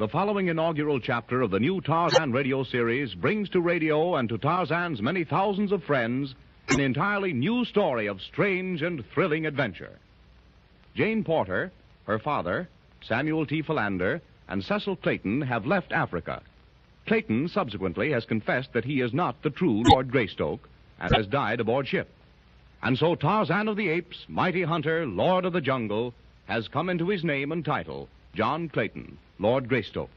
The following inaugural chapter of the new Tarzan radio series brings to radio and to Tarzan's many thousands of friends an entirely new story of strange and thrilling adventure. Jane Porter, her father, Samuel T. Philander, and Cecil Clayton have left Africa. Clayton subsequently has confessed that he is not the true Lord Greystoke and has died aboard ship. And so Tarzan of the Apes, mighty hunter, lord of the jungle, has come into his name and title, John Clayton, Lord Greystoke.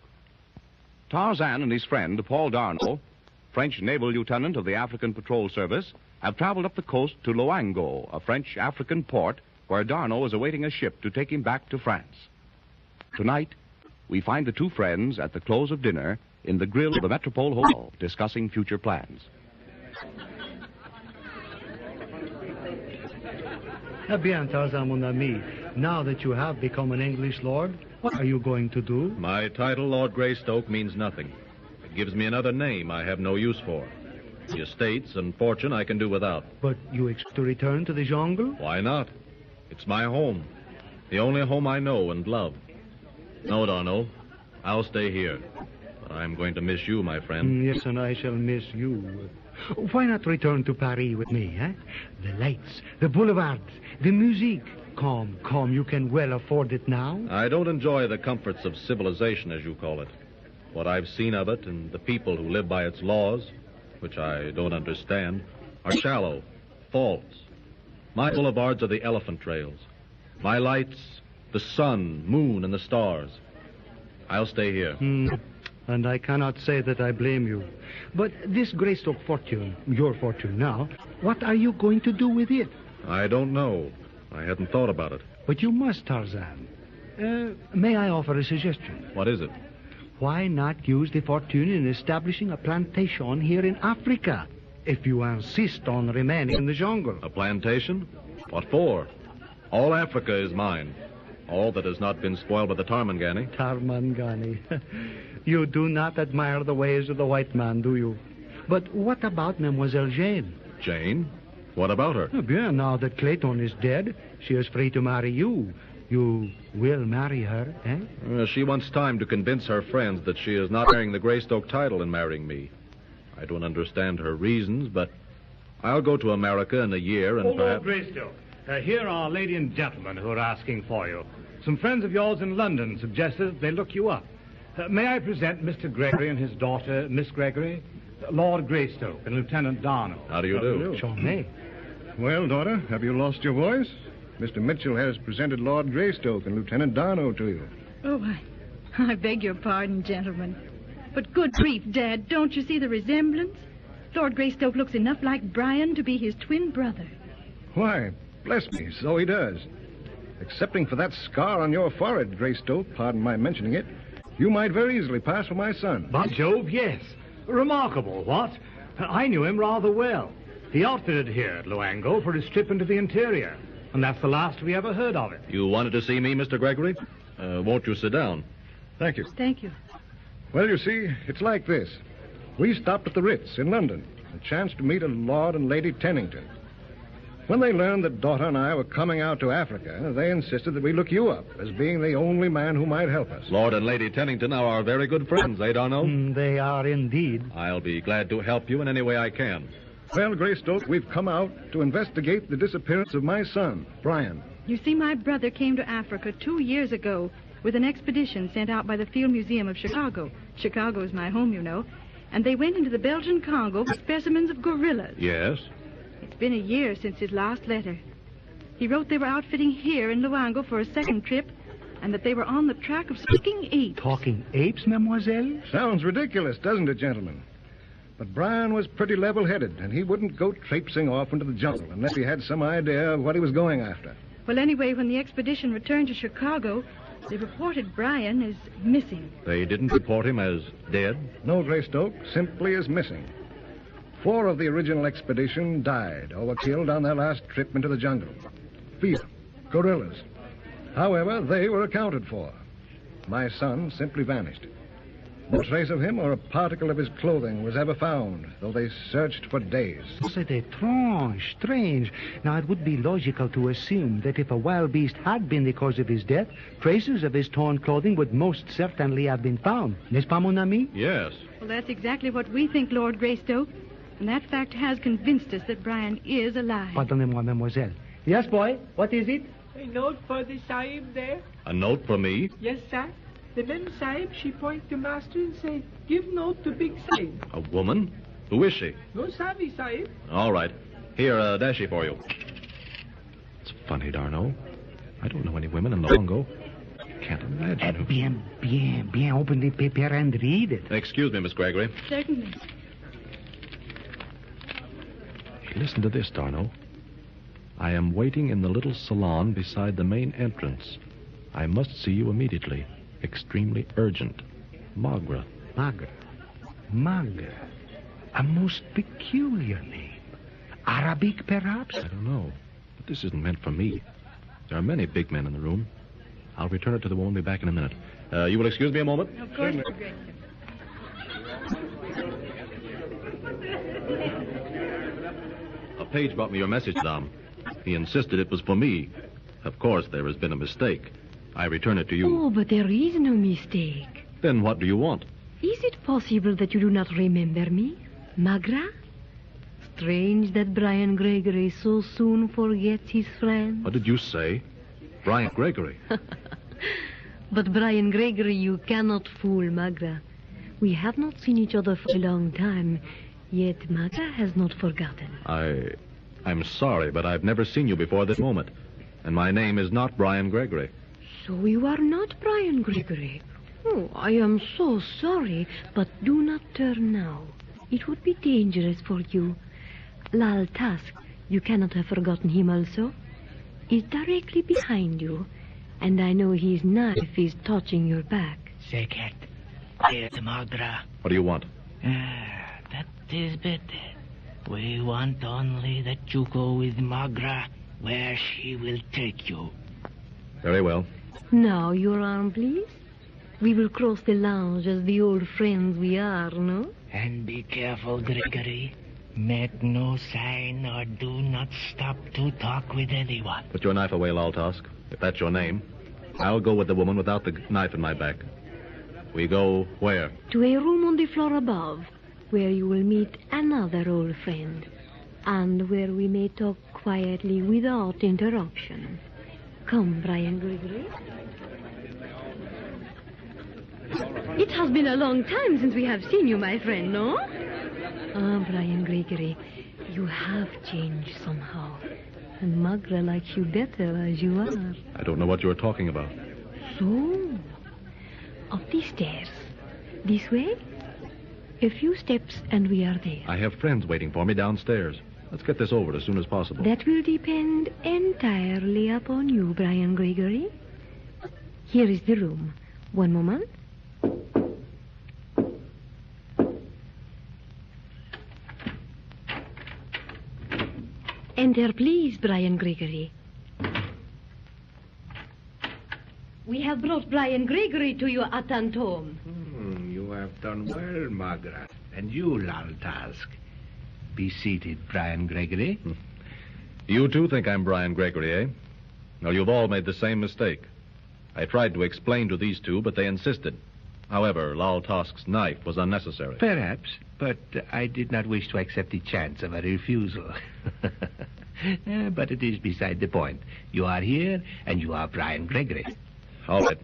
Tarzan and his friend, Paul Darno, French naval lieutenant of the African Patrol Service, have traveled up the coast to Loango, a French African port where Darno is awaiting a ship to take him back to France. Tonight, we find the two friends at the close of dinner in the grill of the Metropole Hotel discussing future plans. Eh bien, Tarzan, mon ami, now that you have become an English lord, what are you going to do? My title, Lord Greystoke, means nothing. It gives me another name I have no use for. The estates and fortune I can do without. But you expect to return to the jungle? Why not? It's my home. The only home I know and love. No, Darno. I'll stay here. But I'm going to miss you, my friend. Yes, and I shall miss you. Why not return to Paris with me, eh? The lights, the boulevards, the music. Come, you can well afford it now. I don't enjoy the comforts of civilization, as you call it. What I've seen of it and the people who live by its laws, which I don't understand, are shallow, false. My boulevards are the elephant trails. My lights, the sun, moon, and the stars. I'll stay here. And I cannot say that I blame you. But this Greystoke fortune, your fortune now, what are you going to do with it? I don't know. I hadn't thought about it. But you must, Tarzan. May I offer a suggestion? What is it? Why not use the fortune in establishing a plantation here in Africa, if you insist on remaining in the jungle? A plantation? What for? All Africa is mine. All that has not been spoiled by the Tarmangani. Tarmangani. You do not admire the ways of the white man, do you? But what about Mademoiselle Jane? Jane? What about her? Oh, bien, now that Clayton is dead, she is free to marry you. You will marry her, eh? She wants time to convince her friends that she is not carrying the Greystoke title in marrying me. I don't understand her reasons, but I'll go to America in a year and Lord perhaps... Greystoke, here are a lady and gentleman who are asking for you. Some friends of yours in London suggested that they look you up. May I present Mr. Gregory and his daughter, Miss Gregory? Lord Greystoke and Lieutenant Darno. How do you do? Charmé. Well, daughter, have you lost your voice? Mr. Mitchell has presented Lord Greystoke and Lieutenant Darno to you. Oh, I beg your pardon, gentlemen. But good grief, Dad, don't you see the resemblance? Lord Greystoke looks enough like Brian to be his twin brother. Why, bless me, so he does. Excepting for that scar on your forehead, Greystoke, pardon my mentioning it, you might very easily pass for my son. By Jove, yes. Remarkable, what? I knew him rather well. He outfitted here at Loango for his trip into the interior, and that's the last we ever heard of it. You wanted to see me, Mr. Gregory? Won't you sit down? Thank you. Thank you. Well, you see, it's like this. We stopped at the Ritz in London, a chance to meet a Lord and Lady Tennington. When they learned that daughter and I were coming out to Africa, they insisted that we look you up as being the only man who might help us. Lord and Lady Tennington are our very good friends, eh, Darno? They are indeed. I'll be glad to help you in any way I can. Well, Greystoke, we've come out to investigate the disappearance of my son, Brian. You see, my brother came to Africa 2 years ago with an expedition sent out by the Field Museum of Chicago. Chicago is my home, you know. And they went into the Belgian Congo for specimens of gorillas. Yes? It's been a year since his last letter. He wrote they were outfitting here in Loango for a second trip, and that they were on the track of talking apes. Talking apes, mademoiselle? Sounds ridiculous, doesn't it, gentlemen? But Brian was pretty level-headed, and he wouldn't go traipsing off into the jungle unless he had some idea of what he was going after. Well, anyway, when the expedition returned to Chicago, they reported Brian as missing. They didn't report him as dead? No, Greystoke, simply as missing. 4 of the original expedition died or were killed on their last trip into the jungle. Fever, gorillas. However, they were accounted for. My son simply vanished. No trace of him or a particle of his clothing was ever found, though they searched for days. C'est étrange, strange. Now, it would be logical to assume that if a wild beast had been the cause of his death, traces of his torn clothing would most certainly have been found. N'est-ce pas, mon ami? Yes. Well, that's exactly what we think, Lord Greystoke. And that fact has convinced us that Brian is alive. Pardonnez-moi, mademoiselle. Yes, boy? What is it? A note for the Sahib there? A note for me? Yes, sir. The Mem Sahib, she point to master and say, give note to Big Sahib. A woman? Who is she? No Savi, Sahib. All right. Here, a dashi for you. It's funny, Darno. I don't know any women in the Congo. Can't imagine who... Bien. Open the paper and read it. Excuse me, Miss Gregory. Certainly. Hey, listen to this, Darno. I am waiting in the little salon beside the main entrance. I must see you immediately. Extremely urgent. Magra. Magra. A most peculiar name. Arabic, perhaps? I don't know. But this isn't meant for me. There are many big men in the room. I'll return it to the woman. Be back in a minute. You will excuse me a moment? Of course, Lord Greystoke. A page brought me your message, Dom. He insisted it was for me. Of course, there has been a mistake. I return it to you. Oh, but there is no mistake. Then what do you want? Is it possible that you do not remember me, Magra? Strange that Brian Gregory so soon forgets his friend. What did you say? Brian Gregory. But Brian Gregory, you cannot fool Magra. We have not seen each other for a long time, yet Magra has not forgotten. I'm sorry, but I've never seen you before this moment. And my name is not Brian Gregory. So you are not Brian Gregory. Oh, I am so sorry, but do not turn now. It would be dangerous for you. Lal Tusk, you cannot have forgotten him also, is directly behind you, and I know his knife is touching your back. Second, there's Magra. What do you want? That is better. We want only that you go with Magra where she will take you. Very well. Now, your arm, please. We will cross the lounge as the old friends we are, no? And be careful, Gregory. Make no sign or do not stop to talk with anyone. Put your knife away, Laltask, if that's your name. I'll go with the woman without the knife in my back. We go where? To a room on the floor above, where you will meet another old friend, and where we may talk quietly without interruption. Come, Brian Gregory. It has been a long time since we have seen you, my friend, no? Ah, Brian Gregory, you have changed somehow. And Magra likes you better as you are. I don't know what you're talking about. So, up the stairs. This way? A few steps and we are there. I have friends waiting for me downstairs. Let's get this over as soon as possible. That will depend entirely upon you, Brian Gregory. Here is the room. One moment. Enter, please, Brian Gregory. We have brought Brian Gregory to you, Atan Thome. You have done well, Margaret. And you, Lal Tusk. Be seated, Brian Gregory. You too think I'm Brian Gregory, eh? Well, you've all made the same mistake. I tried to explain to these two, but they insisted. However, Lal Tusk's knife was unnecessary. Perhaps, but I did not wish to accept the chance of a refusal. But it is beside the point. You are here, and you are Brian Gregory. All right.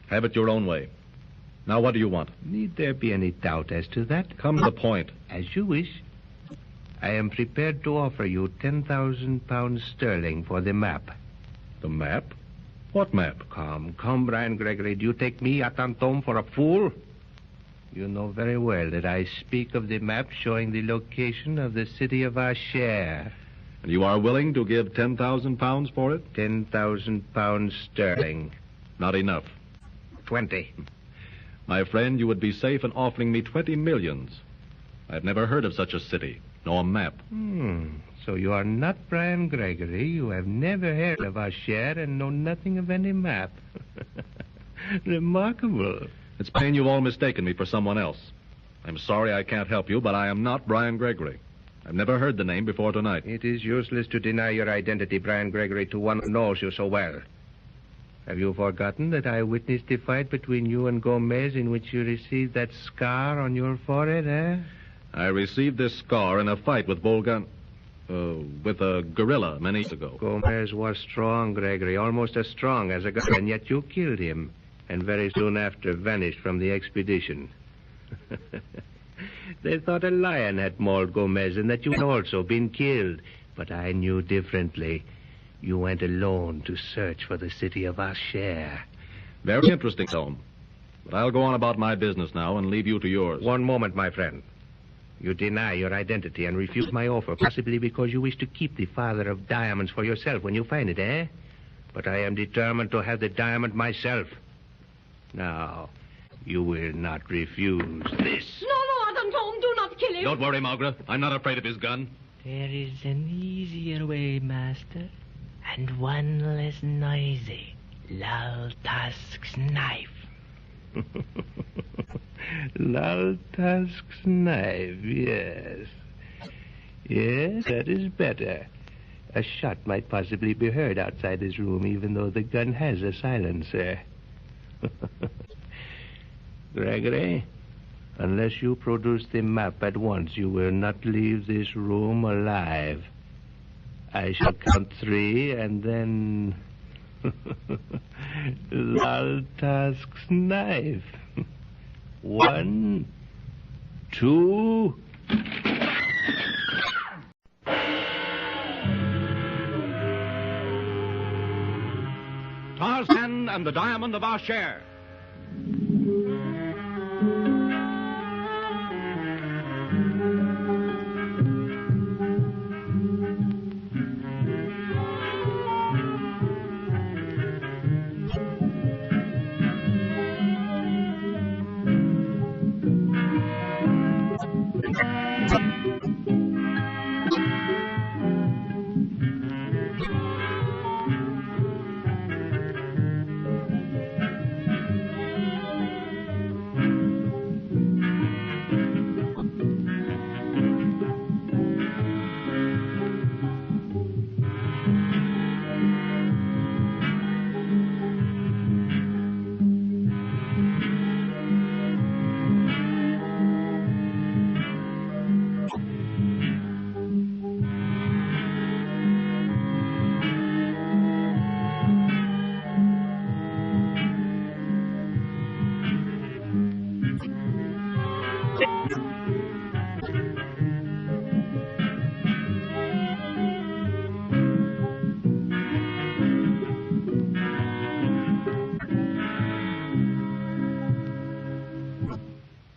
Have it your own way. Now, what do you want? Need there be any doubt as to that? Come to the point. As you wish. I am prepared to offer you 10,000 pounds sterling for the map. The map? What map? Come, Brian Gregory. Do you take me, Atan Thome, for a fool? You know very well that I speak of the map showing the location of the city of Ashair. And you are willing to give 10,000 pounds for it? 10,000 pounds sterling. Not enough. 20. My friend, you would be safe in offering me 20 millions. I've never heard of such a city, nor a map. So you are not Brian Gregory. You have never heard of Ashair and know nothing of any map. Remarkable. It's plain you've all mistaken me for someone else. I'm sorry I can't help you, but I am not Brian Gregory. I've never heard the name before tonight. It is useless to deny your identity, Brian Gregory, to one who knows you so well. Have you forgotten that I witnessed the fight between you and Gomez in which you received that scar on your forehead, eh? I received this scar in a fight with with a gorilla many years ago. Gomez was strong, Gregory, almost as strong as a gorilla, and yet you killed him, and very soon after vanished from the expedition. They thought a lion had mauled Gomez and that you had also been killed. But I knew differently. You went alone to search for the city of Ashair. Very interesting, Thome. But I'll go on about my business now and leave you to yours. One moment, my friend. You deny your identity and refuse my offer, possibly because you wish to keep the father of diamonds for yourself when you find it, eh? But I am determined to have the diamond myself. Now, you will not refuse this. No, Atan Thome, do not kill him. Don't worry, Margaret. I'm not afraid of his gun. There is an easier way, Master, and one less noisy. Lal Tusk's knife. Lal Tusk's knife, yes. Yes, that is better. A shot might possibly be heard outside this room, even though the gun has a silencer. Gregory, unless you produce the map at once, you will not leave this room alive. I shall count 3, and then... Lal Tusk's knife. 1, 2... Tarzan and the Diamond of Ashair.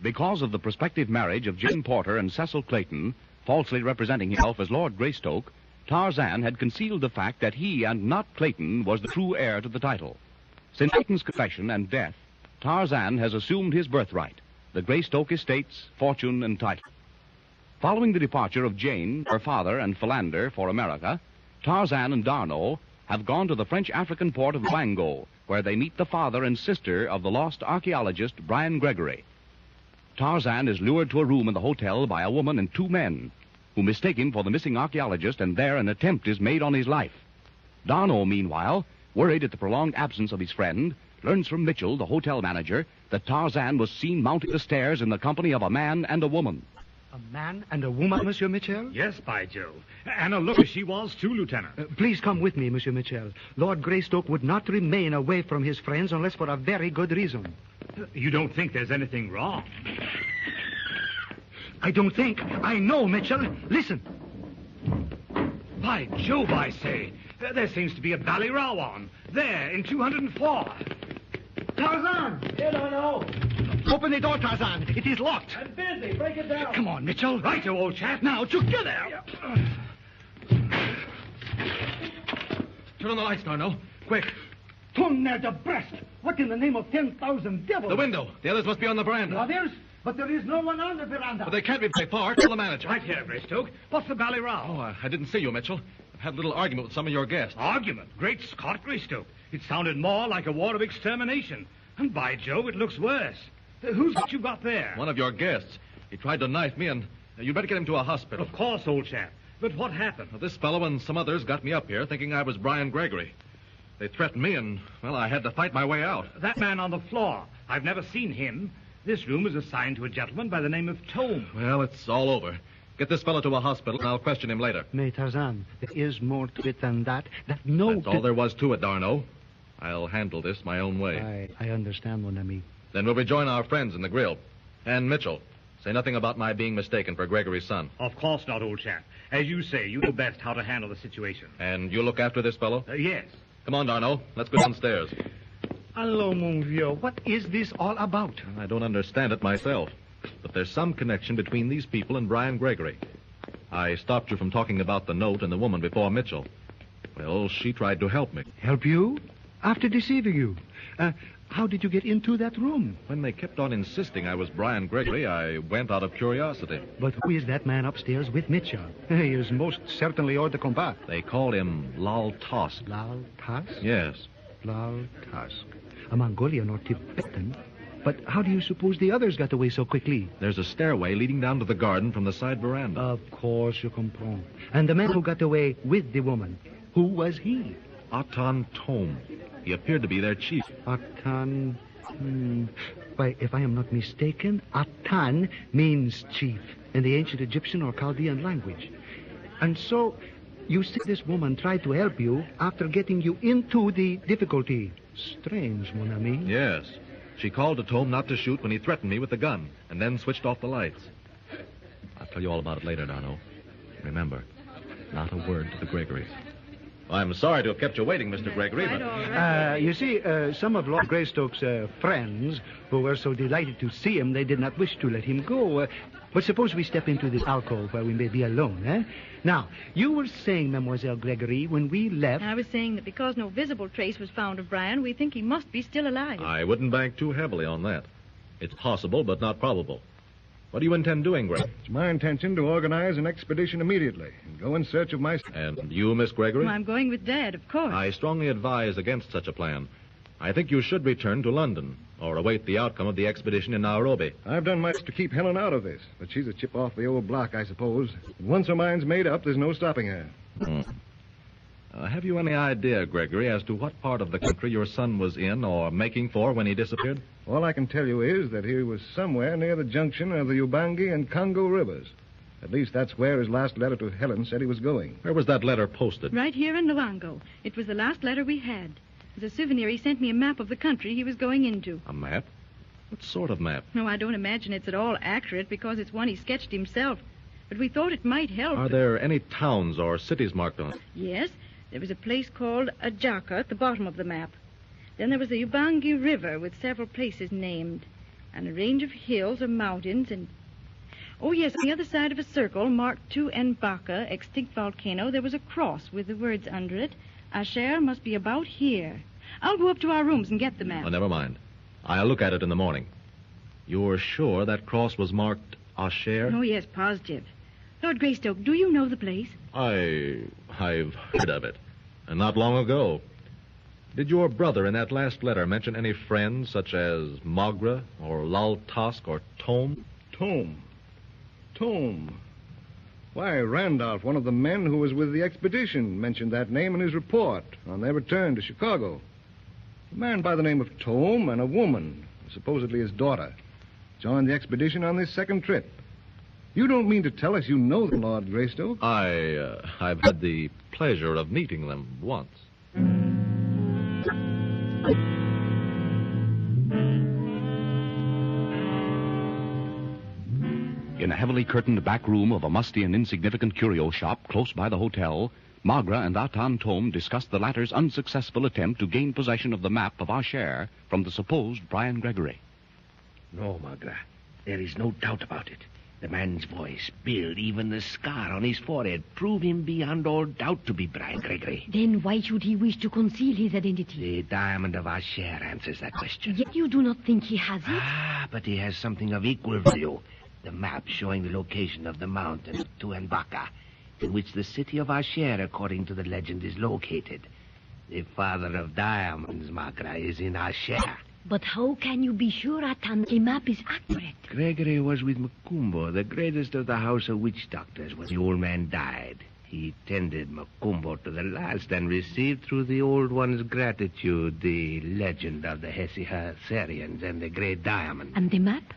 Because of the prospective marriage of Jane Porter and Cecil Clayton, falsely representing himself as Lord Greystoke, Tarzan had concealed the fact that he and not Clayton was the true heir to the title. Since Clayton's confession and death, Tarzan has assumed his birthright, the Greystoke estates, fortune, and title. Following the departure of Jane, her father, and Philander for America, Tarzan and D'Arnot have gone to the French-African port of Wango, where they meet the father and sister of the lost archaeologist Brian Gregory. Tarzan is lured to a room in the hotel by a woman and 2 men, who mistake him for the missing archaeologist, and there an attempt is made on his life. D'Arnot, meanwhile, worried at the prolonged absence of his friend, learns from Mitchell, the hotel manager, that Tarzan was seen mounting the stairs in the company of a man and a woman. A man and a woman, Monsieur Mitchell? Yes, by Jove. And a looker she was, too, Lieutenant. Please come with me, Monsieur Mitchell. Lord Greystoke would not remain away from his friends unless for a very good reason. You don't think there's anything wrong? I don't think. I know, Mitchell. Listen. By Jove, I say. There seems to be a bally row on. There, in 204. Tarzan! Here, no. Open the door, Tarzan. It is locked. I'm busy. Break it down. Come on, Mitchell. Right, old chap. Now, together. Turn on the lights, Darno. Quick. Turn there the breast. What in the name of 10,000 devils? The window. The others must be on the veranda. Others? But there is no one on the veranda. But they can't be very far. Tell the manager. Right here, Greystoke. What's the bally row? Oh, I didn't see you, Mitchell. I've had a little argument with some of your guests. Argument? Great Scott, Greystoke. It sounded more like a war of extermination. And by Jove, it looks worse. Who's that you got there? One of your guests. He tried to knife me, and you'd better get him to a hospital. Of course, old chap. But what happened? Well, this fellow and some others got me up here thinking I was Brian Gregory. They threatened me, and, well, I had to fight my way out. That man on the floor. I've never seen him. This room is assigned to a gentleman by the name of Thome. Well, it's all over. Get this fellow to a hospital, and I'll question him later. Mais, Tarzan, there is more to it than that. That's all there was to it, Darno. I'll handle this my own way. I understand, mon ami. Then we'll rejoin our friends in the grill. And Mitchell, say nothing about my being mistaken for Gregory's son. Of course not, old chap. As you say, you know best how to handle the situation. And you'll look after this fellow? Yes. Come on, Darno. Let's go downstairs. Allô, mon vieux. What is this all about? I don't understand it myself. But there's some connection between these people and Brian Gregory. I stopped you from talking about the note and the woman before Mitchell. Well, she tried to help me. Help you? After deceiving you? How did you get into that room? When they kept on insisting I was Brian Gregory, I went out of curiosity. But who is that man upstairs with Mitchell? He is most certainly hors de combat. They called him Lal Tusk. Lal Tusk? Yes. Lal Tusk. A Mongolian or Tibetan? But how do you suppose the others got away so quickly? There's a stairway leading down to the garden from the side veranda. Of course, je comprends. And the man who got away with the woman, who was he? Atan Thome. He appeared to be their chief. Atan... Why, if I am not mistaken, Atan means chief in the ancient Egyptian or Chaldean language. And so, you see this woman tried to help you after getting you into the difficulty. Strange, mon ami. Yes. She called to Thome not to shoot when he threatened me with the gun, and then switched off the lights. I'll tell you all about it later, Darno. Remember, not a word to the Gregorys. I'm sorry to have kept you waiting, Mr. Gregory, but... You see, some of Lord Greystoke's friends, who were so delighted to see him, they did not wish to let him go. But suppose we step into this alcove where we may be alone, eh? Now, you were saying, Mademoiselle Gregory, when we left... I was saying that because no visible trace was found of Brian, we think he must be still alive. I wouldn't bank too heavily on that. It's possible, but not probable. What do you intend doing, Greg? It's my intention to organize an expedition immediately and go in search of my... And you, Miss Gregory? Well, I'm going with Dad, of course. I strongly advise against such a plan. I think you should return to London or await the outcome of the expedition in Nairobi. I've done much to keep Helen out of this, but she's a chip off the old block, I suppose. And once her mind's made up, there's no stopping her. Have you any idea, Gregory, as to what part of the country your son was in or making for when he disappeared? All I can tell you is that he was somewhere near the junction of the Ubangi and Congo rivers. At least that's where his last letter to Helen said he was going. Where was that letter posted? Right here in Luango. It was the last letter we had. As a souvenir, he sent me a map of the country he was going into. A map? What sort of map? No, I don't imagine it's at all accurate because it's one he sketched himself. But we thought it might help. Are there any towns or cities marked on it? Yes. There was a place called Ajaka at the bottom of the map. Then there was the Ubangi River with several places named. And a range of hills or mountains and... Oh, yes, on the other side of a circle marked Tu-em-Baka, extinct volcano, there was a cross with the words under it. Ashair must be about here. I'll go up to our rooms and get the map. Oh, never mind. I'll look at it in the morning. You're sure that cross was marked Ashair? Oh, yes, positive. Lord Greystoke, do you know the place? I've heard of it. And not long ago. Did your brother in that last letter mention any friends such as Magra or Lal Tusk or Thome? Thome. Why, Randolph, one of the men who was with the expedition, mentioned that name in his report on their return to Chicago. A man by the name of Thome and a woman, supposedly his daughter, joined the expedition on this second trip. You don't mean to tell us you know them, Lord Greystoke? I've had the pleasure of meeting them once. In a heavily curtained back room of a musty and insignificant curio shop close by the hotel, Magra and Atan Thome discussed the latter's unsuccessful attempt to gain possession of the map of Ashair from the supposed Brian Gregory. No, Magra. There is no doubt about it. The man's voice, build, even the scar on his forehead, prove him beyond all doubt to be Brian Gregory. Then why should he wish to conceal his identity? The diamond of Ashair answers that question. Yet you do not think he has it? But he has something of equal value. The map showing the location of the mountain of Tu-em-Baka, in which the city of Ashair, according to the legend, is located. The father of diamonds, Magra, is in Ashair. But how can you be sure, Atan, the map is accurate? Gregory was with Macumbo, the greatest of the house of witch doctors, when the old man died. He tended Macumbo to the last and received through the old one's gratitude the legend of the Hesihasarians and the Great Diamond. And the map?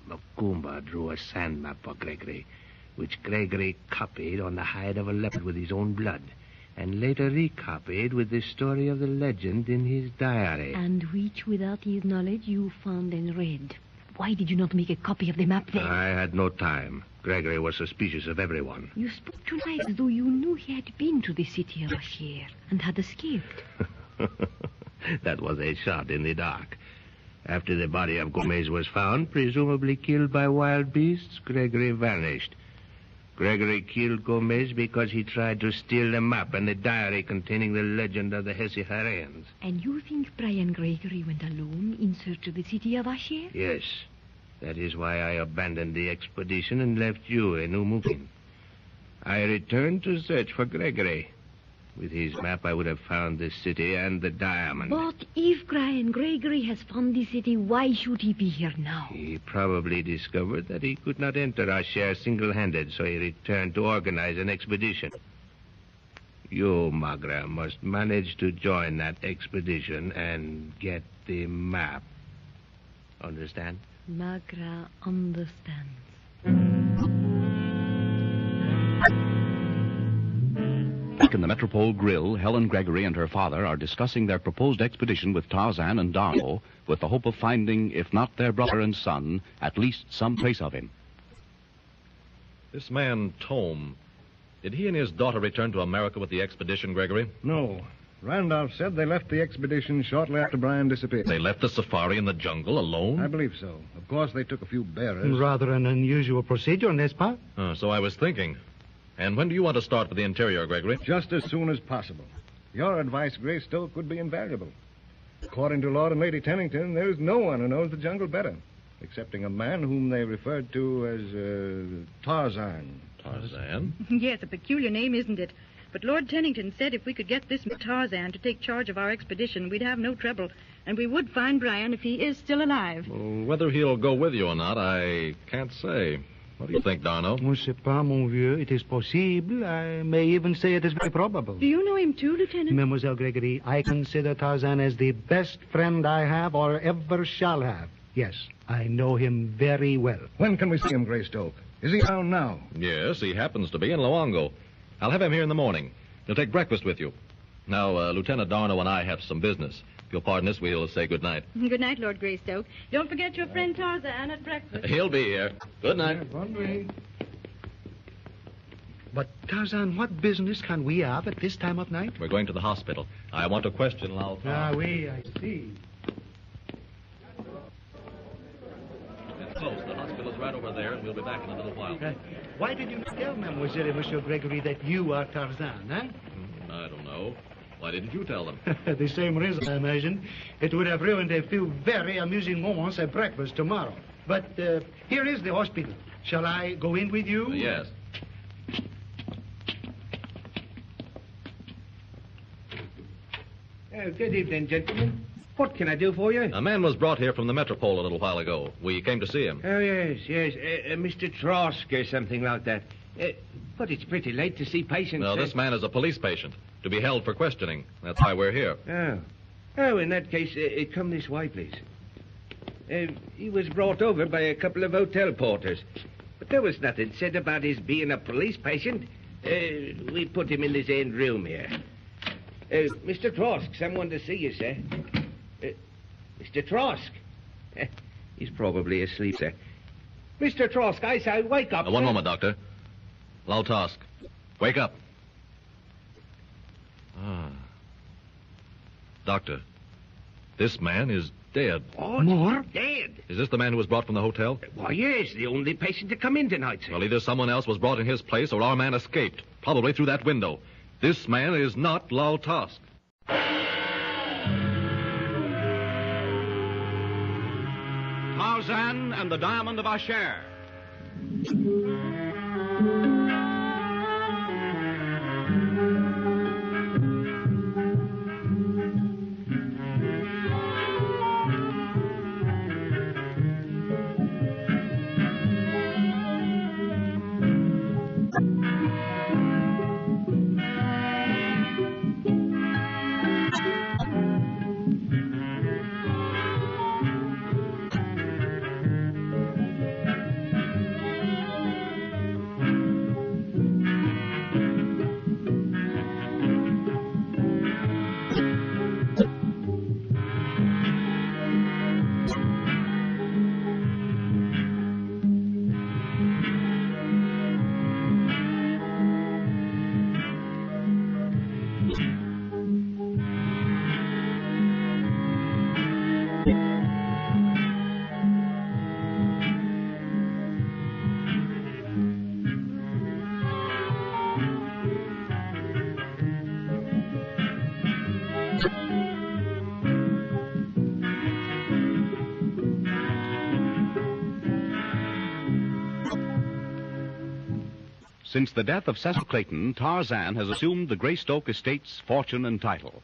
Macumba drew a sand map for Gregory, which Gregory copied on the hide of a leopard with his own blood, and later recopied with the story of the legend in his diary. And which, without his knowledge, you found and read. Why did you not make a copy of the map then? I had no time. Gregory was suspicious of everyone. You spoke tonight as though you knew he had been to the city of Ashair and had escaped. That was a shot in the dark. After the body of Gomez was found, presumably killed by wild beasts, Gregory vanished. Gregory killed Gomez because he tried to steal the map and the diary containing the legend of the Hesiharians. And you think Brian Gregory went alone in search of the city of Ashair? Yes. That is why I abandoned the expedition and left you in Umukin. I returned to search for Gregory. With his map, I would have found the city and the diamond. But if Brian Gregory has found the city, why should he be here now? He probably discovered that he could not enter Ashair single-handed, so he returned to organize an expedition. You, Magra, must manage to join that expedition and get the map. Understand? Magra understands. Back in the Metropole Grill, Helen Gregory and her father are discussing their proposed expedition with Tarzan and Darno with the hope of finding, if not their brother and son, at least some trace of him. This man, Thome, did he and his daughter return to America with the expedition, Gregory? No. Randolph said they left the expedition shortly after Brian disappeared. They left the safari in the jungle alone? I believe so. Of course, they took a few bearers. Rather an unusual procedure, n'est-ce pas? So I was thinking. And when do you want to start with the interior, Gregory? Just as soon as possible. Your advice, Greystoke, would be invaluable. According to Lord and Lady Tennington, there is no one who knows the jungle better, excepting a man whom they referred to as Tarzan. Tarzan? Yes, a peculiar name, isn't it? But Lord Tennington said if we could get this Tarzan to take charge of our expedition, we'd have no trouble, and we would find Brian if he is still alive. Well, whether he'll go with you or not, I can't say. What do you think, Darno? Je ne sais pas, mon vieux. It is possible. I may even say it is very probable. Do you know him too, Lieutenant? Mademoiselle Gregory, I consider Tarzan as the best friend I have or ever shall have. Yes, I know him very well. When can we see him, Greystoke? Is he around now? Yes, he happens to be in Luongo. I'll have him here in the morning. He'll take breakfast with you. Now, Lieutenant Darno and I have some business. If you'll pardon us, we'll say good night. Good night, Lord Greystoke. Don't forget your friend Tarzan at breakfast. He'll be here. Good night. But, Tarzan, what business can we have at this time of night? We're going to the hospital. I want to question Lao Tong. Oui, I see. It's close. The hospital's right over there, and we'll be back in a little while. Why did you not tell Mademoiselle and Monsieur Gregory that you are Tarzan, eh? I don't know. Why didn't you tell them? The same reason, I imagine. It would have ruined a few very amusing moments at breakfast tomorrow. But here is the hospital. Shall I go in with you? Yes. Good evening, gentlemen. What can I do for you? A man was brought here from the Metropole a little while ago. We came to see him. Oh, yes. Mr. Trask or something like that. But it's pretty late to see patients. No, this man is a police patient, to be held for questioning. That's why we're here. Oh, in that case, come this way, please. He was brought over by a couple of hotel porters. But there was nothing said about his being a police patient. We put him in his own room here. Mr. Trask, someone to see you, sir. Mr. Trask. He's probably asleep, sir. Mr. Trask, I say, wake up. One moment, Doctor. Lao Tusk, wake up. Doctor, this man is dead. What? More? Dead? Is this the man who was brought from the hotel? Why, yes, the only patient to come in tonight, sir. Well, either someone else was brought in his place or our man escaped, probably through that window. This man is not Lao Tusk. Tarzan and the Diamond of Ashair. Since the death of Cecil Clayton, Tarzan has assumed the Greystoke estate's fortune and title.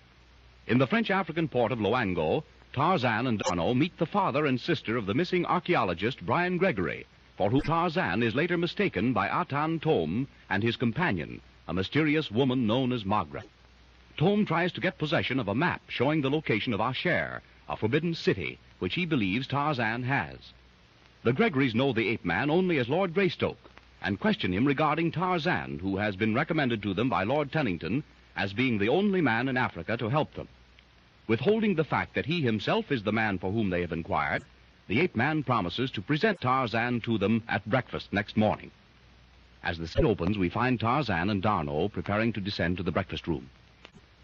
In the French-African port of Loango, Tarzan and D'Arnot meet the father and sister of the missing archaeologist Brian Gregory, for whom Tarzan is later mistaken by Atan Thome and his companion, a mysterious woman known as Magra. Thome tries to get possession of a map showing the location of Ashair, a forbidden city, which he believes Tarzan has. The Gregorys know the ape-man only as Lord Greystoke, and question him regarding Tarzan, who has been recommended to them by Lord Tennington as being the only man in Africa to help them. Withholding the fact that he himself is the man for whom they have inquired, the ape-man promises to present Tarzan to them at breakfast next morning. As the scene opens, we find Tarzan and D'Arnot preparing to descend to the breakfast room.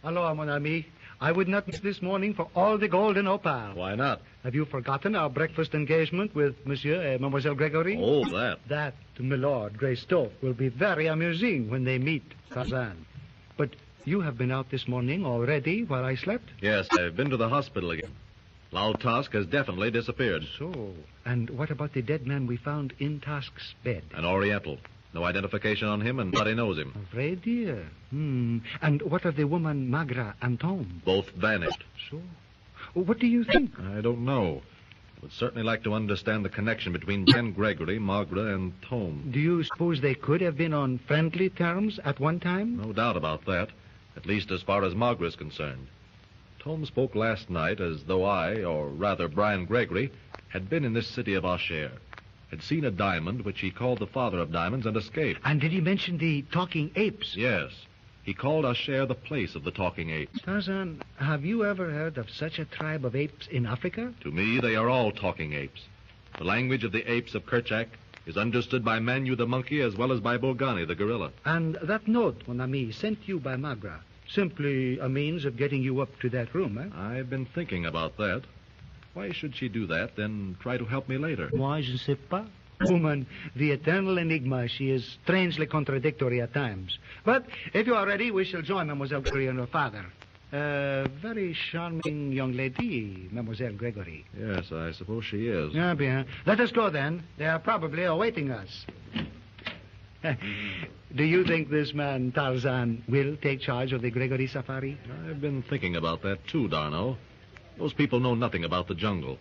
Hello, mon ami. I would not miss this morning for all the gold in opal. Why not? Have you forgotten our breakfast engagement with Monsieur and Mademoiselle Gregory? Oh, that. That, my Lord Greystoke, will be very amusing when they meet Tarzan. But you have been out this morning already while I slept? Yes, I've been to the hospital again. Lao Tusk has definitely disappeared. So, and what about the dead man we found in Tusk's bed? An Oriental. No identification on him, and nobody knows him. Very dear. And what of the woman Magra and Thome? Both vanished. So, what do you think? I don't know. I would certainly like to understand the connection between Ben Gregory, Magra, and Thome. Do you suppose they could have been on friendly terms at one time? No doubt about that, at least as far as Magra is concerned. Thome spoke last night as though I, or rather Brian Gregory, had been in this city of Ashair, had seen a diamond which he called the father of diamonds and escaped. And did he mention the talking apes? Yes. He called Ashair the place of the talking apes. Tarzan, have you ever heard of such a tribe of apes in Africa? To me, they are all talking apes. The language of the apes of Kerchak is understood by Manu the monkey as well as by Bolgani the gorilla. And that note, mon ami, sent you by Magra, simply a means of getting you up to that room, eh? I've been thinking about that. Why should she do that, then try to help me later? Moi, je ne sais pas. Woman, the eternal enigma, she is strangely contradictory at times. But if you are ready, we shall join Mademoiselle Gregory and her father. Very charming young lady, Mademoiselle Gregory. Yes, I suppose she is. Ah, bien. Let us go, then. They are probably awaiting us. Do you think this man, Tarzan, will take charge of the Gregory safari? I've been thinking about that, too, D'Arnot. Those people know nothing about the jungle.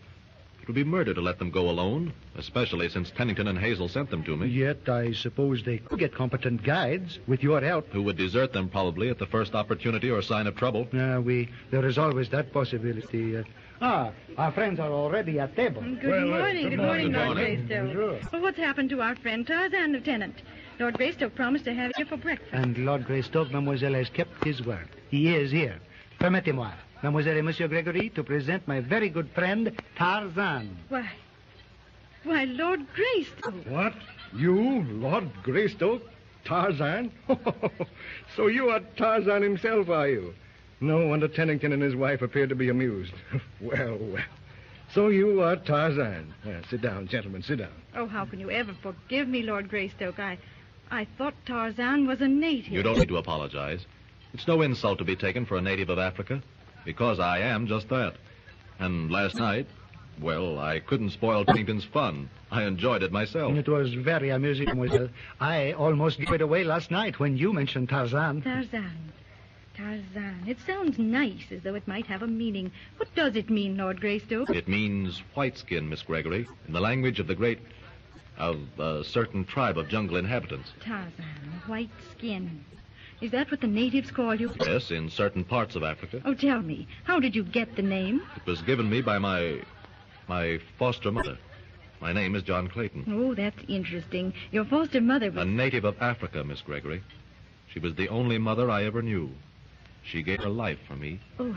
It would be murder to let them go alone, especially since Tennington and Hazel sent them to me. Yet I suppose they could get competent guides with your help. Who would desert them, probably, at the first opportunity or sign of trouble. There is always that possibility. Our friends are already at table. Good morning, Lord morning. Greystoke. Well, what's happened to our friend Tarzan, Lieutenant? Lord Greystoke promised to have you for breakfast. And Lord Greystoke, Mademoiselle, has kept his word. He is here. Permettez-moi, Mademoiselle et Monsieur Gregory, to present my very good friend, Tarzan. Why, Lord Greystoke. What? You, Lord Greystoke? Tarzan? So you are Tarzan himself, are you? No wonder Tennington and his wife appeared to be amused. Well. So you are Tarzan. Sit down, gentlemen, sit down. Oh, how can you ever forgive me, Lord Greystoke? I thought Tarzan was a native. You don't need to apologize. It's no insult to be taken for a native of Africa, because I am just that. And last night, well, I couldn't spoil Tennington's fun. I enjoyed it myself. It was very amusing, Mademoiselle. I almost gave it away last night when you mentioned Tarzan. Tarzan. It sounds nice, as though it might have a meaning. What does it mean, Lord Greystoke? It means white skin, Miss Gregory, in the language of a certain tribe of jungle inhabitants. Tarzan, white skin. Is that what the natives call you? Yes, in certain parts of Africa. Oh, tell me, how did you get the name? It was given me by my foster mother. My name is John Clayton. Oh, that's interesting. Your foster mother was... A native of Africa, Miss Gregory. She was the only mother I ever knew. She gave her life for me. Oh,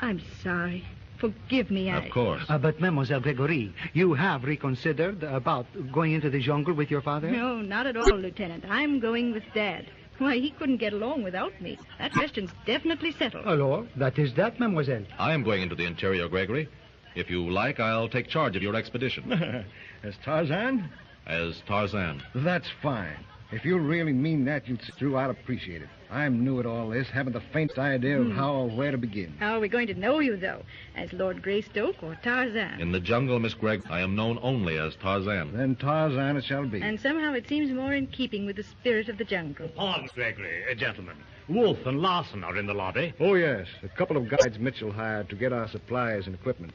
I'm sorry. Forgive me, Of course. But, Mademoiselle Gregory, you have reconsidered about going into the jungle with your father? No, not at all, Lieutenant. I'm going with Dad. Why, he couldn't get along without me. That question's definitely settled. Alors, that is that, Mademoiselle. I am going into the interior, Gregory. If you like, I'll take charge of your expedition. As Tarzan? As Tarzan. That's fine. If you really mean that, you'd sit through, I'd appreciate it. I'm new at all this, haven't the faintest idea of how or where to begin. How are we going to know you, though? As Lord Greystoke or Tarzan? In the jungle, Miss Gregg, I am known only as Tarzan. Then Tarzan it shall be. And somehow it seems more in keeping with the spirit of the jungle. Pardon, Gregory, gentlemen. Wolf and Larson are in the lobby. Oh, yes. A couple of guides Mitchell hired to get our supplies and equipment.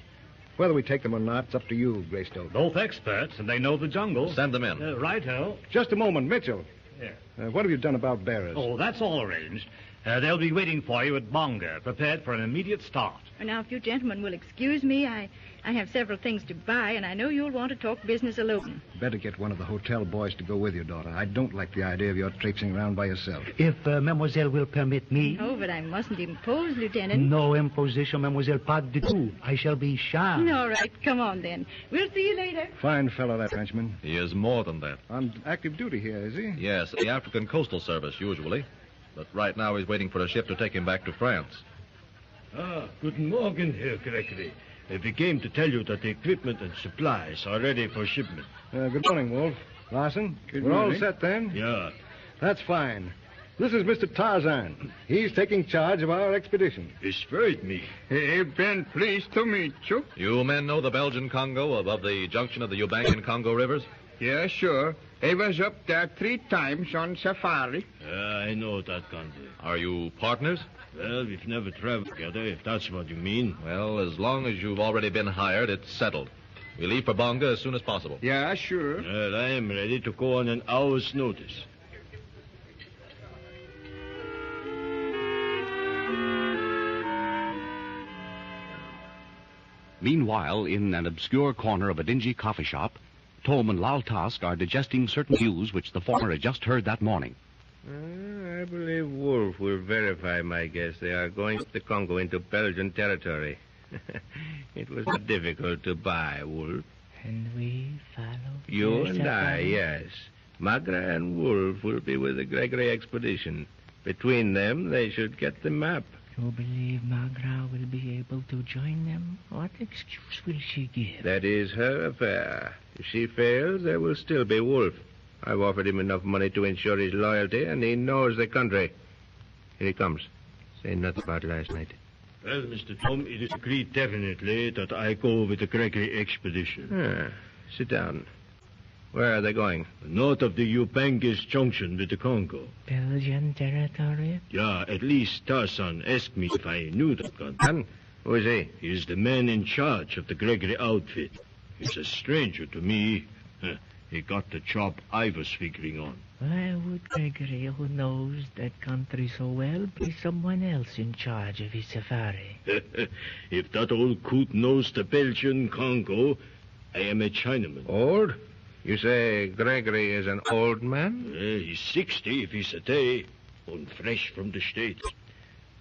Whether we take them or not, it's up to you, Greystoke. Both experts, and they know the jungle. Send them in. Righto. Just a moment, Mitchell. Yeah. What have you done about bearers? Oh, that's all arranged. They'll be waiting for you at Bonga, prepared for an immediate start. Now, if you gentlemen will excuse me, I have several things to buy, and I know you'll want to talk business alone. Better get one of the hotel boys to go with your daughter. I don't like the idea of your traipsing around by yourself. If mademoiselle will permit me. Oh, but I mustn't impose, Lieutenant. No imposition, mademoiselle, pas du tout. I shall be shy. All right, come on then. We'll see you later. Fine fellow, that Frenchman. He is more than that. On active duty here, is he? Yes, the African Coastal Service, usually. But right now he's waiting for a ship to take him back to France. Guten Morgen, Herr Gregory. We came to tell you that the equipment and supplies are ready for shipment. Good morning, Wolf. Larson, we're all set then? Yeah. That's fine. This is Mr. Tarzan. He's taking charge of our expedition. It's very me. I've been pleased to meet you. You men know the Belgian Congo above the junction of the Ubangi and Congo rivers? Yeah, sure. I was up there 3 times on safari. I know that country. Are you partners? Well, we've never traveled together, if that's what you mean. Well, as long as you've already been hired, it's settled. We leave for Bonga as soon as possible. Yeah, sure. Well, I am ready to go on an hour's notice. Meanwhile, in an obscure corner of a dingy coffee shop, Thome and Lal Task are digesting certain news which the former had just heard that morning. I believe Wolf will verify my guess. They are going up the Congo into Belgian territory. It was not difficult to buy, Wolf. And we follow... You and I, yes. Magra and Wolf will be with the Gregory Expedition. Between them, they should get the map. You believe Magra will be able to join them? What excuse will she give? That is her affair. If she fails, there will still be Wolf. I've offered him enough money to ensure his loyalty, and he knows the country. Here he comes. Say nothing about last night. Well, Mr. Thome, it is agreed definitely that I go with the Gregory Expedition. Sit down. Where are they going? North of the Ubangi's junction with the Congo. Belgian territory? Yeah, at least Tarzan asked me if I knew that country. And who is he? He's the man in charge of the Gregory outfit. He's a stranger to me. He got the job I was figuring on. Why would Gregory, who knows that country so well, be someone else in charge of his safari? If that old coot knows the Belgian Congo, I am a Chinaman. Old? You say Gregory is an old man? He's 60 if he's a day, and fresh from the States.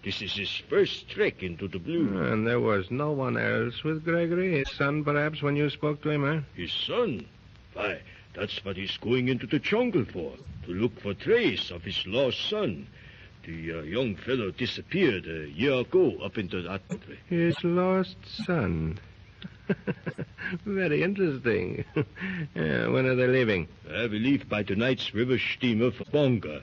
This is his first trek into the blue. And there was no one else with Gregory? His son, perhaps, when you spoke to him, eh? His son? Why, that's what he's going into the jungle for, to look for trace of his lost son. The young fellow disappeared a year ago up into that country. His lost son. Very interesting. When are they leaving? We leave by tonight's river steamer for Bonga.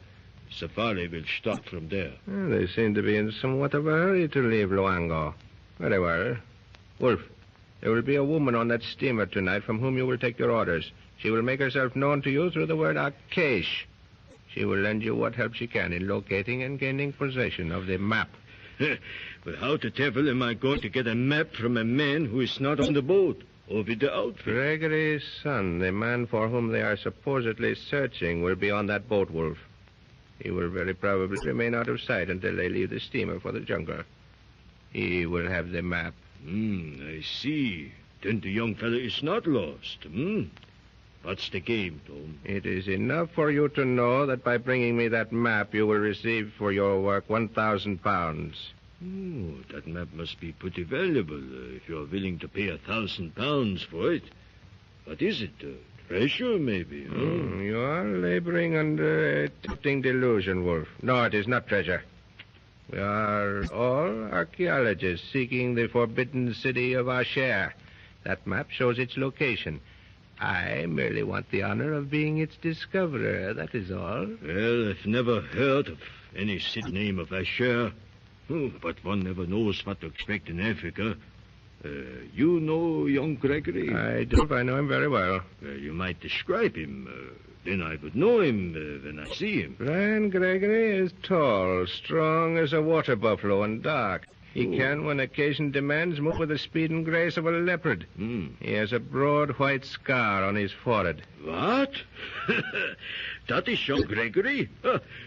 Safari will start from there. They seem to be in somewhat of a hurry to leave Luango. Very well. Wolf, there will be a woman on that steamer tonight from whom you will take your orders. She will make herself known to you through the word Akash. She will lend you what help she can in locating and gaining possession of the map. But how the devil am I going to get a map from a man who is not on the boat or with the outfit? Gregory's son, the man for whom they are supposedly searching, will be on that boat, Wolf. He will very probably remain out of sight until they leave the steamer for the jungle. He will have the map. I see. Then the young fellow is not lost, What's the game, Thome? It is enough for you to know that by bringing me that map, you will receive for your work 1,000 pounds. Oh, that map must be pretty valuable if you're willing to pay 1,000 pounds for it. What is it? Treasure, maybe? You are laboring under a tempting delusion, Wolf. No, it is not treasure. We are all archaeologists seeking the forbidden city of Ashair. That map shows its location. I merely want the honor of being its discoverer, that is all. Well, I've never heard of any Sid name of Ashair. Oh, but one never knows what to expect in Africa. You know young Gregory? I do. I know him very well. You might describe him. Then I would know him when I see him. Brian Gregory is tall, strong as a water buffalo, and dark. He can, when occasion demands, move with the speed and grace of a leopard. He has a broad white scar on his forehead. What? That is young Gregory?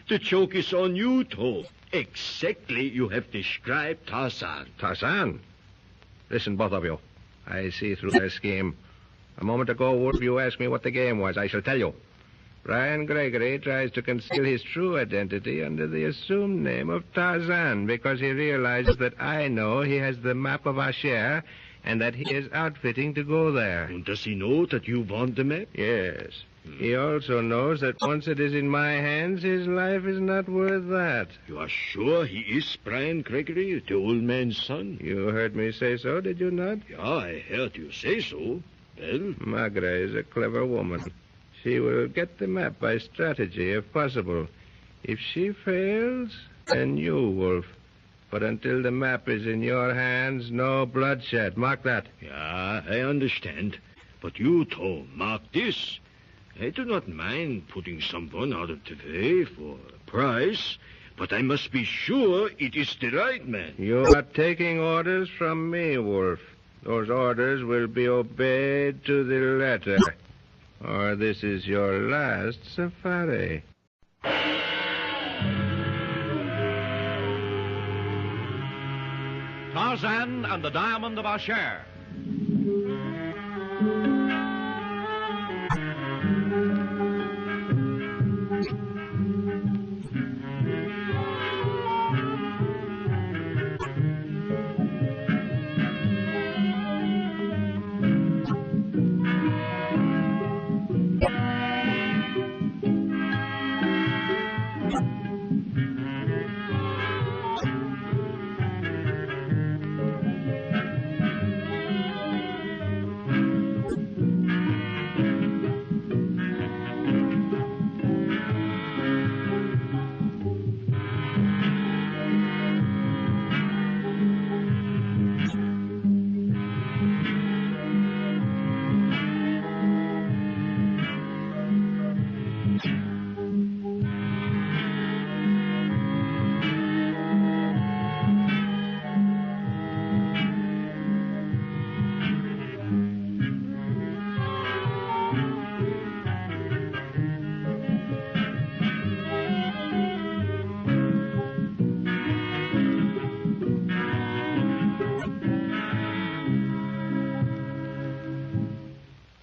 The joke is on you, Thome. Exactly, you have described Tarzan. Tarzan? Listen, both of you. I see through their scheme. A moment ago, Wolf, you asked me what the game was. I shall tell you. Brian Gregory tries to conceal his true identity under the assumed name of Tarzan because he realizes that I know he has the map of Ashair and that he is outfitting to go there. And does he know that you want the map? Yes. He also knows that once it is in my hands, his life is not worth that. You are sure he is Brian Gregory, the old man's son? You heard me say so, did you not? Yeah, I heard you say so. Well? Magra is a clever woman. She will get the map by strategy, if possible. If she fails, then you, Wolf. But until the map is in your hands, no bloodshed. Mark that. Yeah, I understand. But you, Thome, mark this. I do not mind putting someone out of the way for a price, but I must be sure it is the right man. You are taking orders from me, Wolf. Those orders will be obeyed to the letter. Or this is your last safari. Tarzan and the Diamond of Ashair.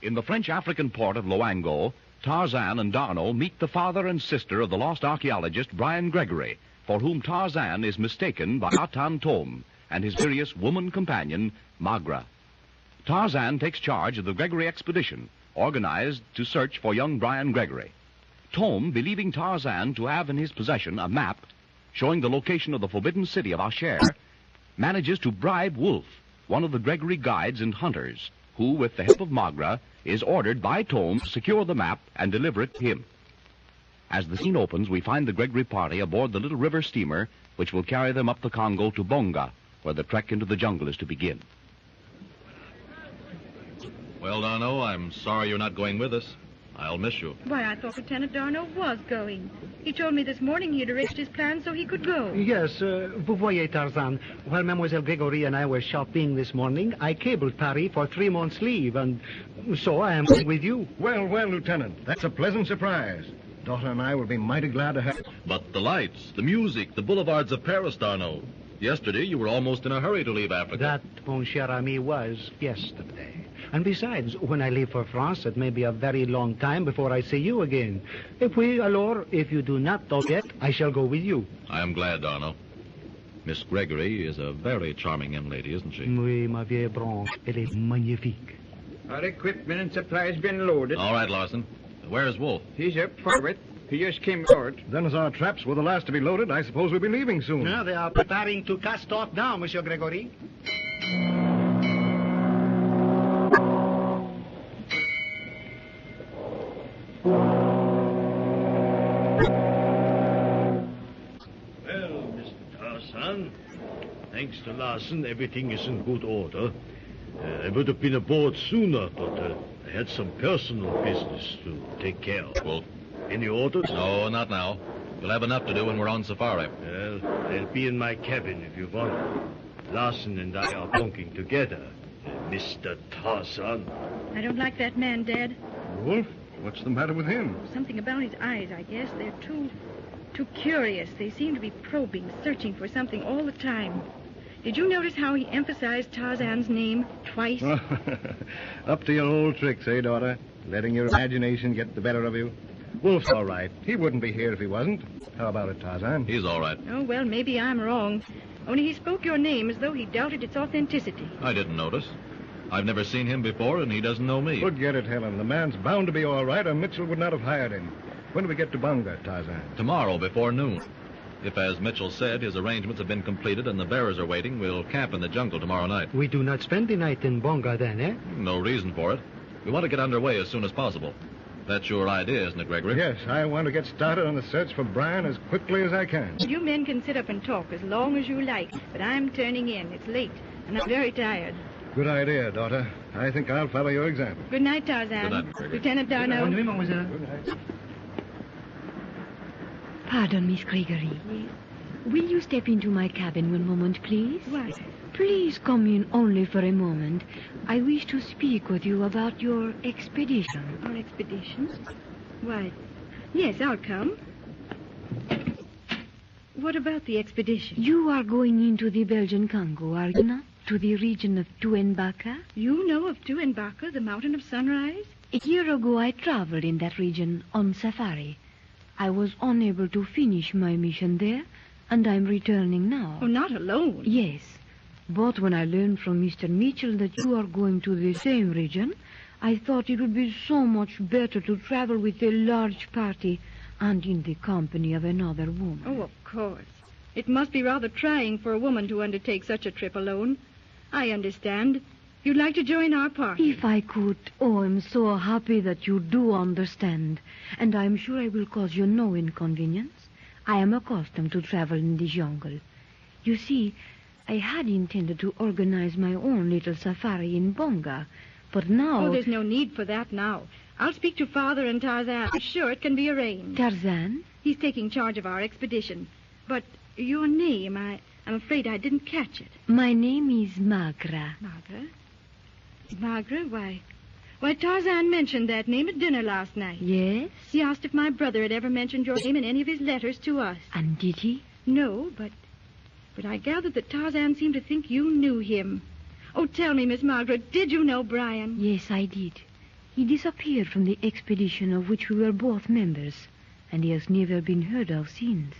In the French-African port of Loango, Tarzan and D'Arnot meet the father and sister of the lost archaeologist Brian Gregory, for whom Tarzan is mistaken by Atan Thome and his mysterious woman companion, Magra. Tarzan takes charge of the Gregory Expedition, organized to search for young Brian Gregory. Thome, believing Tarzan to have in his possession a map showing the location of the forbidden city of Ashair, manages to bribe Wolf, one of the Gregory guides and hunters, who, with the help of Magra, is ordered by Thome to secure the map and deliver it to him. As the scene opens, we find the Gregory party aboard the little river steamer, which will carry them up the Congo to Bonga, where the trek into the jungle is to begin. Well, D'Arnot, I'm sorry you're not going with us. I'll miss you. Why, I thought Lieutenant D'Arnot was going. He told me this morning he had arranged his plans so he could go. Yes, vous voyez, Tarzan. While Mademoiselle Gregory and I were shopping this morning, I cabled Paris for 3 months' leave, and so I am going with you. Well, Lieutenant, that's a pleasant surprise. Daughter and I will be mighty glad to have... But the lights, the music, the boulevards of Paris, D'Arnot. Yesterday, you were almost in a hurry to leave Africa. That, mon cher ami, was yesterday. And besides, when I leave for France, it may be a very long time before I see you again. If you do not know yet, I shall go with you. I am glad, D'Arnot. Miss Gregory is a very charming young lady, isn't she? Oui, ma vieille branche. Elle est magnifique. Our equipment and supplies been loaded. All right, Larson. Where's Wolf? He's up forward. He just came out. Then as our traps were the last to be loaded, I suppose we'll be leaving soon. No, they are preparing to cast off now, Monsieur Gregory. Mr. Larson, everything is in good order. I would have been aboard sooner, but I had some personal business to take care of. Well, any orders? No, not now. You'll have enough to do when we're on safari. Well, I'll be in my cabin if you want. Larson and I are bunking together. Mr. Tarzan. I don't like that man, Dad. Wolf, what's the matter with him? Something about his eyes, I guess. They're too curious. They seem to be probing, searching for something all the time. Did you notice how he emphasized Tarzan's name twice? Up to your old tricks, eh, daughter? Letting your imagination get the better of you. Wolf's all right. He wouldn't be here if he wasn't. How about it, Tarzan? He's all right. Oh, well, maybe I'm wrong. Only he spoke your name as though he doubted its authenticity. I didn't notice. I've never seen him before, and he doesn't know me. Forget it, Helen. The man's bound to be all right, or Mitchell would not have hired him. When do we get to Bunga, Tarzan? Tomorrow before noon. If, as Mitchell said, his arrangements have been completed and the bearers are waiting, we'll camp in the jungle tomorrow night. We do not spend the night in Bunga then, eh? No reason for it. We want to get underway as soon as possible. That's your idea, isn't it, Gregory? Yes, I want to get started on the search for Brian as quickly as I can. You men can sit up and talk as long as you like, but I'm turning in. It's late, and I'm very tired. Good idea, daughter. I think I'll follow your example. Good night, Tarzan. Good night, Gregory. Lieutenant Darnell. Bonne nuit, mademoiselle. Good night. Pardon, Miss Gregory. Will you step into my cabin one moment, please? What? Please come in only for a moment. I wish to speak with you about your expedition. Our expedition? Why, yes, I'll come. What about the expedition? You are going into the Belgian Congo, are you not? To the region of Tu-em-Baka? You know of Tu-em-Baka, the mountain of sunrise? A year ago, I traveled in that region on safari. I was unable to finish my mission there, and I'm returning now. Oh, not alone? Yes. But when I learned from Mr. Mitchell that you are going to the same region, I thought it would be so much better to travel with a large party and in the company of another woman. Oh, of course. It must be rather trying for a woman to undertake such a trip alone. I understand. You'd like to join our party. If I could. Oh, I'm so happy that you do understand. And I'm sure I will cause you no inconvenience. I am accustomed to travel in the jungle. You see, I had intended to organize my own little safari in Bunga, but now... Oh, there's no need for that now. I'll speak to Father and Tarzan. I'm sure it can be arranged. Tarzan? He's taking charge of our expedition. But your name, I'm afraid I didn't catch it. My name is Magra. Magra? Magra? Why, Tarzan mentioned that name at dinner last night. Yes? He asked if my brother had ever mentioned your name in any of his letters to us. And did he? No, but I gathered that Tarzan seemed to think you knew him. Oh, tell me, Miss Margaret, did you know Brian? Yes, I did. He disappeared from the expedition of which we were both members, and he has never been heard of since.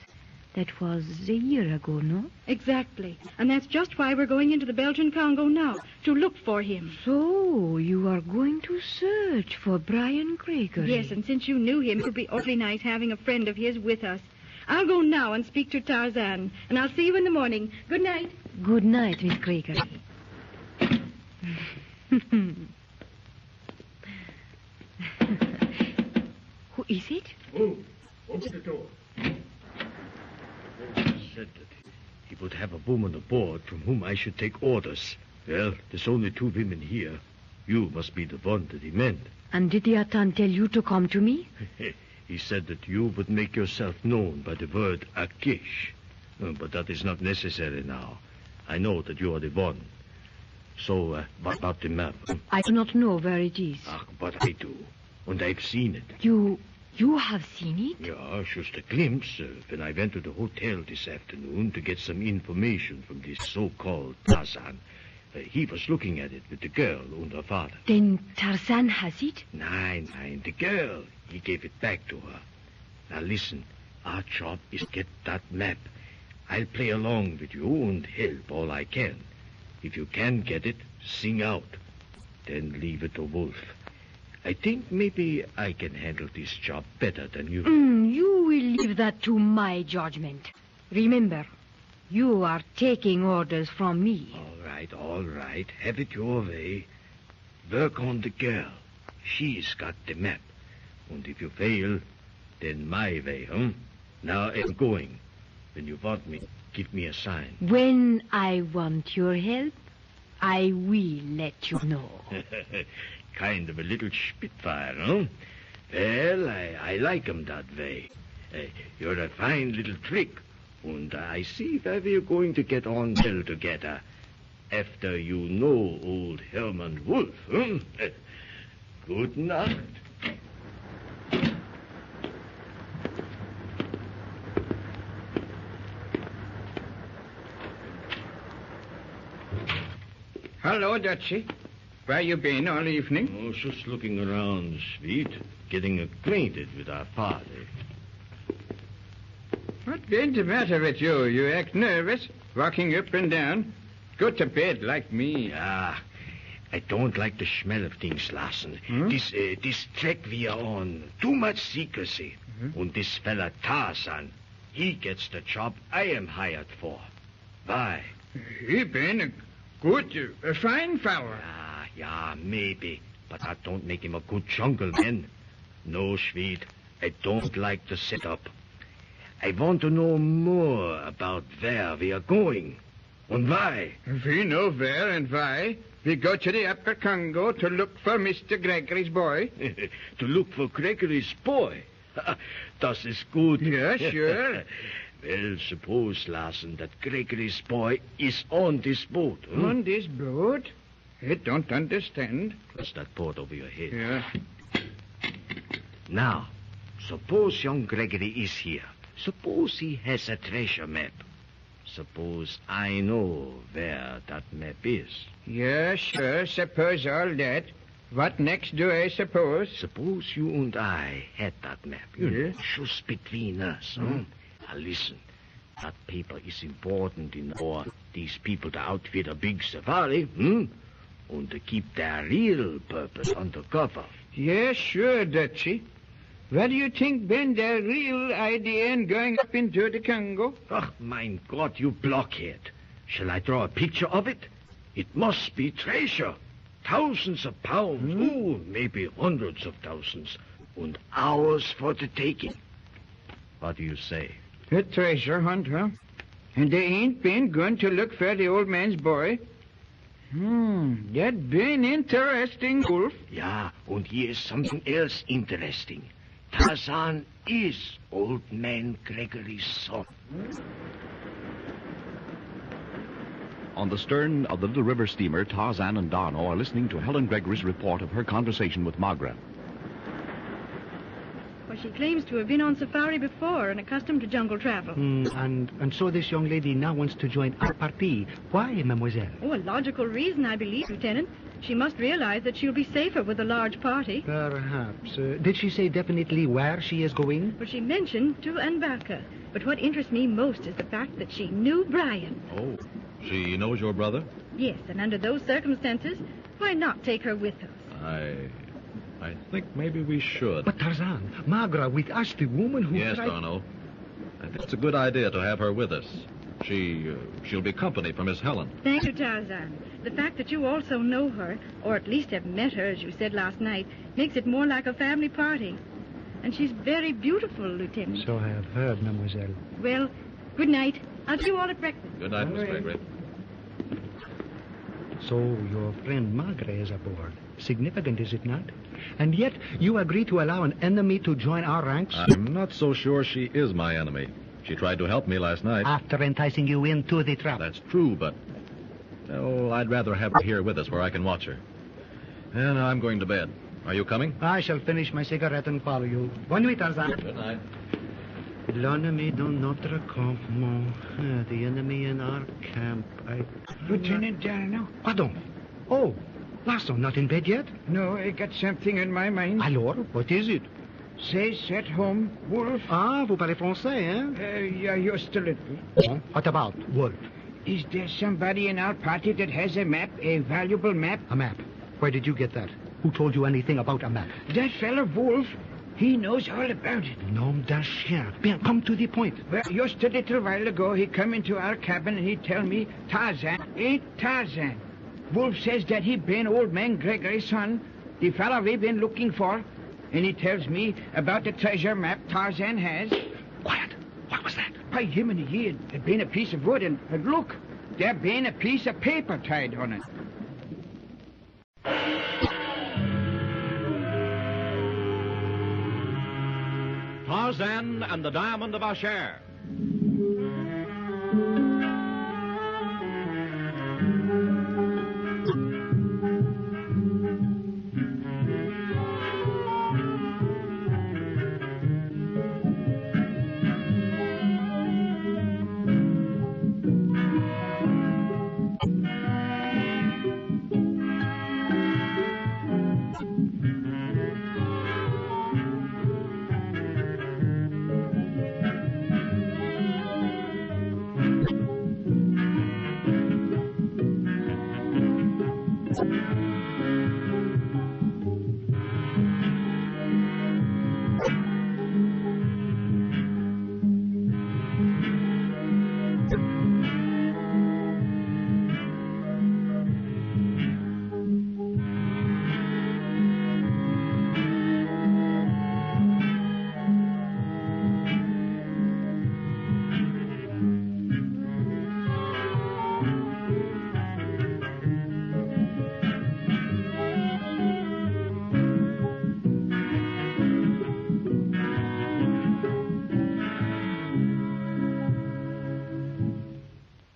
That was a year ago, no? Exactly. And that's just why we're going into the Belgian Congo now, to look for him. So, you are going to search for Brian Gregory? Yes, and since you knew him, it would be awfully nice having a friend of his with us. I'll go now and speak to Tarzan, and I'll see you in the morning. Good night. Good night, Miss Gregory. Who is it? Oh, open the door. Said that he would have a woman aboard from whom I should take orders. Well, there's only 2 women here. You must be the one that he meant. And did the Atan tell you to come to me? He said that you would make yourself known by the word Akish. But that is not necessary now. I know that you are the one. So, what about the map? I do not know where it is. But I do. And I've seen it. You have seen it? Yeah, just a glimpse when I went to the hotel this afternoon to get some information from this so-called Tarzan. He was looking at it with the girl and her father. Then Tarzan has it? Nein, the girl. He gave it back to her. Now listen, our job is to get that map. I'll play along with you and help all I can. If you can get it, sing out. Then leave it to Wolf. I think maybe I can handle this job better than you. You will leave that to my judgment. Remember, you are taking orders from me. All right. Have it your way. Work on the girl. She's got the map. And if you fail, then my way, huh? Now I'm going. When you want me, give me a sign. When I want your help, I will let you know. Kind of a little spitfire, huh? Well, I like 'em that way. You're a fine little trick, and I see that we're going to get on well together. After you know old Herman Wolf, huh? Good night. Hello, Dutchie. Where you been all evening? Oh, just looking around, sweet. Getting acquainted with our father. What been the matter with you? You act nervous, walking up and down. Go to bed like me. Ah, I don't like the smell of things, Larson. This trek we are on, too much secrecy. And this fella Tarzan, he gets the job I am hired for. Why? He been a good, a fine fella. Yeah, maybe. But that don't make him a good jungle man. No, sweet, I don't like the setup. I want to know more about where we are going. And why? We know where and why. We go to the Upper Congo to look for Mr. Gregory's boy. To look for Gregory's boy? Das is good. Yeah, sure. Well, suppose, Larson, that Gregory's boy is on this boat. Huh? On this boat? I don't understand. That's that boat over your head. Yeah. Now, suppose young Gregory is here. Suppose he has a treasure map. Suppose I know where that map is. Yeah, sure. Suppose all that. What next do I suppose? Suppose you and I had that map. You know, just between us. Huh? Now listen. That paper is important for these people to outfit a big safari. And to keep their real purpose undercover. Yeah, sure, Dutchie. What do you think been their real idea in going up into the Congo? Oh, mein Gott, you blockhead. Shall I draw a picture of it? It must be treasure. Thousands of pounds. Oh, maybe hundreds of thousands. And hours for the taking. What do you say? A treasure hunt, huh? And they ain't been going to look for the old man's boy? That been interesting, Wolf. Yeah, and here's something else interesting. Tarzan is old man Gregory's son. On the stern of the little river steamer, Tarzan and Darno are listening to Helen Gregory's report of her conversation with Magra. Well, she claims to have been on safari before and accustomed to jungle travel. And so this young lady now wants to join our party. Why, mademoiselle? Oh, a logical reason, I believe, Lieutenant. She must realize that she'll be safer with a large party. Perhaps. Did she say definitely where she is going? Well, she mentioned Tu-em-Baka. But what interests me most is the fact that she knew Brian. Oh, she knows your brother? Yes, and under those circumstances, why not take her with us? I think maybe we should. But Tarzan, Magra with us, the woman who... Yes, Darno. I think it's a good idea to have her with us. She'll be company for Miss Helen. Thank you, Tarzan. The fact that you also know her, or at least have met her, as you said last night, makes it more like a family party. And she's very beautiful, Lieutenant. So I have heard, mademoiselle. Well, good night. I'll see you all at breakfast. Good night, Miss Gregory. So your friend Magra is aboard. Significant, is it not? And yet you agree to allow an enemy to join our ranks? I'm not so sure she is my enemy. She tried to help me last night. After enticing you into the trap. That's true, but... Oh, I'd rather have her here with us where I can watch her. And I'm going to bed. Are you coming? I shall finish my cigarette and follow you. Bonne nuit, Tarzan. Good night. L'ennemi dans notre campement. The enemy in our camp. Lieutenant Darno. Pardon. Oh, Larson, not in bed yet? No, I got something in my mind. Alors, what is it? C'est at home, Wolf. Ah, vous parlez français, hein? Yeah, just a little. Oh, what about, Wolf? Is there somebody in our party that has a map, a valuable map? A map? Where did you get that? Who told you anything about a map? That fellow Wolf. He knows all about it. Nom d'un chien. Bien, come to the point. Well, just a little while ago, he come into our cabin and he tell me Tarzan ain't Tarzan. Wolf says that he been old man Gregory's son, the fellow we've been looking for, and he tells me about the treasure map Tarzan has. Quiet. What was that? by him in the year. There been a piece of wood, and look, there been a piece of paper tied on it. Tarzan and the Diamond of Ashair.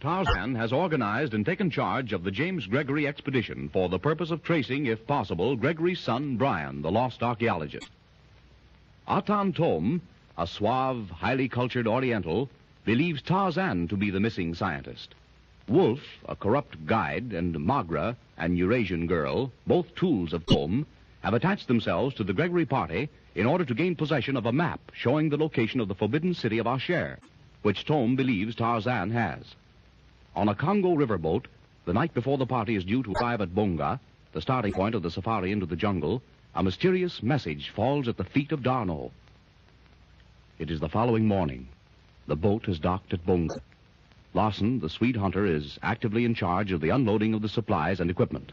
Tarzan has organized and taken charge of the James Gregory Expedition for the purpose of tracing, if possible, Gregory's son, Brian, the lost archaeologist. Atan Thome, a suave, highly cultured Oriental, believes Tarzan to be the missing scientist. Wolf, a corrupt guide, and Magra, an Eurasian girl, both tools of Thome, have attached themselves to the Gregory party in order to gain possession of a map showing the location of the forbidden city of Ashair, which Thome believes Tarzan has. On a Congo riverboat, the night before the party is due to arrive at Bonga, the starting point of the safari into the jungle, a mysterious message falls at the feet of D'Arnot. It is the following morning. The boat has docked at Bonga. Larson, the Swede hunter, is actively in charge of the unloading of the supplies and equipment.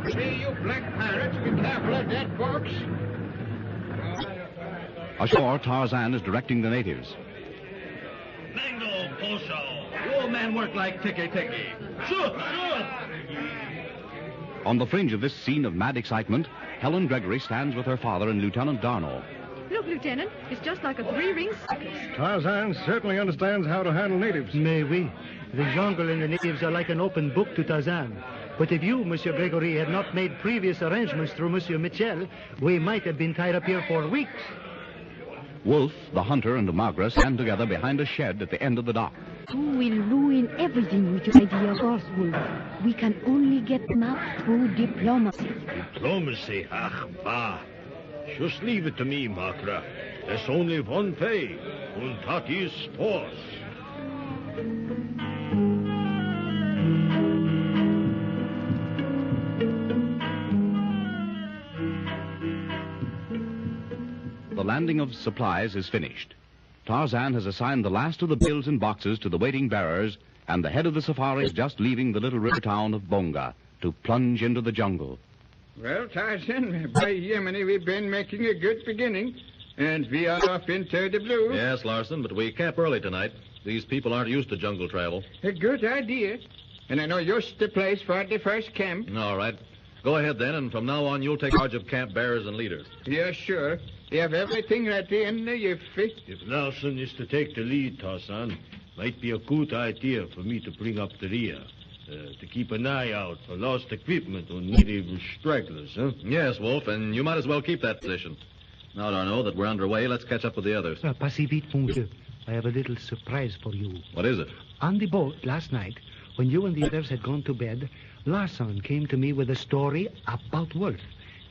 Hey, you black pirates, be careful of that box. Ashore, Tarzan is directing the natives. Mango, Poso. Your men work like ticky-ticky. Sure. On the fringe of this scene of mad excitement, Helen Gregory stands with her father and Lieutenant D'Arnot. Look, Lieutenant, it's just like a three-ring circus. Tarzan certainly understands how to handle natives. Mais oui. The jungle and the natives are like an open book to Tarzan. But if you, Monsieur Gregory, had not made previous arrangements through Monsieur Mitchell, we might have been tied up here for weeks. Wolf, the hunter, and Magra stand together behind a shed at the end of the dock. You will ruin everything with your idea of us, Wolf. We can only get them out through diplomacy. Diplomacy? Ach, bah. Just leave it to me, Magra. There's only one way, and that is force. The landing of supplies is finished. Tarzan has assigned the last of the bales and boxes to the waiting bearers, and the head of the safari is just leaving the little river town of Bonga to plunge into the jungle. Well, Tarzan, by Yemeni, we've been making a good beginning, and we are off into the blue. Yes, Larson, but we camp early tonight. These people aren't used to jungle travel. A good idea. And I know just the place for the first camp. All right. Go ahead, then, and from now on, you'll take charge of camp bearers and leaders. Yeah, sure. You have everything ready in the jiffy. If Larson is to take the lead, Tarzan, might be a good idea for me to bring up the rear. To keep an eye out for lost equipment or native stragglers, huh? Yes, Wolf, and you might as well keep that position. Now, D'Arnot, that we're underway, let's catch up with the others. Passez vite, monsieur. I have a little surprise for you. What is it? On the boat last night, when you and the others had gone to bed, Larson came to me with a story about Wolf.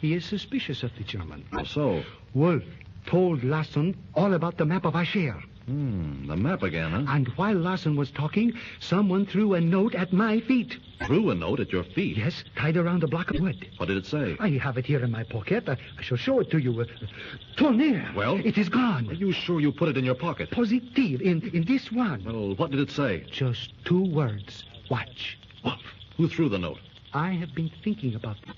He is suspicious of the German. How so? Wolf told Larson all about the map of Ashair. The map again, huh? And while Larson was talking, someone threw a note at my feet. Threw a note at your feet? Yes, tied around a block of wood. What did it say? I have it here in my pocket. I shall show it to you. Tonnerre! Well? It is gone. Are you sure you put it in your pocket? Positive, in this one. Well, what did it say? Just 2 words. Watch. Wolf. Who threw the note? I have been thinking about it.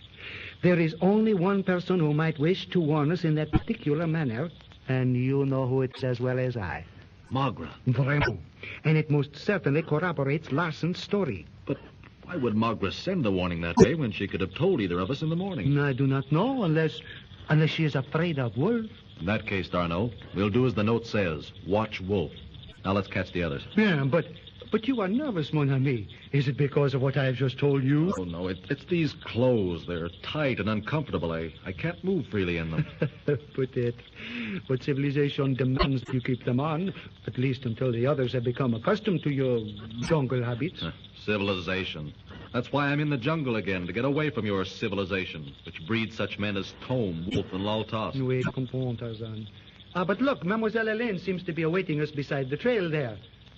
There is only one person who might wish to warn us in that particular manner, and you know who it is as well as I. Magra. Vraiment. And it most certainly corroborates Larson's story. But why would Magra send the warning that day when she could have told either of us in the morning? I do not know, unless she is afraid of Wolf. In that case, D'Arnaud, we'll do as the note says. Watch Wolf. Now let's catch the others. Yeah, but you are nervous, mon ami. Is it because of what I have just told you? Oh, no, it's these clothes. They're tight and uncomfortable. I can't move freely in them. But civilization demands you keep them on, at least until the others have become accustomed to your jungle habits. Civilization. That's why I'm in the jungle again, to get away from your civilization, which breeds such men as Thome, Wolf, and Laltas. Oui, je comprends, Tarzan. But look, Mademoiselle Helene seems to be awaiting us beside the trail there.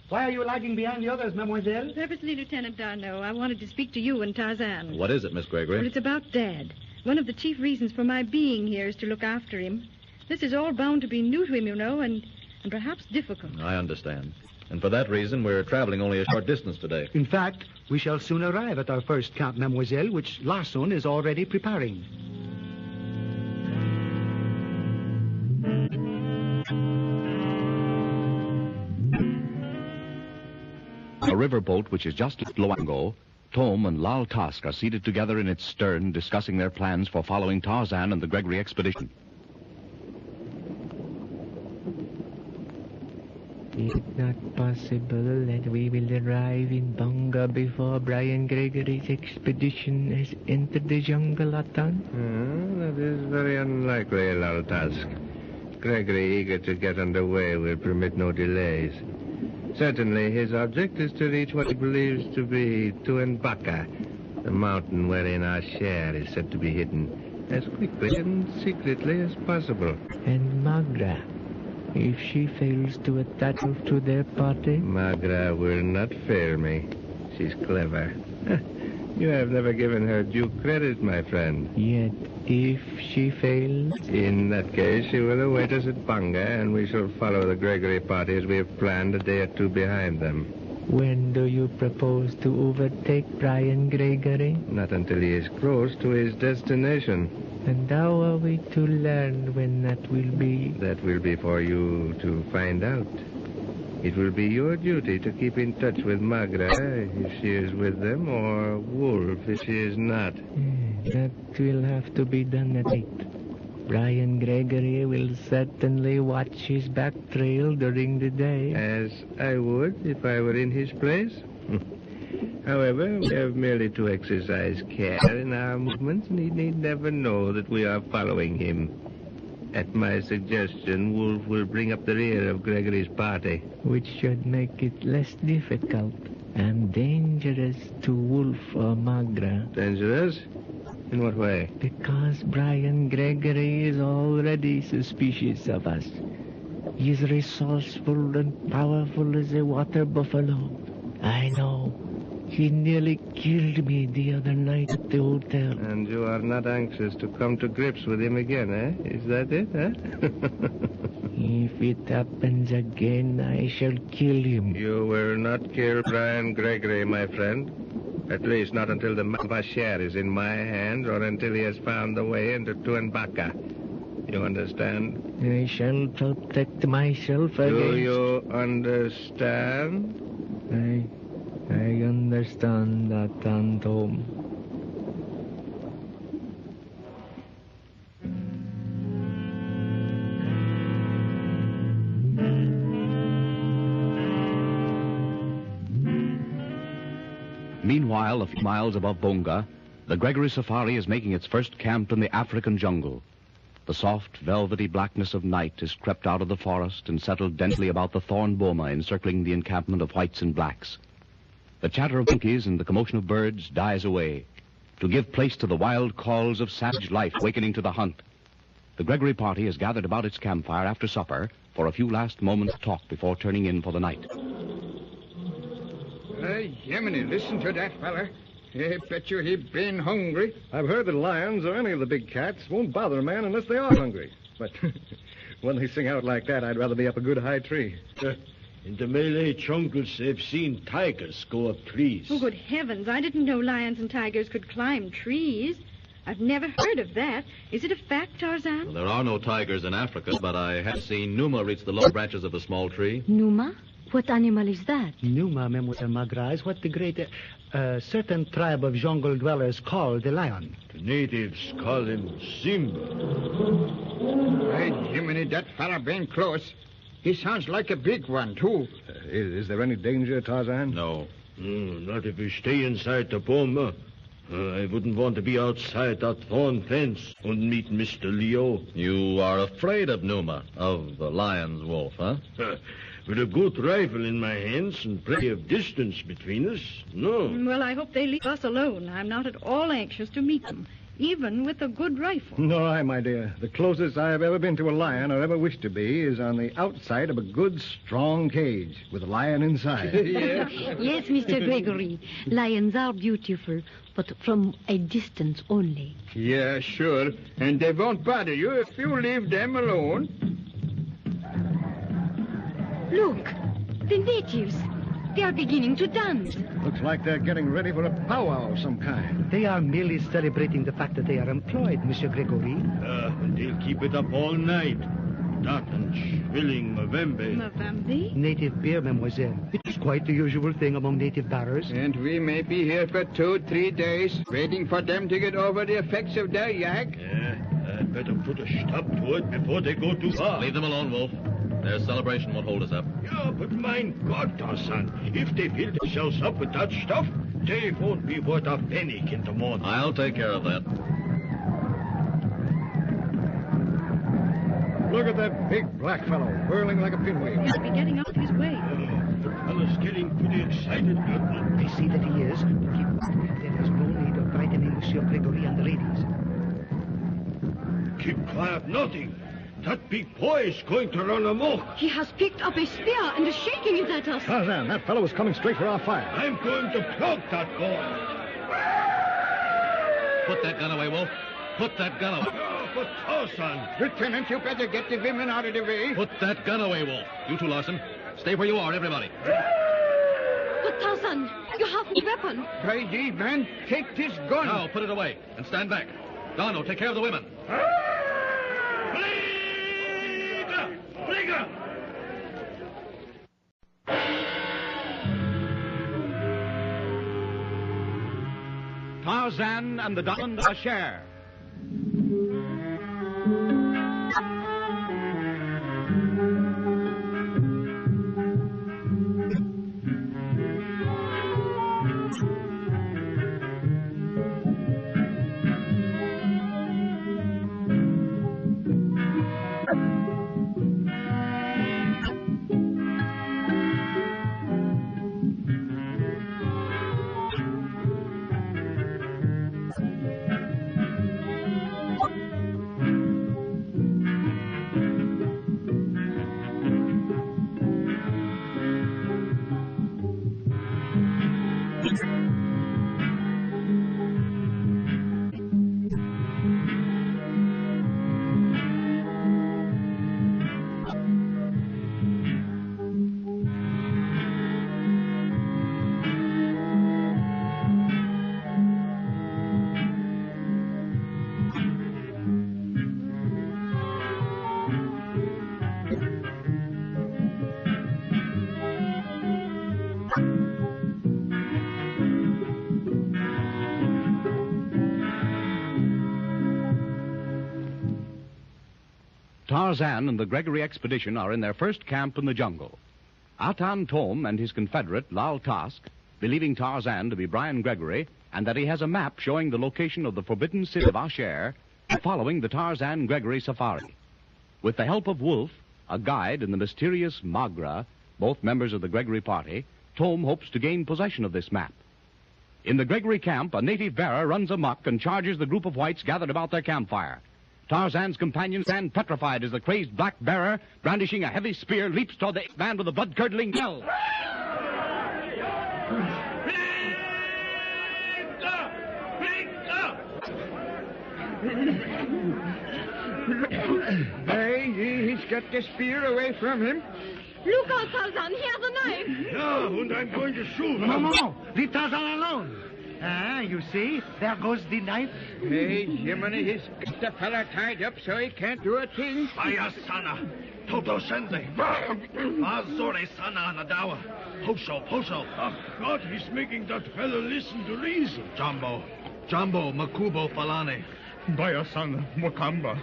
Why are you lagging behind the others, Mademoiselle? Purposely, Lieutenant D'Arnaud. I wanted to speak to you and Tarzan. What is it, Miss Gregory? Well, it's about Dad. One of the chief reasons for my being here is to look after him. This is all bound to be new to him, you know, and perhaps difficult. I understand. And for that reason, we're traveling only a short distance today. In fact, we shall soon arrive at our first camp, Mademoiselle, which Larson is already preparing. A riverboat which is just left Loango, Thome and Laltas are seated together in its stern discussing their plans for following Tarzan and the Gregory Expedition. Is it not possible that we will arrive in Bonga before Brian Gregory's expedition has entered the jungle, Atan? That is very unlikely, Laltas. Gregory, eager to get underway, will permit no delays. Certainly, his object is to reach what he believes to be Tu-em-Baka, the mountain wherein Ashair is said to be hidden, as quickly and secretly as possible. And Magra, if she fails to attach to their party? Magra will not fail me. She's clever. You have never given her due credit, my friend. Yet, if she fails? In that case, she will await us at Bonga, and we shall follow the Gregory party as we have planned, a day or two behind them. When do you propose to overtake Brian Gregory? Not until he is close to his destination. And how are we to learn when that will be? That will be for you to find out. It will be your duty to keep in touch with Magra if she is with them, or Wolf if she is not. That will have to be done at night. Brian Gregory will certainly watch his back trail during the day. As I would if I were in his place. However, we have merely to exercise care in our movements, and he need never know that we are following him. At my suggestion, Wolf will bring up the rear of Gregory's party. Which should make it less difficult and dangerous to Wolf or Magra. Dangerous? In what way? Because Brian Gregory is already suspicious of us. He is resourceful and powerful as a water buffalo. I know. He nearly killed me the other night at the hotel. And you are not anxious to come to grips with him again, eh? Is that it, If it happens again, I shall kill him. You will not kill Brian Gregory, my friend. At least not until the map of Ashair is in my hands, or until he has found the way into Tu-em-Baka. You understand? I shall protect myself against... Do you understand? I understand, Atan Thome. Meanwhile, a few miles above Bonga, the Gregory safari is making its first camp in the African jungle. The soft, velvety blackness of night has crept out of the forest and settled densely about the thorn boma encircling the encampment of whites and blacks. The chatter of monkeys and the commotion of birds dies away to give place to the wild calls of savage life awakening to the hunt. The Gregory party is gathered about its campfire after supper for a few last moments' talk before turning in for the night. Yemini, listen to that fella. I bet you he been hungry. I've heard that lions or any of the big cats won't bother a man unless they are hungry. But when they sing out like that, I'd rather be up a good high tree. In the Malay jungles, I've seen tigers go up trees. Oh, good heavens. I didn't know lions and tigers could climb trees. I've never heard of that. Is it a fact, Tarzan? Well, there are no tigers in Africa, but I have seen Numa reach the lower branches of a small tree. Numa? What animal is that? Numa, Mademoiselle Magra, is what the great certain tribe of jungle dwellers call the lion. The natives call him Simba. Hey, Jiminy, that fella been close. He sounds like a big one, too. Is there any danger, Tarzan? No. Not if we stay inside the boma. I wouldn't want to be outside that thorn fence and meet Mr. Leo. You are afraid of Numa, of the lion's wolf, huh? With a good rifle in my hands and plenty of distance between us, no. Well, I hope they leave us alone. I'm not at all anxious to meet them, even with a good rifle. Nor I, my dear. The closest I have ever been to a lion or ever wished to be is on the outside of a good, strong cage with a lion inside. Yes, Mr. Gregory. Lions are beautiful, but from a distance only. Yeah, sure. And they won't bother you if you leave them alone. Look, the natives. They are beginning to dance. Looks like they're getting ready for a powwow of some kind. They are merely celebrating the fact that they are employed, Monsieur Gregory. And they'll keep it up all night. That and shrilling Mavembe. Mavembe? Native beer, mademoiselle. It's quite the usual thing among native bearers. And we may be here for 2-3 days, waiting for them to get over the effects of their yak. Yeah, I'd better put a stop to it before they go too far. Leave them alone, Wolf. Their celebration won't hold us up. Yeah, but mein Gott, Tarzan, if they fill themselves up with that stuff, they won't be worth a penny in the morning. I'll take care of that. Look at that big black fellow whirling like a pinwheel. He'll be getting out of his way. The fellow's getting pretty excited. I see that he is. Keep quiet. There is no need of frightening Monsieur Gregory and the ladies. Keep quiet, nothing. That big boy is going to run amok. He has picked up a spear and is shaking it at us. Tarzan, that fellow is coming straight for our fire. I'm going to plug that boy. Put that gun away, Wolf. Put that gun away. Oh, but Tarzan. Lieutenant, you better get the women out of the way. Put that gun away, Wolf. You too, Larson. Stay where you are, everybody. But Tarzan, you have no weapon. Brady, man, take this gun. Now, put it away and stand back. Dono, take care of the women. Tarzan and the diamond Ashair. Tarzan and the Gregory Expedition are in their first camp in the jungle. Atan Thome and his confederate, Lal Task, believing Tarzan to be Brian Gregory and that he has a map showing the location of the forbidden city of Ashair, are following the Tarzan Gregory safari. With the help of Wolf, a guide, and the mysterious Magra, both members of the Gregory party, Thome hopes to gain possession of this map. In the Gregory camp, a native bearer runs amok and charges the group of whites gathered about their campfire. Tarzan's companions stand petrified as the crazed black bearer, brandishing a heavy spear, leaps toward the man with a blood-curdling yell. Hey, he's got the spear away from him. Look out, Tarzan. He has a knife. Yeah, and I'm going to shoot. No. Leave Tarzan alone. Ah, you see? There goes the knife. Hey, Jiminy, he's got the fella tied up so he can't do a thing. Vaya sana. Toto sende. Azore sana nadawa. Hosho. Oh, God, he's making that fellow listen to reason. Jumbo, Makubo Falane. Vaya sana, Wakamba.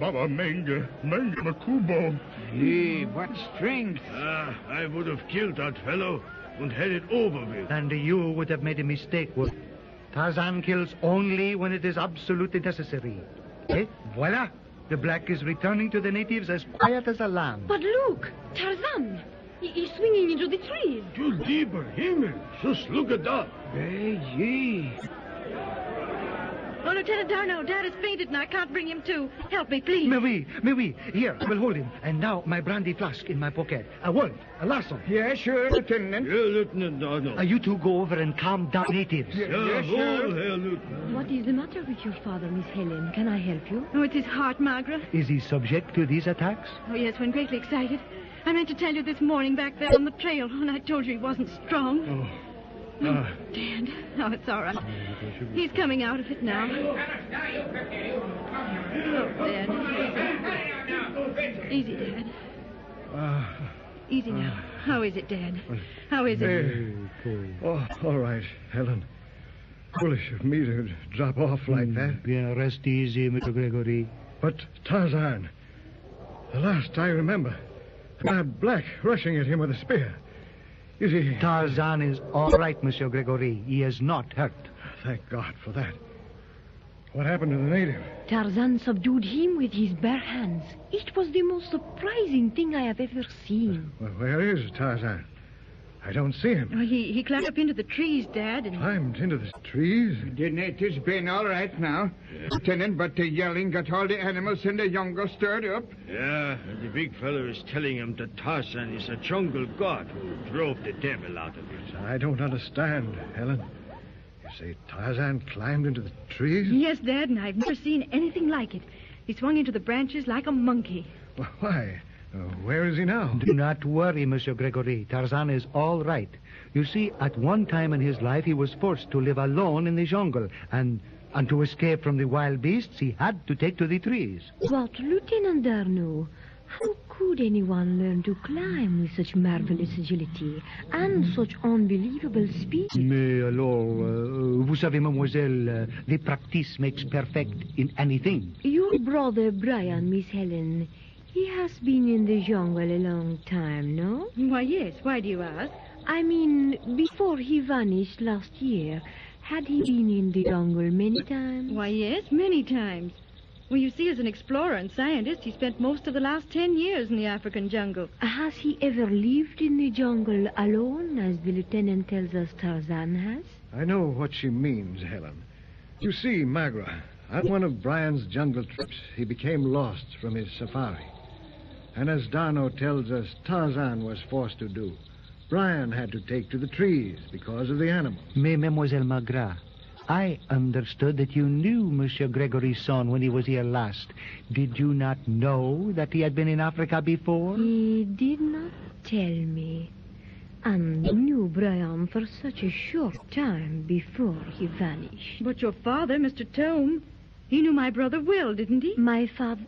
Baba Menge Makubo. Gee, what strength. I would have killed that fellow and had it over with. And you would have made a mistake, Wolf. Tarzan kills only when it is absolutely necessary. Eh? Voila! The black is returning to the natives as quiet as a lamb. But look, Tarzan. He's swinging into the trees. Du lieber Himmel, just look at that. Hey, gee. Oh, Lieutenant Darno, Dad has fainted and I can't bring him to. Help me, please. Mais oui. Here, I will hold him. And now my brandy flask in my pocket. A Wolf, a lasso. Yeah, sure, Lieutenant. Yeah, Lieutenant Darno. You two go over and calm down natives. Yeah, sure. Herr Lieutenant. What is the matter with your father, Miss Helen? Can I help you? Oh, it's his heart, Margaret. Is he subject to these attacks? Oh, yes, when greatly excited. I meant to tell you this morning back there on the trail, and I told you he wasn't strong. Dad. Oh, it's all right. He's coming out of it now. Oh, Dad. Easy, Dad. Easy now. How is it, Dad? How is it? Oh, all right, Helen. Foolish of me to drop off like that. Bien, rest easy, Mr. Gregory. But Tarzan, the last I remember, that black rushing at him with a spear. You see... Tarzan is all right, Monsieur Gregory. He is not hurt. Thank God for that. What happened to the native? Tarzan subdued him with his bare hands. It was the most surprising thing I have ever seen. Well, where is Tarzan? I don't see him. Oh, he climbed up into the trees, Dad, and... Climbed into the trees? The natives been all right now, Lieutenant, but the yelling got all the animals in the jungle stirred up. Yeah, and the big fellow is telling him that Tarzan is a jungle god who drove the devil out of it. I don't understand, Helen. You say Tarzan climbed into the trees? Yes, Dad, and I've never seen anything like it. He swung into the branches like a monkey. Well, why? Where is he now? Do not worry, Monsieur Gregory. Tarzan is all right. You see, at one time in his life, he was forced to live alone in the jungle. And to escape from the wild beasts, he had to take to the trees. But, Lieutenant Darno, how could anyone learn to climb with such marvelous agility and such unbelievable speed? Mais alors, vous savez, mademoiselle, the practice makes perfect in anything. Your brother Brian, Miss Helen... He has been in the jungle a long time, no? Why, yes. Why do you ask? I mean, before he vanished last year, had he been in the jungle many times? Why, yes, many times. Well, you see, as an explorer and scientist, he spent most of the last 10 years in the African jungle. Has he ever lived in the jungle alone, as the lieutenant tells us Tarzan has? I know what she means, Helen. You see, Magra, on one of Brian's jungle trips, he became lost from his safari. And as Darno tells us Tarzan was forced to do, Brian had to take to the trees because of the animals. Mais, Mademoiselle Magra, I understood that you knew Monsieur Gregory's son when he was here last. Did you not know that he had been in Africa before? He did not tell me. And knew Brian for such a short time before he vanished. But your father, Mr. Thome, he knew my brother well, didn't he? My father...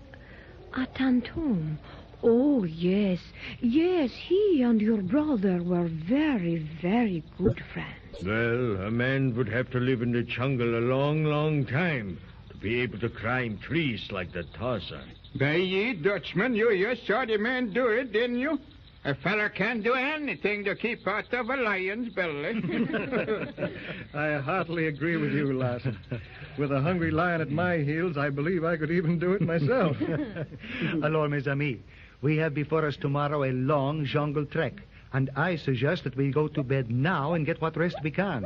Atan Thome. Oh, yes. Yes, he and your brother were very, very good friends. Well, a man would have to live in the jungle a long, long time to be able to climb trees like the Tarzan. By ye, Dutchman, you saw the man do it, didn't you? A fella can't do anything to keep out of a lion's belly. I heartily agree with you, Larson. With a hungry lion at my heels, I believe I could even do it myself. Alors, mes amis, we have before us tomorrow a long jungle trek, and I suggest that we go to bed now and get what rest we can.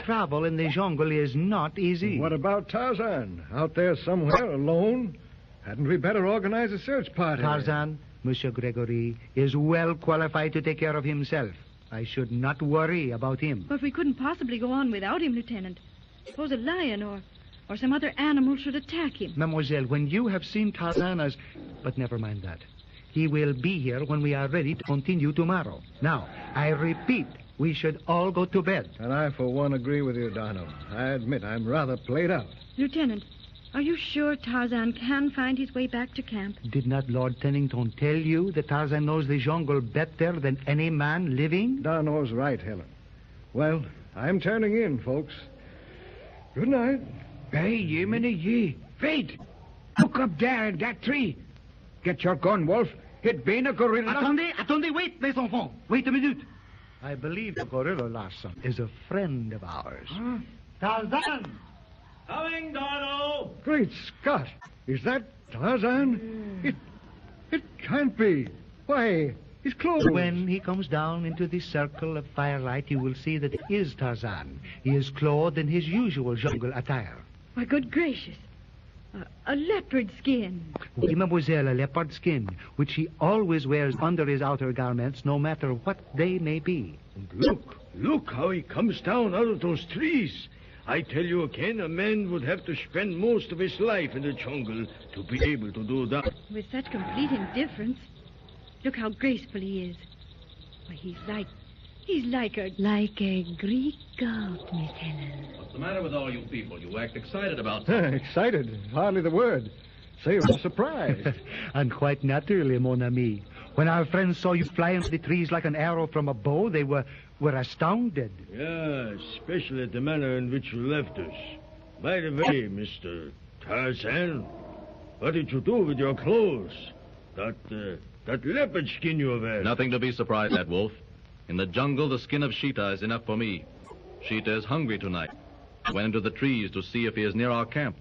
Travel in the jungle is not easy. What about Tarzan? Out there somewhere, alone? Hadn't we better organize a search party? Tarzan, Monsieur Gregory, is well qualified to take care of himself. I should not worry about him. But we couldn't possibly go on without him, Lieutenant. Suppose a lion or some other animal should attack him. Mademoiselle, when you have seen Tarzan as... But never mind that. He will be here when we are ready to continue tomorrow. Now, I repeat, we should all go to bed. And I, for one, agree with you, Darno. I admit I'm rather played out. Lieutenant, are you sure Tarzan can find his way back to camp? Did not Lord Tennington tell you that Tarzan knows the jungle better than any man living? Darno's right, Helen. Well, I'm turning in, folks. Good night. Hey, ye. Wait. Look up there at that tree. Get your gun, Wolf. It been a gorilla. Attendez, wait, les enfants. Wait a minute. I believe the gorilla, Larson, is a friend of ours. Huh? Tarzan! Coming, Darno! Great Scott! Is that Tarzan? It can't be. Why, his clothes. When he comes down into the circle of firelight, you will see that it is Tarzan. He is clothed in his usual jungle attire. My good gracious. A leopard skin. Oui, mademoiselle, a leopard skin, which he always wears under his outer garments, no matter what they may be. Look how he comes down out of those trees. I tell you again, a man would have to spend most of his life in the jungle to be able to do that. With such complete indifference. Look how graceful he is. Why, he's like a... Like a Greek god, Miss Helen. What's the matter with all you people? You act excited about something. Excited? Hardly the word. Say you're surprised. And quite naturally, mon ami. When our friends saw you fly into the trees like an arrow from a bow, they were astounded. Yeah, especially the manner in which you left us. By the way, Mr. Tarzan, what did you do with your clothes? That leopard skin you wear. Nothing to be surprised at, Wolf. In the jungle, the skin of Sheeta is enough for me. Sheeta is hungry tonight. I went into the trees to see if he is near our camp.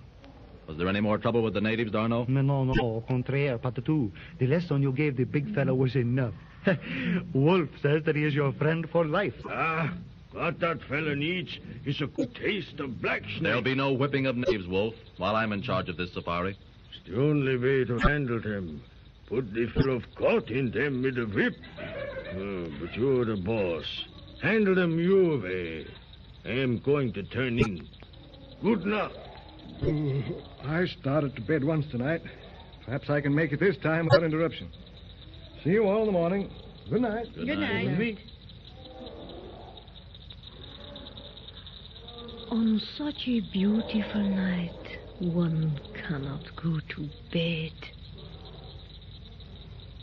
Was there any more trouble with the natives, Darno? No, au contraire, pas du tout. The lesson you gave the big fellow was enough. Wolf says that he is your friend for life. What that fella needs is a good taste of black snake. There'll be no whipping of natives, Wolf, while I'm in charge of this safari. It's the only way to handle them. Put the fellow caught in them with a whip. But you're the boss. Handle them your way. I am going to turn in. Good night. I started to bed once tonight. Perhaps I can make it this time without interruption. See you all in the morning. Good night. Good night. On such a beautiful night, one cannot go to bed.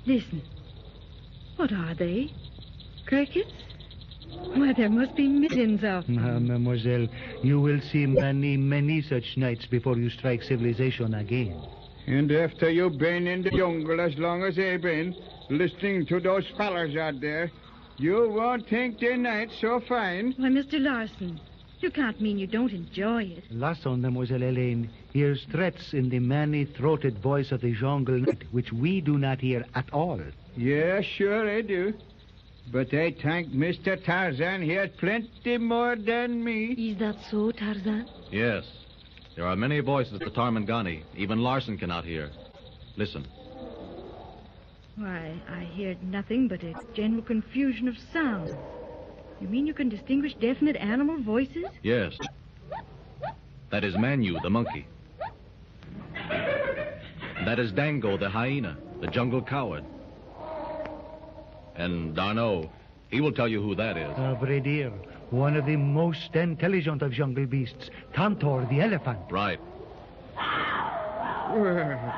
Listen. What are they? Crickets? Why, there must be millions of them. Mademoiselle, you will see many, many such nights before you strike civilization again. And after you've been in the jungle as long as I've been, listening to those fellas out there, you won't think the night's so fine. Why, Mr. Larson, you can't mean you don't enjoy it. Larson, Mademoiselle Helene, hears threats in the many-throated voice of the jungle night, which we do not hear at all. Yeah, sure I do. But I think Mr. Tarzan hears plenty more than me. Is that so, Tarzan? Yes. There are many voices at the Tarmangani. Even Larson cannot hear. Listen. Why, I hear nothing but a general confusion of sound. You mean you can distinguish definite animal voices? Yes. That is Manu, the monkey. That is Dango, the hyena, the jungle coward. And Darno, he will tell you who that is. Vrai dire, one of the most intelligent of jungle beasts, Tantor, the elephant. Right. Well,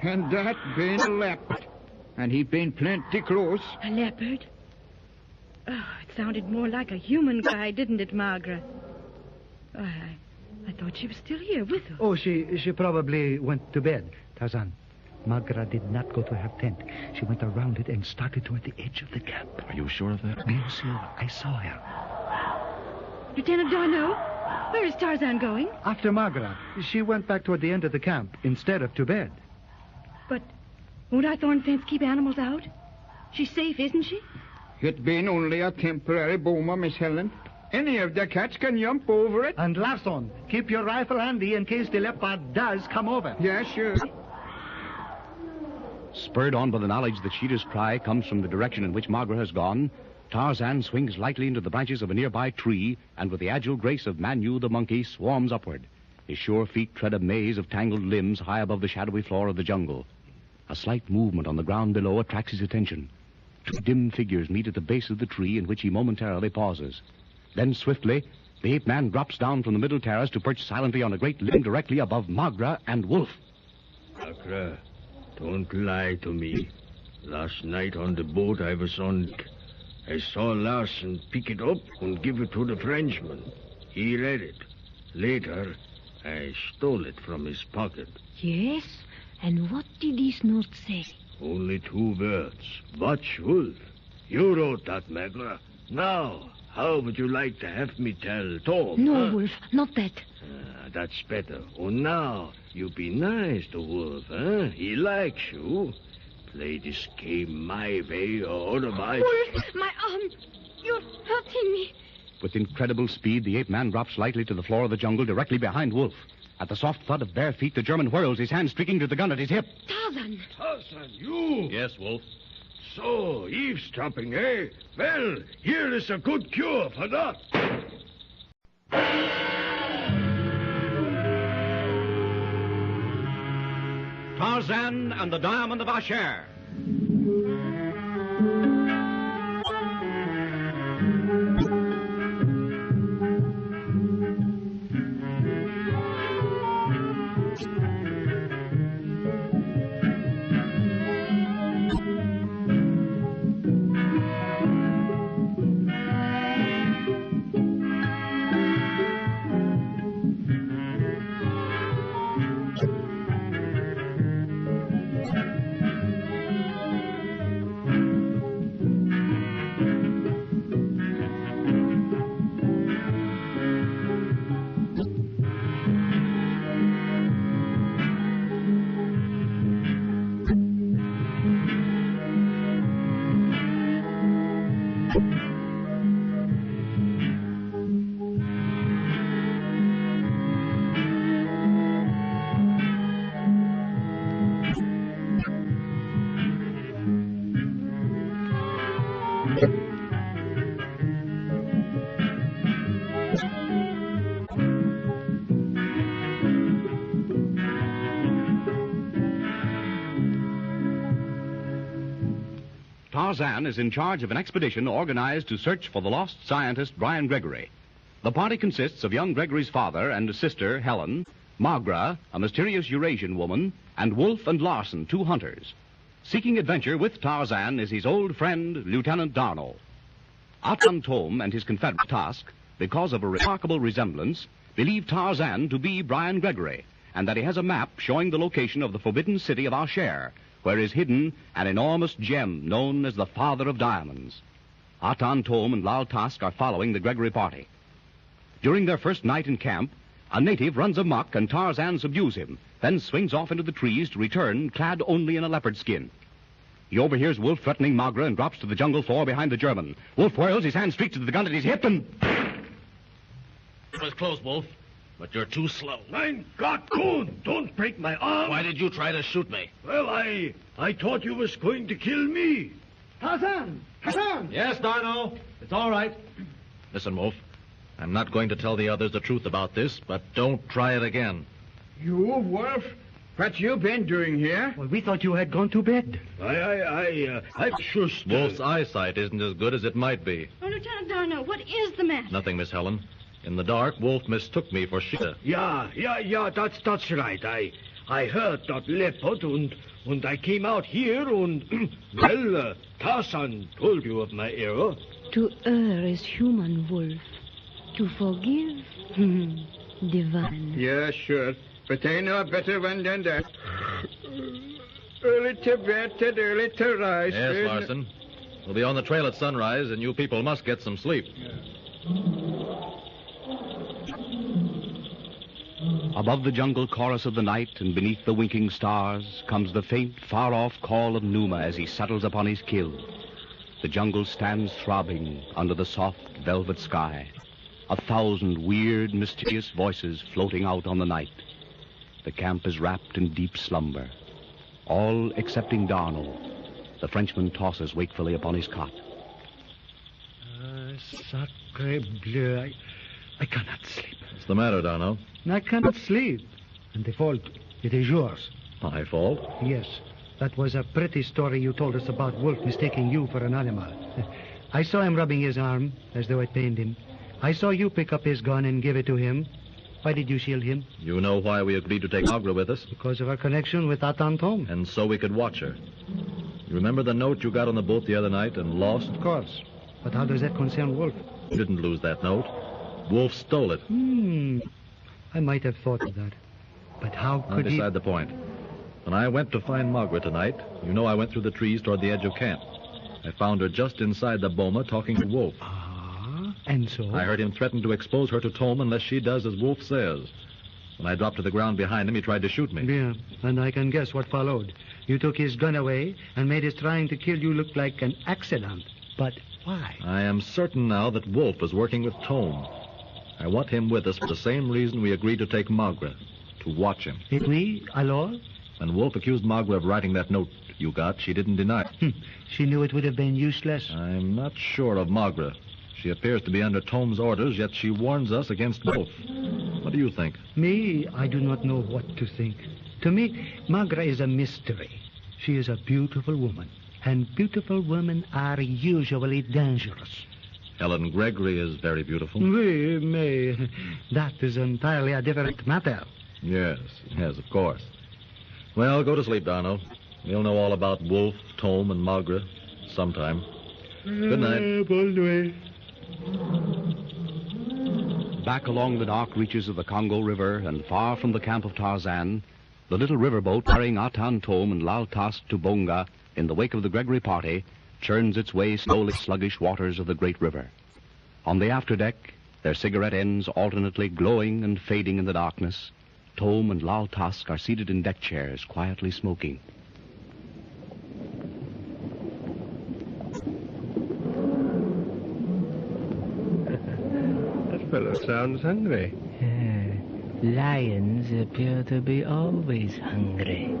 and that been a leopard. And he been plenty close. A leopard? Oh, it sounded more like a human guy, didn't it, Margaret? I thought she was still here with us. Oh, she probably went to bed, Tarzan. Margaret did not go to her tent. She went around it and started toward the edge of the camp. Are you sure of that? Bien sûr. I saw her. Lieutenant Darno, where is Tarzan going? After Margaret. She went back toward the end of the camp instead of to bed. But won't our thorn fence keep animals out? She's safe, isn't she? It been only a temporary boma, Miss Helen. Any of the cats can jump over it. And Larson, keep your rifle handy in case the leopard does come over. Yeah, sure. Spurred on by the knowledge that Sheeta's cry comes from the direction in which Margaret has gone, Tarzan swings lightly into the branches of a nearby tree and with the agile grace of Manu the monkey swarms upward. His sure feet tread a maze of tangled limbs high above the shadowy floor of the jungle. A slight movement on the ground below attracts his attention. Two dim figures meet at the base of the tree, in which he momentarily pauses. Then swiftly, the ape-man drops down from the middle terrace to perch silently on a great limb directly above Magra and Wolf. Magra, don't lie to me. Last night on the boat I was on, I saw Larsen pick it up and give it to the Frenchman. He read it. Later, I stole it from his pocket. Yes? And what did this note say? Only 2 words. Watch Wolf. You wrote that, Magra. Now, how would you like to have me tell Tom? No, huh? Wolf, not that. That's better. Oh, now, you be nice to Wolf, huh? He likes you. Play this game my way, or otherwise... Wolf, my arm! You're hurting me. With incredible speed, the ape-man drops lightly to the floor of the jungle directly behind Wolf. At the soft thud of bare feet, the German whirls, his hand streaking to the gun at his hip. Tarzan! Tarzan, you! Yes, Wolf. So, eavesdropping, eh? Well, here is a good cure for that. Tarzan and the Diamond of Ashair. Tarzan is in charge of an expedition organized to search for the lost scientist Brian Gregory. The party consists of young Gregory's father and sister, Helen, Magra, a mysterious Eurasian woman, and Wolf and Larsen, 2 hunters. Seeking adventure with Tarzan is his old friend, Lieutenant Darnell. Atan Thome and his confederate Task, because of a remarkable resemblance, believe Tarzan to be Brian Gregory, and that he has a map showing the location of the forbidden city of Ashair, where is hidden an enormous gem known as the Father of Diamonds. Atan Thome and Lal Task are following the Gregory party. During their first night in camp, a native runs amok and Tarzan subdues him, then swings off into the trees to return clad only in a leopard skin. He overhears Wolf threatening Magra and drops to the jungle floor behind the German. Wolf whirls, his hand streaks to the gun at his hip and... It was close, Wolf, but you're too slow. Mein Gott, Kuhn, don't break my arm. Why did you try to shoot me? Well, I thought you was going to kill me. Tarzan! Tarzan! Yes, Darno. It's all right. Listen, Wolf. I'm not going to tell the others the truth about this, but don't try it again. You, Wolf? What you been doing here? Well, we thought you had gone to bed. I just... Wolf's eyesight isn't as good as it might be. Oh, Lieutenant Darno, what is the matter? Nothing, Miss Helen. In the dark, Wolf mistook me for Sheeta. Yeah, that's right. I heard that leopard and I came out here and, well, Tarzan told you of my error. To err is human, Wolf. To forgive, divine. Yeah, sure. But I know a better one than that. Early to bed and early to rise. Yes, Larsen. We'll be on the trail at sunrise, and you people must get some sleep. Above the jungle chorus of the night and beneath the winking stars comes the faint, far-off call of Numa as he settles upon his kill. The jungle stands throbbing under the soft velvet sky. 1,000 weird, mysterious voices floating out on the night. The camp is wrapped in deep slumber. All excepting Darnell. The Frenchman tosses wakefully upon his cot. Sacre bleu. I cannot sleep. What's the matter, I cannot sleep. And the fault, it is yours. My fault? Yes. That was a pretty story you told us about Wolf mistaking you for an animal. I saw him rubbing his arm as though it pained him. I saw you pick up his gun and give it to him. Why did you shield him? You know why we agreed to take Margaret with us? Because of our connection with Atan Thome. And so we could watch her. You remember the note you got on the boat the other night and lost? Of course. But how does that concern Wolf? You didn't lose that note. Wolf stole it. I might have thought of that. But how could he... Beside the point. When I went to find Margaret tonight, you know I went through the trees toward the edge of camp. I found her just inside the boma talking to Wolf. And so? I heard him threaten to expose her to Thome unless she does as Wolf says. When I dropped to the ground behind him, he tried to shoot me. Yeah, and I can guess what followed. You took his gun away and made his trying to kill you look like an accident. But why? I am certain now that Wolf is working with Thome. I want him with us for the same reason we agreed to take Margaret, to watch him. If we, alors? When Wolf accused Margaret of writing that note you got, she didn't deny it. She knew it would have been useless. I'm not sure of Margaret. She appears to be under Thome's orders, yet she warns us against Wolf. What do you think? Me, I do not know what to think. To me, Margaret is a mystery. She is a beautiful woman, and beautiful women are usually dangerous. Helen Gregory is very beautiful. Oui, mais that is entirely a different matter. Yes, of course. Well, go to sleep, Darno. We'll know all about Wolf, Thome, and Margaret sometime. Good night. Bonne nuit. Back along the dark reaches of the Congo River and far from the camp of Tarzan, the little riverboat carrying Atan Thome and Lal Task to Bonga in the wake of the Gregory party churns its way slowly sluggish waters of the great river. On the afterdeck, their cigarette ends alternately glowing and fading in the darkness, Thome and Lal Task are seated in deck chairs, quietly smoking. That fellow sounds hungry. Lions appear to be always hungry.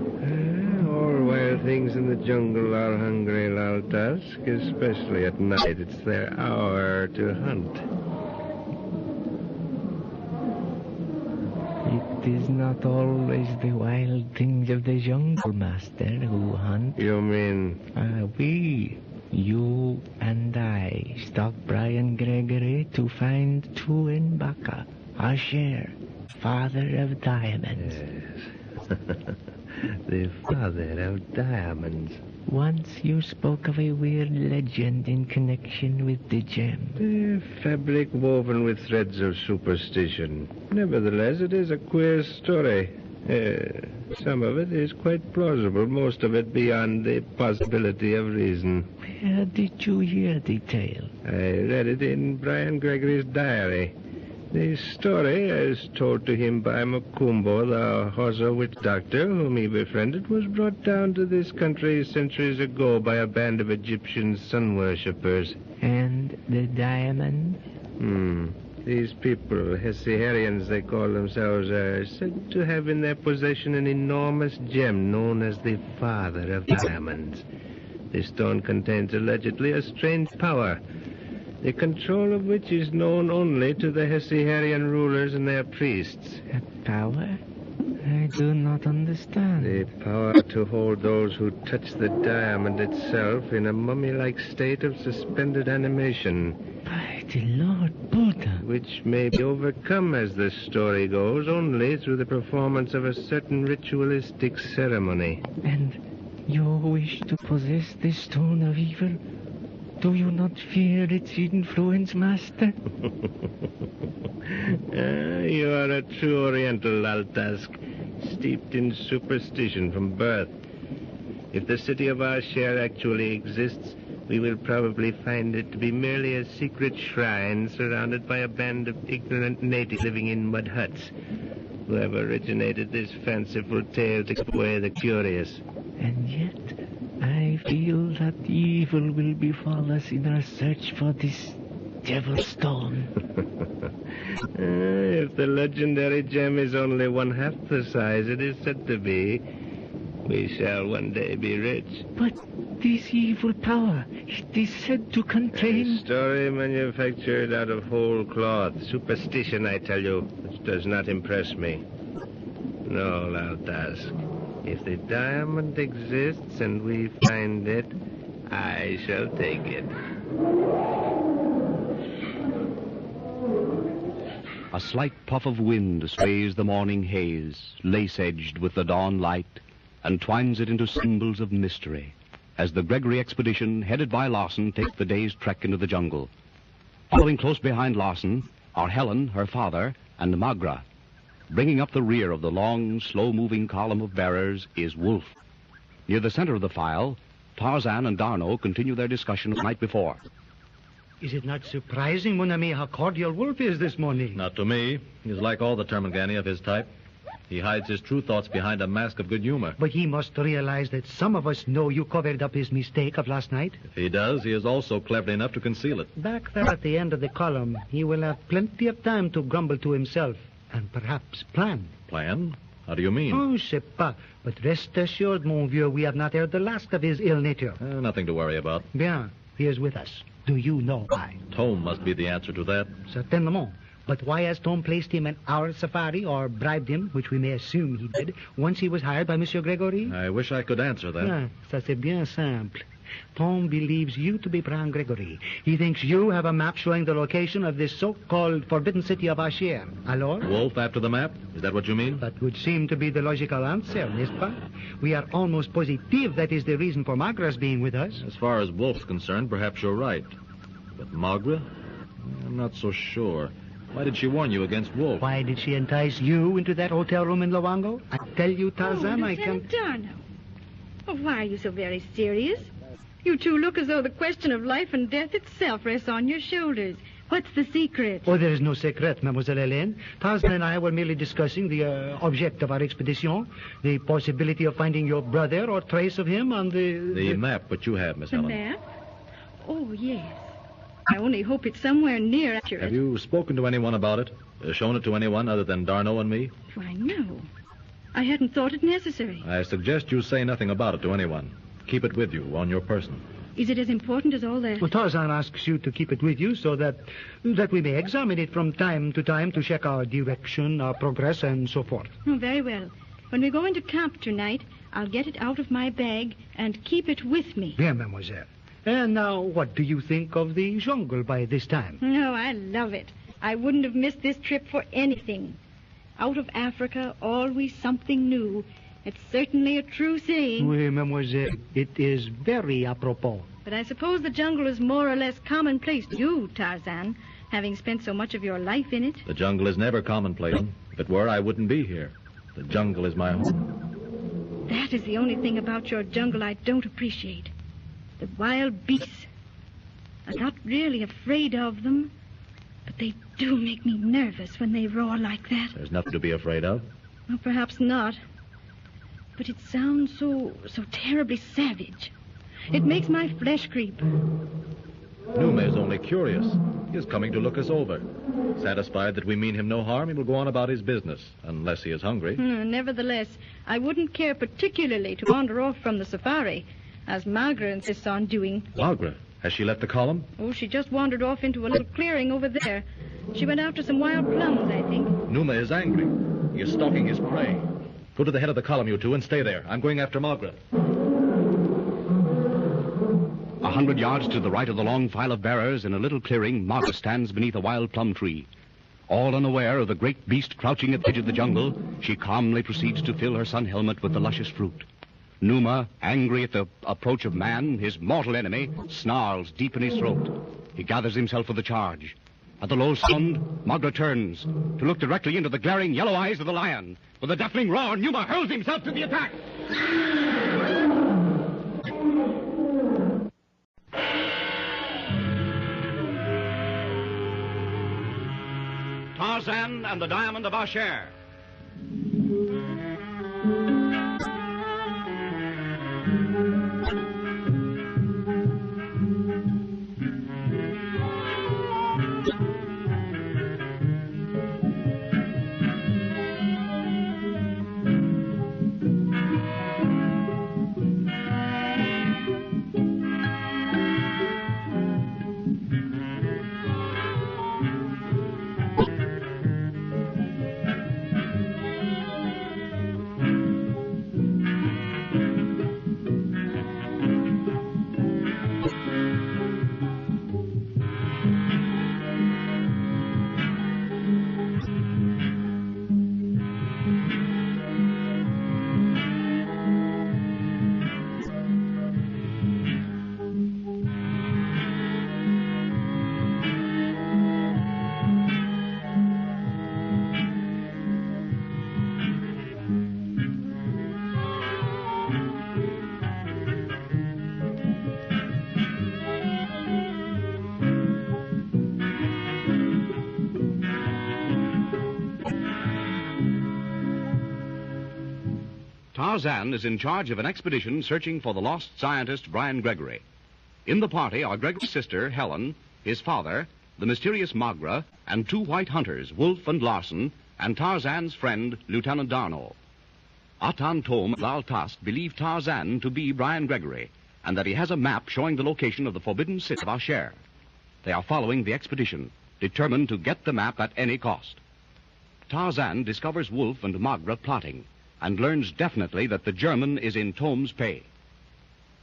All wild things in the jungle are hungry, Lal Task, especially at night. It's their hour to hunt. It is not always the wild things of the jungle, Master, who hunt. You mean? We, you and I, stalked Brian Gregory to find Tu-em-Baka, Ashair, father of diamonds. Yes. The father of diamonds. Once you spoke of a weird legend in connection with the gem. A fabric woven with threads of superstition. Nevertheless, it is a queer story. Some of it is quite plausible, most of it beyond the possibility of reason. Where did you hear the tale? I read it in Brian Gregory's diary. The story, as told to him by Makumbo, the Hausa witch doctor whom he befriended, was brought down to this country centuries ago by a band of Egyptian sun worshippers. And the diamond? These people, Hessiarians they call themselves, are said to have in their possession an enormous gem known as the Father of Diamonds. This stone contains allegedly a strange power, the control of which is known only to the Hessiarian rulers and their priests. A power? I do not understand. The power to hold those who touch the diamond itself in a mummy-like state of suspended animation. By the Lord Buddha. Which may be overcome, as the story goes, only through the performance of a certain ritualistic ceremony. And you wish to possess this stone of evil? Do you not fear its influence, Master? You are a true Oriental, Lal Task, steeped in superstition from birth. If the city of Ashair actually exists, we will probably find it to be merely a secret shrine surrounded by a band of ignorant natives living in mud huts, who have originated this fanciful tale to keep away the curious. And yet, I feel that evil will befall us in our search for this devil stone. If the legendary gem is only one half the size it is said to be, we shall one day be rich. But this evil power, it is said to contain... A story manufactured out of whole cloth. Superstition, I tell you, which does not impress me. No, Lal Task. If the diamond exists and we find it, I shall take it. A slight puff of wind sways the morning haze, lace-edged with the dawn light, and twines it into symbols of mystery, as the Gregory Expedition, headed by Lawson, takes the day's trek into the jungle. Following close behind Lawson are Helen, her father, and Magra. Bringing up the rear of the long, slow-moving column of bearers is Wolf. Near the center of the file, Tarzan and D'Arnot continue their discussion of the night before. Is it not surprising, mon ami, how cordial Wolf is this morning? Not to me. He's like all the Termagani of his type. He hides his true thoughts behind a mask of good humor. But he must realize that some of us know you covered up his mistake of last night. If he does, he is also clever enough to conceal it. Back there at the end of the column, he will have plenty of time to grumble to himself and perhaps plan. Plan? How do you mean? Oh, je sais pas. But rest assured, mon vieux, we have not heard the last of his ill nature. Nothing to worry about. Bien. He is with us. Do you know why? Thome must be the answer to that. Certainement. But why has Thome placed him in our safari or bribed him, which we may assume he did, once he was hired by Monsieur Gregory? I wish I could answer that. Ah, ça c'est bien simple. Thome believes you to be Brian Gregory. He thinks you have a map showing the location of this so-called forbidden city of Ashair. Alors? Wolf after the map? Is that what you mean? That would seem to be the logical answer, n'est-ce pas? We are almost positive that is the reason for Magra's being with us. As far as Wolf's concerned, perhaps you're right. But Magra? I'm not so sure. Why did she warn you against Wolf? Why did she entice you into that hotel room in Luango? I tell you, Tarzan, I can... D'Arnot. Oh, why are you so very serious? You two look as though the question of life and death itself rests on your shoulders. What's the secret? Oh, there is no secret, Mademoiselle Helene. Tarzan and I were merely discussing the object of our expedition, the possibility of finding your brother or trace of him on the map which you have, Miss the Helen. Map? Oh, yes. I only hope it's somewhere near accurate. Have you spoken to anyone about it? Shown it to anyone other than D'Arnot and me? Why, no. I hadn't thought it necessary. I suggest you say nothing about it to anyone. Keep it with you on your person. Is it as important as all that? Well, Tarzan asks you to keep it with you so that we may examine it from time to check our direction, our progress, and so forth. Oh, very well. When we go into camp tonight, I'll get it out of my bag and keep it with me. Bien, mademoiselle. And now, what do you think of the jungle by this time? No, I love it. I wouldn't have missed this trip for anything. Out of Africa, always something new. It's certainly a true saying. Oui, mademoiselle. It is very apropos. But I suppose the jungle is more or less commonplace to you, Tarzan, having spent so much of your life in it. The jungle is never commonplace. If it were, I wouldn't be here. The jungle is my home. That is the only thing about your jungle I don't appreciate. The wild beasts. I'm not really afraid of them, but they do make me nervous when they roar like that. There's nothing to be afraid of. Well, perhaps not. But it sounds so terribly savage. It makes my flesh creep. Nume is only curious. He is coming to look us over. Satisfied that we mean him no harm, he will go on about his business, unless he is hungry. Nevertheless, I wouldn't care particularly to wander off from the safari, as Magra insists on doing. Magra? Has she left the column? Oh, she just wandered off into a little clearing over there. She went after some wild plums, I think. Nume is angry. He is stalking his prey. Go to the head of the column, you two, and stay there. I'm going after Magra. 100 yards to the right of the long file of bearers, in a little clearing, Magra stands beneath a wild plum tree. All unaware of the great beast crouching at the edge of the jungle, she calmly proceeds to fill her sun helmet with the luscious fruit. Numa, angry at the approach of man, his mortal enemy, snarls deep in his throat. He gathers himself for the charge. At the low sound, Magra turns to look directly into the glaring yellow eyes of the lion. With a deafening roar, Numa hurls himself to the attack. Tarzan and the Diamond of Ashair. Tarzan is in charge of an expedition searching for the lost scientist Brian Gregory. In the party are Gregory's sister, Helen, his father, the mysterious Magra, and 2 white hunters, Wolf and Larson, and Tarzan's friend, Lieutenant Darno. Atan Thome and Lal Task believe Tarzan to be Brian Gregory, and that he has a map showing the location of the forbidden city of Ashair. They are following the expedition, determined to get the map at any cost. Tarzan discovers Wolf and Magra plotting, and learns definitely that the German is in Thome's pay.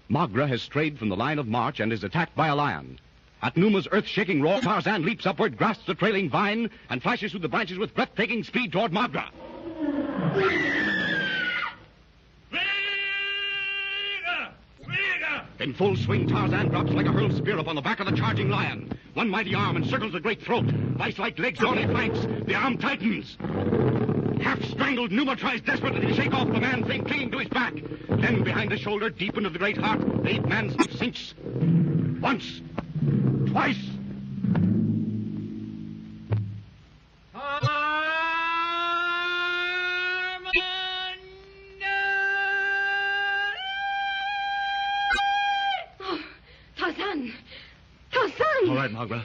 Magra has strayed from the line of march and is attacked by a lion. At Numa's earth-shaking roar, Tarzan leaps upward, grasps the trailing vine, and flashes through the branches with breathtaking speed toward Magra. In full swing, Tarzan drops like a hurled spear upon the back of the charging lion. One mighty arm encircles the great throat. Vice-like legs on its flanks. The arm tightens. Half-strangled, Numa tries desperately to shake off the man thing clinging to his back. Then, behind the shoulder, deep into the great heart, the ape man's knife sinks. Once. Twice. Tarzan! Tarzan! All right, Magra.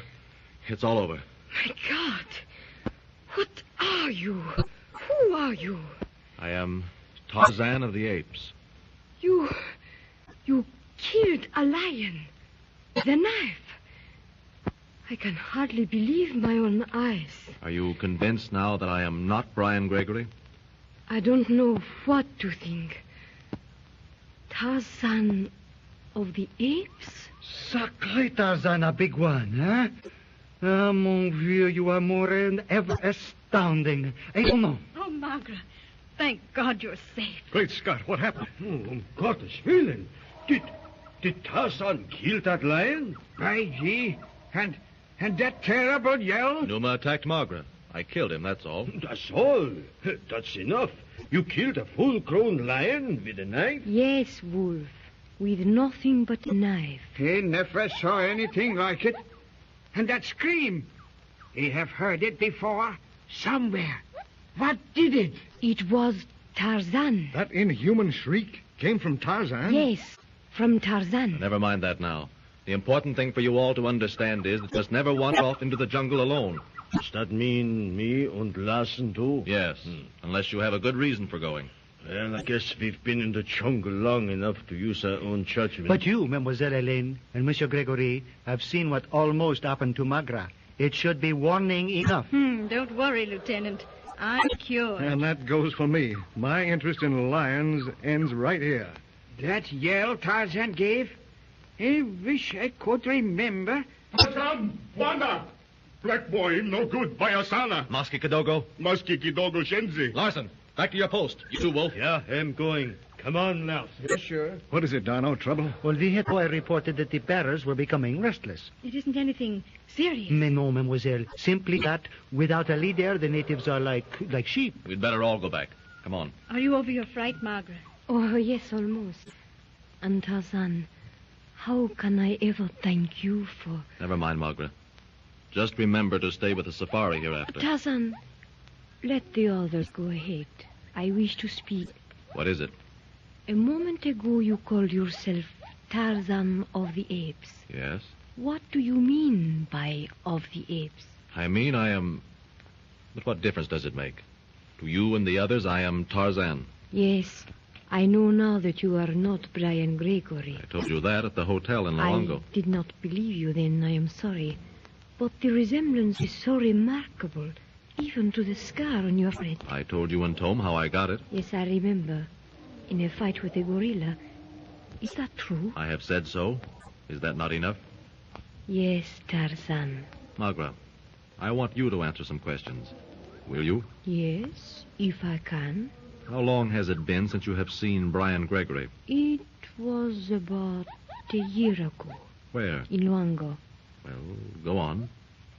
It's all over. My God! What are you? Who are you? I am Tarzan of the Apes. You killed a lion with a knife. I can hardly believe my own eyes. Are you convinced now that I am not Brian Gregory? I don't know what to think. Tarzan of the Apes? Sacré Tarzan, a big one, huh? Ah, mon vieux, you are more than ever astounding. I don't know. Oh, Magra, thank God you're safe. Great Scott, what happened? Gottes Willen. Did Tarzan kill that lion? By gee, and that terrible yell? Numa attacked Magra. I killed him, that's all. That's all. That's enough. You killed a full-grown lion with a knife? Yes, Wolf. With nothing but a knife. He never saw anything like it. And that scream, he have heard it before, somewhere. What did it? It was Tarzan. That inhuman shriek came from Tarzan? Yes, from Tarzan. Never mind that now. The important thing for you all to understand is that you must never wander off into the jungle alone. Does that mean me and Larson too? Yes, unless you have a good reason for going. Well, I guess we've been in the jungle long enough to use our own judgment. But you, Mademoiselle Helene, and Monsieur Gregory, have seen what almost happened to Magra. It should be warning enough. Don't worry, Lieutenant. I'm cured. And that goes for me. My interest in lions ends right here. That yell Tarzan gave? I wish I could remember. Tarzan! Wanda! Black boy, no good. Bayasana. Maski Kidogo. Maski Kidogo Shenzi. Larson, back to your post. You too, Wolf. Yeah, I'm going. Come on now. Yes, sure. What is it, Darno? Trouble? Well, the head boy reported that the bearers were becoming restless. It isn't anything serious. Mais non, mademoiselle. Simply that without a leader, the natives are like sheep. We'd better all go back. Come on. Are you over your fright, Magra? Oh, yes, almost. And Tarzan, how can I ever thank you for... Never mind, Magra. Just remember to stay with the safari hereafter. Tarzan, let the others go ahead. I wish to speak. What is it? A moment ago you called yourself Tarzan of the Apes. Yes? What do you mean by of the apes? I mean I am... But what difference does it make? To you and the others, I am Tarzan. Yes, I know now that you are not Brian Gregory. I told you that at the hotel in Luongo. I did not believe you then, I am sorry. But the resemblance is so remarkable, even to the scar on your forehead. I told you and Thome how I got it. Yes, I remember. In a fight with a gorilla. Is that true? I have said so. Is that not enough? Yes, Tarzan. Magra, I want you to answer some questions. Will you? Yes, if I can. How long has it been since you have seen Brian Gregory? It was about a year ago. Where? In Luongo. Well, go on.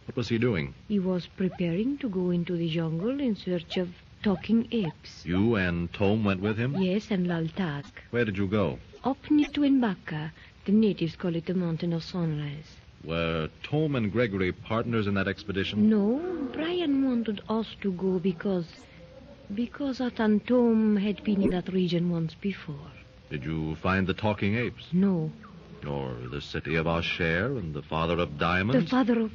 What was he doing? He was preparing to go into the jungle in search of talking apes. You and Thome went with him? Yes, and Lal Task. Where did you go? Up near Tu-em-Baka. The natives call it the Mountain of Sunrise. Were Thome and Gregory partners in that expedition? No, Brian wanted us to go because Because Atan Thome had been in that region once before. Did you find the talking apes? No. Or the city of Ashair and the father of diamonds? The father of...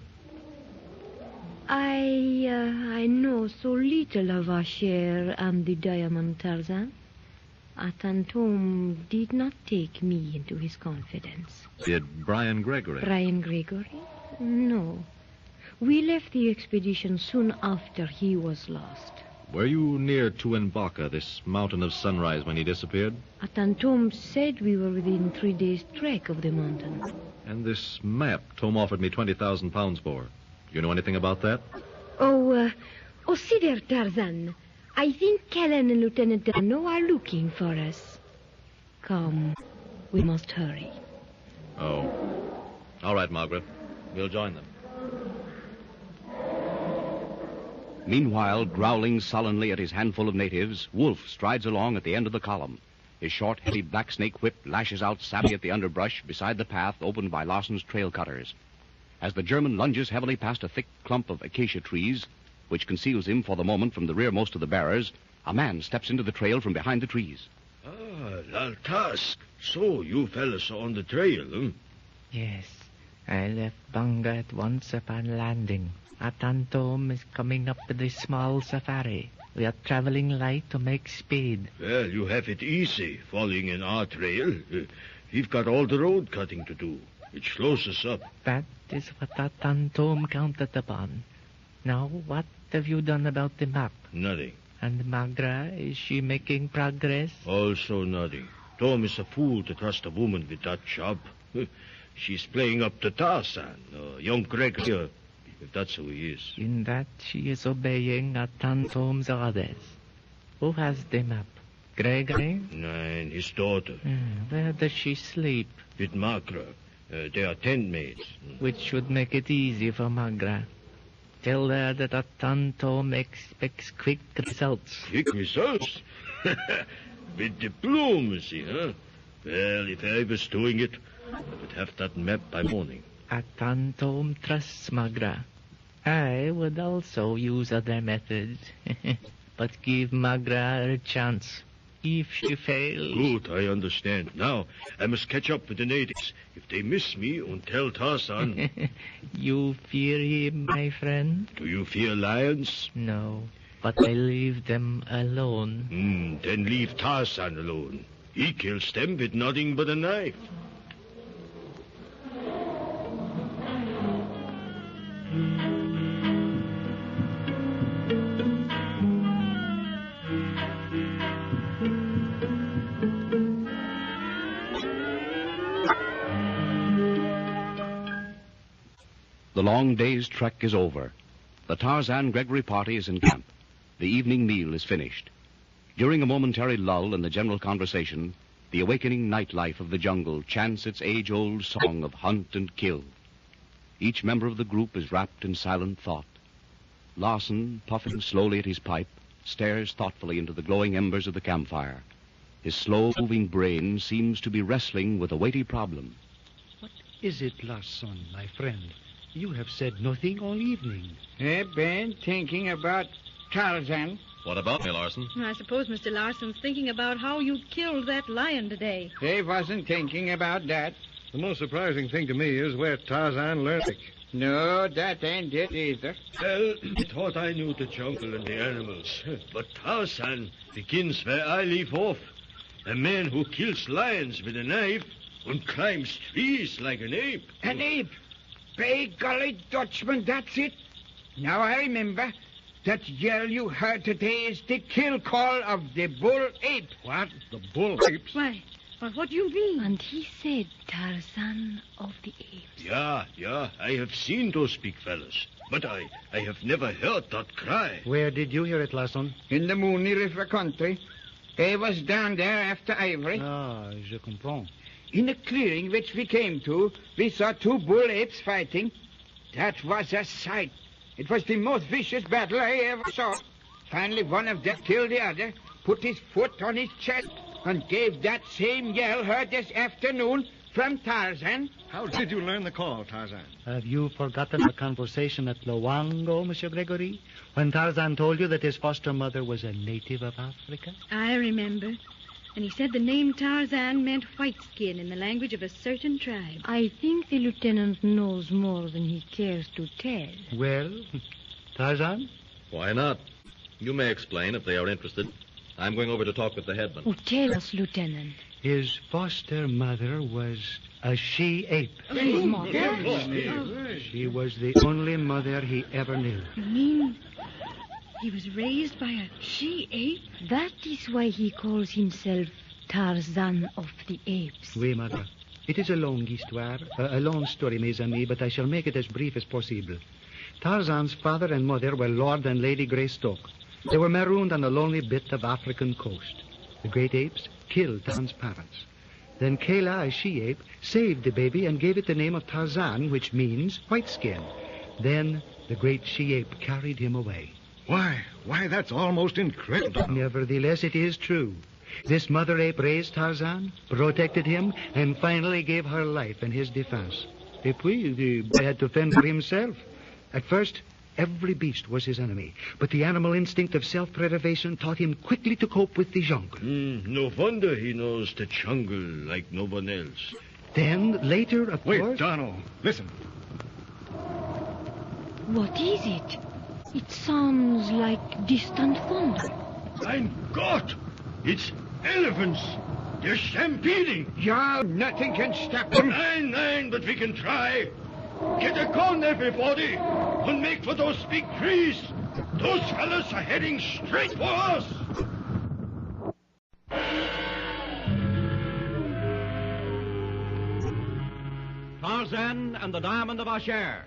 I know so little of Ashair and the diamond Tarzan. Atan Thome did not take me into his confidence. Did Brian Gregory? Brian Gregory? No. We left the expedition soon after he was lost. Were you near Tu-em-Baka, this mountain of sunrise, when he disappeared? Atan Thome said we were within 3 days' trek of the mountain. And this map Thome offered me 20,000 pounds for. Do you know anything about that? Oh, see there, Tarzan. I think Kellen and Lieutenant Dano are looking for us. Come, we must hurry. Oh. All right, Margaret. We'll join them. Meanwhile, growling sullenly at his handful of natives, Wolf strides along at the end of the column. His short, heavy black snake whip lashes out savvy at the underbrush beside the path opened by Lawson's trail cutters. As the German lunges heavily past a thick clump of acacia trees, which conceals him for the moment from the rearmost of the bearers, a man steps into the trail from behind the trees. Ah, Laltask. So you fellas are on the trail, huh? Yes, I left Banga at once upon landing. Atan Thome is coming up with a small safari. We are traveling light to make speed. Well, you have it easy, following in our trail. We've got all the road cutting to do. It slows us up. That is what Atan Thome counted upon. Now, what have you done about the map? Nothing. And Magra, is she making progress? Also nothing. Thome is a fool to trust a woman with that job. She's playing up to Tarzan, young Gregory, if that's who he is. In that she is obeying Atan Thome's orders. Who has the map? Gregory? Nein, his daughter. Where does she sleep? With Magra. They are tent mates. Which should make it easy for Magra. Tell her that Atan Thome expects quick results. Quick results? With diplomacy, huh? Well, if I was doing it, I would have that map by morning. Atan Thome trusts Magra. I would also use other methods. But give Magra a chance. If she fails... Good, I understand. Now, I must catch up with the natives. If they miss me and tell Tarzan... You fear him, my friend? Do you fear lions? No, but I leave them alone. Then leave Tarzan alone. He kills them with nothing but a knife. The long day's trek is over. The Tarzan Gregory party is in camp. The evening meal is finished. During a momentary lull in the general conversation, the awakening nightlife of the jungle chants its age-old song of hunt and kill. Each member of the group is wrapped in silent thought. Lawson, puffing slowly at his pipe, stares thoughtfully into the glowing embers of the campfire. His slow-moving brain seems to be wrestling with a weighty problem. What is it, Lawson, my friend? You have said nothing all evening. I've been thinking about Tarzan. What about me, Larson? I suppose Mr. Larson's thinking about how you killed that lion today. I wasn't thinking about that. The most surprising thing to me is where Tarzan learned it. No, that ain't it either. Well, I thought I knew the jungle and the animals. But Tarzan begins where I leave off. A man who kills lions with a knife and climbs trees like an ape. An ape? By golly, Dutchman, that's it. Now I remember. That yell you heard today is the kill call of the bull ape. What? The bull apes? Why, what do you mean? And he said Tarzan of the apes. Yeah, I have seen those big fellas. But I have never heard that cry. Where did you hear it, Lawson? In the Mooney River country. I was down there after ivory. Ah, je comprends. In a clearing which we came to, we saw two bull apes fighting. That was a sight. It was the most vicious battle I ever saw. Finally, one of them killed the other, put his foot on his chest, and gave that same yell heard this afternoon From Tarzan. How did you learn the call, Tarzan? Have you forgotten our conversation at Loango, Monsieur Gregory, when Tarzan told you that his foster mother was a native of Africa? I remember. And he said the name Tarzan meant white skin in the language of a certain tribe. I think the lieutenant knows more than he cares to tell. Well, Tarzan? Why not? You may explain if they are interested. I'm going over to talk with the headman. Oh, tell us, Lieutenant. His foster mother was a she-ape. His mother? She was the only mother he ever knew. You mean he was raised by a she-ape? That is why he calls himself Tarzan of the Apes. Oui, mother. It is a long histoire, a long story, mes amis, but I shall make it as brief as possible. Tarzan's father and mother were Lord and Lady Greystoke. They were marooned on a lonely bit of African coast. The great apes killed Tarzan's parents. Then Kayla, a she-ape, saved the baby and gave it the name of Tarzan, which means white skin. Then the great she-ape carried him away. Why, that's almost incredible. Nevertheless, it is true. This mother ape raised Tarzan, protected him, and finally gave her life in his defense. Et puis, the boy had to fend for himself. At first, every beast was his enemy, but the animal instinct of self-preservation taught him quickly to cope with the jungle. No wonder he knows the jungle like no one else. Then, later, of course... Wait, Donald, listen. What is it? It sounds like distant thunder. Mein Gott! It's elephants! They're stampeding! Yeah, nothing can stop them. Nein, but we can try. Get a gun, everybody, and make for those big trees. Those fellas are heading straight for us. Tarzan and the Diamond of Ashair.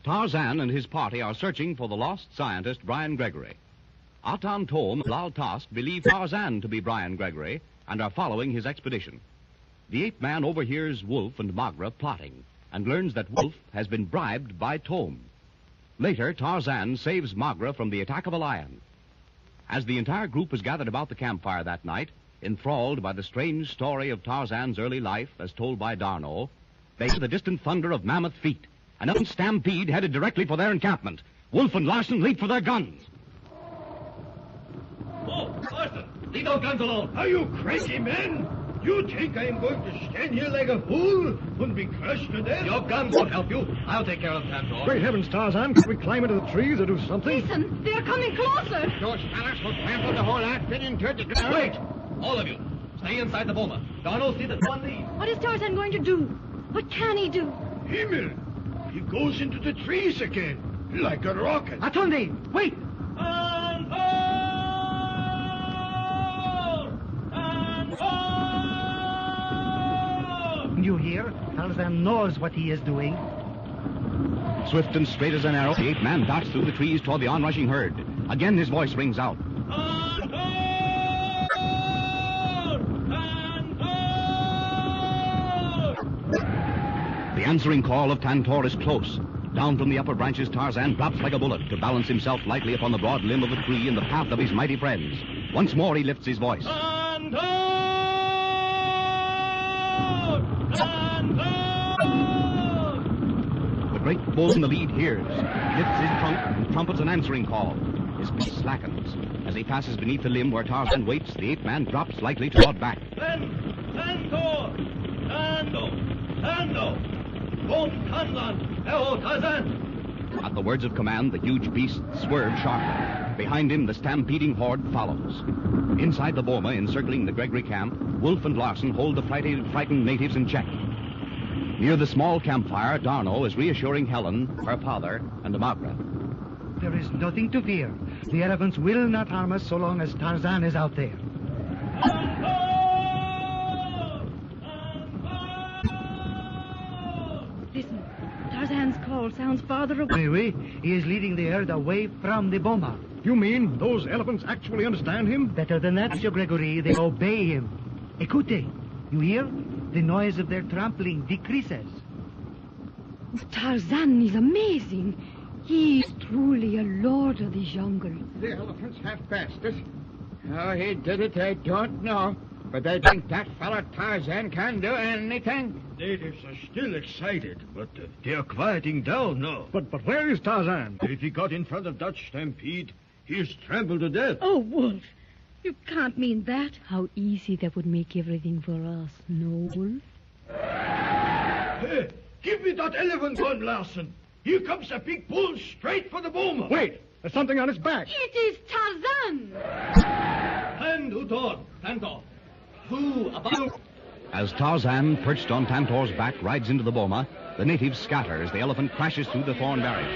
Tarzan and his party are searching for the lost scientist, Brian Gregory. Atan Thome and Lal Task believe Tarzan to be Brian Gregory and are following his expedition. The ape man overhears Wolf and Magra plotting and learns that Wolf has been bribed by Thome. Later, Tarzan saves Magra from the attack of a lion. As the entire group is gathered about the campfire that night, enthralled by the strange story of Tarzan's early life as told by D'Arnot, they hear the distant thunder of mammoth feet. An elephant stampede headed directly for their encampment. Wolf and Larson leap for their guns. Oh, Larson, leave those guns alone. Are you crazy, men? You think I am going to stand here like a fool and be crushed to death? Your guns won't help you. I'll take care of the Tantor. Great heavens, Tarzan. Can we climb into the trees or do something? Listen, they're coming closer. Those fellas will trample the whole outfit into the ground. Wait! All of you, stay inside the boma. Darnell, see that one lead. What is Tarzan going to do? What can he do? Himmel! He goes into the trees again, like a rocket. Atunde, wait! You hear? Tarzan knows what he is doing. Swift and straight as an arrow, the ape man darts through the trees toward the onrushing herd. Again his voice rings out. The answering call of Tantor is close. Down from the upper branches, Tarzan drops like a bullet to balance himself lightly upon the broad limb of a tree in the path of his mighty friends. Once more he lifts his voice. Tantor! great bull in the lead hears, lifts his trunk, and trumpets an answering call. His pace slackens. As he passes beneath the limb where Tarzan waits, the ape man drops lightly to draw back. At the words of command, the huge beast swerves sharply. Behind him, the stampeding horde follows. Inside the boma, encircling the Gregory camp, Wolf and Larson hold the frightened natives in check. Near the small campfire, Darno is reassuring Helen, her father, and Magra. There is nothing to fear. The elephants will not harm us so long as Tarzan is out there. Listen, Tarzan's call sounds farther away. Oui, he is leading the herd away from the boma. You mean those elephants actually understand him? Better than that, Monsieur Gregory. They obey him. Écoutez. You hear? The noise of their trampling decreases. Tarzan is amazing. He is truly a lord of the jungle. The elephants have passed us. How he did it, I don't know. But I think that fellow Tarzan can do anything. Natives are still excited, but they're quieting down now. But where is Tarzan? If he got in front of that stampede, he's trampled to death. Oh, Wolf, you can't mean that. How easy that would make everything for us, no, Wolf? Hey, give me that elephant gun, Larson. Here comes a big bull straight for the boma. Wait, there's something on his back. It is Tarzan. As Tarzan, perched on Tantor's back, rides into the boma, the natives scatter as the elephant crashes through the thorn barrier.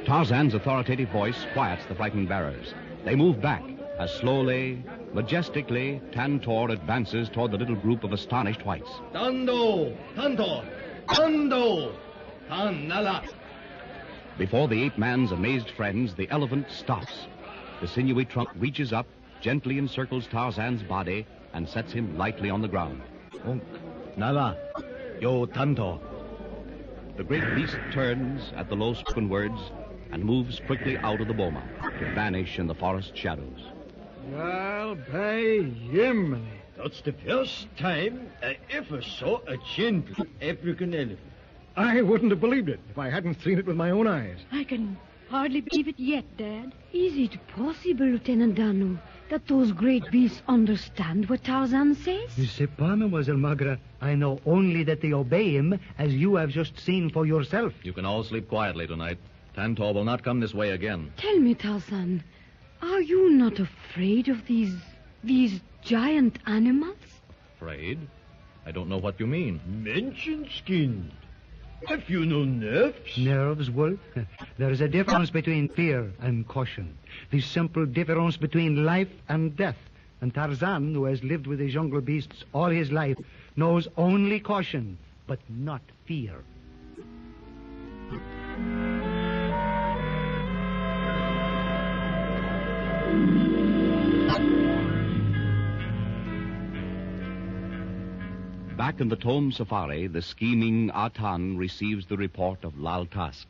Tarzan's authoritative voice quiets the frightened bearers. They move back as slowly, majestically, Tantor advances toward the little group of astonished whites. Before the ape man's amazed friends, the elephant stops. The sinewy trunk reaches up, gently encircles Tarzan's body, and sets him lightly on the ground. Nala, yo Tanto. The great beast turns at the low-spoken words and moves quickly out of the boma to vanish in the forest shadows. Well, by Yiminy. That's the first time I ever saw a gentle African elephant. I wouldn't have believed it if I hadn't seen it with my own eyes. I can hardly believe it yet, Dad. Is it possible, Lieutenant Dano, that those great beasts understand what Tarzan says? Je sais pas, Mademoiselle Magra. I know only that they obey him, as you have just seen for yourself. You can all sleep quietly tonight. Tantor will not come this way again. Tell me, Tarzan, are you not afraid of these giant animals? Afraid? I don't know what you mean. Mention-skinned. Have you no nerves? Nerves, Wolf? There is a difference between fear and caution. The simple difference between life and death. And Tarzan, who has lived with the jungle beasts all his life, knows only caution, but not fear. Back in the Thome safari, the scheming Atan receives the report of Lal Tusk.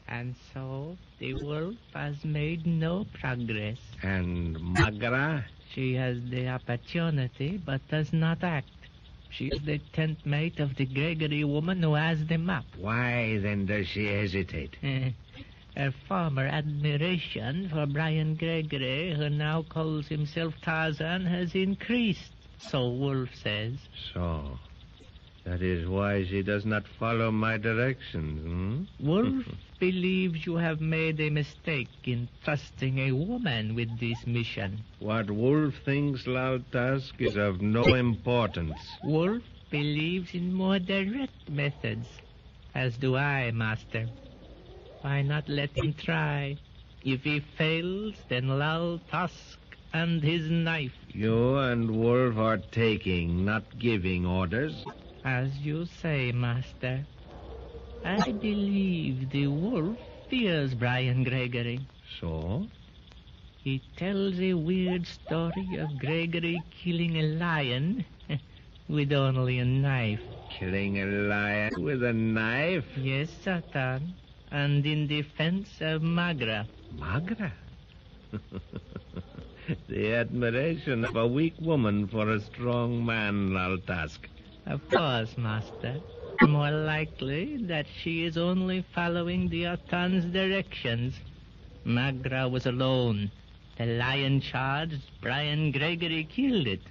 And so the wolf has made no progress. And Magra? She has the opportunity, but does not act. She is the tent mate of the Gregory woman who has the map. Why then does she hesitate? Her former admiration for Brian Gregory, who now calls himself Tarzan, has increased, so Wolf says. So, that is why she does not follow my directions, Wolf believes you have made a mistake in trusting a woman with this mission. What Wolf thinks, Lal Tusk, is of no importance. Wolf believes in more direct methods, as do I, Master. Why not let him try? If he fails, then Lal Tusk and his knife. You and Wolf are taking, not giving orders. As you say, Master. I believe the wolf fears Brian Gregory. So? He tells a weird story of Gregory killing a lion with only a knife. Killing a lion with a knife? Yes, Satan. And in defense of Magra. Magra? The admiration of a weak woman for a strong man, Laltask. Of course, master. More likely that she is only following the Atan's directions. Magra was alone. The lion charged, Brian Gregory killed it.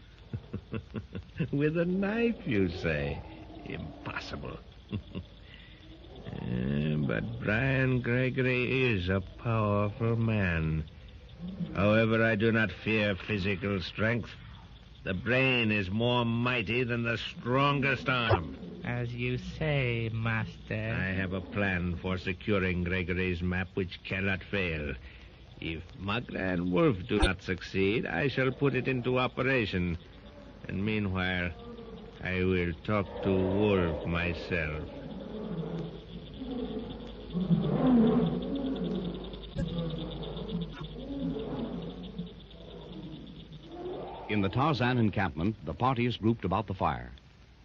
With a knife, you say? Impossible. But Brian Gregory is a powerful man. However, I do not fear physical strength. The brain is more mighty than the strongest arm. As you say, master. I have a plan for securing Gregory's map which cannot fail. If Magra and Wolf do not succeed, I shall put it into operation. And meanwhile, I will talk to Wolf myself. In the Tarzan encampment, the party is grouped about the fire.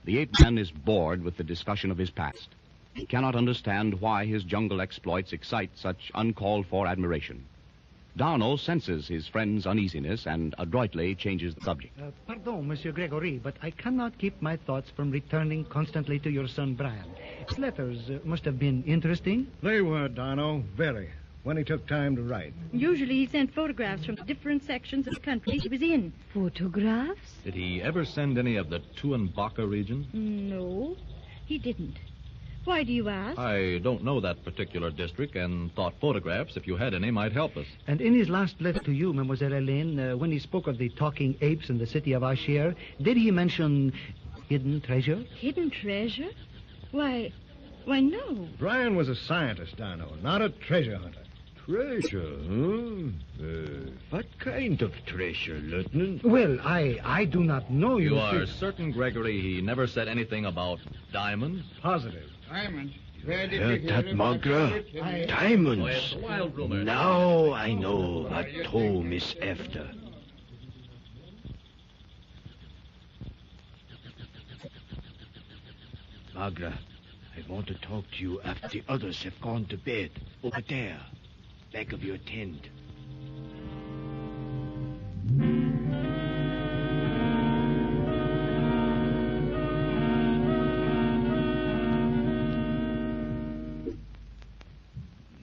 The ape-man is bored with the discussion of his past. He cannot understand why his jungle exploits excite such uncalled-for admiration. Darno senses his friend's uneasiness and adroitly changes the subject. Pardon, Monsieur Gregory, but I cannot keep my thoughts from returning constantly to your son Brian. His letters must have been interesting. They were, Darno, very, when he took time to write. Usually he sent photographs from different sections of the country he was in. Photographs? Did he ever send any of the Tu-em-Baka region? No, he didn't. Why do you ask? I don't know that particular district and thought photographs, if you had any, might help us. And in his last letter to you, Mademoiselle Helene, when he spoke of the talking apes in the city of Ashair, did he mention hidden treasure? Hidden treasure? Why, no. Brian was a scientist, Darno, not a treasure hunter. Treasure, huh? What kind of treasure, Lieutenant? Well, I do not know. You are certain, Gregory, he never said anything about diamonds? Positive. Diamonds? Heard that, Magra? Diamonds. Oh, it's a wild rumor. Now I know what Thome is after. Magra, I want to talk to you after the others have gone to bed. Over there, back of your tent.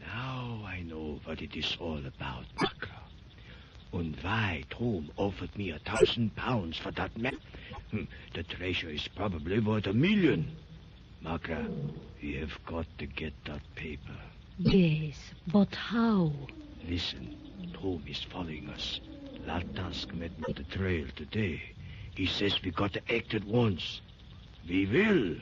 Now I know what it is all about, Magra. And why Thome offered me £1,000 for that map. The treasure is probably worth $1 million. Magra, we have got to get that paper. Yes, but how? Listen, Thome is following us. Laltask met me on the trail today. He says we got to act at once. We will.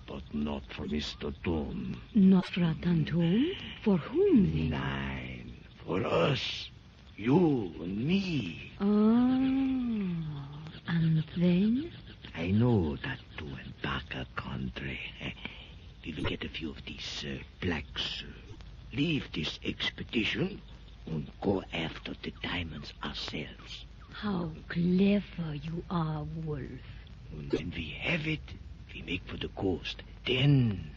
But not for Mr. Thome. Not for Atan Thome? For whom then? Nine. For us. You and me. And then? I know that Tu-em-Baka country. We will get a few of these blacks. Leave this expedition and go after the diamonds ourselves. How clever you are, Wolf. And when we have it, we make for the coast. Then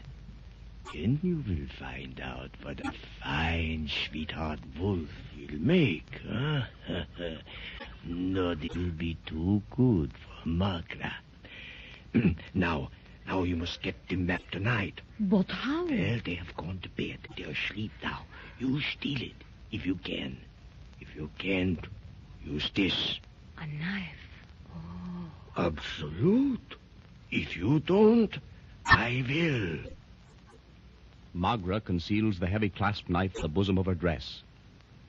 you will find out what a fine sweetheart Wolf will make, huh? Nothing will be too good for Magra. Now you must get the map tonight. But how? Well, they have gone to bed. They are asleep now. You steal it, if you can. If you can't, use this. A knife. Oh. Absolute. If you don't, I will. Magra conceals the heavy clasp knife in the bosom of her dress.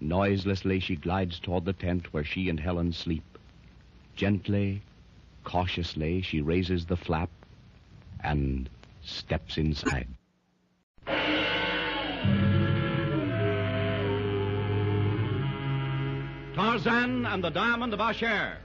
Noiselessly, she glides toward the tent where she and Helen sleep. Gently, cautiously, she raises the flap and steps inside. Tarzan and the Diamond of Ashair.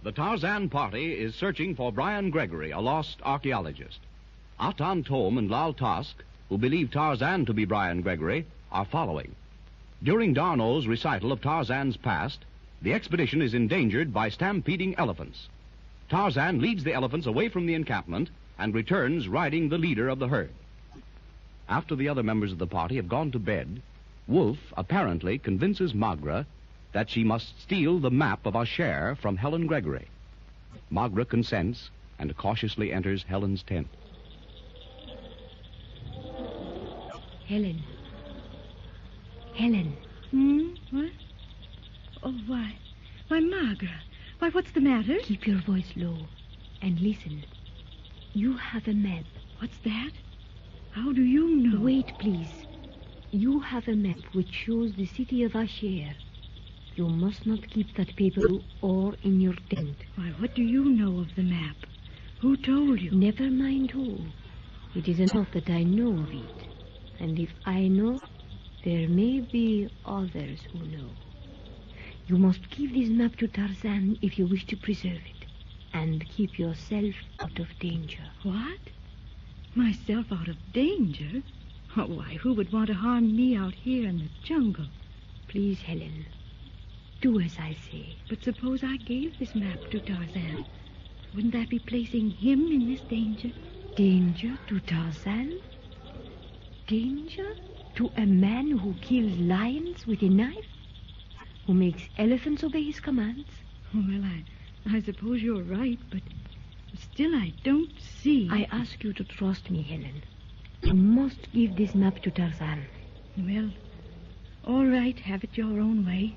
The Tarzan party is searching for Brian Gregory, a lost archaeologist. Atan Thome and Lal Tusk, who believe Tarzan to be Brian Gregory, are following. During Darno's recital of Tarzan's past, the expedition is endangered by stampeding elephants. Tarzan leads the elephants away from the encampment and returns riding the leader of the herd. After the other members of the party have gone to bed, Wolf apparently convinces Magra that she must steal the map of Ashair from Helen Gregory. Magra consents and cautiously enters Helen's tent. Helen. Helen. What? Oh, why? Why, Magra. Why, what's the matter? Keep your voice low and listen. You have a map. What's that? How do you know? Wait, please. You have a map which shows the city of Ashair. You must not keep that paper or in your tent. Why, what do you know of the map? Who told you? Never mind who. It is enough that I know of it. And if I know, there may be others who know. You must give this map to Tarzan if you wish to preserve it. And keep yourself out of danger. What? Myself out of danger? Oh, why, who would want to harm me out here in the jungle? Please, Helen, do as I say. But suppose I gave this map to Tarzan. Wouldn't that be placing him in this danger? Danger to Tarzan? Danger to a man who kills lions with a knife? Who makes elephants obey his commands? Well, I suppose you're right, but still I don't see. I ask you to trust me, Helen. You must give this map to Tarzan. Well, all right, have it your own way.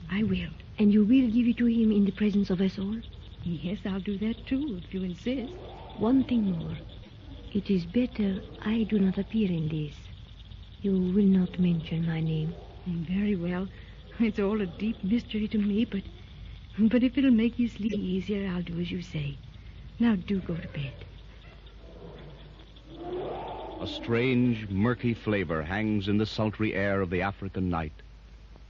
I will. And you will give it to him in the presence of us all? Yes, I'll do that too, if you insist. One thing more. It is better I do not appear in this. You will not mention my name. Very well. It's all a deep mystery to me, but if it'll make you sleep easier, I'll do as you say. Now do go to bed. A strange, murky flavor hangs in the sultry air of the African night.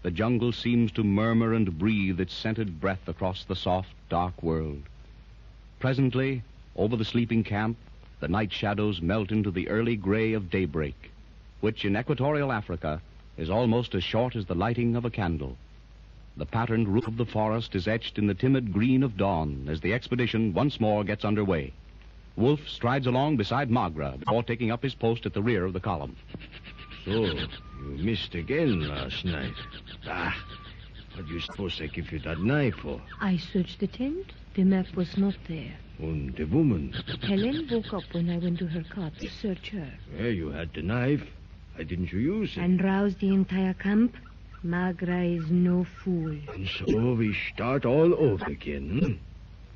The jungle seems to murmur and breathe its scented breath across the soft, dark world. Presently, over the sleeping camp, the night shadows melt into the early gray of daybreak, which in equatorial Africa is almost as short as the lighting of a candle. The patterned roof of the forest is etched in the timid green of dawn as the expedition once more gets underway. Wolf strides along beside Magra before taking up his post at the rear of the column. So, you missed again last night. What do you suppose I give you that knife for? I searched the tent. The map was not there. And the woman? Helen woke up when I went to her cot to search her. Well, you had the knife. Why didn't you use it? And roused the entire camp. Magra is no fool. And so we start all over again.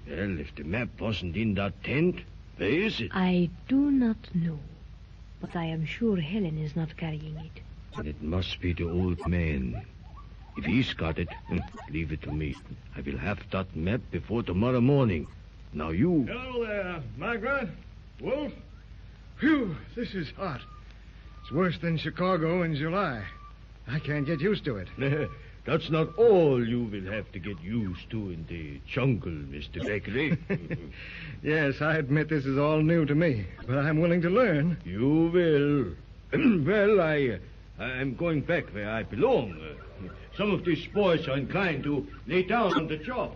Well, if the map wasn't in that tent, where is it? I do not know. But I am sure Helen is not carrying it. And it must be the old man. If he's got it, leave it to me. I will have that map before tomorrow morning. Now you... Hello there, Margaret. Wolf. Phew, this is hot. It's worse than Chicago in July. I can't get used to it. That's not all you will have to get used to in the jungle, Mr. Gregory. Yes, I admit this is all new to me, but I'm willing to learn. You will. Well, I'm going back where I belong. Some of these boys are inclined to lay down on the job.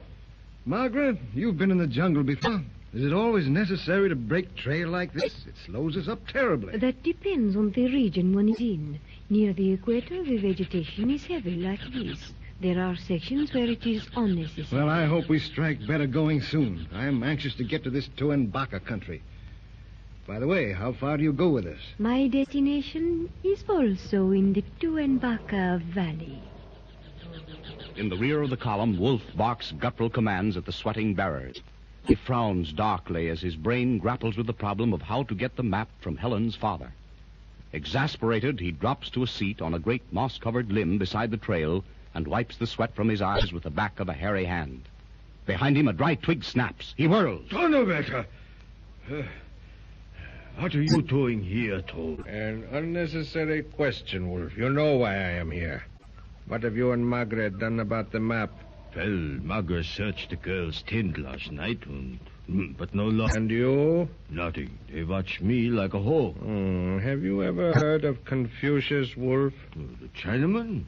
Margaret, you've been in the jungle before. Is it always necessary to break trail like this? It slows us up terribly. That depends on the region one is in. Near the equator, the vegetation is heavy like this. There are sections where it is unnecessary. Well, I hope we strike better going soon. I'm anxious to get to this Tu-em-Baka country. By the way, how far do you go with us? My destination is also in the Tu-em-Baka Valley. In the rear of the column, Wolf barks guttural commands at the sweating bearers. He frowns darkly as his brain grapples with the problem of how to get the map from Helen's father. Exasperated, he drops to a seat on a great moss-covered limb beside the trail and wipes the sweat from his eyes with the back of a hairy hand. Behind him, a dry twig snaps. He whirls. Tu-em-Baka! What are you doing here, Thome? An unnecessary question, Wolf. You know why I am here. What have you and Margaret done about the map? Well, Margaret searched the girl's tent last night, but no luck. And you? Nothing. They watched me like a hawk. Have you ever heard of Confucius, Wolf? The Chinaman?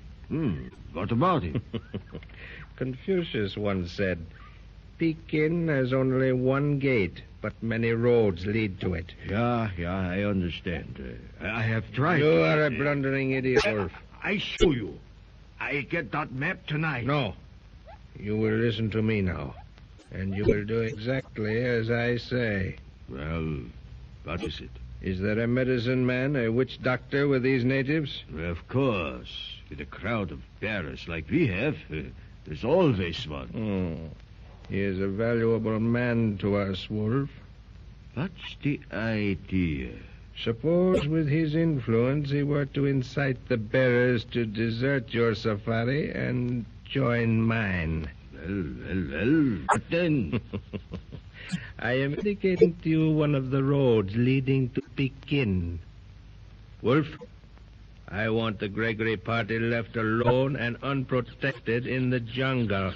What about him? Confucius once said, Pekin has only one gate, but many roads lead to it. Yeah, I understand. I have tried. You are a blundering idiot, Wolf. I show you. I get that map tonight. No. You will listen to me now. And you will do exactly as I say. Well, what is it? Is there a medicine man, a witch doctor with these natives? Of course. With a crowd of bearers like we have, there's always one. He is a valuable man to us, Wolf. What's the idea? Suppose with his influence he were to incite the bearers to desert your safari and join mine. Well, but then... I am indicating to you one of the roads leading to Pekin. Wolf, I want the Gregory party left alone and unprotected in the jungle.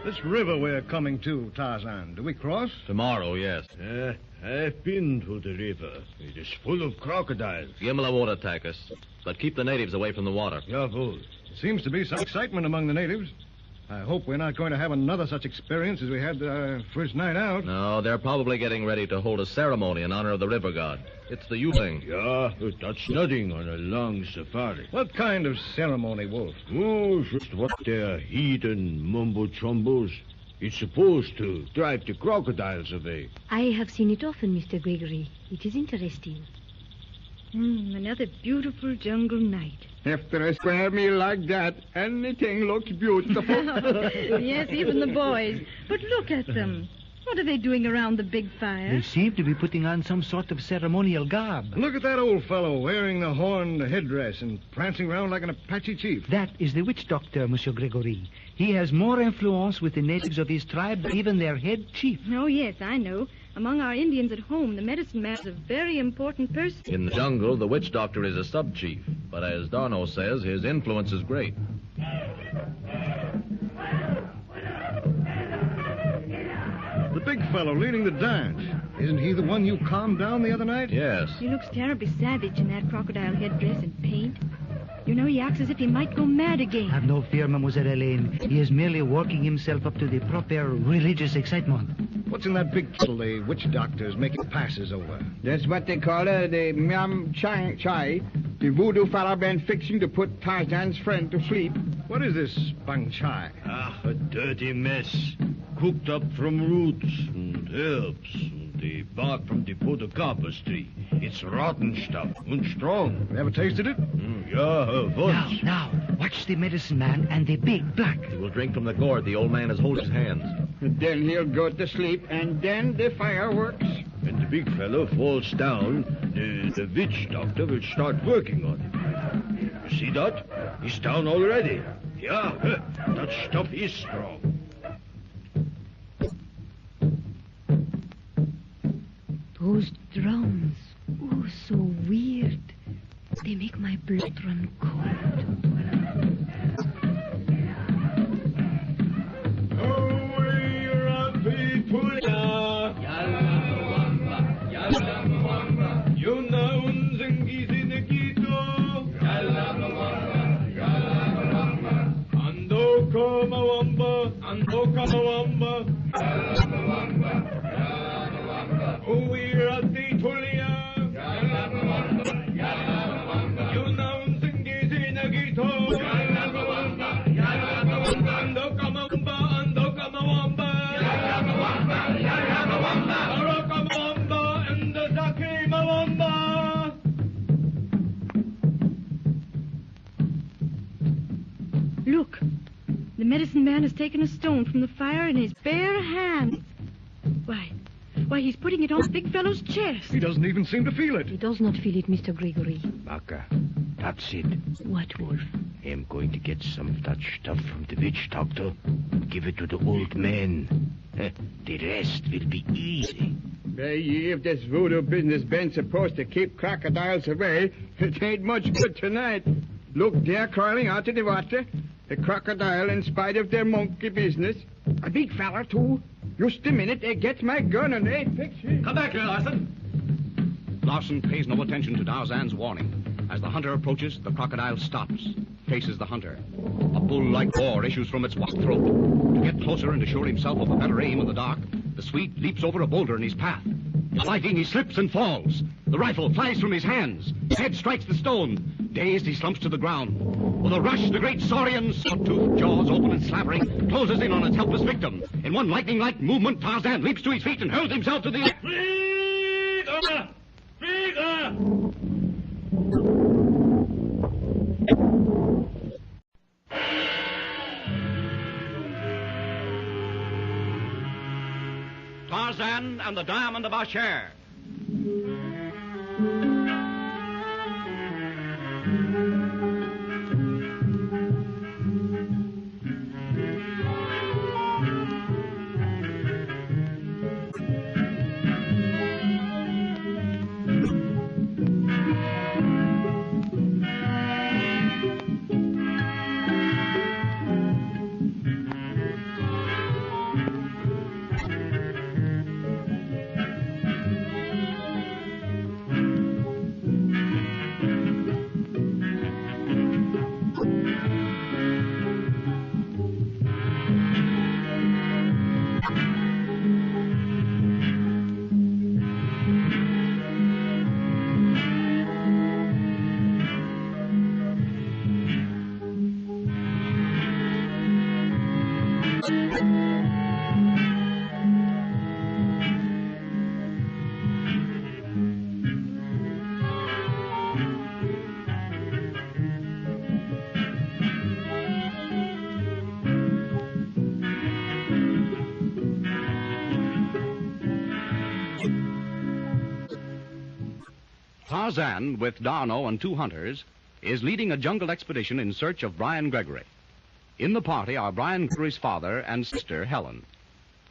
This river we're coming to, Tarzan, do we cross? Tomorrow, yes. I've been to the river. It is full of crocodiles. Gimla won't attack us, but keep the natives away from the water. Jawohl. Seems to be some excitement among the natives. I hope we're not going to have another such experience as we had our first night out. No, they're probably getting ready to hold a ceremony in honor of the river god. It's the Yule. Yeah, that's nothing on a long safari. What kind of ceremony, Wolf? Oh, just what their heathen mumbo-chumbos. It's supposed to drive the crocodiles away. I have seen it often, Mr. Gregory. It is interesting. Another beautiful jungle night. After a square meal like that, anything looks beautiful. Yes, even the boys. But look at them. What are they doing around the big fire? They seem to be putting on some sort of ceremonial garb. Look at that old fellow wearing the horned headdress and prancing around like an Apache chief. That is the witch doctor, Monsieur Gregory. He has more influence with the natives of his tribe than even their head chief. Oh, yes, I know. Among our Indians at home, the medicine man is a very important person. In the jungle, the witch doctor is a sub-chief. But as Darno says, his influence is great. The big fellow leading the dance. Isn't he the one you calmed down the other night? Yes. He looks terribly savage in that crocodile headdress and paint. You know, he acts as if he might go mad again. Have no fear, Mademoiselle Helene. He is merely working himself up to the proper religious excitement. What's in that big kettle the witch doctor's making passes over? That's what they call the Miam Chang Chai. The voodoo fella been fixing to put Tarzan's friend to sleep. What is this bang chai? A dirty mess. Cooked up from roots and herbs and the bark from the Potocopus tree. It's rotten stuff and strong. Ever tasted it? Yeah, once. Now, watch the medicine man and the big black. He will drink from the gourd the old man has hold his hands. Then he'll go to sleep, and then the fireworks. When the big fellow falls down, the witch doctor will start working on him. You see that? He's down already. Yeah, that stuff is strong. Those drums, oh, so weird. They make my blood run cold. Look, the medicine man has taken a stone from the fire in his bare hands. Why, he's putting it on the big fellow's chest. He doesn't even seem to feel it. He does not feel it, Mr. Gregory. Baka, That's it. What, Wolf? I'm going to get some of that stuff from the witch doctor and give it to the old man. The rest will be easy. Hey, if this voodoo business been supposed to keep crocodiles away, it ain't much good tonight. Look, they're crawling out of the water. The crocodile, in spite of their monkey business. A big fella, too. Just a minute, they get my gun and they fix it. Come back here, Larson. Larson pays no attention to Tarzan's warning. As the hunter approaches, the crocodile stops, faces the hunter. A bull-like roar issues from its wide throat. To get closer and assure himself of a better aim in the dark, the Swede leaps over a boulder in his path. Alighting, he slips and falls. The rifle flies from his hands. His head strikes the stone. Dazed, he slumps to the ground. With a rush, the great saurian, saw-toothed jaws open and slavering, closes in on its helpless victim. In one lightning-like movement, Tarzan leaps to his feet and hurls himself to the air. Frida! Frida! Tarzan and the Diamond of Ashair. Tarzan, with D'Arnot and two hunters, is leading a jungle expedition in search of Brian Gregory. In the party are Brian Gregory's father and sister, Helen.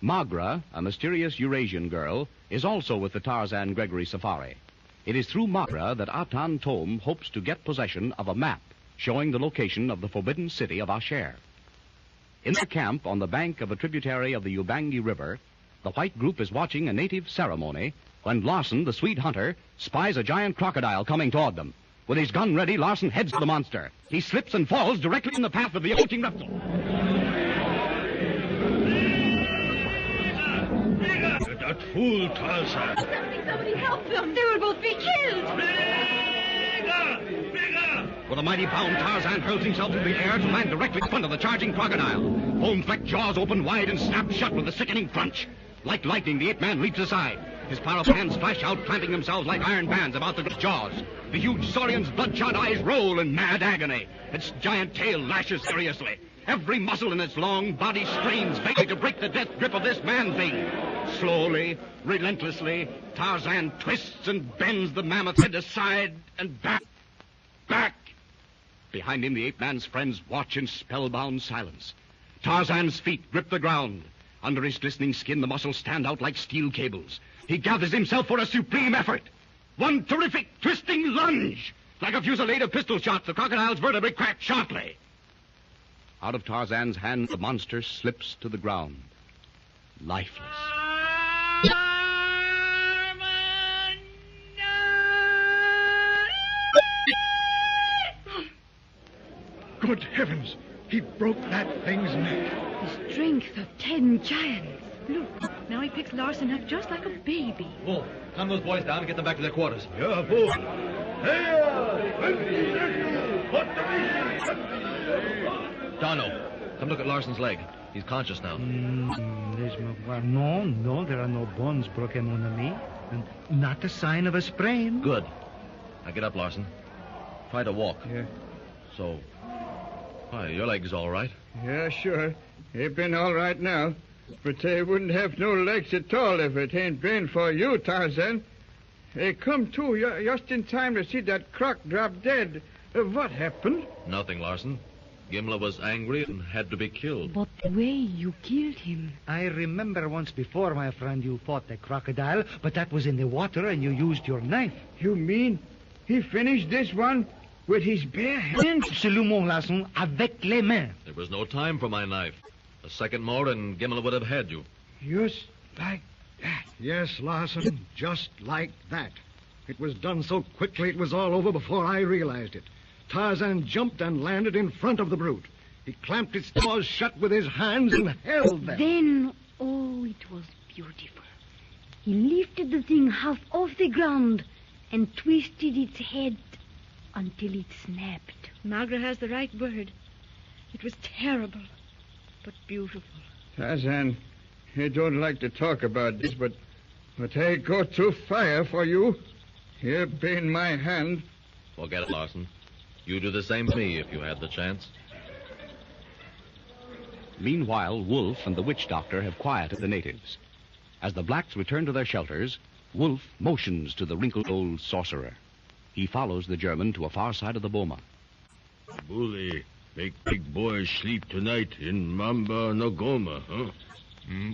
Magra, a mysterious Eurasian girl, is also with the Tarzan Gregory safari. It is through Magra that Atan Thome hopes to get possession of a map showing the location of the forbidden city of Ashair. In their camp on the bank of a tributary of the Ubangi River, the white group is watching a native ceremony when Larson, the Swede hunter, spies a giant crocodile coming toward them. With his gun ready, Larson heads for the monster. He slips and falls directly in the path of the approaching reptile. That fool, Tarzan. Somebody help them. They will both be killed. With a mighty bound, Tarzan hurls himself through the air to land directly in front of the charging crocodile. Foam-flecked jaws open wide and snap shut with a sickening crunch. Like lightning, the ape-man leaps aside. His powerful hands flash out, clamping themselves like iron bands about the jaws. The huge saurian's bloodshot eyes roll in mad agony. Its giant tail lashes furiously. Every muscle in its long body strains vainly to break the death grip of this man-thing. Slowly, relentlessly, Tarzan twists and bends the mammoth's head aside and back. Back! Behind him, the ape-man's friends watch in spellbound silence. Tarzan's feet grip the ground. Under his glistening skin, the muscles stand out like steel cables. He gathers himself for a supreme effort. One terrific, twisting lunge. Like a fusillade of pistol shots, the crocodile's vertebrae crack sharply. Out of Tarzan's hand, the monster slips to the ground, lifeless. Good heavens! He broke that thing's neck. The strength of 10 giants. Look, now he picks Larson up just like a baby. Wolf, calm those boys down and get them back to their quarters. Yeah, Wolf. Darno, come look at Larson's leg. He's conscious now. No, there are no bones broken, mon ami. And not a sign of a sprain. Good. Now get up, Larson. Try to walk. Yeah. So, why, your leg's all right. Yeah, sure. They've been all right now. But they wouldn't have no legs at all if it ain't been for you, Tarzan. They come, too, just in time to see that croc drop dead. What happened? Nothing, Larson. Gimli was angry and had to be killed. But the way you killed him. I remember once before, my friend, you fought a crocodile, but that was in the water and you used your knife. You mean he finished this one with his bare hands? Absolument, Larson, avec les mains. There was no time for my knife. A second more and Gimli would have had you. Just like that. Yes, Larson, just like that. It was done so quickly it was all over before I realized it. Tarzan jumped and landed in front of the brute. He clamped its jaws shut with his hands and held them. Then, oh, it was beautiful. He lifted the thing half off the ground and twisted its head until it snapped. Margaret has the right word. It was terrible, but beautiful. Tarzan, I don't like to talk about this, but I go through fire for you. Here, in my hand. Forget it, Larson. You do the same to me if you had the chance. Meanwhile, Wolf and the witch doctor have quieted the natives. As the blacks return to their shelters, Wolf motions to the wrinkled old sorcerer. He follows the German to a far side of the boma. Bully, make big boy sleep tonight in Mamba Nagoma, huh?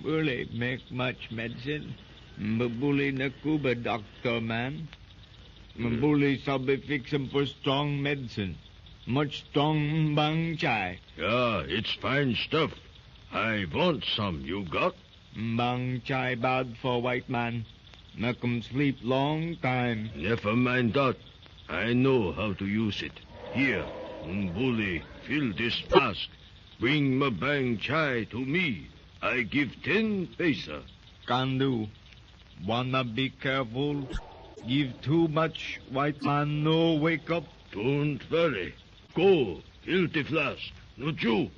Bully make much medicine. Bully Nakuba doctor, man. Bully sabi fix him for strong medicine. Much strong bang chai. Yeah, it's fine stuff. I want some. You got? Bang chai bad for white man. Make him sleep long time. Never mind that. I know how to use it. Here, Bully, fill this flask. Bring my bang chai to me. I give 10 paisa. Can do. Wanna be careful. Give too much, white man no wake up. Don't worry. Go, fill the flask. Not you.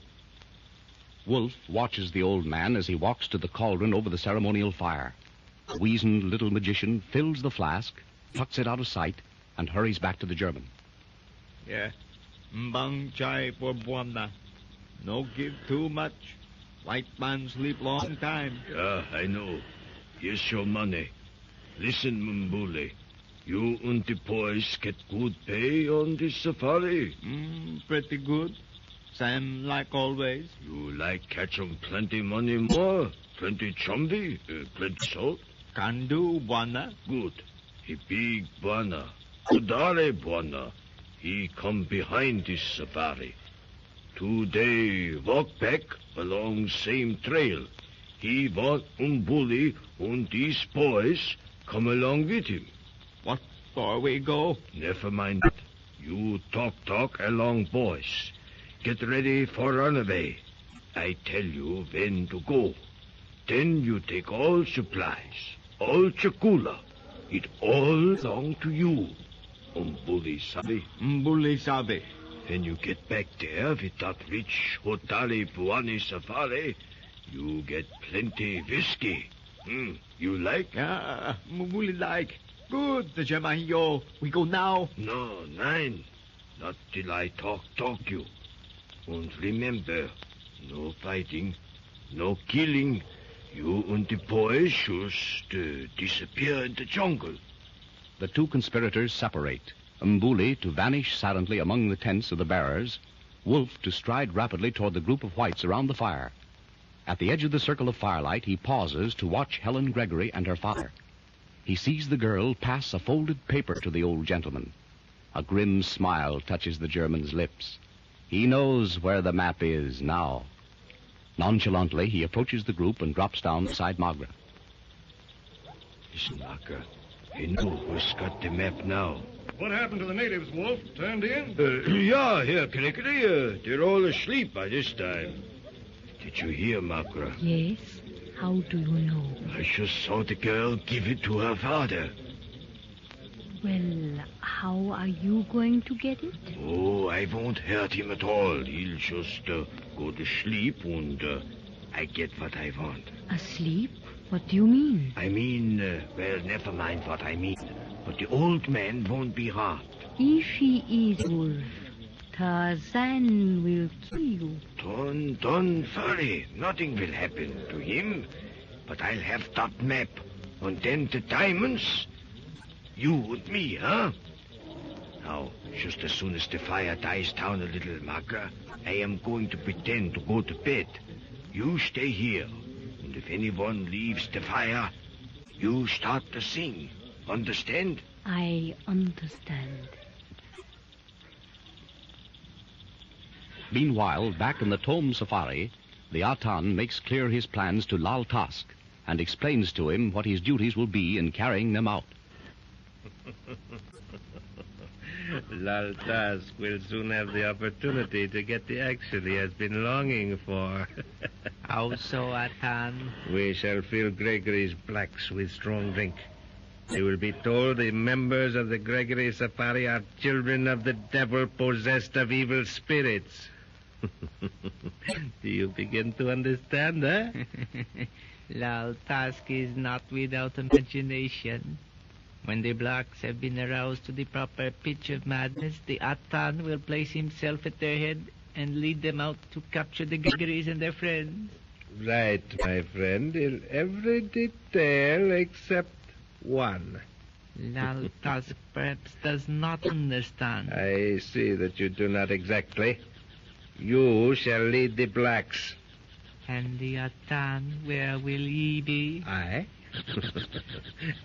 Wolf watches the old man as he walks to the cauldron over the ceremonial fire. The weazened little magician fills the flask, tucks it out of sight, and hurries back to the German. Yeah. Bang chai for Buana. No give too much. White man sleep long time. Yeah, I know. Here's your money. Listen, Mbule. You and the boys get good pay on this safari? Pretty good. Same like always. You like catching plenty money more? Plenty chumbi? Plenty salt? Can do, Buana. Good. He big Buana. Udare Buana. He come behind this safari. Today walk back along same trail. He want Mbuli and these boys come along with him. What for we go? Never mind that. You talk along, boys. Get ready for runaway. I tell you when to go. Then you take all supplies, all chakula. It all belong to you. Mbuli sabi? Mbuli sabi. When you get back there with that rich Hotali Puani safari, you get plenty whiskey. You like? Yeah, Mbuli like. Good, the Jemahiyo. We go now. No, nein. Not till I talk you. And remember, no fighting, no killing. You and the boys just disappear in the jungle. The two conspirators separate. Mbuli to vanish silently among the tents of the bearers, Wolf to stride rapidly toward the group of whites around the fire. At the edge of the circle of firelight, he pauses to watch Helen Gregory and her father. He sees the girl pass a folded paper to the old gentleman. A grim smile touches the German's lips. He knows where the map is now. Nonchalantly, he approaches the group and drops down beside Magra. Listen, Magra. I know who's got the map now. What happened to the natives, Wolf? Turned in? Yeah, here, Gregory. They're all asleep by this time. Did you hear, Magra? Yes. How do you know? I just saw the girl give it to her father. Well, how are you going to get it? Oh, I won't hurt him at all. He'll just go to sleep and I get what I want. Asleep? What do you mean? I mean, well, never mind what I mean. But the old man won't be harmed. If he is wolf, Tarzan will kill you. Don't worry. Nothing will happen to him. But I'll have that map. And then the diamonds. You and me, huh? Now, just as soon as the fire dies down a little, Magra, I am going to pretend to go to bed. You stay here, and if anyone leaves the fire, you start to sing. Understand? I understand. Meanwhile, back in the Thome safari, the Atan makes clear his plans to Lal Task and explains to him what his duties will be in carrying them out. Lal Task will soon have the opportunity to get the action he has been longing for. How so, Atan? We shall fill Gregory's blacks with strong drink. They will be told the members of the Gregory Safari are children of the devil possessed of evil spirits. Do you begin to understand, eh? Lal Task is not without imagination. When the blacks have been aroused to the proper pitch of madness, the Atan will place himself at their head and lead them out to capture the Gregorys and their friends. Right, my friend, in every detail except one. Lal Task perhaps does not understand. I see that you do not exactly. You shall lead the blacks. And the Atan, where will ye be? I?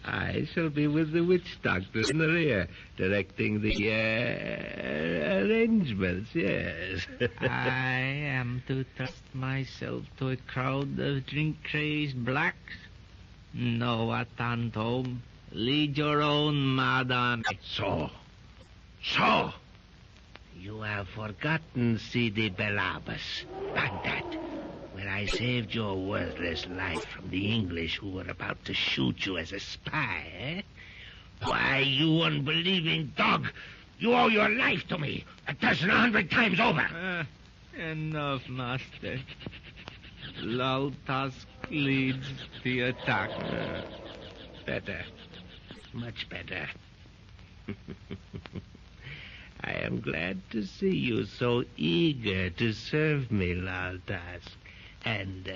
I shall be with the witch doctors in the rear, directing the arrangements, yes. I am to trust myself to a crowd of drink-crazed blacks? No, Atan Thome. Lead your own mad army. So. You have forgotten Sidi Belabas, Baghdad, where I saved your worthless life from the English who were about to shoot you as a spy, eh? Why, you unbelieving dog, you owe your life to me 100 times over. Enough, master. Lal Task leads the attack. Better. Much better. I am glad to see you so eager to serve me, Lal Task, and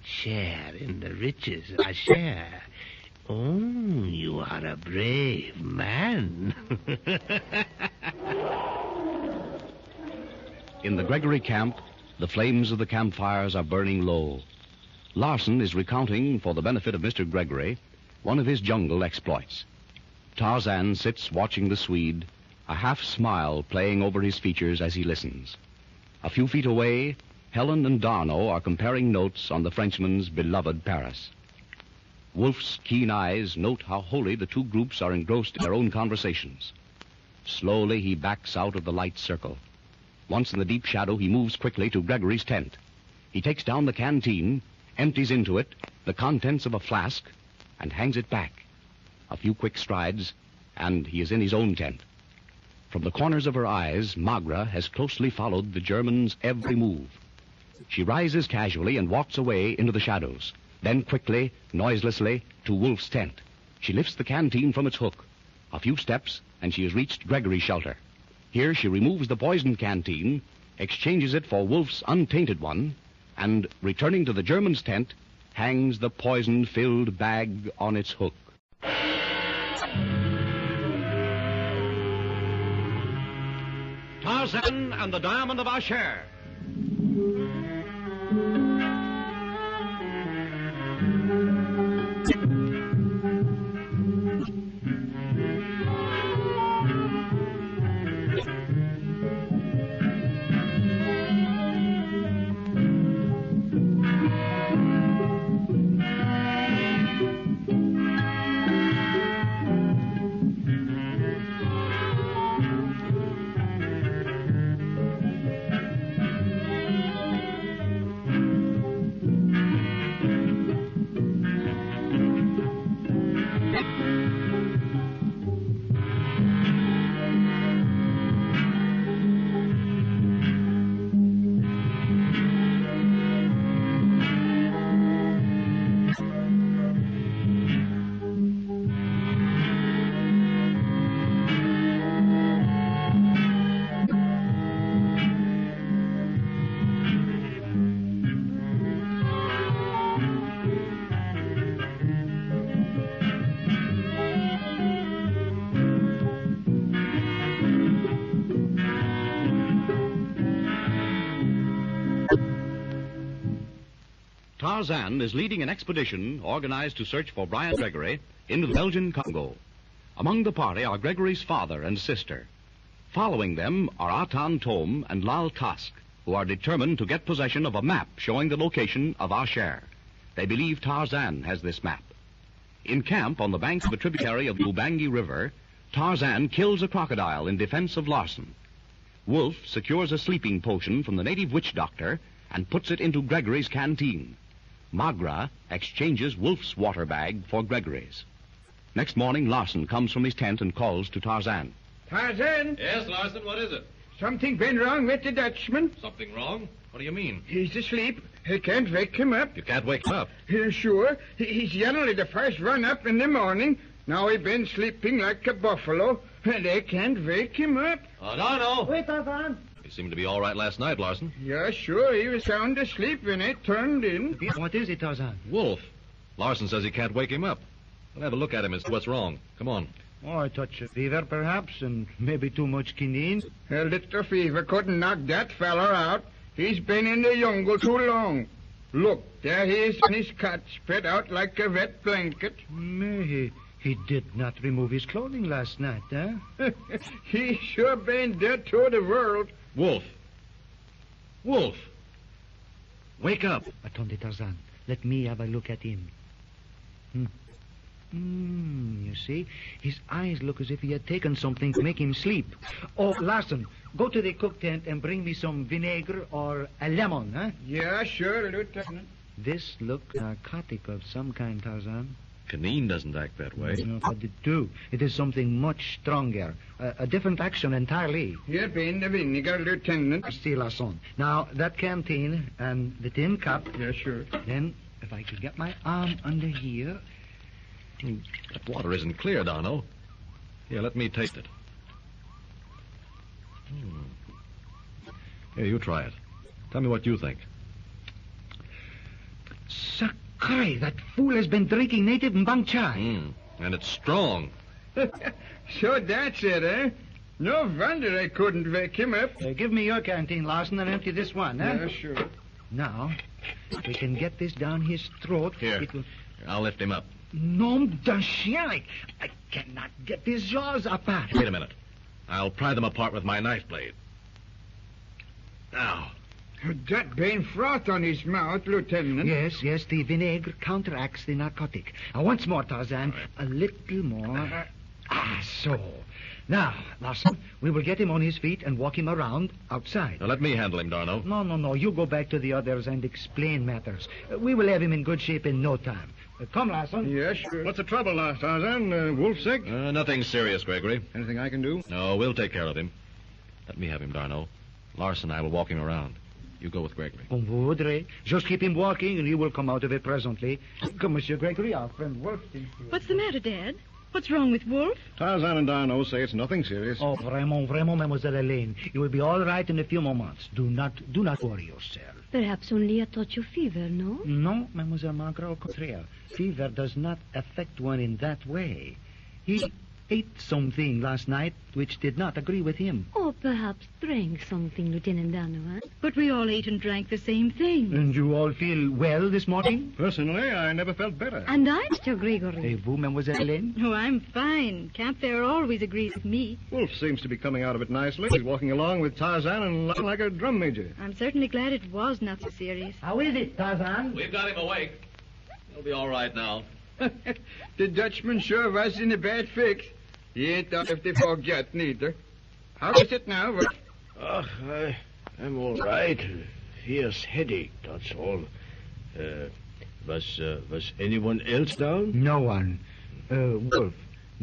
share in the riches of Ashair. Oh, you are a brave man. In the Gregory camp, the flames of the campfires are burning low. Larson is recounting, for the benefit of Mr. Gregory, one of his jungle exploits. Tarzan sits watching the Swede, a half-smile playing over his features as he listens. A few feet away, Helen and Darno are comparing notes on the Frenchman's beloved Paris. Wolf's keen eyes note how wholly the two groups are engrossed in their own conversations. Slowly he backs out of the light circle. Once in the deep shadow, he moves quickly to Gregory's tent. He takes down the canteen, empties into it the contents of a flask, and hangs it back. A few quick strides, and he is in his own tent. From the corners of her eyes, Magra has closely followed the German's every move. She rises casually and walks away into the shadows. Then quickly, noiselessly, to Wolf's tent. She lifts the canteen from its hook. A few steps, and she has reached Gregory's shelter. Here she removes the poisoned canteen, exchanges it for Wolf's untainted one, and, returning to the German's tent, hangs the poison-filled bag on its hook. Tarzan and the Diamond of Ashair. Tarzan is leading an expedition organized to search for Brian Gregory into the Belgian Congo. Among the party are Gregory's father and sister. Following them are Atan Thome and Lal Tusk, who are determined to get possession of a map showing the location of Ashair. They believe Tarzan has this map. In camp on the banks of a tributary of the Ubangi River, Tarzan kills a crocodile in defense of Larson. Wolf secures a sleeping potion from the native witch doctor and puts it into Gregory's canteen. Magra exchanges Wolf's water bag for Gregory's. Next morning, Larson comes from his tent and calls to Tarzan. Tarzan? Yes, Larson, what is it? Something been wrong with the Dutchman? Something wrong? What do you mean? He's asleep. I can't wake him up. You can't wake him up? Sure. He's generally the first run up in the morning. Now he been sleeping like a buffalo, and I can't wake him up. No. Wait, Tarzan. He seemed to be all right last night, Larson. Yeah, sure. He was sound asleep when I turned in. What is it, Tarzan? Wolf. Larson says he can't wake him up. We'll have a look at him and see what's wrong. Come on. Oh, a touch of fever, perhaps, and maybe too much quinine. A little fever couldn't knock that feller out. He's been in the jungle too long. Look, there he is in his cot, spread out like a wet blanket. He did not remove his clothing last night, eh? He sure been dead to the world. Wolf. Wake up. Attendez, Tarzan. Let me have a look at him. You see, his eyes look as if he had taken something to make him sleep. Oh, Larson, go to the cook tent and bring me some vinegar or a lemon, huh? Yeah, sure, Lieutenant. This looks narcotic of some kind, Tarzan. Quinine doesn't act that way. No, but it do. It is something much stronger. A different action entirely. Here been the vinegar, Lieutenant. See, Larson. Now, that canteen and the tin cup. Yeah, sure. Then, if I could get my arm under here... That water isn't clear, Darno. Here, let me taste it. Here, you try it. Tell me what you think. Sacre, that fool has been drinking native Mbang chai. And it's strong. So that's it, eh? No wonder I couldn't wake him up. Give me your canteen, Larson, and empty this one, eh? Yeah, sure. Now, if we can get this down his throat... Here, it will... I'll lift him up. Nom d'un chien! I cannot get his jaws apart. Wait a minute. I'll pry them apart with my knife blade. Now. That been froth on his mouth, Lieutenant. Yes, the vinegar counteracts the narcotic. Once more, Tarzan. Right. A little more. So. Now, Larson, we will get him on his feet and walk him around outside. Now, let me handle him, Darno. No. You go back to the others and explain matters. We will have him in good shape in no time. Come, Larson. Yes, sure. What's the trouble, Tarzan? Wolf sick? Nothing serious, Gregory. Anything I can do? No, we'll take care of him. Let me have him, Darno. Larson and I will walk him around. You go with Gregory. On voudrait. Just keep him walking, and he will come out of it presently. Come, Monsieur Gregory, our friend Wolf. What's the matter, Dad? What's wrong with Wolf? Tarzan and Darno say it's nothing serious. Oh, vraiment, Mademoiselle Helene. You will be all right in a few moments. Do not worry yourself. Perhaps only a touch of fever, no? No, Mademoiselle Magra, au contraire. Fever does not affect one in that way. He ate something last night which did not agree with him. Or perhaps drank something, Lieutenant Darno, huh? But we all ate and drank the same thing. And you all feel well this morning? Personally, I never felt better. And I, Mr. Gregory. Et vous, Mademoiselle Helene? Oh, I'm fine. Camp there always agrees with me. Wolf seems to be coming out of it nicely. He's walking along with Tarzan and looking like a drum major. I'm certainly glad it was not so serious. How is it, Tarzan? We've got him awake. He'll be all right now. The Dutchman sure was in a bad fix. He ain't out of the forget neither. How is it now, Wolf? I'm all right. Fierce headache, that's all. Was anyone else down? No one. Wolf,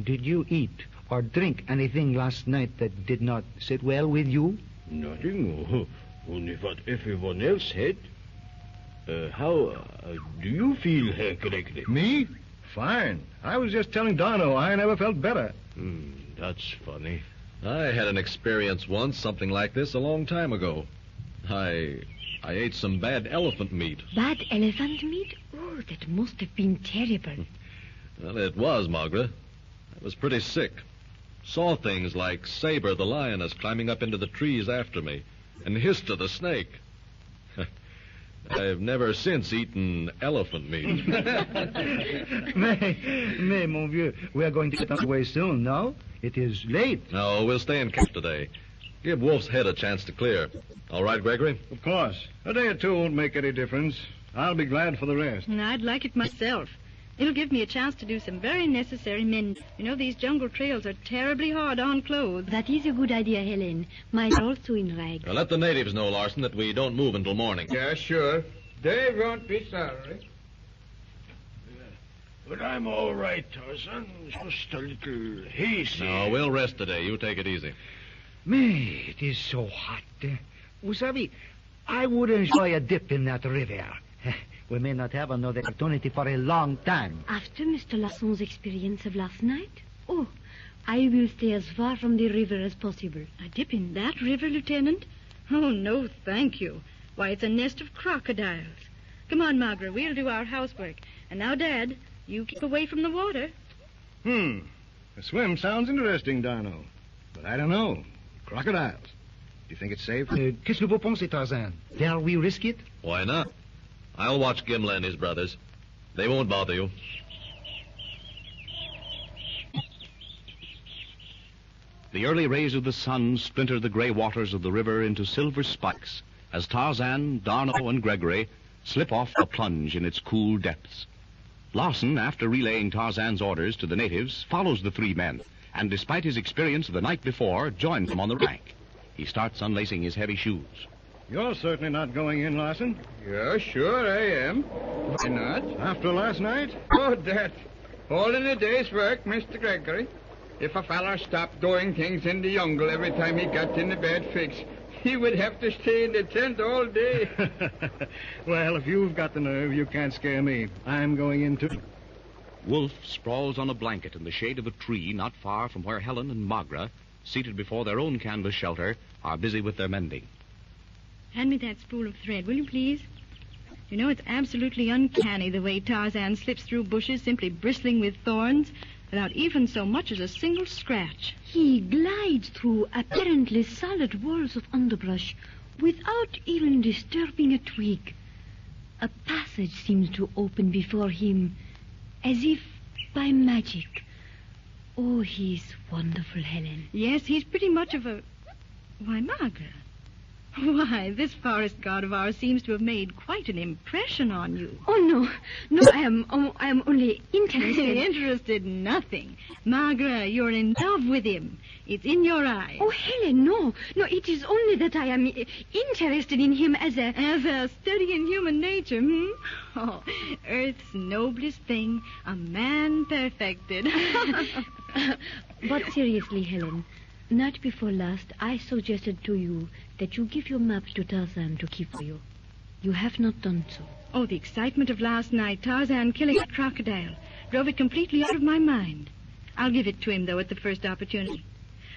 did you eat or drink anything last night that did not sit well with you? Nothing. Only what everyone else had. How do you feel, Herr Gregory? Me? Fine. I was just telling Darno I never felt better. That's funny. I had an experience once, something like this, a long time ago. I ate some bad elephant meat. Bad elephant meat? Oh, that must have been terrible. Well, it was, Magra. I was pretty sick. Saw things like Saber the lioness climbing up into the trees after me, and Hista the snake. I've never since eaten elephant meat. Mais, mon vieux, we are going to get underway soon, no? It is late. No, we'll stay in camp today. Give Wolf's head a chance to clear. All right, Gregory? Of course. A day or two won't make any difference. I'll be glad for the rest. I'd like it myself. It'll give me a chance to do some very necessary mending. You know, these jungle trails are terribly hard on clothes. That is a good idea, Helen. Mine are also in rags. Now, let the natives know, Larson, that we don't move until morning. Yeah, sure. They won't be sorry. But I'm all right, Tarzan. Just a little hazy. No, we'll rest today. You take it easy. Me, it is so hot. Vous savez, I would enjoy a dip in that river. We may not have another opportunity for a long time. After Mr. Larson's experience of last night? Oh, I will stay as far from the river as possible. A dip in that river, Lieutenant? Oh, no, thank you. Why, it's a nest of crocodiles. Come on, Margaret, we'll do our housework. And now, Dad, you keep away from the water. A swim sounds interesting, Darno. But I don't know. Crocodiles. Do you think it's safe? Qu'est-ce que vous pensez, Tarzan? Dare we risk it? Why not? I'll watch Gimli and his brothers. They won't bother you. The early rays of the sun splinter the gray waters of the river into silver spikes as Tarzan, Darno, and Gregory slip off a plunge in its cool depths. Larson, after relaying Tarzan's orders to the natives, follows the three men, and despite his experience of the night before, joins them on the bank. He starts unlacing his heavy shoes. You're certainly not going in, Larson. Yeah, sure I am. Why not? After last night? Oh, that. All in a day's work, Mr. Gregory. If a feller stopped doing things in the jungle every time he got in a bad fix, he would have to stay in the tent all day. Well, if you've got the nerve, you can't scare me. I'm going in too. Wolf sprawls on a blanket in the shade of a tree not far from where Helen and Magra, seated before their own canvas shelter, are busy with their mending. Hand me that spool of thread, will you please? You know, it's absolutely uncanny the way Tarzan slips through bushes simply bristling with thorns without even so much as a single scratch. He glides through apparently solid walls of underbrush without even disturbing a twig. A passage seems to open before him as if by magic. Oh, he's wonderful, Helen. Yes, he's pretty much of a... Why, Margaret. Why, this forest god of ours seems to have made quite an impression on you. Oh, no, I am only interested. Interested in nothing. Margaret, you're in love with him. It's in your eyes. Oh, Helen, no, it is only that I am interested in him as a study in human nature, Oh, Earth's noblest thing, a man perfected. But seriously, Helen, night before last, I suggested to you that you give your maps to Tarzan to keep for you. You have not done so. Oh, the excitement of last night, Tarzan killing that crocodile, drove it completely out of my mind. I'll give it to him, though, at the first opportunity.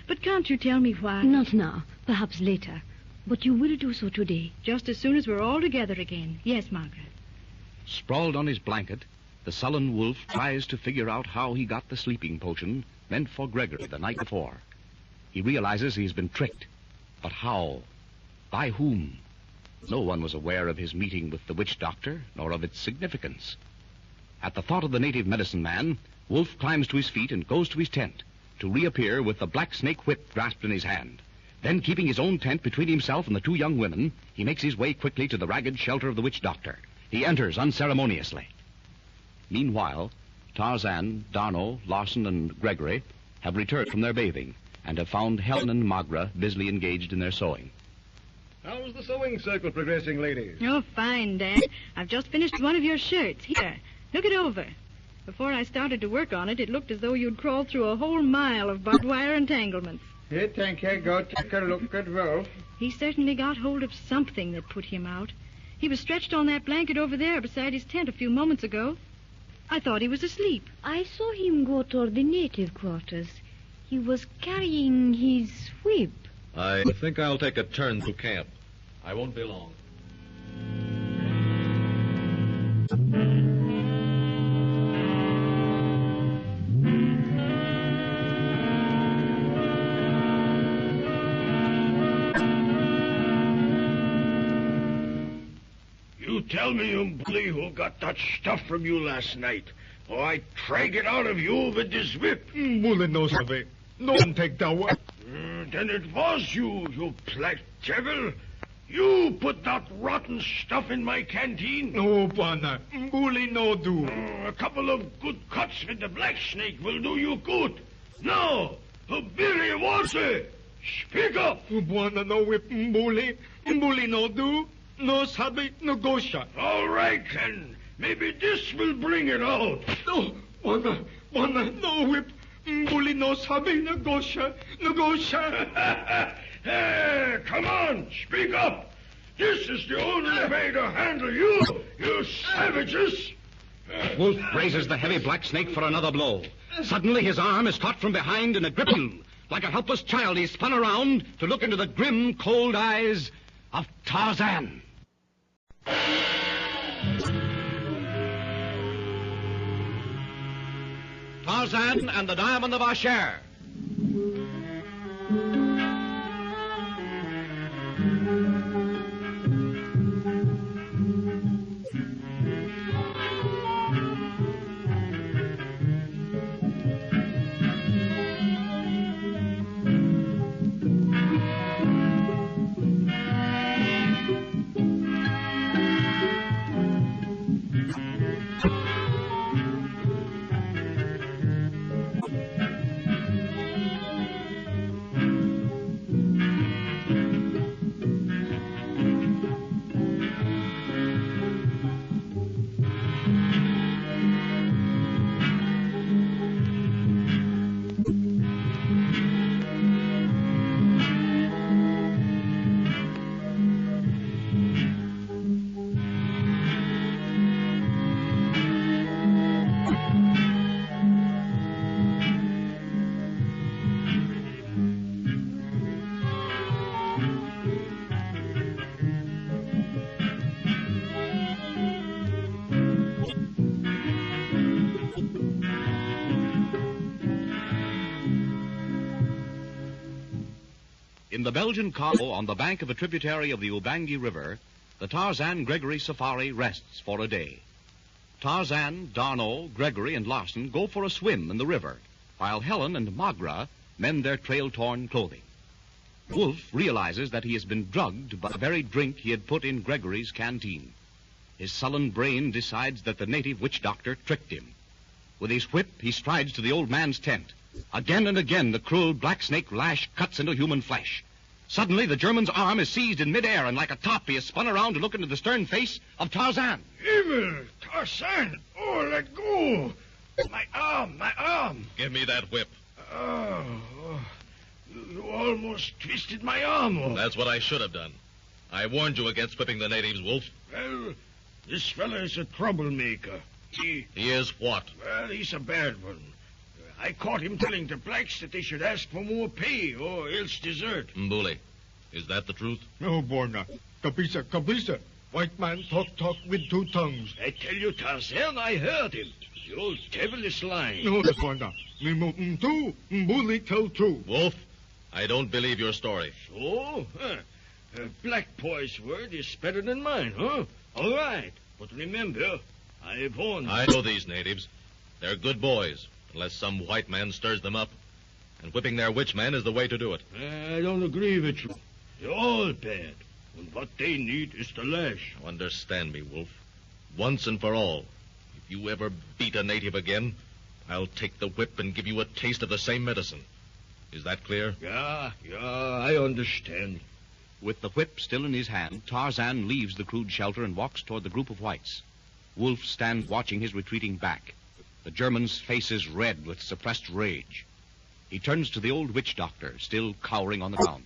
But can't you tell me why? Not now, perhaps later. But you will do so today. Just as soon as we're all together again. Yes, Margaret. Sprawled on his blanket, the sullen wolf tries to figure out how he got the sleeping potion meant for Gregory the night before. He realizes he's been tricked. But how? By whom? No one was aware of his meeting with the witch doctor, nor of its significance. At the thought of the native medicine man, Wolf climbs to his feet and goes to his tent, to reappear with the black snake whip grasped in his hand. Then, keeping his own tent between himself and the two young women, he makes his way quickly to the ragged shelter of the witch doctor. He enters unceremoniously. Meanwhile, Tarzan, Darno, Larson, and Gregory have returned from their bathing and have found Helen and Magra busily engaged in their sewing. How's the sewing circle progressing, ladies? Oh, fine, Dad. I've just finished one of your shirts. Here, look it over. Before I started to work on it, it looked as though you'd crawled through a whole mile of barbed wire entanglements. You think I go take a look at Wolf? He certainly got hold of something that put him out. He was stretched on that blanket over there beside his tent a few moments ago. I thought he was asleep. I saw him go toward the native quarters. He was carrying his whip. I think I'll take a turn through camp. I won't be long. You tell me, Umbuli, who got that stuff from you last night, or I drag it out of you with this whip. Umbuli no sabe. No one take that one. Then it was you, you black devil. You put that rotten stuff in my canteen? No, Bwana. Umbuli no do. A couple of good cuts with the black snake will do you good. Now, who really was it? Speak up. Bwana no whip Umbuli. Umbuli no do. No sabe, no gosha. All right, then. Maybe this will bring it out. No, Bwana, no whip. Umbuli no sabe, no gosha, no gosha. Hey, come on, speak up. This is the only way to handle you, you savages. Wolf raises the heavy black snake for another blow. Suddenly his arm is caught from behind in a grip. Like a helpless child, he spun around to look into the grim, cold eyes of Tarzan. Tarzan and the Diamond of Ashair. In the Belgian Congo, on the bank of a tributary of the Ubangi River, the Tarzan Gregory safari rests for a day. Tarzan, Darno, Gregory, and Larson go for a swim in the river, while Helen and Magra mend their trail-torn clothing. Wolf realizes that he has been drugged by the very drink he had put in Gregory's canteen. His sullen brain decides that the native witch doctor tricked him. With his whip, he strides to the old man's tent. Again and again, the cruel black snake lash cuts into human flesh. Suddenly, the German's arm is seized in midair, and like a top, he is spun around to look into the stern face of Tarzan. Evil! Tarzan! Oh, let go! My arm! Give me that whip. Oh, you almost twisted my arm off. That's what I should have done. I warned you against whipping the natives, Wolf. Well, this fella is a troublemaker. He is what? Well, he's a bad one. I caught him telling the blacks that they should ask for more pay or else desert. Mbuli, is that the truth? No, Borna. Kabisa. White man talk with two tongues. I tell you, Tarzan, I heard him. The old devil is lying. No, Borna. Mbuli tell true. Wolf, I don't believe your story. So? A black boy's word is better than mine, huh? All right. But remember, I've warned you. I know these natives. They're good boys. Unless some white man stirs them up. And whipping their witch man is the way to do it. I don't agree with you. They're all bad. And what they need is the lash. Now understand me, Wolf. Once and for all. If you ever beat a native again, I'll take the whip and give you a taste of the same medicine. Is that clear? Yeah, I understand. With the whip still in his hand, Tarzan leaves the crude shelter and walks toward the group of whites. Wolf stands watching his retreating back. The German's face is red with suppressed rage. He turns to the old witch doctor, still cowering on the ground.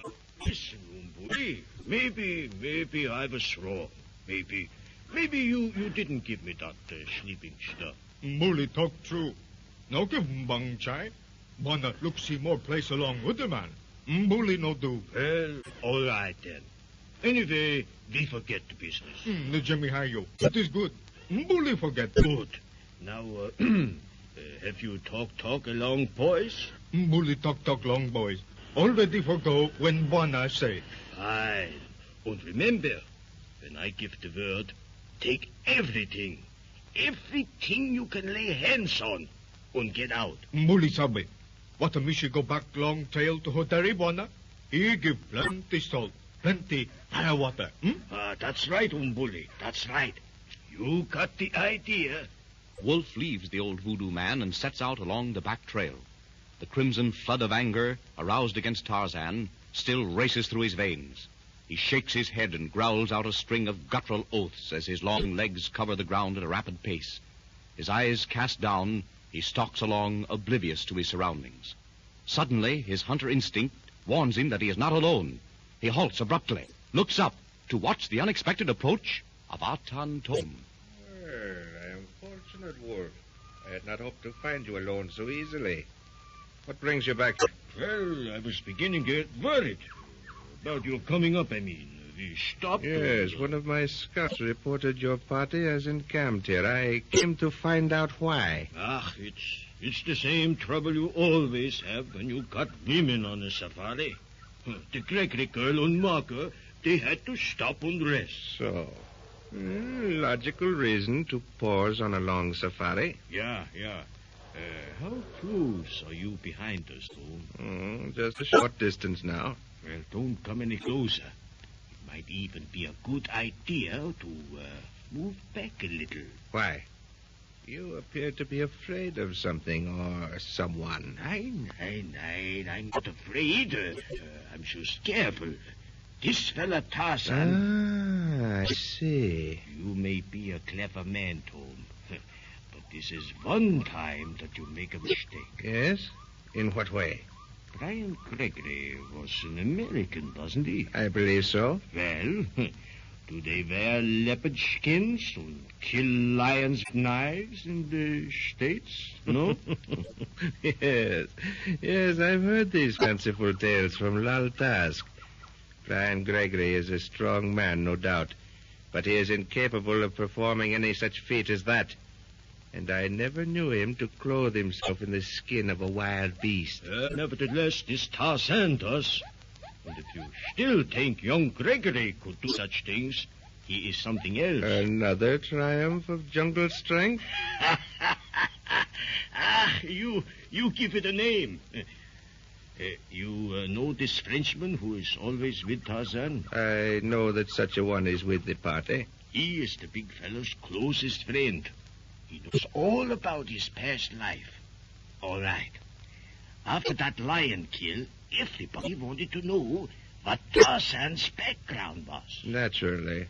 Now, listen, Umbuli. Maybe I was wrong. Maybe you didn't give me that sleeping stuff. Umbuli talk true. No give him bang chai. Wanna look see more place along with the man. Umbuli no do. Well, all right then. Anyway, we forget the business. The Jimmy Hayo. That is good. Umbuli forget. Good. Now, have you talk along, boys? Bully talk long, boys. Already forgo when Bwana say. Fine. And remember, when I give the word, take everything. Everything you can lay hands on and get out. Mbuli sabi. What a mishi go back long tail to Hotari Bona. He give plenty salt, plenty firewater. That's right, Umbuli. That's right. You got the idea. Wolf leaves the old voodoo man and sets out along the back trail. The crimson flood of anger, aroused against Tarzan, still races through his veins. He shakes his head and growls out a string of guttural oaths as his long legs cover the ground at a rapid pace. His eyes cast down, he stalks along, oblivious to his surroundings. Suddenly, his hunter instinct warns him that he is not alone. He halts abruptly, looks up to watch the unexpected approach of Atan Thome. Well, I am fortunate, Wolf. I had not hoped to find you alone so easily. What brings you back? Well, I was beginning to get worried. About your coming up, I mean. We stopped. Yes, one of my scouts reported your party as encamped here. I came to find out why. It's the same trouble you always have when you got women on a safari. The Gregory girl and Marker, they had to stop and rest. So, logical reason to pause on a long safari. Yeah. How close are you behind us, Thome? Just a short distance now. Well, don't come any closer. It might even be a good idea to move back a little. Why? You appear to be afraid of something or someone. I'm not afraid. I'm just careful. This fella Tarzan... I see. You may be a clever man, Thome. But this is one time that you make a mistake. Yes? In what way? Brian Gregory was an American, wasn't he? I believe so. Well, do they wear leopard skins and kill lions with knives in the States? No? Yes, I've heard these fanciful tales from Lal Task. Brian Gregory is a strong man, no doubt, but he is incapable of performing any such feat as that. And I never knew him to clothe himself in the skin of a wild beast. Nevertheless, this Tarzan does. And if you still think young Gregory could do such things, he is something else. Another triumph of jungle strength? You give it a name. You know this Frenchman who is always with Tarzan? I know that such a one is with the party. He is the big fellow's closest friend. He knows all about his past life. All right. After that lion kill, everybody wanted to know what Tarzan's background was. Naturally.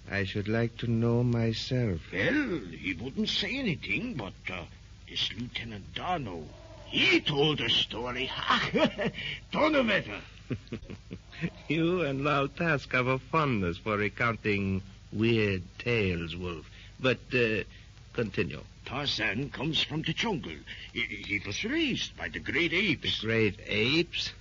I should like to know myself. Well, he wouldn't say anything, but this Lieutenant Darno, he told a story. Donnerwetter. You and Lal Task have a fondness for recounting weird tales, Wolf. But, continue. Tarzan comes from the jungle. He was raised by the great apes. The great apes?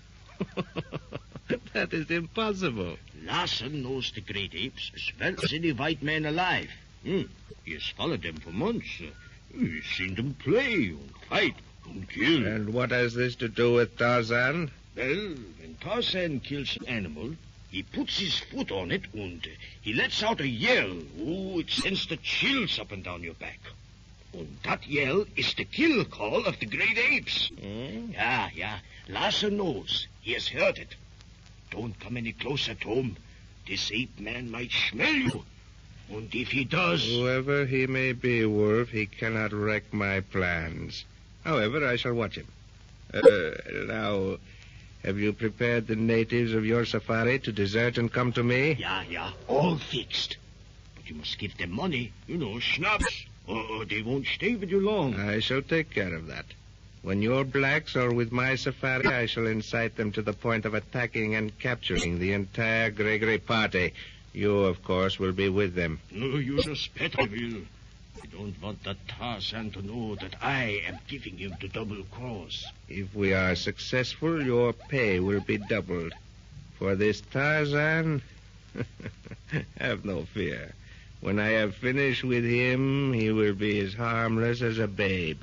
That is impossible. Larson knows the great apes as well as any white man alive. He has followed them for months. He's seen them play and fight and kill. And what has this to do with Tarzan? Well, when Tarzan kills an animal, he puts his foot on it and he lets out a yell. Oh, it sends the chills up and down your back. And that yell is the kill call of the great apes. Yeah. Larson knows. He has heard it. Don't come any closer, Thome. This ape man might smell you. And if he does... Whoever he may be, Wolf, he cannot wreck my plans. However, I shall watch him. Now, have you prepared the natives of your safari to desert and come to me? Yeah, all fixed. But you must give them money, schnapps, or they won't stay with you long. I shall take care of that. When your blacks are with my safari, I shall incite them to the point of attacking and capturing the entire Gregory party. You, of course, will be with them. No, you suspect I will. I don't want that Tarzan to know that I am giving him the double cross. If we are successful, your pay will be doubled. For this Tarzan, have no fear. When I have finished with him, he will be as harmless as a babe.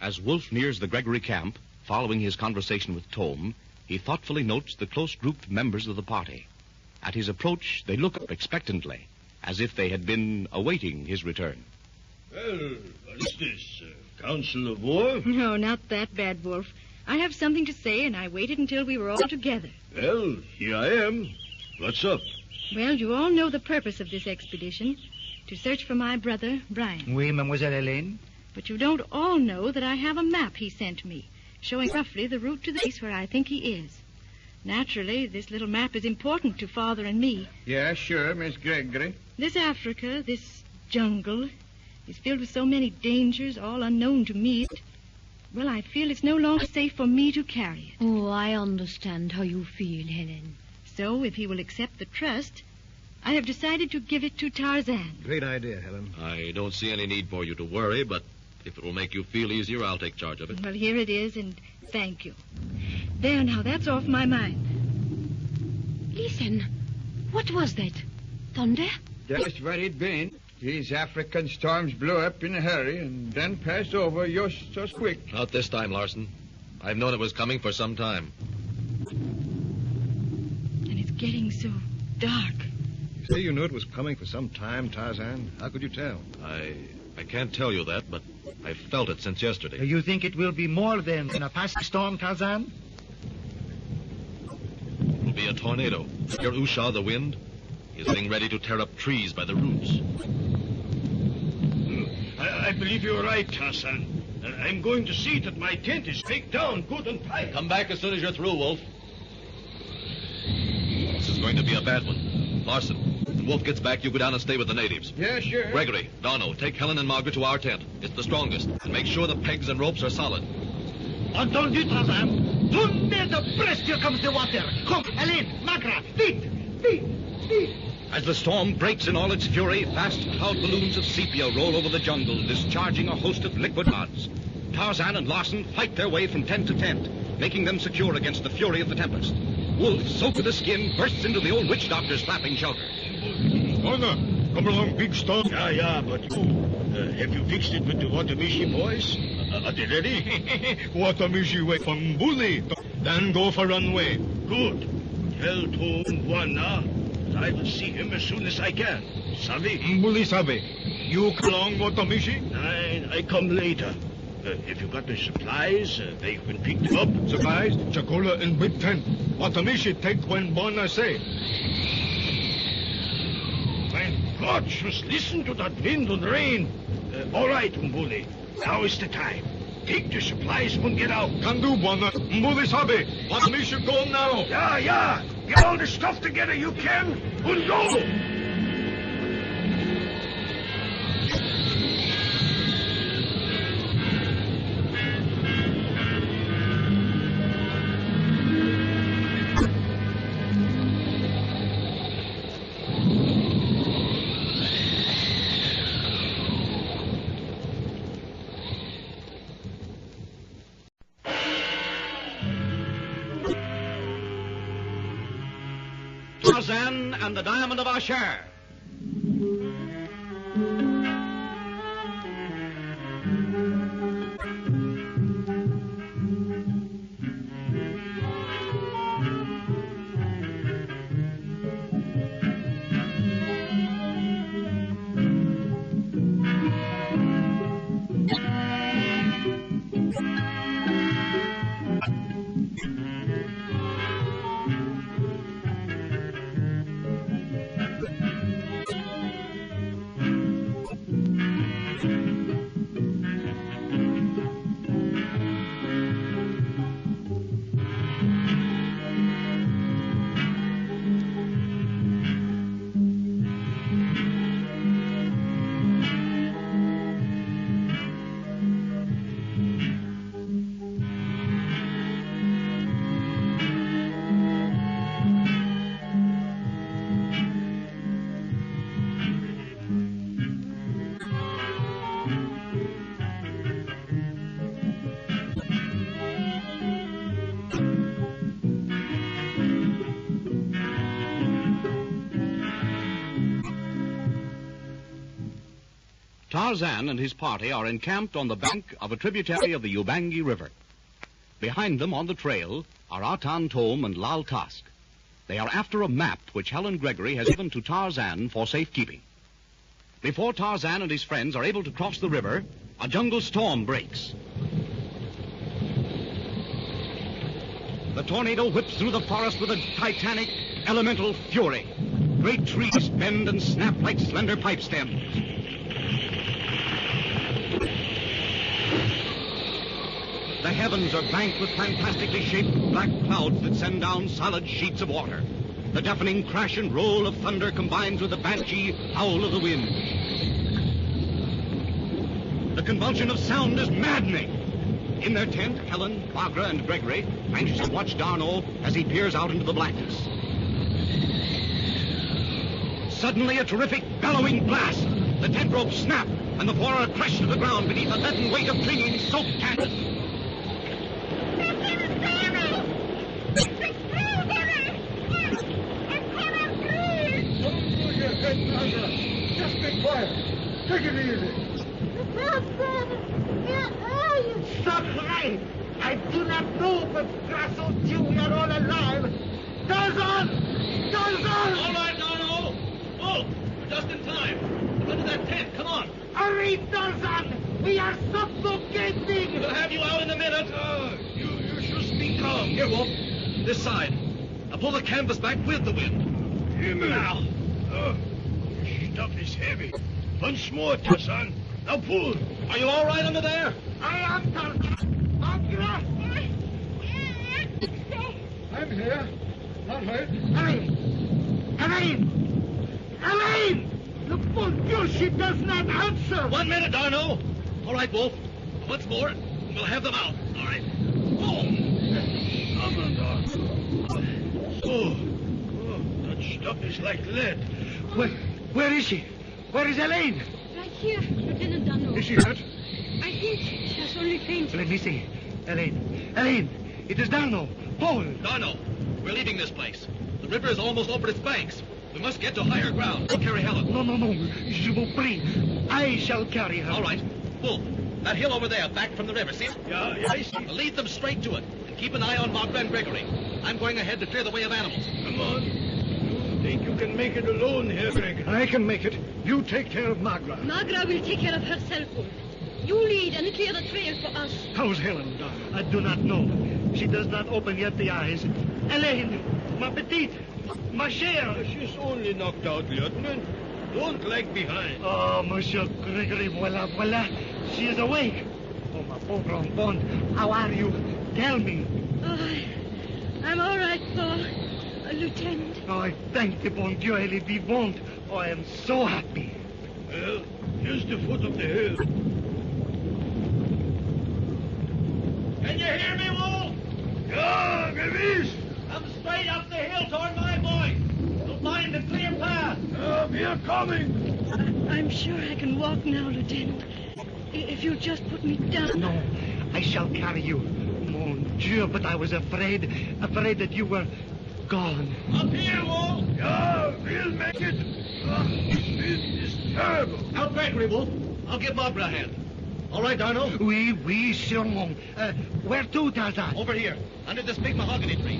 As Wolf nears the Gregory camp, following his conversation with Thome, he thoughtfully notes the close-grouped members of the party. At his approach, they look up expectantly, as if they had been awaiting his return. Well, what is this? Council of War? No, not that bad, Wolf. I have something to say, and I waited until we were all together. Well, here I am. What's up? Well, you all know the purpose of this expedition, to search for my brother, Brian. Oui, Mademoiselle Helene. But you don't all know that I have a map he sent me, showing roughly the route to the place where I think he is. Naturally, this little map is important to Father and me. Yeah, sure, Miss Gregory. This Africa, this jungle, is filled with so many dangers, all unknown to me. Well, I feel it's no longer safe for me to carry it. Oh, I understand how you feel, Helen. So, if he will accept the trust, I have decided to give it to Tarzan. Great idea, Helen. I don't see any need for you to worry, but if it will make you feel easier, I'll take charge of it. Well, here it is, and thank you. There, now, that's off my mind. Listen, what was that? Thunder? That's what it been. These African storms blow up in a hurry and then pass over just so quick. Not this time, Larson. I've known it was coming for some time. And it's getting so dark. You say you knew it was coming for some time, Tarzan. How could you tell? I can't tell you that, but I've felt it since yesterday. You think it will be more than a passing storm, Tarzan? It will be a tornado. Hear Usha, the wind? He's getting ready to tear up trees by the roots. I believe you're right, Tarzan. I'm going to see that my tent is staked down good and tight. Come back as soon as you're through, Wolf. This is going to be a bad one. Larson, when Wolf gets back, you go down and stay with the natives. Yeah, sure. Gregory, Dono, take Helen and Margaret to our tent. It's the strongest. And make sure the pegs and ropes are solid. Entendu, Tarzan. Tournez the breast, here comes the water. Come, Helene, Margaret, vite, vite, vite. As the storm breaks in all its fury, vast cloud balloons of sepia roll over the jungle, discharging a host of liquid rods. Tarzan and Larson fight their way from tent to tent, making them secure against the fury of the tempest. Wolf, soaked to the skin, bursts into the old witch doctor's flapping shelter. Father, come along, big storm. Yeah, but have you fixed it with the Watamishi boys? Are they ready? Watamishi way from Bully. Then go for runway. Good. Tell Tu-em-Baka I will see him as soon as I can. Sabi? Bully Sabi. You come along, Watamishi? I come later. If you got the supplies, they can pick them up. Supplies? Chakola in big tent. Watamishi take when Bona say. My God, just listen to that wind and rain. All right, Mbuli. Now is the time. Take the supplies and get out. Can do, Bona. Mbuli Sabi. Watamishi go now. Yeah. Get all the stuff together you can and go. Tarzan and the Diamond of Ashair. Tarzan and his party are encamped on the bank of a tributary of the Ubangi River. Behind them on the trail are Atan Thome and Lal Task. They are after a map which Helen Gregory has given to Tarzan for safekeeping. Before Tarzan and his friends are able to cross the river, a jungle storm breaks. The tornado whips through the forest with a titanic, elemental fury. Great trees bend and snap like slender pipe stems. The heavens are banked with fantastically shaped black clouds that send down solid sheets of water. The deafening crash and roll of thunder combines with the banshee howl of the wind. The convulsion of sound is maddening. In their tent, Helen, Bagra, and Gregory anxiously watch D'Arnot as he peers out into the blackness. Suddenly, a terrific bellowing blast. The tent ropes snap, and the four are crushed to the ground beneath a leaden weight of clinging, soaked canvas. Just be quiet. Take it easy. Stop crying. I do not know, but Grasso, you are all alive. Tarzan! Tarzan! All right, no. Oh, we're just in time. Run to that tent. Come on. Hurry, Tarzan! We are suffocating! We'll have you out in a minute. You should be calm. Here, Wolf. This side. Now pull the canvas back with the wind. Here, now. Stuff is heavy. Once more, Tarzan. Now pull. Are you all right under there? I am Tarzan. Bagra! I'm here. Not hurt. Elaine! The bon Dieu, she does not answer! 1 minute, D'Arnot. All right, Wolf. Once more, we'll have them out. All right. That stuff is like lead. Where is she? Where is Elaine? Right here, Lieutenant D'Arnot. Is she hurt? I think she has only fainted. Let me see. Elaine, it is D'Arnot. Paul. D'Arnot, we're leaving this place. The river is almost over its banks. We must get to higher ground. We'll carry Helen. No. Je vous prie. I shall carry her. All right. Wolf, that hill over there, back from the river, see? Yeah, I see. Lead them straight to it. And keep an eye on Bagra and Gregory. I'm going ahead to clear the way of animals. Come on. You think you can make it alone here, Greg? I can make it. You take care of Magra. Magra will take care of herself, Wolf. You lead and clear the trail for us. How's Helen, darling? I do not know. She does not open yet the eyes. Elaine, ma petite, ma chère. She's only knocked out, Lieutenant. Don't lag behind. Oh, Monsieur Gregory, voila. She is awake. Oh, ma pauvre enfant, how are you? Tell me. Oh, I'm all right, Paul. Lieutenant. Oh, I thank the bon Dieu, elle est vivante. Oh, I am so happy. Well, here's the foot of the hill. Can you hear me, Wolf? Yeah, Gavis. Come straight up the hill toward my voice. You'll find a clear path. We are coming. I'm sure I can walk now, Lieutenant. If you'll just put me down. No, I shall carry you. Mon Dieu, but I was afraid that you were gone. Up here, Wolf. Yeah, we'll make it. This is terrible. Out Gregory, Wolf. I'll give Magra a hand. All right, D'Arnot? Oui, sûrement. Where to, Tarzan? Over here, under this big mahogany tree.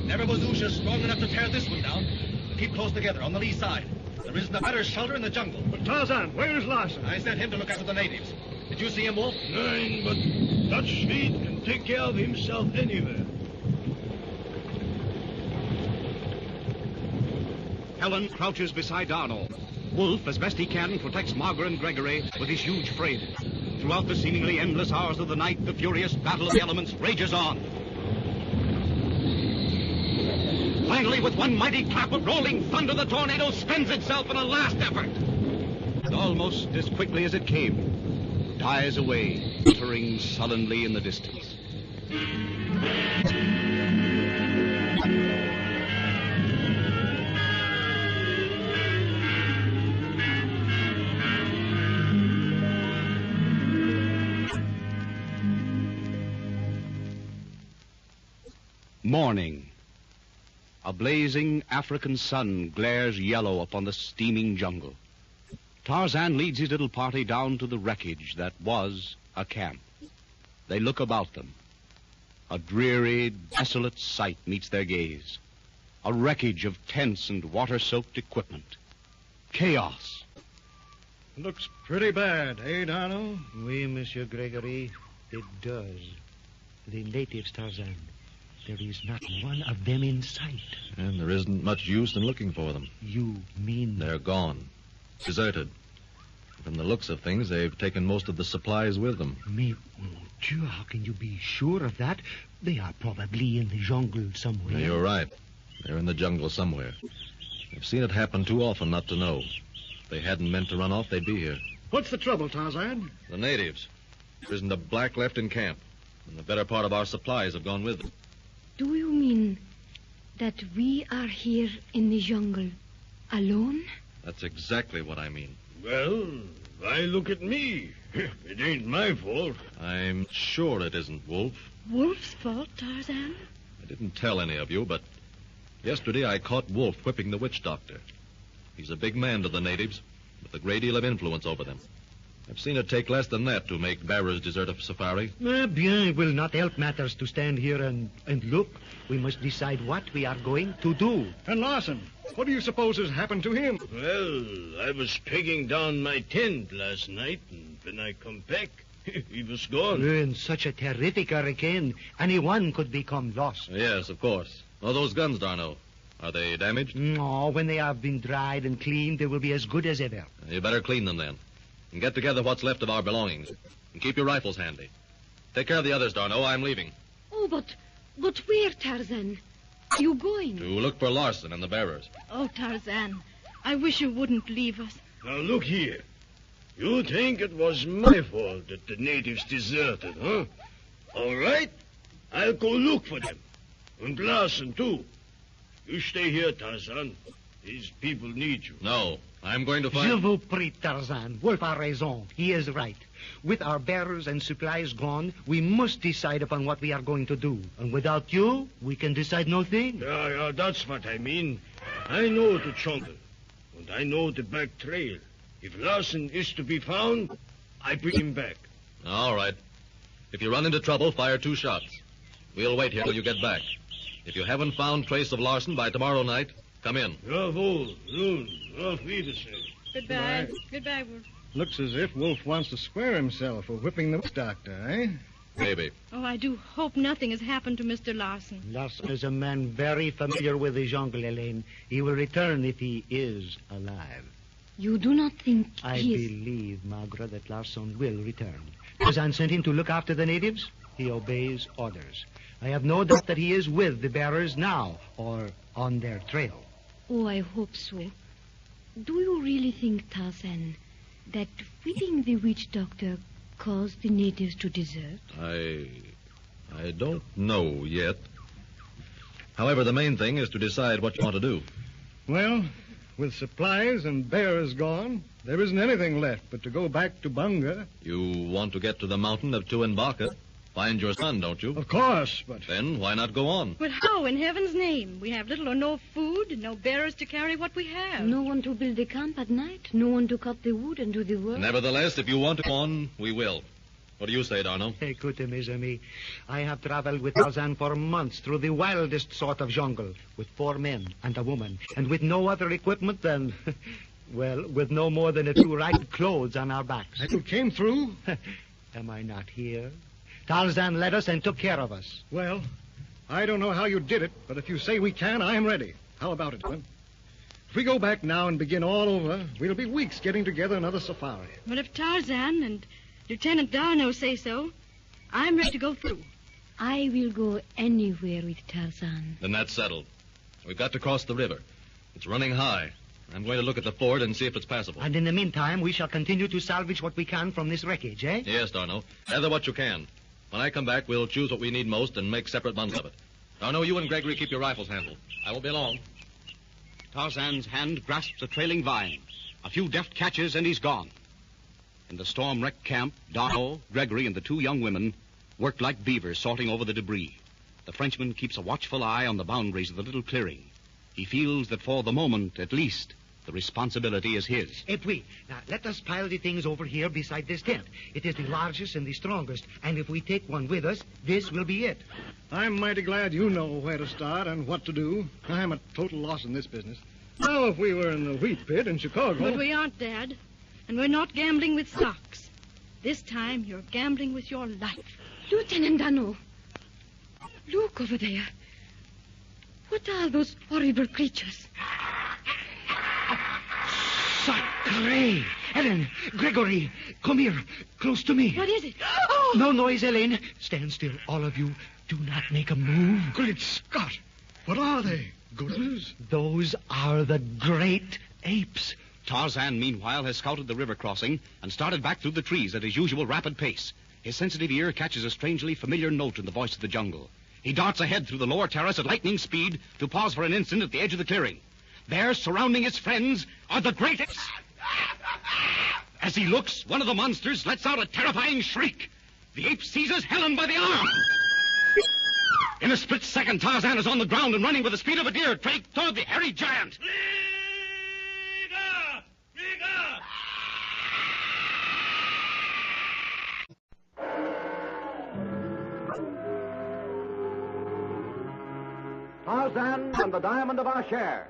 Never was Usha strong enough to tear this one down. We'll keep close together on the lee side. There isn't a better shelter in the jungle. But Tarzan, where is Larson? I sent him to look after the natives. Did you see him, Wolf? Nein, but Dutch Swede can take care of himself anywhere. Helen crouches beside D'Arnot. Wolf, as best he can, protects Magra and Gregory with his huge frame. Throughout the seemingly endless hours of the night, the furious battle of the elements rages on. Finally, with one mighty clap of rolling thunder, the tornado spends itself in a last effort. And almost as quickly as it came, dies away, muttering sullenly in the distance. Morning. A blazing African sun glares yellow upon the steaming jungle. Tarzan leads his little party down to the wreckage that was a camp. They look about them. A dreary, desolate sight meets their gaze. A wreckage of tents and water-soaked equipment. Chaos. Looks pretty bad, eh, Darno? Oui, Monsieur Gregory, it does. The natives, Tarzan. There is not one of them in sight. And there isn't much use in looking for them. You mean... They're gone. Deserted. From the looks of things, they've taken most of the supplies with them. Mais, mon Dieu, how can you be sure of that? They are probably in the jungle somewhere. You're right. They're in the jungle somewhere. I've seen it happen too often not to know. If they hadn't meant to run off, they'd be here. What's the trouble, Tarzan? The natives. There isn't a black left in camp. And the better part of our supplies have gone with them. Do you mean that we are here in the jungle alone? That's exactly what I mean. Well, why look at me? It ain't my fault. I'm sure it isn't, Wolf. Wolf's fault, Tarzan? I didn't tell any of you, but yesterday I caught Wolf whipping the witch doctor. He's a big man to the natives, with a great deal of influence over them. I've seen it take less than that to make bearers desert a safari. Eh bien, it will not help matters to stand here and look. We must decide what we are going to do. And Larson, what do you suppose has happened to him? Well, I was pegging down my tent last night, and when I come back, he was gone. In such a terrific hurricane, anyone could become lost. Yes, of course. Oh, those guns, Darno. Are they damaged? No, when they have been dried and cleaned, they will be as good as ever. You better clean them then. And get together what's left of our belongings. And keep your rifles handy. Take care of the others, Darno. I'm leaving. Oh, but where, Tarzan? Are you going? To look for Larson and the bearers. Oh, Tarzan, I wish you wouldn't leave us. Now, look here. You think it was my fault that the natives deserted, huh? All right. I'll go look for them. And Larson, too. You stay here, Tarzan. These people need you. No, I'm going to find... Je vous prie, Tarzan. Wolf a raison. He is right. With our bearers and supplies gone, we must decide upon what we are going to do. And without you, we can decide nothing. Yeah, that's what I mean. I know the jungle. And I know the back trail. If Larson is to be found, I bring him back. All right. If you run into trouble, fire 2 shots. We'll wait here till you get back. If you haven't found trace of Larson by tomorrow night, come in. Jawohl, nun, auf Wiedersehen. Goodbye. Goodbye, Wolf. Looks as if Wolf wants to square himself for whipping the witch doctor, eh? Maybe. Oh, I do hope nothing has happened to Mr. Larson. Larson is a man very familiar with the jungle, Elaine. He will return if he is alive. You do not think I he is... believe, Magra, that Larson will return. Tarzan sent him to look after the natives. He obeys orders. I have no doubt that he is with the bearers now, or on their trail. Oh, I hope so. Do you really think, Tarzan, that whipping the witch doctor caused the natives to desert? I don't know yet. However, the main thing is to decide what you want to do. Well, with supplies and bearers gone, there isn't anything left but to go back to Bunga. You want to get to the mountain of Tu-em-Baka. Find your son, don't you? Of course, but... Then why not go on? But how, in heaven's name? We have little or no food, no bearers to carry what we have. No one to build the camp at night, no one to cut the wood and do the work. Nevertheless, if you want to go on, we will. What do you say, Darno? Écoute, mes amis, I have traveled with Tarzan for months through the wildest sort of jungle, with 4 men and a woman, and with no other equipment than, well, with no more than a few ragged clothes on our backs. And you came through? Am I not here? Tarzan led us and took care of us. Well, I don't know how you did it, but if you say we can, I am ready. How about it, Glenn? If we go back now and begin all over, we'll be weeks getting together another safari. But if Tarzan and Lieutenant Darno say so, I'm ready to go through. I will go anywhere with Tarzan. Then that's settled. We've got to cross the river. It's running high. I'm going to look at the ford and see if it's passable. And in the meantime, we shall continue to salvage what we can from this wreckage, eh? Yes, Darno. Gather what you can. When I come back, we'll choose what we need most and make separate bundles of it. Darno, you and Gregory keep your rifles handled. I won't be long. Tarzan's hand grasps a trailing vine. A few deft catches, and he's gone. In the storm-wrecked camp, Darno, Gregory, and the 2 young women worked like beavers sorting over the debris. The Frenchman keeps a watchful eye on the boundaries of the little clearing. He feels that for the moment, at least, The responsibility is his. Puis, now let us pile the things over here beside this tent. It is the largest and the strongest, and if we take one with us, this will be it. I'm mighty glad you know where to start and what to do. I'm a total loss in this business. Now, if we were in the wheat pit in Chicago... But we aren't, Dad. And we're not gambling with stocks. This time, you're gambling with your life. Lieutenant Dano, look over there. What are those horrible creatures? Sacré! Helen, Gregory, come here, close to me. What is it? No noise, Ellen. Stand still, all of you. Do not make a move. Great Scott! What are they? Gorillas? Those are the great apes. Tarzan, meanwhile, has scouted the river crossing and started back through the trees at his usual rapid pace. His sensitive ear catches a strangely familiar note in the voice of the jungle. He darts ahead through the lower terrace at lightning speed to pause for an instant at the edge of the clearing. There, surrounding his friends, are the great apes. As he looks, one of the monsters lets out a terrifying shriek. The ape seizes Helen by the arm. In a split second, Tarzan is on the ground and running with the speed of a deer toward the hairy giant. Tarzan and the Diamond of Ashair.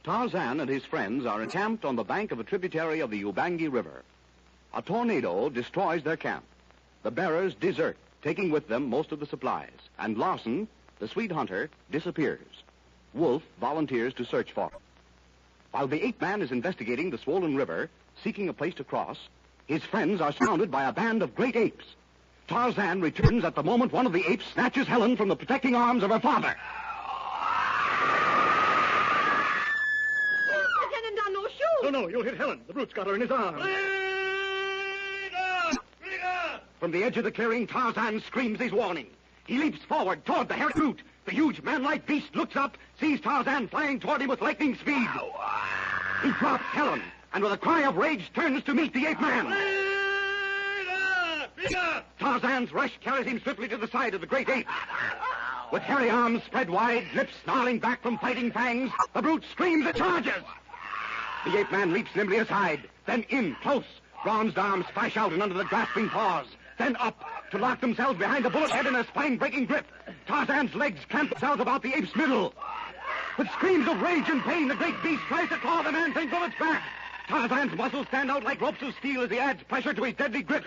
Tarzan and his friends are encamped on the bank of a tributary of the Ubangi River. A tornado destroys their camp. The bearers desert, taking with them most of the supplies. And Larson, the sweet hunter, disappears. Wolf volunteers to search for him. While the ape man is investigating the swollen river, seeking a place to cross, his friends are surrounded by a band of great apes. Tarzan returns at the moment one of the apes snatches Helen from the protecting arms of her father. No, you'll hit Helen. The brute's got her in his arms. From the edge of the clearing, Tarzan screams his warning. He leaps forward toward the hairy brute. The huge man-like beast looks up, sees Tarzan flying toward him with lightning speed. He drops Helen, and with a cry of rage turns to meet the ape man. Tarzan's rush carries him swiftly to the side of the great ape. With hairy arms spread wide, lips snarling back from fighting fangs, the brute screams and charges. The ape man leaps nimbly aside, then in, close. Bronzed arms flash out and under the grasping paws, then up to lock themselves behind the bullet head in a spine-breaking grip. Tarzan's legs clamp themselves about the ape's middle. With screams of rage and pain, the great beast tries to claw the man's bullets back. Tarzan's muscles stand out like ropes of steel as he adds pressure to his deadly grip.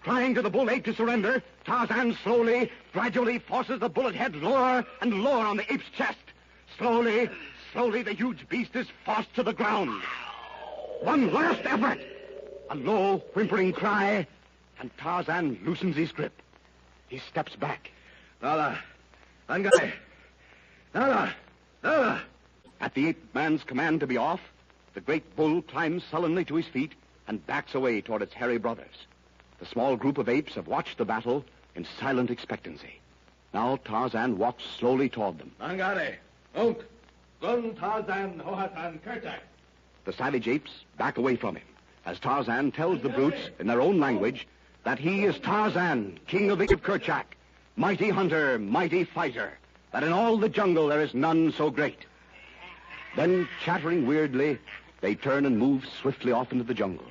Trying to the bull ape to surrender, Tarzan slowly, gradually forces the bullet head lower and lower on the ape's chest. Slowly, the huge beast is forced to the ground. One last effort. A low, whimpering cry, and Tarzan loosens his grip. He steps back. At the ape man's command to be off, the great bull climbs sullenly to his feet and backs away toward its hairy brothers. The small group of apes have watched the battle in silent expectancy. Now Tarzan walks slowly toward them. The savage apes back away from him as Tarzan tells the brutes in their own language that he is Tarzan, king of the Kerchak, mighty hunter, mighty fighter, that in all the jungle there is none so great. Then, chattering weirdly, they turn and move swiftly off into the jungle.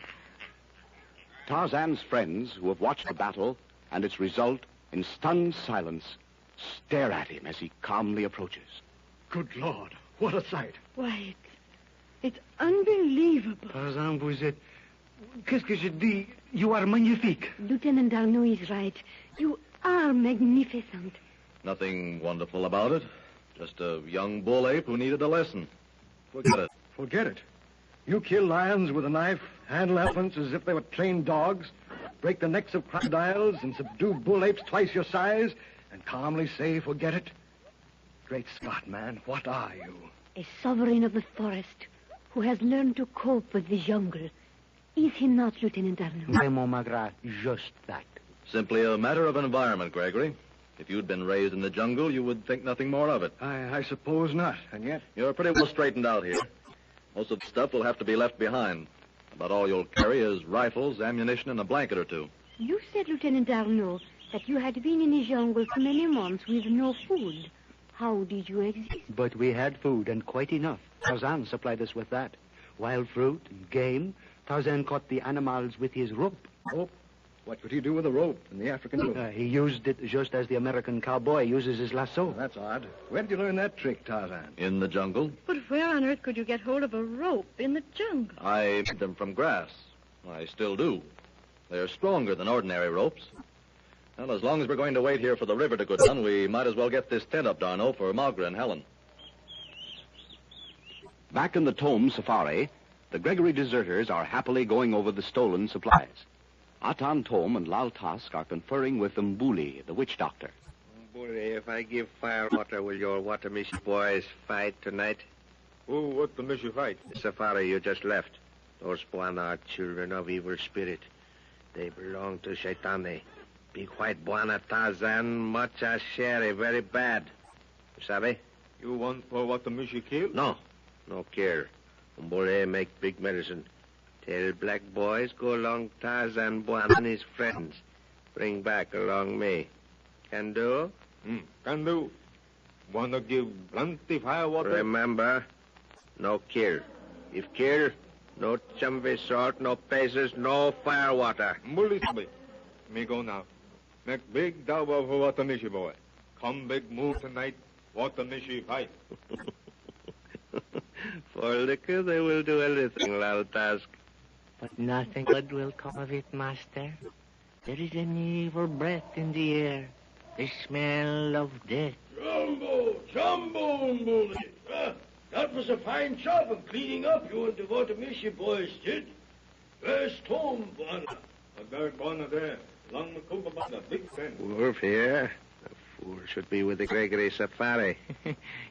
Tarzan's friends, who have watched the battle and its result in stunned silence, stare at him as he calmly approaches. Good Lord, what a sight. Why, it's unbelievable. Tarzan, vous êtes... Qu'est-ce que je dis? You are magnifique. Lieutenant Darnaud is right. You are magnificent. Nothing wonderful about it. Just a young bull ape who needed a lesson. Forget it. Forget it. You kill lions with a knife, handle elephants as if they were trained dogs, break the necks of crocodiles, and subdue bull apes twice your size, and calmly say, forget it? Great Scott, man, what are you? A sovereign of the forest who has learned to cope with the jungle. Is he not, Lieutenant Darnaud? Raymond Magrat, just that. Simply a matter of environment, Gregory. If you'd been raised in the jungle, you would think nothing more of it. I suppose not, and yet... You're pretty well straightened out here. Most of the stuff will have to be left behind. About all you'll carry is rifles, ammunition, and a blanket or two. You said, Lieutenant Darnaud, that you had been in the jungle for many months with no food. How did you exist? But we had food, and quite enough. Tarzan supplied us with that. Wild fruit and game. Tarzan caught the animals with his rope. Rope? What could he do with a rope in the African rope? He used it just as the American cowboy uses his lasso. That's odd. Where did you learn that trick, Tarzan? In the jungle. But where on earth could you get hold of a rope in the jungle? I made them from grass. I still do. They're stronger than ordinary ropes. Well, as long as we're going to wait here for the river to go down, we might as well get this tent up, Darno, for Margaret and Helen. Back in the Thome safari, the Gregory deserters are happily going over the stolen supplies. Atan Thome and Lal Task are conferring with Mbuli, the witch doctor. Mbuli, if I give fire water, will your Watermishi boys fight tonight? Who would the Mishi fight? The safari you just left. Those Buana are children of evil spirit. They belong to Shaitane. Big white Buana Tarzan, much Ashair, very bad. You sabe? You want for what the Mishi kill? No kill. Mbuli make big medicine. Tell black boys go along Tarzan Buana and his friends. Bring back along me. Can do? Can do. Wanna give plenty fire water? Remember, no kill. If kill, no chumvi salt, no pesos, no fire water. Mbuli, me go now. Make big double for what the Mishi boy. Come big move tonight. What the Mishi fight. For liquor, they will do anything, Lal Task. But nothing good will come of it, Master. There is an evil breath in the air. The smell of death. Jumbo, Mbuli. That was a fine job of cleaning up you and the Watermishi boys did. Where's Thome, Buana? There's Buana there. Long Makuba Buana, big friend. Wolf here. The fool should be with the Gregory safari.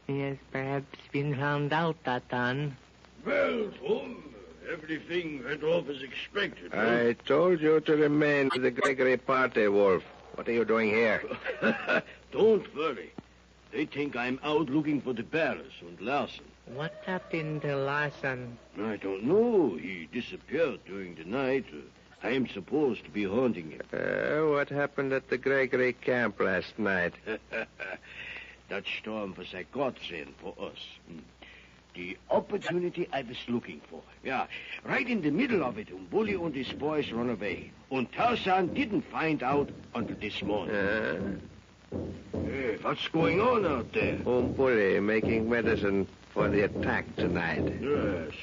He has perhaps been found out, Atan. Well, Thome, everything went off as expected. I told you to remain with the Gregory party, Wolf. What are you doing here? Don't worry. They think I'm out looking for the bearers and Larson. What happened to Larson? I don't know. He disappeared during the night. I'm supposed to be haunting him. What happened at the Gregory camp last night? That storm was a godsend for us. The opportunity I was looking for. Yeah, right in the middle of it, Mbuli and his boys run away. And Tarzan didn't find out until this morning. Hey, what's going on out there? Mbuli making medicine for the attack tonight.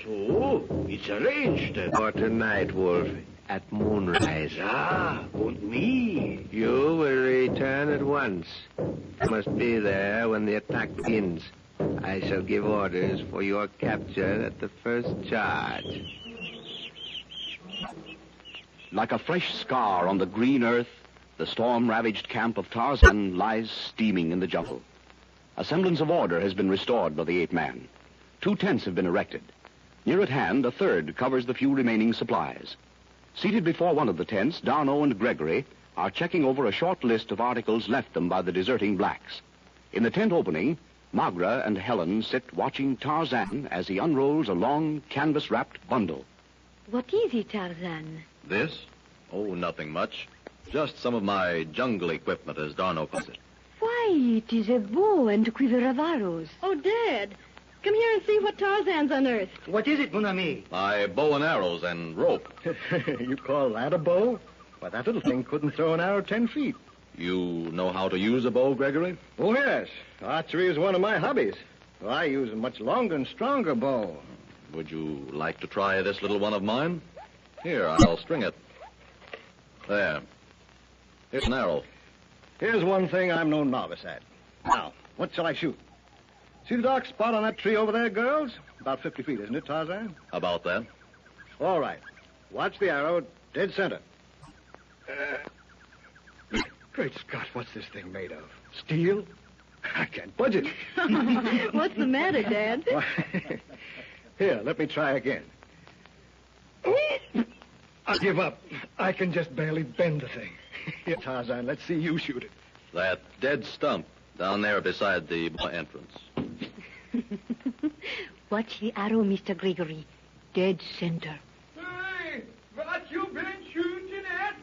So, it's arranged then. For tonight, Wolf, at moonrise. And me? You will return at once. You must be there when the attack begins. I shall give orders for your capture at the first charge. Like a fresh scar on the green earth, the storm-ravaged camp of Tarzan lies steaming in the jungle. A semblance of order has been restored by the ape man. 2 tents have been erected. Near at hand, a third covers the few remaining supplies. Seated before one of the tents, Darno and Gregory are checking over a short list of articles left them by the deserting blacks. In the tent opening, Magra and Helen sit watching Tarzan as he unrolls a long, canvas-wrapped bundle. What is it, Tarzan? This? Oh, nothing much. Just some of my jungle equipment, as Darno calls it. Why, Why, it is a bow and quiver of arrows. Oh, Dad, come here and see what Tarzan's unearthed. What is it, mon ami? My bow and arrows and rope. You call that a bow? Why, that little thing couldn't throw an arrow 10 feet. You know how to use a bow, Gregory? Oh, yes. Archery is one of my hobbies. Well, I use a much longer and stronger bow. Would you like to try this little one of mine? Here, I'll string it. There. Here's an arrow. Here's one thing I'm no novice at. Now, what shall I shoot? See the dark spot on that tree over there, girls? About 50 feet, isn't it, Tarzan? About that. All right. Watch the arrow, dead center. Great Scott, what's this thing made of? Steel? I can't budge it. What's the matter, Dad? Here, let me try again. I'll give up. I can just barely bend the thing. Here, Tarzan, let's see you shoot it. That dead stump down there beside the entrance. Watch the arrow, Mr. Gregory. Dead center. Hey, what you been shooting at?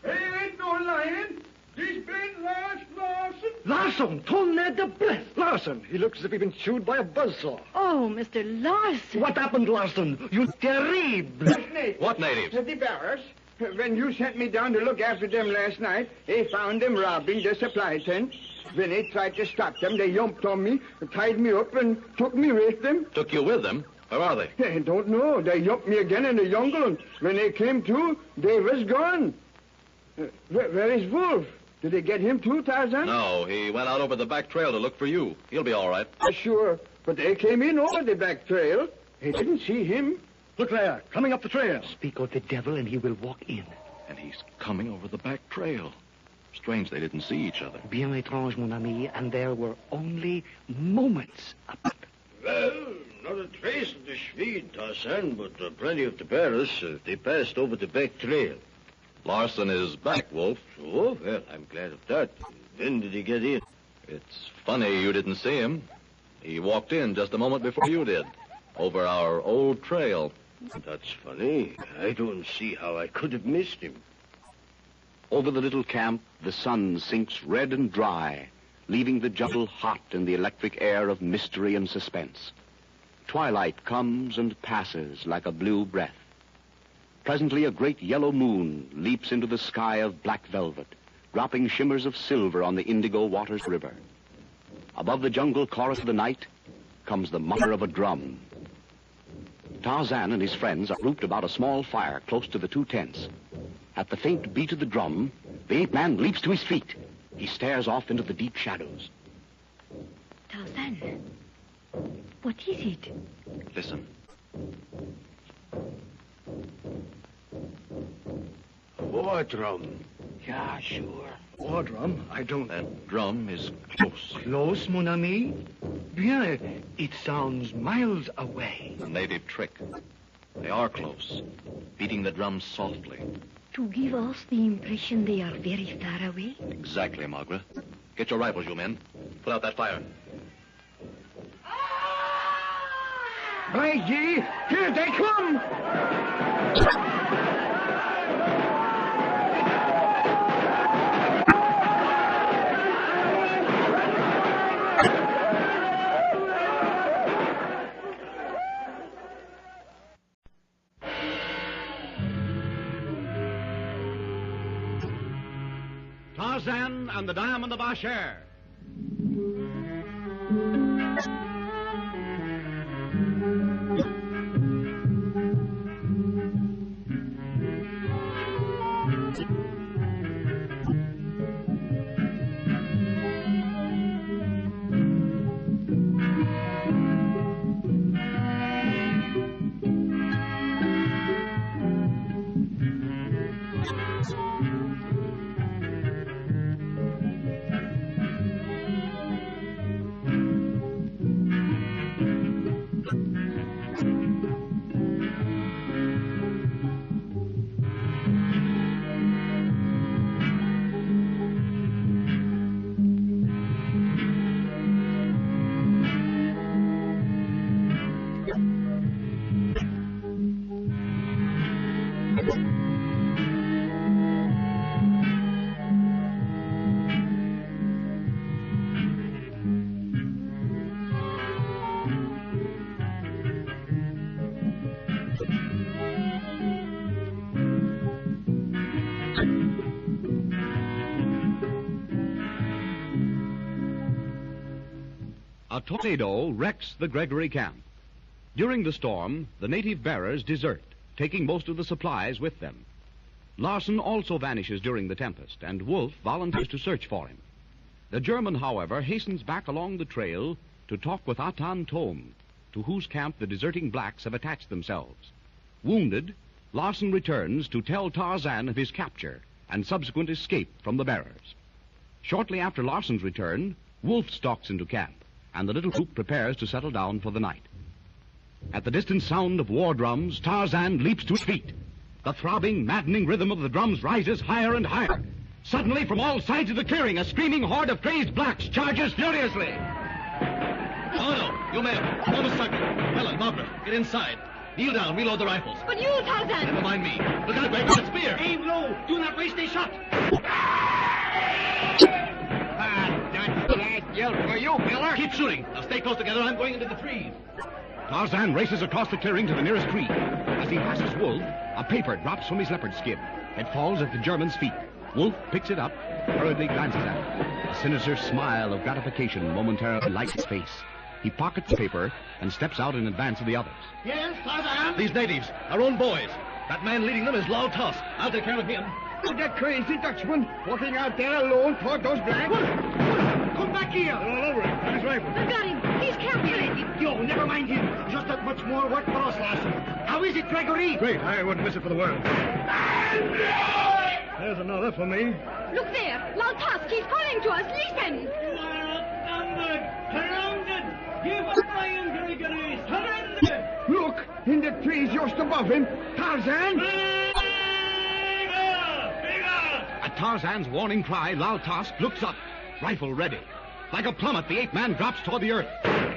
Hey, ain't no lying. He's been Larson. Larson! Tonnerre de bless! Larson! He looks as if he'd been chewed by a buzzsaw. Oh, Mr. Larson. What happened, Larson? You terrible! What natives? The bearers. When you sent me down to look after them last night, they found them robbing the supply tent. When they tried to stop them, they jumped on me, tied me up, and took me with them. Took you with them? Where are they? I don't know. They jumped me again in the jungle, and when they came to, they was gone. Where is Wolf? Did they get him too, Tarzan? No, he went out over the back trail to look for you. He'll be all right. Sure, but they came in over the back trail. They didn't see him. Look there, coming up the trail. Speak of the devil and he will walk in. And he's coming over the back trail. Strange they didn't see each other. Bien étrange, mon ami, and there were only moments apart. Well, not a trace of the Swede, Tarzan, but plenty of the bearers. They passed over the back trail. Larson is back, Wolf. Oh, well, I'm glad of that. When did he get in? It's funny you didn't see him. He walked in just a moment before you did, over our old trail. That's funny. I don't see how I could have missed him. Over the little camp, the sun sinks red and dry, leaving the jungle hot in the electric air of mystery and suspense. Twilight comes and passes like a blue breath. Presently, a great yellow moon leaps into the sky of black velvet, dropping shimmers of silver on the indigo waters river. Above the jungle chorus of the night comes the mutter of a drum. Tarzan and his friends are grouped about a small fire close to the two tents. At the faint beat of the drum, the ape-man leaps to his feet. He stares off into the deep shadows. Tarzan, what is it? Listen. War drum. Yeah, sure. War drum? I don't... That drum is close. Close, mon ami? Bien, it sounds miles away. A native trick. They are close, beating the drum softly. To give us the impression they are very far away? Exactly, Margaret. Get your rifles, you men. Put out that fire. By ye, here they come! Tarzan and the Diamond of Ashair. A tornado wrecks the Gregory camp. During the storm, the native bearers desert, taking most of the supplies with them. Larson also vanishes during the tempest, and Wolf volunteers to search for him. The German, however, hastens back along the trail to talk with Atan Thome, to whose camp the deserting blacks have attached themselves. Wounded, Larson returns to tell Tarzan of his capture and subsequent escape from the bearers. Shortly after Larson's return, Wolf stalks into camp, and the little group prepares to settle down for the night. At the distant sound of war drums, Tarzan leaps to his feet. The throbbing, maddening rhythm of the drums rises higher and higher. Suddenly, from all sides of the clearing, a screaming horde of crazed blacks charges furiously. Oh, no, you men, form a circle. Helen, Margaret, get inside. Kneel down, reload the rifles. But you, Tarzan! Never mind me. Look out, Greg, with a spear. Aim low. Do not waste a shot. That's the last yell for you, Miller. Keep shooting. Now stay close together. I'm going into the trees. Tarzan races across the clearing to the nearest tree. As he passes Wolf, a paper drops from his leopard skin. It falls at the German's feet. Wolf picks it up, hurriedly glances at it. A sinister smile of gratification momentarily lights his face. He pockets the paper and steps out in advance of the others. Yes, Tarzan. These natives, our own boys. That man leading them is Lal Tusk. I'll take care of him. Oh, that crazy Dutchman walking out there alone toward those blacks. Come back here. They're all over him. His rifle. I've got him. He's captured. Yo, never mind him. Just that much more work for us, Larson. How is it, Gregory? Great. I wouldn't miss it for the world. There's another for me. Look there. Lal Tusk, he's calling to us. Listen. You are outnumbered. Surrounded. Give up, Brian Gregory. Surrender. Look, in the trees just above him. Tarzan. At Tarzan's warning cry, Lal Tusk looks up, rifle ready. Like a plummet, the ape-man drops toward the earth.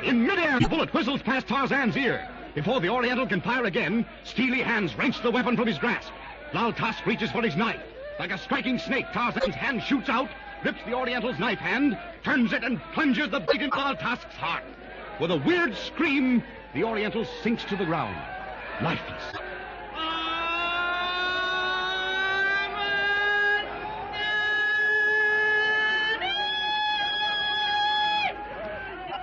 In midair, the bullet whistles past Tarzan's ear. Before the Oriental can fire again, steely hands wrench the weapon from his grasp. Lal Tusk reaches for his knife. Like a striking snake, Tarzan's hand shoots out, rips the Oriental's knife hand, turns it, and plunges the blade into Lal Tusk's heart. With a weird scream, the Oriental sinks to the ground, lifeless.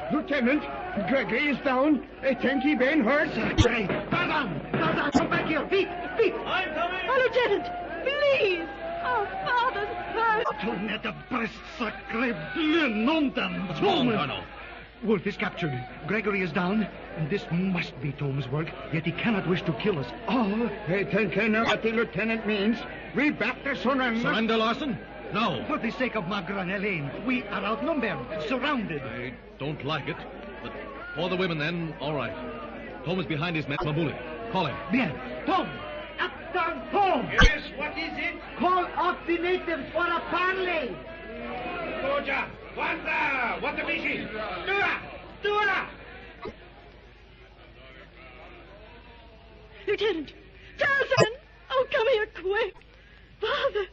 Lieutenant, Gregory is down. I think he been hurt. Tarzan, come back here. Feet. I'm coming. Oh, Lieutenant, please. Oh, Father's hurt. Tourne de breast sacré bleu, nom d'un What's wrong, Colonel? Wolf is captured. Gregory is down. And this must be Thome's work, yet he cannot wish to kill us. Oh, I think I know what the lieutenant means. We back to surrender. Surrender, Larson? No. For the sake of Margaret and Helene, we are outnumbered, surrounded. I don't like it. But for the women, then, all right. Thome is behind his man, Mabuli. Call him. Bien. Thome! Atan Thome! Yes, what is it? Call off the natives for a parley! Soja, what the mission? Dura! Lieutenant, Tarzan! Oh, come here quick. Father.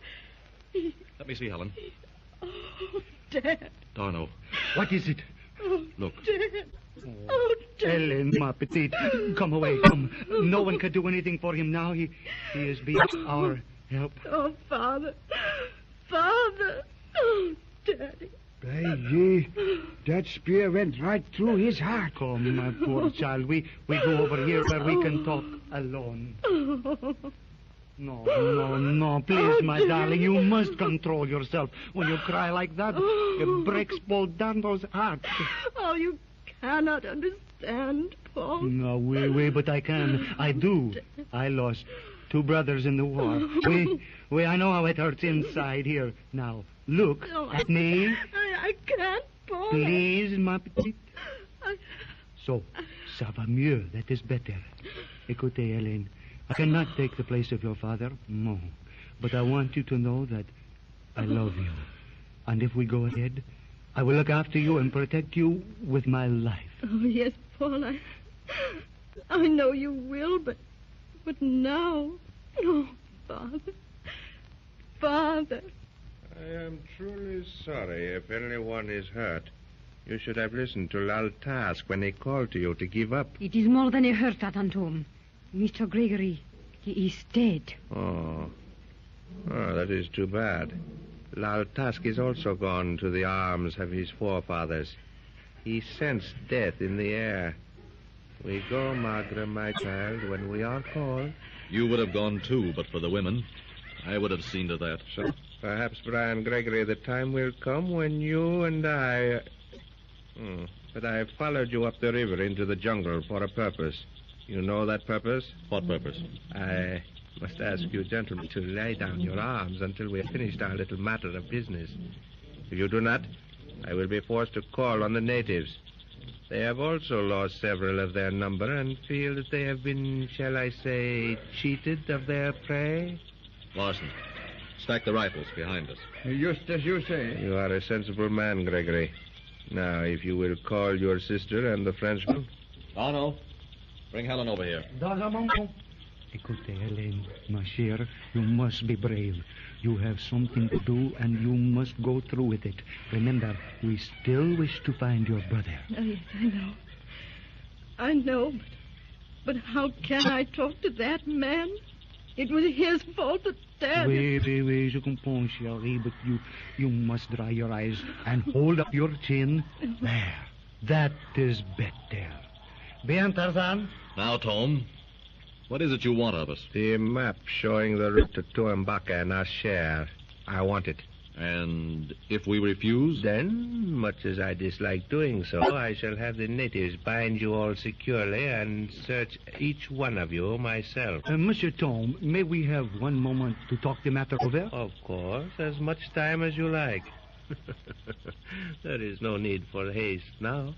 Let me see, Helen. Oh, Dad. Darno. What is it? Oh, Look. Dad. Oh, Dad. Helen, ma petite, come away, come. No one can do anything for him now. He is beyond our help. Oh, Father. Father. Oh, Daddy. Baby, that spear went right through his heart. Come, my poor child. We go over here where we can talk alone. No, please, my darling. You must control yourself. When you cry like that, it breaks Paul Dando's heart. Oh, you cannot understand, Paul. No, but I can. I do. I lost 2 brothers in the war. I know how it hurts inside here. Now, look at me. I can't, Paul. Please, ma petite. So, ça va mieux. That is better. Écoutez, Hélène. I cannot take the place of your father, no. But I want you to know that I love you. And if we go ahead, I will look after you and protect you with my life. Oh, yes, Paul, I know you will, but now... Oh, Father. I am truly sorry if anyone is hurt. You should have listened to Lal Tusk when he called to you to give up. It is more than a hurt, Atan Thome. Mr. Gregory, he is dead. Oh, that is too bad. Lal Tusk is also gone to the arms of his forefathers. He sensed death in the air. We go, Margaret, my child, when we are called. You would have gone too, but for the women. I would have seen to that. So, perhaps, Brian Gregory, the time will come when you and I... But I followed you up the river into the jungle for a purpose. You know that purpose? What purpose? I must ask you gentlemen to lay down your arms until we have finished our little matter of business. If you do not, I will be forced to call on the natives. They have also lost several of their number and feel that they have been, shall I say, cheated of their prey. Larson, stack the rifles behind us. Just as you say. You are a sensible man, Gregory. Now, if you will call your sister and the Frenchman. Arno, bring Helen over here. Écoutez, Hélène, ma chère, you must be brave. You have something to do, and you must go through with it. Remember, we still wish to find your brother. Oh, yes, I know. I know, but how can I talk to that man? It was his fault that Dad... Oui, je comprends, chérie, but you must dry your eyes and hold up your chin. There. That is better. Bien, Tarzan. Now, Thome, what is it you want of us? The map showing the route to Tu-em-Baka and Ashair. I want it. And if we refuse? Then, much as I dislike doing so, I shall have the natives bind you all securely and search each one of you myself. Monsieur Thome, may we have one moment to talk the matter over? Of course, as much time as you like. There is no need for haste now.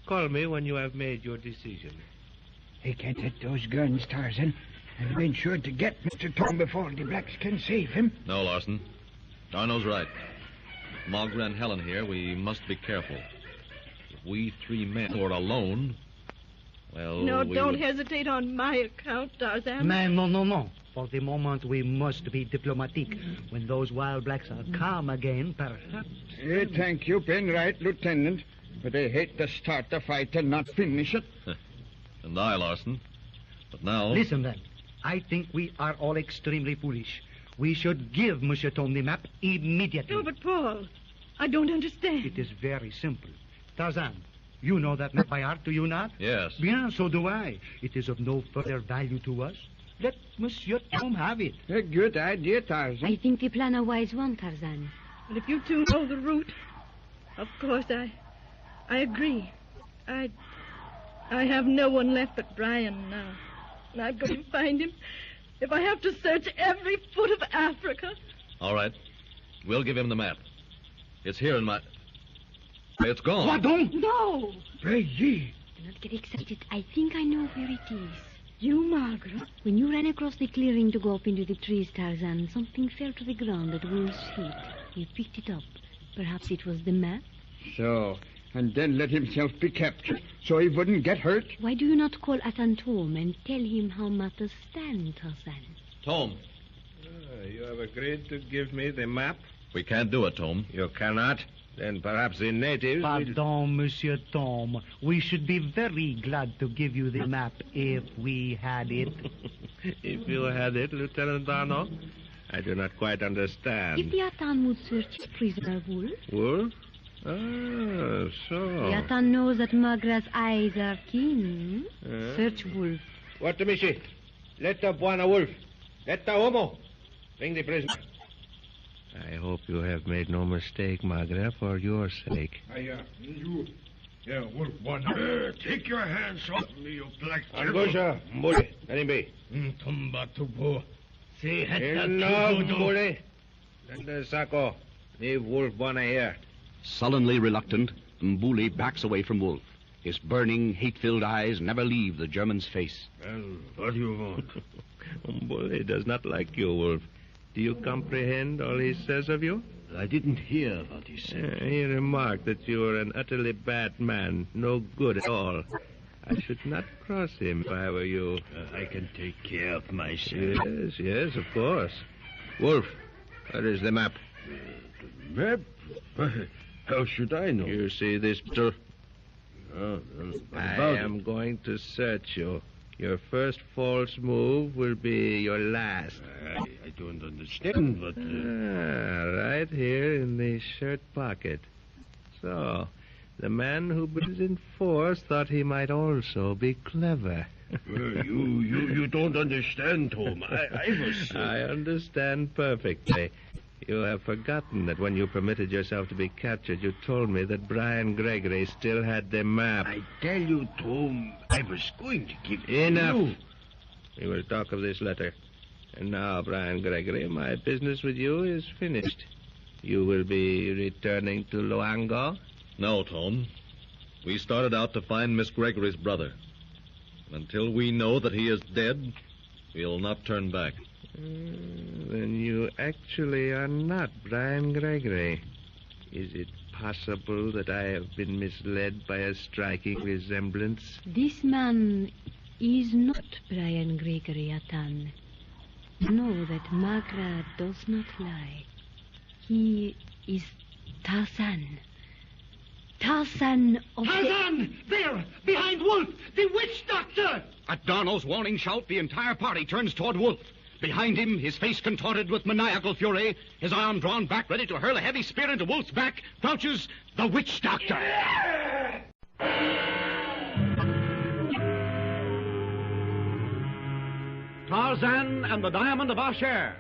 Call me when you have made your decision. They can't hit those guns, Tarzan. I've been sure to get Mr. Thome before the blacks can save him. No, Larson. Arno's right. Margaret and Helen here, we must be careful. If we three men were alone, well... No, don't hesitate on my account, Tarzan. No. For the moment, we must be diplomatic. When those wild blacks are calm again, perhaps... Thank you, Penright, Lieutenant. But I hate to start the fight and not finish it. And I, Larson. But now... Listen, then. I think we are all extremely foolish. We should give Monsieur Thome the map immediately. No, but Paul, I don't understand. It is very simple. Tarzan, you know that map by heart, do you not? Yes. Bien, so do I. It is of no further value to us. Let Monsieur Thome have it. A good idea, Tarzan. I think the plan a wise one, Tarzan. But if you two know the route, of course I agree. I have no one left but Brian now. And I'm going to find him. If I have to search every foot of Africa. All right. We'll give him the map. It's here in my... It's gone. What? Don't. No. Reggie. Do not get excited. I think I know where it is. You, Margaret? When you ran across the clearing to go up into the trees, Tarzan, something fell to the ground at Wolf's feet. He picked it up. Perhaps it was the map? So, and then let himself be captured so he wouldn't get hurt? Why do you not call Atan Thome and tell him how matters stand, Tarzan? Thome. You have agreed to give me the map? We can't do it, Thome. You cannot? Then perhaps the natives... Pardon, Monsieur Thome. We should be very glad to give you the map if we had it. If you had it, Lieutenant Arno? I do not quite understand. If the Atan would search his prisoner, Wolf... Wolf? Ah, so... The Atan knows that Margaret's eyes are keen. Search Wolf. What to Mishi? Let up one Wolf. Let the homo. Bring the prisoner. I hope you have made no mistake, Margaret, for your sake. You... Yeah, Wolf one. Take your hands off me, you black devil. Angosha, Mbuli, let him be. Tumbatubo. See, Enough, Mbuli. Let the Sako. Leave Wolf Bonner here. Sullenly reluctant, Mbuli backs away from Wolf. His burning, hate-filled eyes never leave the German's face. Well, what do you want? Mbuli does not like you, Wolf. Do you comprehend all he says of you? I didn't hear what he said. He remarked that you are an utterly bad man, no good at all. I should not cross him if I were you. I can take care of myself. Yes, of course. Wolf, where is the map? The map? How should I know? You see this picture? I am going to search you. Your first false move will be your last. I don't understand, but... right here in the shirt pocket. So, The man who believes in force thought he might also be clever. You don't understand, Thome. I understand perfectly. You have forgotten that when you permitted yourself to be captured, you told me that Brian Gregory still had the map. I tell you, Thome, I was going to give Enough. you... We will talk of this letter. And now, Brian Gregory, my business with you is finished. You will be returning to Loango? No, Thome. We started out to find Miss Gregory's brother. Until we know that he is dead, we'll not turn back. Then you actually are not Brian Gregory. Is it possible that I have been misled by a striking resemblance? This man is not Brian Gregory, Atan. Know that Magra does not lie. He is Tarzan. Tarzan of Tarzan! There! Behind Wolf! The witch doctor! At Darnell's warning shout, the entire party turns toward Wolf. Behind him, his face contorted with maniacal fury, his arm drawn back, ready to hurl a heavy spear into Wolf's back, crouches the witch doctor. Tarzan and the Diamond of Ashair.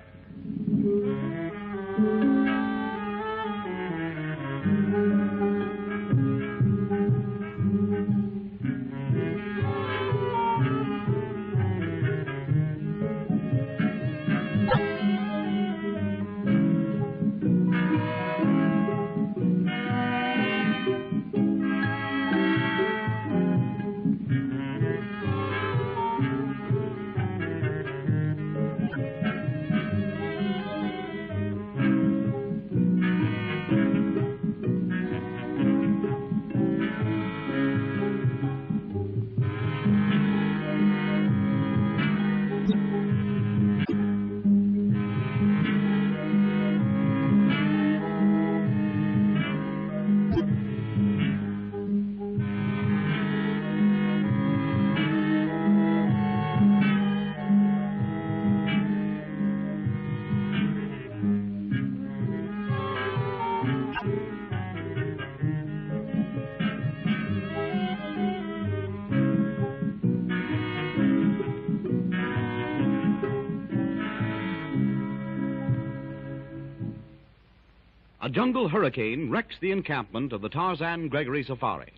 A jungle hurricane wrecks the encampment of the Tarzan Gregory Safari.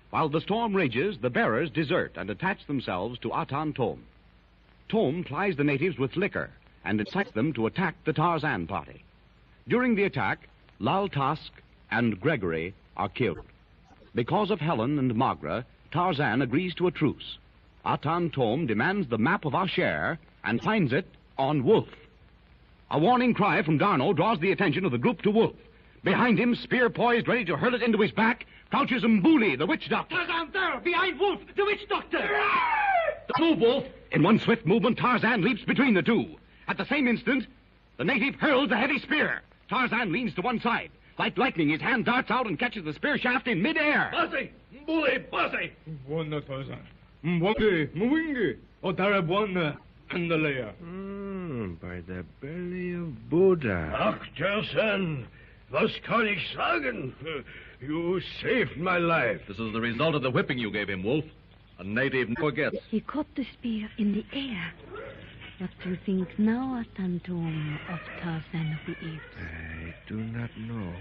While the storm rages, the bearers desert and attach themselves to Atan Thome. Thome plies the natives with liquor and incites them to attack the Tarzan party. During the attack, Lal Task and Gregory are killed. Because of Helen and Magra, Tarzan agrees to a truce. Atan Thome demands the map of Ashair and finds it on Wolf. A warning cry from Darno draws the attention of the group to Wolf. Behind him, spear poised, ready to hurl it into his back, crouches Mbuli, the witch doctor. Tarzan there! Behind Wolf! The witch doctor! Move, Wolf! In one swift movement, Tarzan leaps between the two. At the same instant, the native hurls a heavy spear. Tarzan leans to one side. Like lightning, his hand darts out and catches the spear shaft in midair. Buzzy! Mbuli! Buzzy! Buona Tarzan. Mwongi! Mwingi! Otarabuana! Andalea. By the belly of Buddha. Ach, Tarzan, was kann ich sagen? You saved my life. This is the result of the whipping you gave him, Wolf. A native never gets. He caught the spear in the air. What do you think now, Atan Thome, of Tarzan of the Apes? I do not know.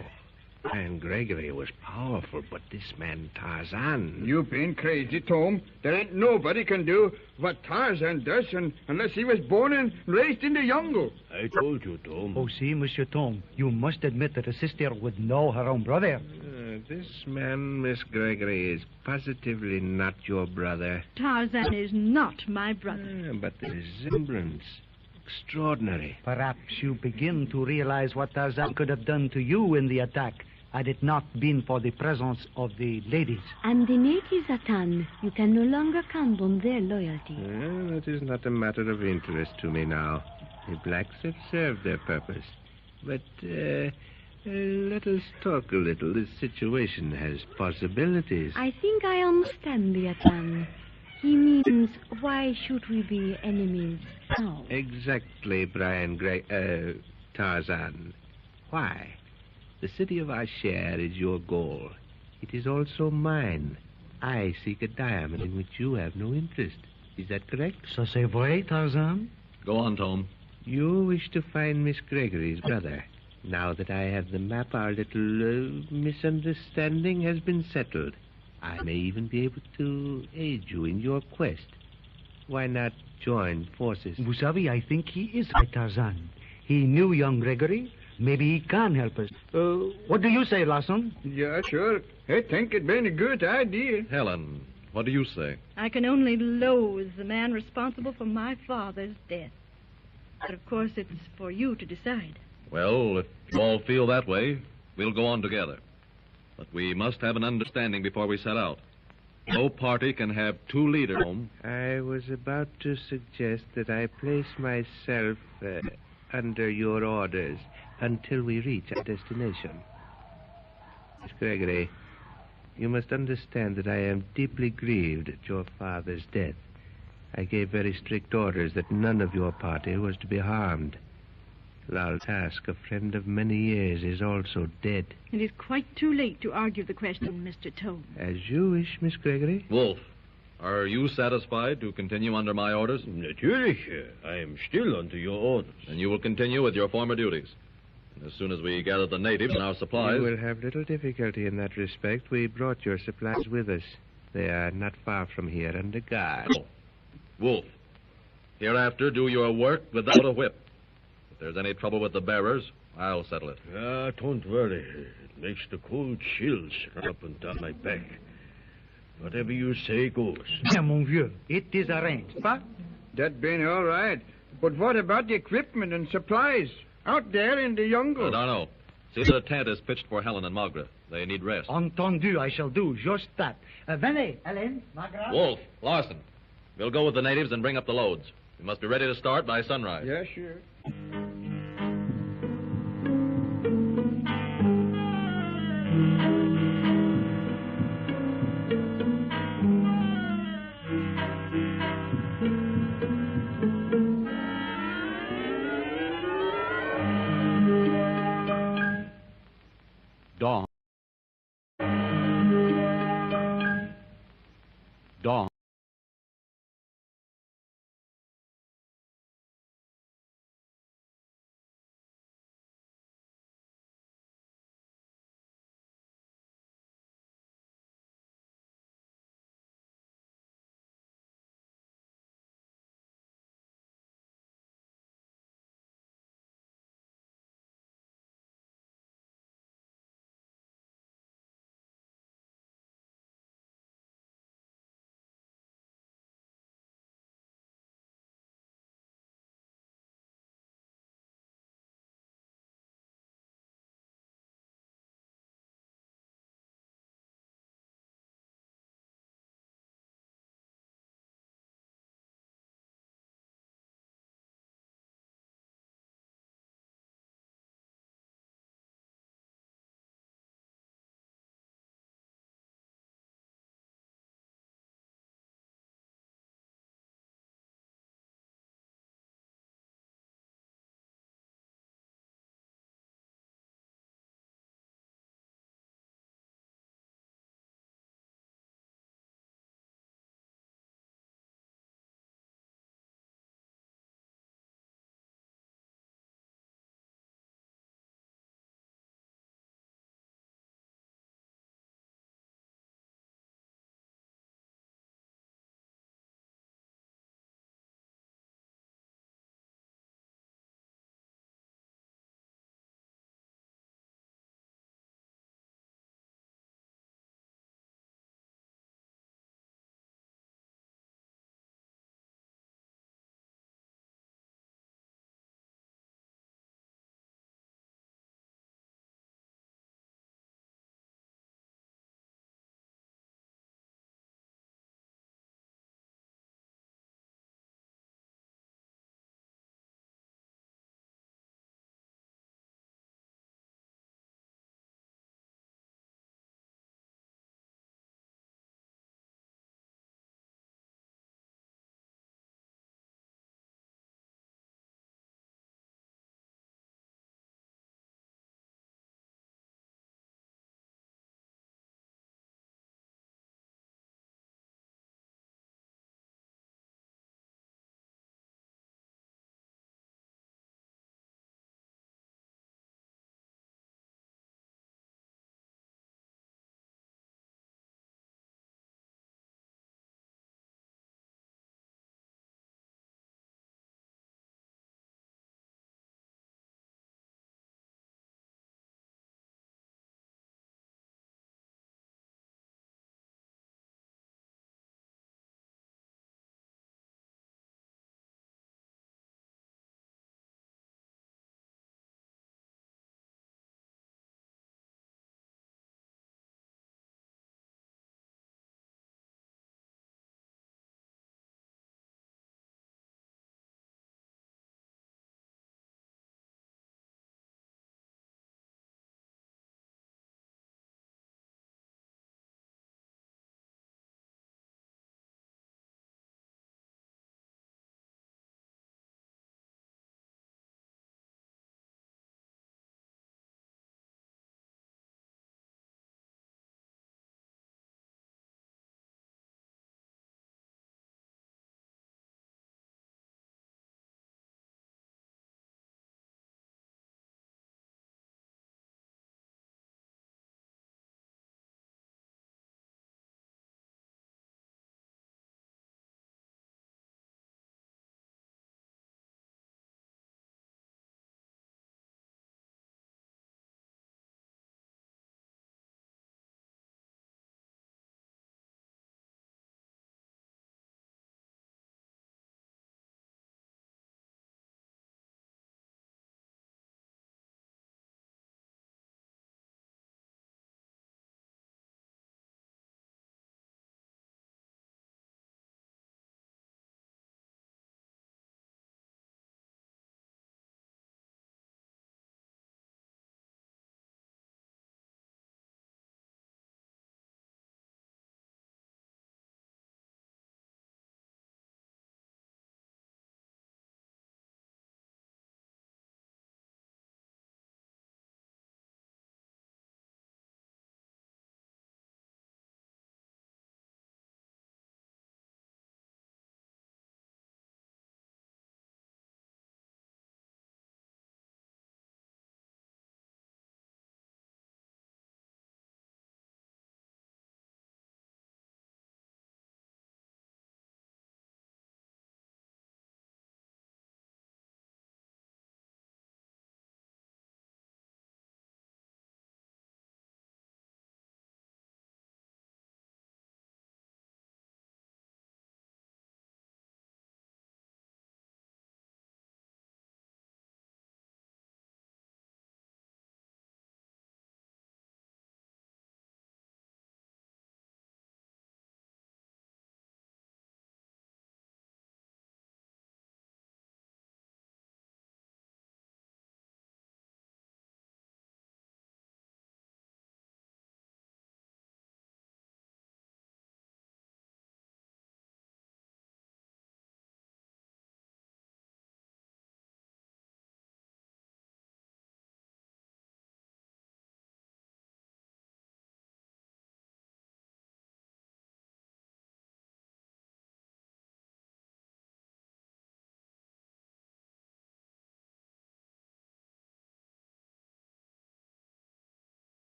And Gregory was powerful, but this man Tarzan... You've been crazy, Thome. There ain't nobody can do what Tarzan does unless he was born and raised in the jungle. I told you, Thome. Oh, see, Monsieur Thome, you must admit that a sister would know her own brother. This man, Miss Gregory, is positively not your brother. Tarzan is not my brother. But the resemblance... extraordinary. Perhaps you begin to realize what Tarzan could have done to you in the attack had it not been for the presence of the ladies. And the natives, Atan, you can no longer count on their loyalty. That is not a matter of interest to me now. The blacks have served their purpose. But, let us talk a little. This situation has possibilities. I think I understand the Atan. He means, why should we be enemies now? Exactly, Brian Tarzan. Why? The city of Ashair is your goal. It is also mine. I seek a diamond in which you have no interest. Is that correct? So c'est vrai, Tarzan? Go on, Thome. You wish to find Miss Gregory's brother. Now that I have the map, our little misunderstanding has been settled. I may even be able to aid you in your quest. Why not join forces? Vous savez, I think he is right, Tarzan. He knew young Gregory. Maybe he can help us. What do you say, Larson? Yeah, sure. I think it'd been a good idea. Helen, what do you say? I can only loathe the man responsible for my father's death. But of course, it's for you to decide. Well, if you all feel that way, we'll go on together. But we must have an understanding before we set out. No party can have two leaders. I was about to suggest that I place myself under your orders until we reach our destination. Miss Gregory, you must understand that I am deeply grieved at your father's death. I gave very strict orders that none of your party was to be harmed. Lal Task, a friend of many years, is also dead. It is quite too late to argue the question, Mr. Thome. As you wish, Miss Gregory. Wolf, are you satisfied to continue under my orders? Natürlich, I am still under your orders. And you will continue with your former duties. And as soon as we gather the natives and our supplies... You will have little difficulty in that respect. We brought your supplies with us. They are not far from here under guard. Oh. Wolf, hereafter do your work without a whip. If there's any trouble with the bearers, I'll settle it. Ah, don't worry. It makes the cold chills run up and down my back. Whatever you say goes. Bien, mon vieux. It is arranged. But that been all right. But what about the equipment and supplies out there in the jungle? I don't know. See that a tent is pitched for Helen and Magra. They need rest. Entendu, I shall do just that. Venez, Helen, Magra. Wolf, Larson, we'll go with the natives and bring up the loads. We must be ready to start by sunrise. Yeah, sure. Dawn. Dawn.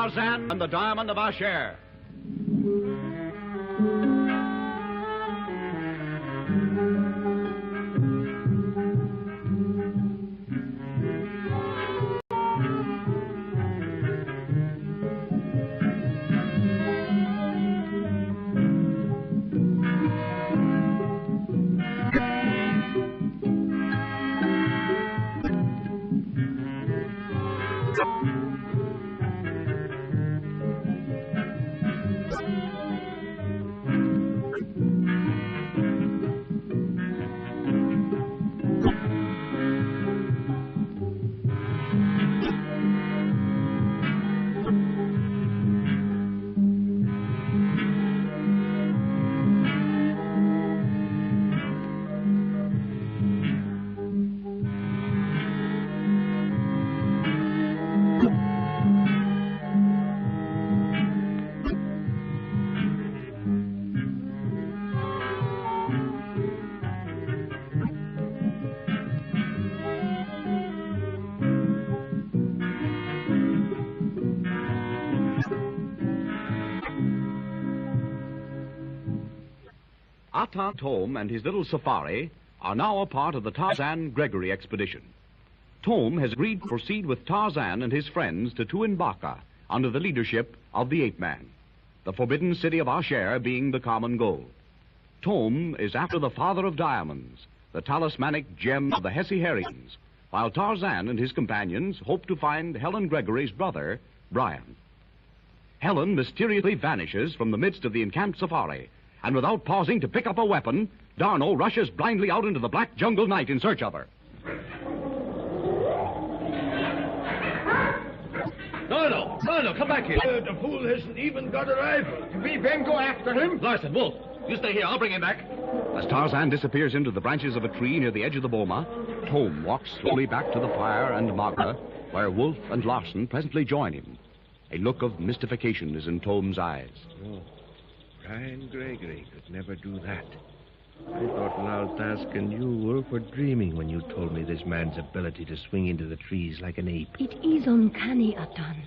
Tarzan and the Diamond of Ashair. Atan Thome and his little safari are now a part of the Tarzan Gregory Expedition. Thome has agreed to proceed with Tarzan and his friends to Tu-em-Baka under the leadership of the ape-man, the forbidden city of Ashair being the common goal. Thome is after the father of diamonds, the talismanic gem of the Hesse-Herians, while Tarzan and his companions hope to find Helen Gregory's brother, Brian. Helen mysteriously vanishes from the midst of the encamped safari, and without pausing to pick up a weapon, D'Arnot rushes blindly out into the black jungle night in search of her. No, come back here. The fool hasn't even got a rifle. We then go after him? Larson, Wolf, you stay here. I'll bring him back. As Tarzan disappears into the branches of a tree near the edge of the boma, Thome walks slowly back to the fire and Magra, where Wolf and Larson presently join him. A look of mystification is in Thome's eyes. Oh, Brian Gregory could never do that. I thought Lal Task and you, Wolf, were dreaming when you told me this man's ability to swing into the trees like an ape. It is uncanny, Atan.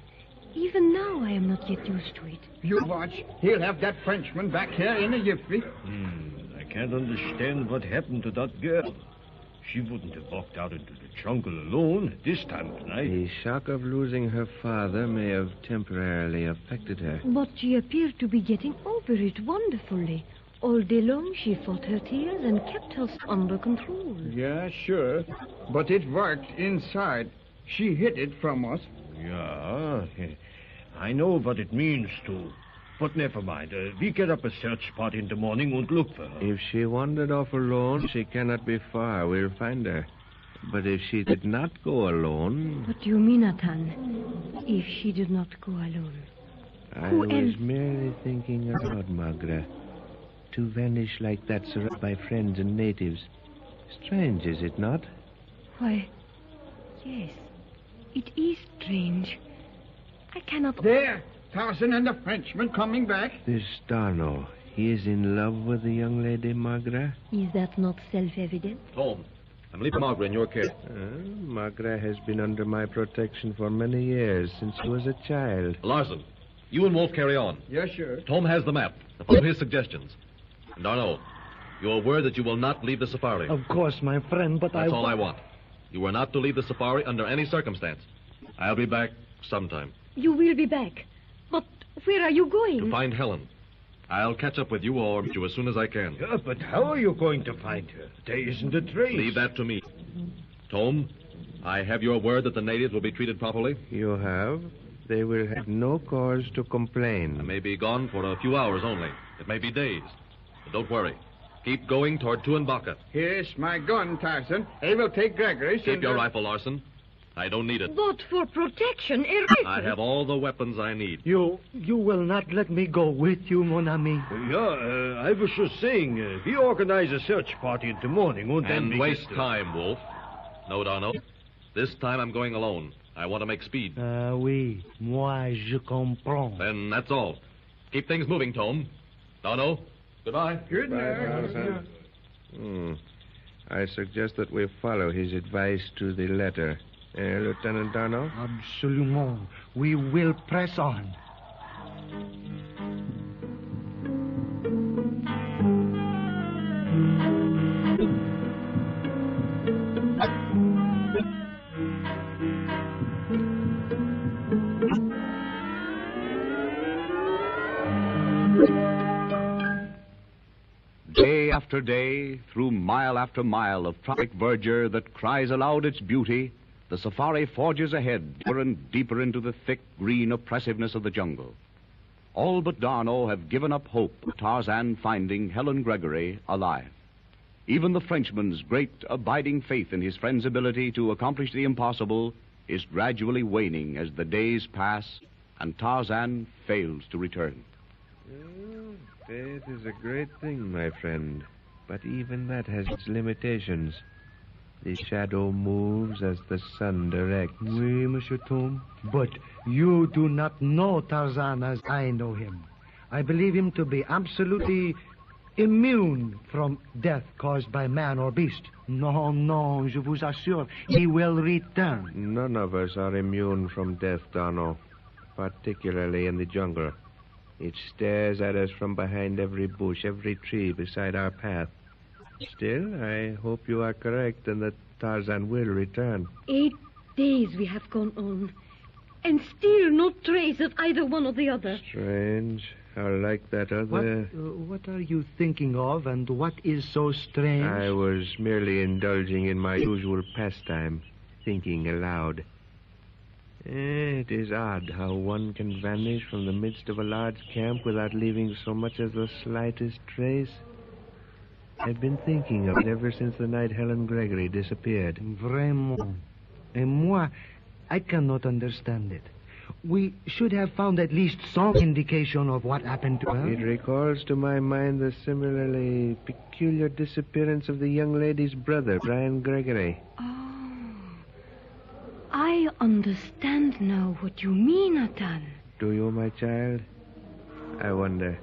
Even now I am not yet used to it. You watch. He'll have that Frenchman back here in a jiffy. I can't understand what happened to that girl. She wouldn't have walked out into the jungle alone at this time of night. The shock of losing her father may have temporarily affected her. But she appeared to be getting over it wonderfully. All day long she fought her tears and kept herself under control. Yeah, sure. But it worked inside. She hid it from us. Yeah, I know what it means to. But never mind. We get up a search party in the morning and look for her. If she wandered off alone, she cannot be far. We'll find her. But if she did not go alone... What do you mean, Atan? If she did not go alone? I was merely thinking aloud, Magra. To vanish like that, surrounded by friends and natives. Strange, is it not? Why, yes. It is strange. I cannot... There! Tarzan and the Frenchman coming back. This D'Arnot, he is in love with the young lady, Magra? Is that not self-evident? Thome, I'm leaving Magra in your care. Magra has been under my protection for many years, since she was a child. Larson, you and Wolf carry on. Yes, sir. Thome has the map. Follow his suggestions. And D'Arnot, you're aware that you will not leave the safari. Of course, my friend, but That's all I want. You are not to leave the safari under any circumstance. I'll be back sometime. You will be back. But where are you going? To find Helen. I'll catch up with you or meet you as soon as I can. Yeah, but how are you going to find her? There isn't a trace. Leave that to me. Thome, I have your word that the natives will be treated properly? You have? They will have no cause to complain. I may be gone for a few hours only. It may be days. But don't worry. Keep going toward Tu-em-Baka. Here's my gun, Tarzan. I will take Gregory's. Keep your rifle, Larson. I don't need it. But for protection, a rifle. I have all the weapons I need. You will not let me go with you, mon ami. Yeah, I was just saying, we organize a search party in the morning and then we waste time, Wolf. No, D'Arnot. This time I'm going alone. I want to make speed. Oui. Moi, je comprends. Then that's all. Keep things moving, Thome. D'Arnot, goodbye. Good night. I suggest that we follow his advice to the letter. Lieutenant Darno? Absolument. We will press on. Day after day, through mile after mile of tropic verdure that cries aloud its beauty, the safari forges ahead deeper and deeper into the thick, green oppressiveness of the jungle. All but Darno have given up hope of Tarzan finding Helen Gregory alive. Even the Frenchman's great abiding faith in his friend's ability to accomplish the impossible is gradually waning as the days pass and Tarzan fails to return. Well, faith is a great thing, my friend, but even that has its limitations. The shadow moves as the sun directs. Oui, Monsieur Thome, but you do not know Tarzan as I know him. I believe him to be absolutely immune from death caused by man or beast. No, je vous assure, he will return. None of us are immune from death, Darno, particularly in the jungle. It stares at us from behind every bush, every tree beside our path. Still, I hope you are correct and that Tarzan will return. 8 days we have gone on, and still no trace of either one or the other. Strange. How like that other... What are you thinking of, and what is so strange? I was merely indulging in my usual pastime, thinking aloud. It is odd how one can vanish from the midst of a large camp without leaving so much as the slightest trace. I've been thinking of it ever since the night Helen Gregory disappeared. Vraiment. Et moi, I cannot understand it. We should have found at least some indication of what happened to her. It recalls to my mind the similarly peculiar disappearance of the young lady's brother, Brian Gregory. I understand now what you mean, Atan. Do you, my child? I wonder.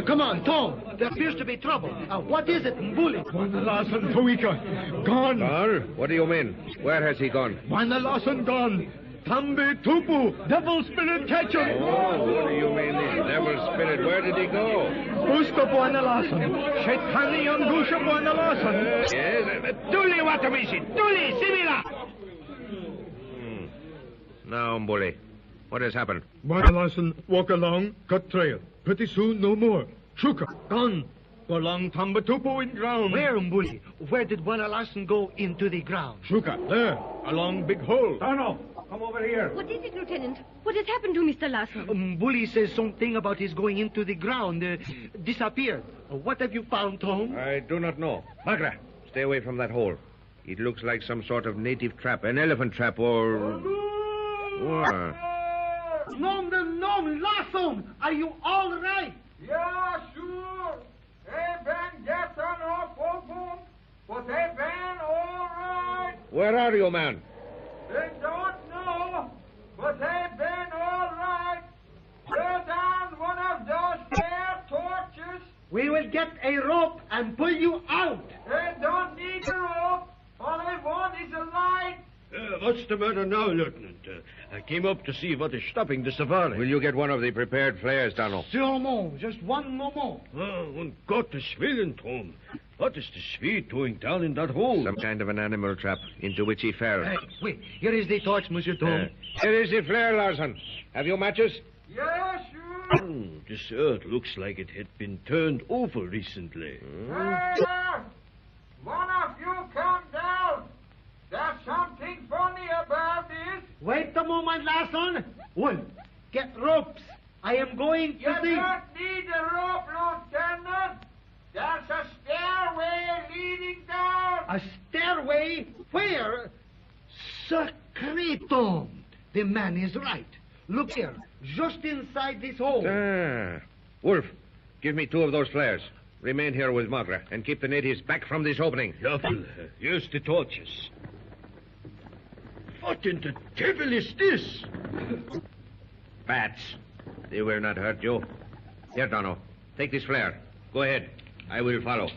Come on, Tom. There appears to be trouble. What is it, Mbuli? Atan Thome, gone. Gone? What do you mean? Where has he gone? Atan gone. Tambe Tupu, devil spirit catch him. Oh, what do you mean, this devil spirit? Where did he go? Busta Atan, Shaitani Angusha Atan. Yes, Tuli Watamishi, Tuli Simila. Now, Mbuli, what has happened? Atan walk along, cut trail. Pretty soon, no more. Shuka, gone. Go along Tambe Tupu in ground. Where, Mbuli? Where did Wanalasan go into the ground? Shuka, there, along big hole. Darno, come over here. What is it, Lieutenant? What has happened to Mr. Larson? Mbuli says something about his going into the ground, disappeared. What have you found, Tom? I do not know. Magra, stay away from that hole. It looks like some sort of native trap, an elephant trap, or... Nom, Larson, are you all right? Yeah, sure. They been getting off of them, but they been all right. Where are you, man? They don't know, but they been all right. They're down one of those spare torches. We will get a rope and pull you out. They don't need a rope. All they want is a light. What's the matter now, Lieutenant? I came up to see what is stopping the safari. Will you get one of the prepared flares, Darno? Sûrement. Just one moment. Und Gottes Willen, Tom. What is the Swede doing down in that hole? Some kind of an animal trap into which he fell. Wait, here is the torch, Monsieur Tom. Here is the flare, Larson. Have you matches? Yes, sure. This earth looks like it had been turned over recently. Hey, one of you come down. There's something funny about this. Wait a moment, Larson. Wolf, get ropes. I am going to You see. don't need a rope, Lieutenant. There's a stairway leading down. A stairway? Where? Secretum. The man is right. Look here, just inside this hole. Wolf, give me 2 of those flares. Remain here with Magra and keep the natives back from this opening. Careful. Here's the torches. What in the devil is this? Bats. They will not hurt you. Here, Darno. Take this flare. Go ahead. I will follow.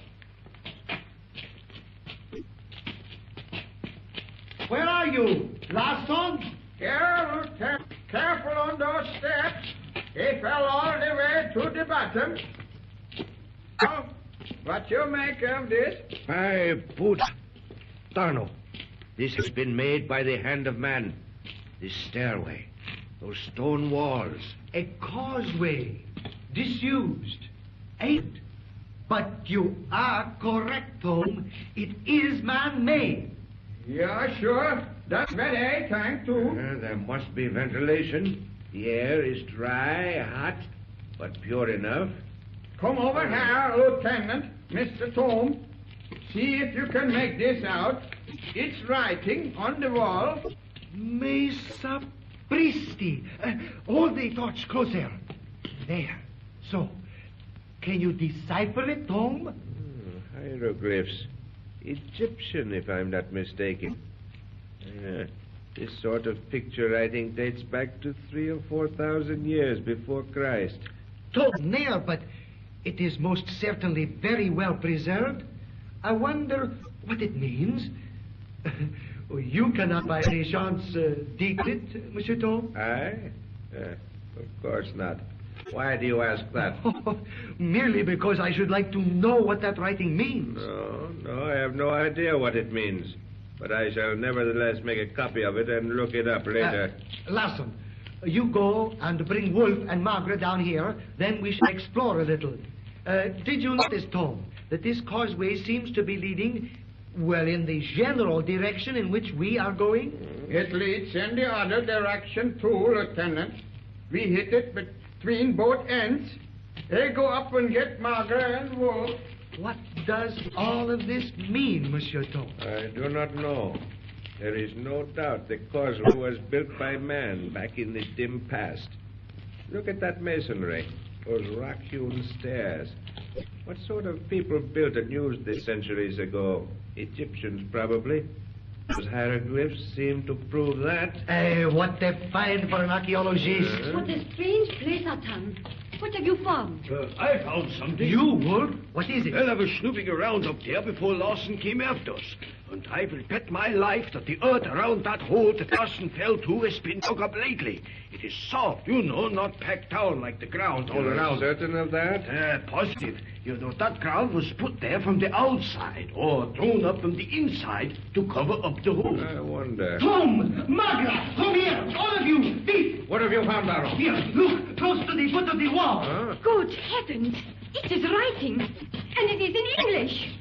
Where are you? Larson? Here, Lieutenant. Careful on those steps. He fell all the way to the bottom. Oh, what you make of this? By Buddha. Darno, this has been made by the hand of man. This stairway, those stone walls. A causeway. Disused. Ain't. But you are correct, Thome. It is man-made. Yeah, sure. That's very time too. There must be ventilation. The air is dry, hot, but pure enough. Come over here, Lieutenant, Mr. Thome. See if you can make this out. It's writing on the wall. Mesa Pristi. Hold the torch closer. There. So. Can you decipher it, Thome? Hieroglyphs. Egyptian, if I'm not mistaken. This sort of picture writing dates back to 3,000 or 4,000 years before Christ. Thome, near, but it is most certainly very well preserved. I wonder what it means. You cannot by any chance decode it, Monsieur Thome? I? Of course not. Why do you ask that? Merely because I should like to know what that writing means. No, I have no idea what it means. But I shall nevertheless make a copy of it and look it up later. Larson, you go and bring Wolf and Margaret down here, then we shall explore a little. Did you notice, Thome, that this causeway seems to be leading, well, in the general direction in which we are going? It leads in the other direction too, Lieutenant. We hit it between both ends. They go up and get Margaret and Wolf. What does all of this mean, Monsieur Thome? I do not know. There is no doubt the causeway was built by man back in the dim past. Look at that masonry, those rock-hewn stairs. What sort of people built and used this centuries ago? Egyptians, probably. Those hieroglyphs seem to prove that. What a find for an archaeologist. What a strange place, Atan. What have you found? I found something. You, Wolf? What is it? Well, I was snooping around up there before Larson came after us. And I will bet my life that the earth around that hole that Larson fell to has been dug up lately. It is soft, you know, not packed down like the ground all around. Certain of that? Positive. You know, that ground was put there from the outside, or thrown up from the inside to cover up the hole. I wonder. Thome! Margaret! Come here! All of you! Deep! What have you found, Darrow? Here, look! Close to the foot of the wall! Huh? Good heavens! It is writing, and it is in English.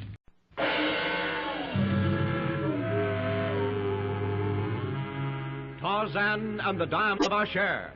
Tarzan and the Diamond of Ashair.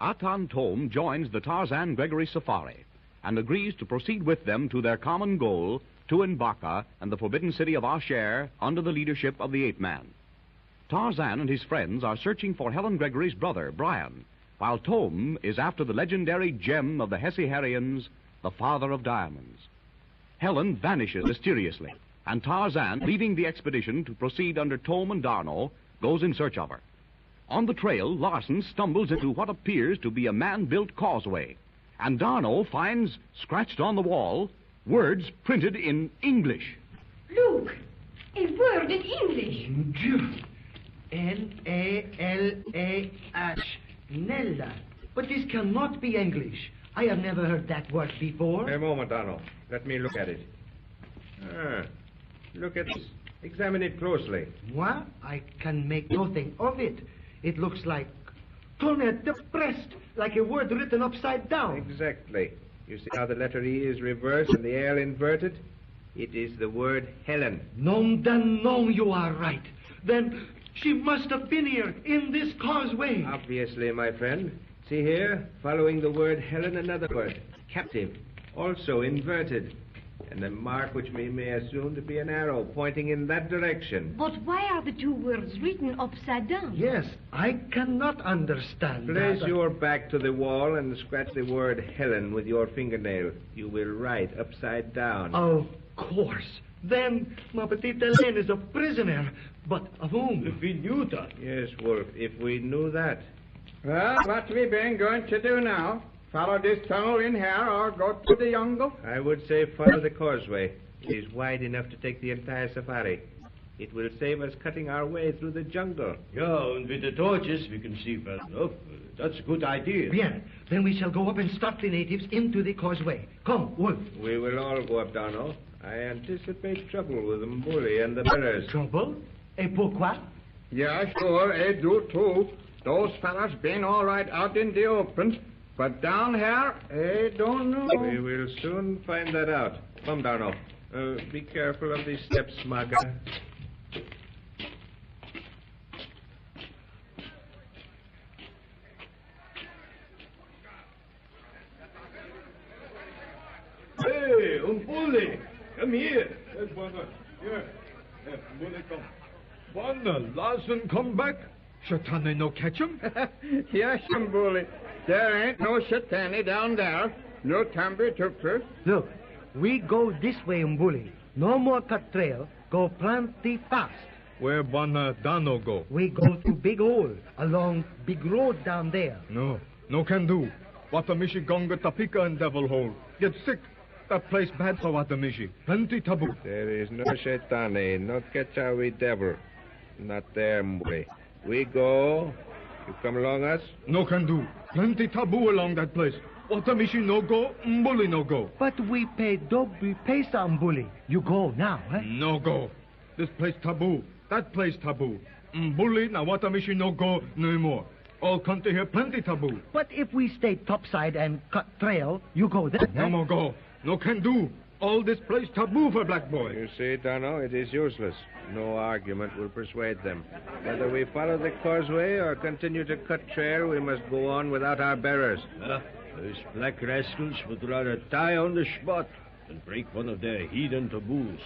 Atan Thome joins the Tarzan Gregory safari and agrees to proceed with them to their common goal, Tu-em-Baka and the forbidden city of Ashair under the leadership of the ape-man. Tarzan and his friends are searching for Helen Gregory's brother, Brian, while Thome is after the legendary gem of the Hessiarians, the father of diamonds. Helen vanishes mysteriously, and Tarzan, leading the expedition to proceed under Thome and Darno, goes in search of her. On the trail, Larson stumbles into what appears to be a man-built causeway, and Darno finds, scratched on the wall, words printed in English. Look! A word in English. N-A-L-A-H. Nella. But this cannot be English. I have never heard that word before. A moment, Arno. Let me look at it. Look at this. Examine it closely. What? I can make nothing of it. It looks like tournet depressed, like a word written upside down. Exactly. You see how the letter E is reversed and the L inverted? It is the word Helen. Nom de nom, you are right. Then she must have been here, in this causeway. Obviously, my friend. See here, following the word Helen, another word, captive, also inverted. And a mark which we may assume to be an arrow pointing in that direction. But why are the two words written upside down? Yes, I cannot understand Place that. your back to the wall and scratch the word Helen with your fingernail. You will write upside down. Of course. Then ma petite Hélène is a prisoner. But of whom? If we knew that. Yes, Wolf, if we knew that. Well, what we been going to do now? Follow this tunnel in here or go to the jungle? I would say follow the causeway. It is wide enough to take the entire safari. It will save us cutting our way through the jungle. Yeah, and with the torches we can see well enough. That's a good idea. Bien. Then we shall go up and stop the natives into the causeway. Come, Wolf. We will all go up, Darno. I anticipate trouble with the Mbuli and the bearers. Trouble? Et pourquoi? Yeah, sure, I do too. Those fellas been all right out in the open, but down here, I don't know. We will soon find that out. Come, Darno. Be careful of these steps, Maga. Hey, Mbuli, come here. Yes, Bwana. Here. Mbuli come. Bwana, Larson come back? Shatane no catch him? Yes, Mbuli. There ain't no Shatani down there. No Tambi Tupfer. Look, we go this way, Mbuli. No more cut trail. Go plenty fast. Where Bwana Dano go? We go through big hole, along big road down there. No can do. Watamishi Gonga Tapika and Devil Hole. Get sick. That place bad for Watamishi. Plenty taboo. There is no Shetani, no Ketchawi devil. Not there, Mbuli. We go. You come along us? No can do. Plenty taboo along that place. Watamishi no go, Mbuli no go. But we pay double pesa, Mbuli. You go now, eh? No go. This place taboo. That place taboo. Mbuli na Watamishi no go no more. All country here plenty taboo. But if we stay topside and cut trail, you go there, No more go. No can do. All this place taboo for black boy. You see, Darno, it is useless. No argument will persuade them. Whether we follow the causeway or continue to cut trail, we must go on without our bearers. Those black rascals would rather die on the spot than break one of their heathen taboos.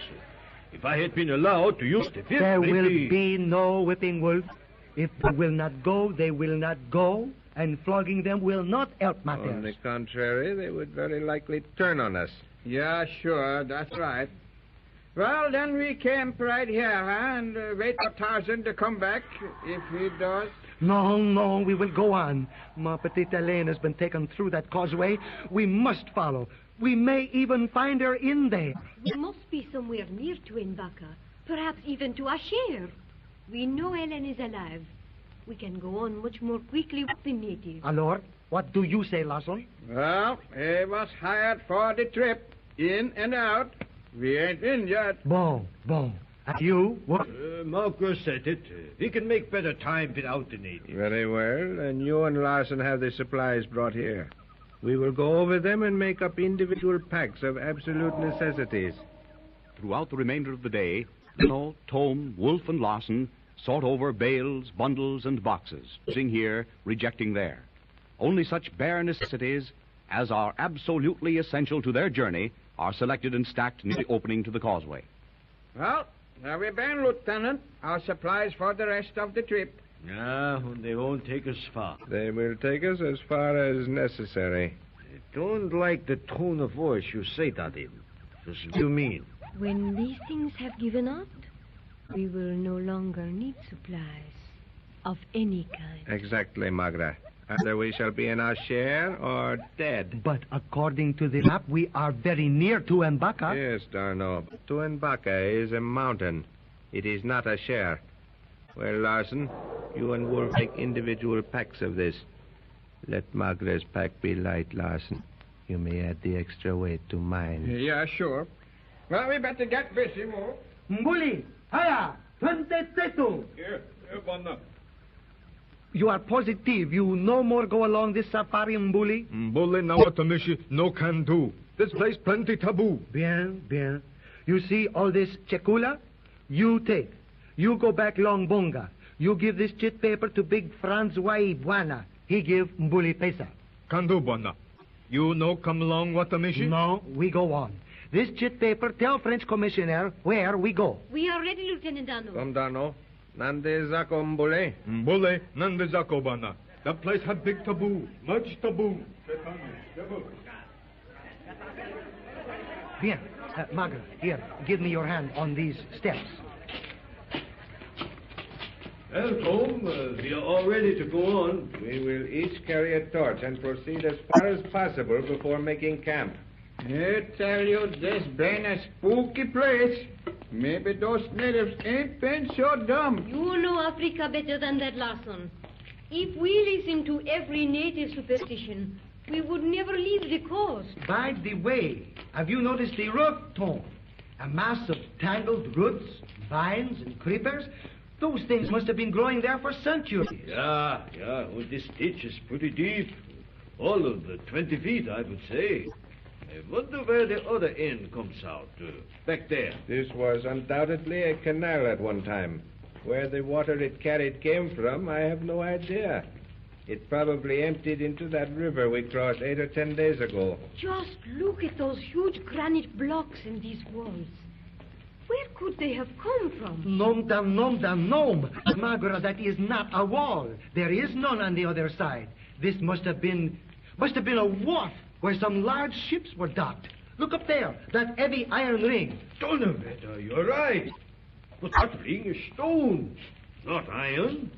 If I had been allowed to use the whip, there will maybe... be no whipping, Wolf. If they will not go, they will not go, and flogging them will not help matters. On the contrary, they would very likely turn on us. Yeah, sure, that's right. Well, then we camp right here, huh? And wait for Tarzan to come back, if he does. No, we will go on. Ma petite Hélène has been taken through that causeway. We must follow. We may even find her in there. We must be somewhere near Tu-em-Baka, perhaps even to Ashair. We know Helen is alive. We can go on much more quickly with the natives. Alors, what do you say, Larson? Well, he was hired for the trip, in and out. We ain't in yet. Bon. And you? What? Marcus said it. We can make better time without the natives. Very well, and you and Larson have the supplies brought here. We will go over them and make up individual packs of absolute necessities. Throughout the remainder of the day, Dano, Thome, Wolf, and Larson sort over bales, bundles, and boxes, choosing here, rejecting there. Only such bare necessities as are absolutely essential to their journey are selected and stacked near the opening to the causeway. Well, there we been, Lieutenant. Our supplies for the rest of the trip. Yeah, they won't take us far. They will take us as far as necessary. I don't like the tone of voice you say that in. What do you mean? When these things have given out, we will no longer need supplies of any kind. Exactly, Magra. Either we shall be in Ashair or dead. But according to the map, we are very near Tu-em-Baka. Yes, Darno. Tu-em-Baka is a mountain. It is not Ashair. Well, Larson, you and Wolf make individual packs of this. Let Magra's pack be light, Larson. You may add the extra weight to mine. Yeah, sure. Well, we better get busy, Mo. Mbuli, haya, 22. Here, Banda. You are positive you no more go along this safari, Mbuli? Mbuli na watamishi no can do. This place plenty taboo. Bien, bien. You see all this chekula? You take. You go back Long Bonga. You give this chit paper to Big Francois Buana. He give Mbuli pesa. Can do, Banda. You no come along watamishi? No, we go on. This chit paper tell French commissioner where we go. We are ready, Lieutenant Dano. Come, Dano. Nande zako Mbule. Mbule, nande zako, Banda. That place had big taboo. Much taboo. Bien. Magra, here, give me your hand on these steps. Well, Thome, we are all ready to go on. We will each carry a torch and proceed as far as possible before making camp. I tell you, this been a spooky place. Maybe those natives ain't been so dumb. You know Africa better than that, Larson. If we listen to every native superstition, we would never leave the coast. By the way, have you noticed the roof, Thome? A mass of tangled roots, vines, and creepers. Those things must have been growing there for centuries. Yeah. Oh, this ditch is pretty deep. All of 20 feet, I would say. I wonder where the other end comes out. Back there. This was undoubtedly a canal at one time. Where the water it carried came from, I have no idea. It probably emptied into that river we crossed 8 or 10 days ago. Just look at those huge granite blocks in these walls. Where could they have come from? Nom. Magra, that is not a wall. There is none on the other side. This must have been a wharf where some large ships were docked. Look up there, that heavy iron ring. Donnerwetter, you're right. But that ring is stone, not iron.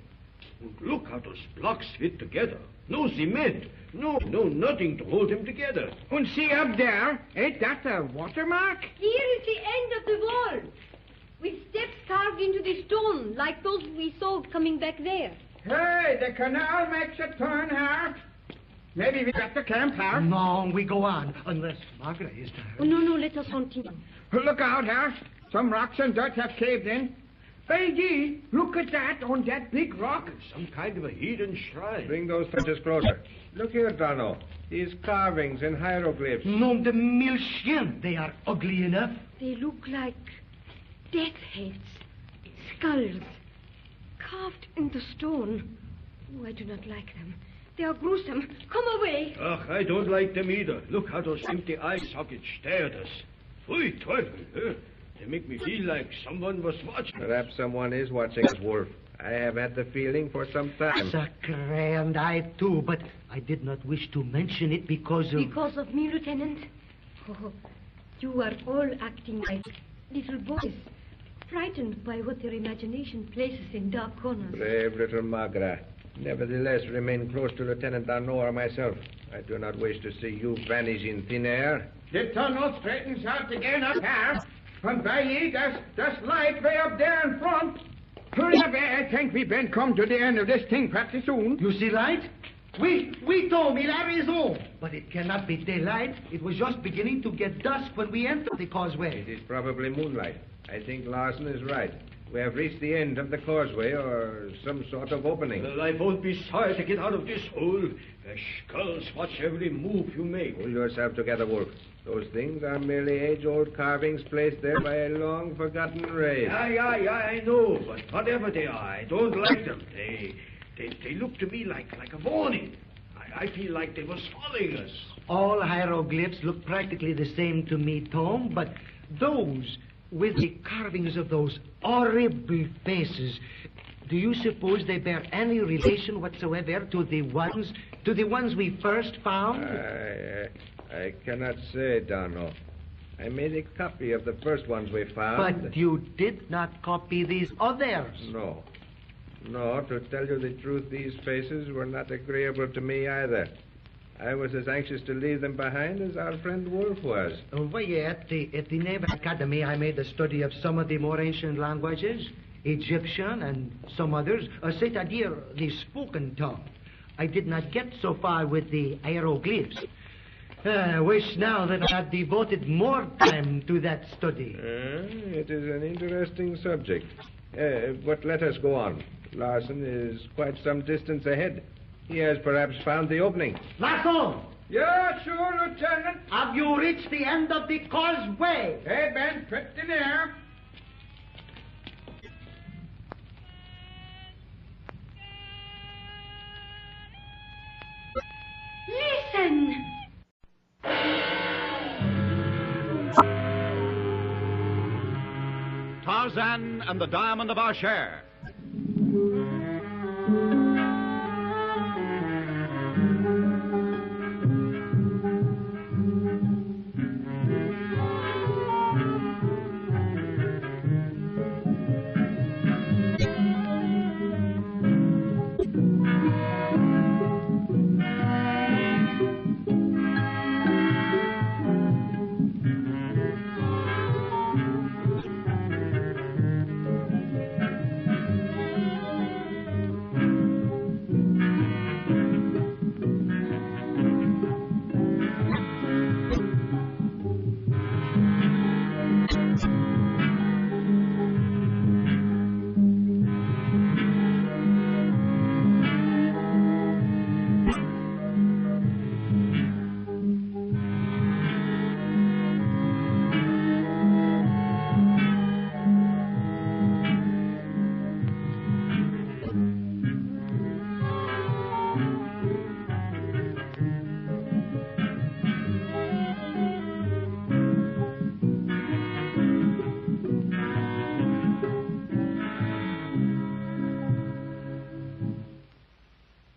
Look how those blocks fit together. No cement. No, nothing to hold them together. And see up there, ain't that a watermark? Here is the end of the wall, with steps carved into the stone, like those we saw coming back there. Hey, the canal makes a turn here. Maybe we got to camp here. No, we go on, unless Magra is there. Oh, no, let us continue. Look out here. Some rocks and dirt have caved in. Hey, look at that on that big rock. Some kind of a hidden shrine. Bring those torches closer. Look here, Dano. These carvings and hieroglyphs. Nom de mille chiens. They are ugly enough. They look like death heads, skulls, carved in the stone. Oh, I do not like them. They are gruesome. Come away. Ach, I don't like them either. Look how those empty eye sockets stare at us. Pfui, Teufel. They make me feel like someone was watching. Perhaps someone is watching us, Wolf. I have had the feeling for some time. Sacre, and I too, but I did not wish to mention it because of... Because of me, Lieutenant? Oh, you are all acting like little boys, frightened by what their imagination places in dark corners. Brave little Magra. Nevertheless, remain close to Lieutenant Dano or myself. I do not wish to see you vanish in thin air. The tunnel straightens out again up here. And by ye, there's light way up there in front. Hurry up, I think we've been come to the end of this thing pretty soon. You see light? We told me that is all. But it cannot be daylight. It was just beginning to get dusk when we entered the causeway. It is probably moonlight. I think Larson is right. We have reached the end of the causeway or some sort of opening. Well, I won't be sorry to get out of this hole. The skulls watch every move you make. Pull yourself together, Wolf. Those things are merely age-old carvings placed there by a long-forgotten race. Yeah, I know. But whatever they are, I don't like them. They look to me like a warning. I feel like they was following us. All hieroglyphs look practically the same to me, Thome, but those with the carvings of those horrible faces, do you suppose they bear any relation whatsoever to the ones we first found? I cannot say, Dano. I made a copy of the first ones we found. But you did not copy these others. No, to tell you the truth, these faces were not agreeable to me either. I was as anxious to leave them behind as our friend Wolf was. At the Naval Academy, I made a study of some of the more ancient languages, Egyptian and some others, c'est-à-dire the spoken tongue. I did not get so far with the hieroglyphs. I wish now that I had devoted more time to that study. It is an interesting subject. But let us go on. Larson is quite some distance ahead. He has perhaps found the opening. Larson! Yes, sure, Lieutenant. Have you reached the end of the causeway? Hey, Ben, pretty near. Listen! Tarzan and the Diamond of Ashair.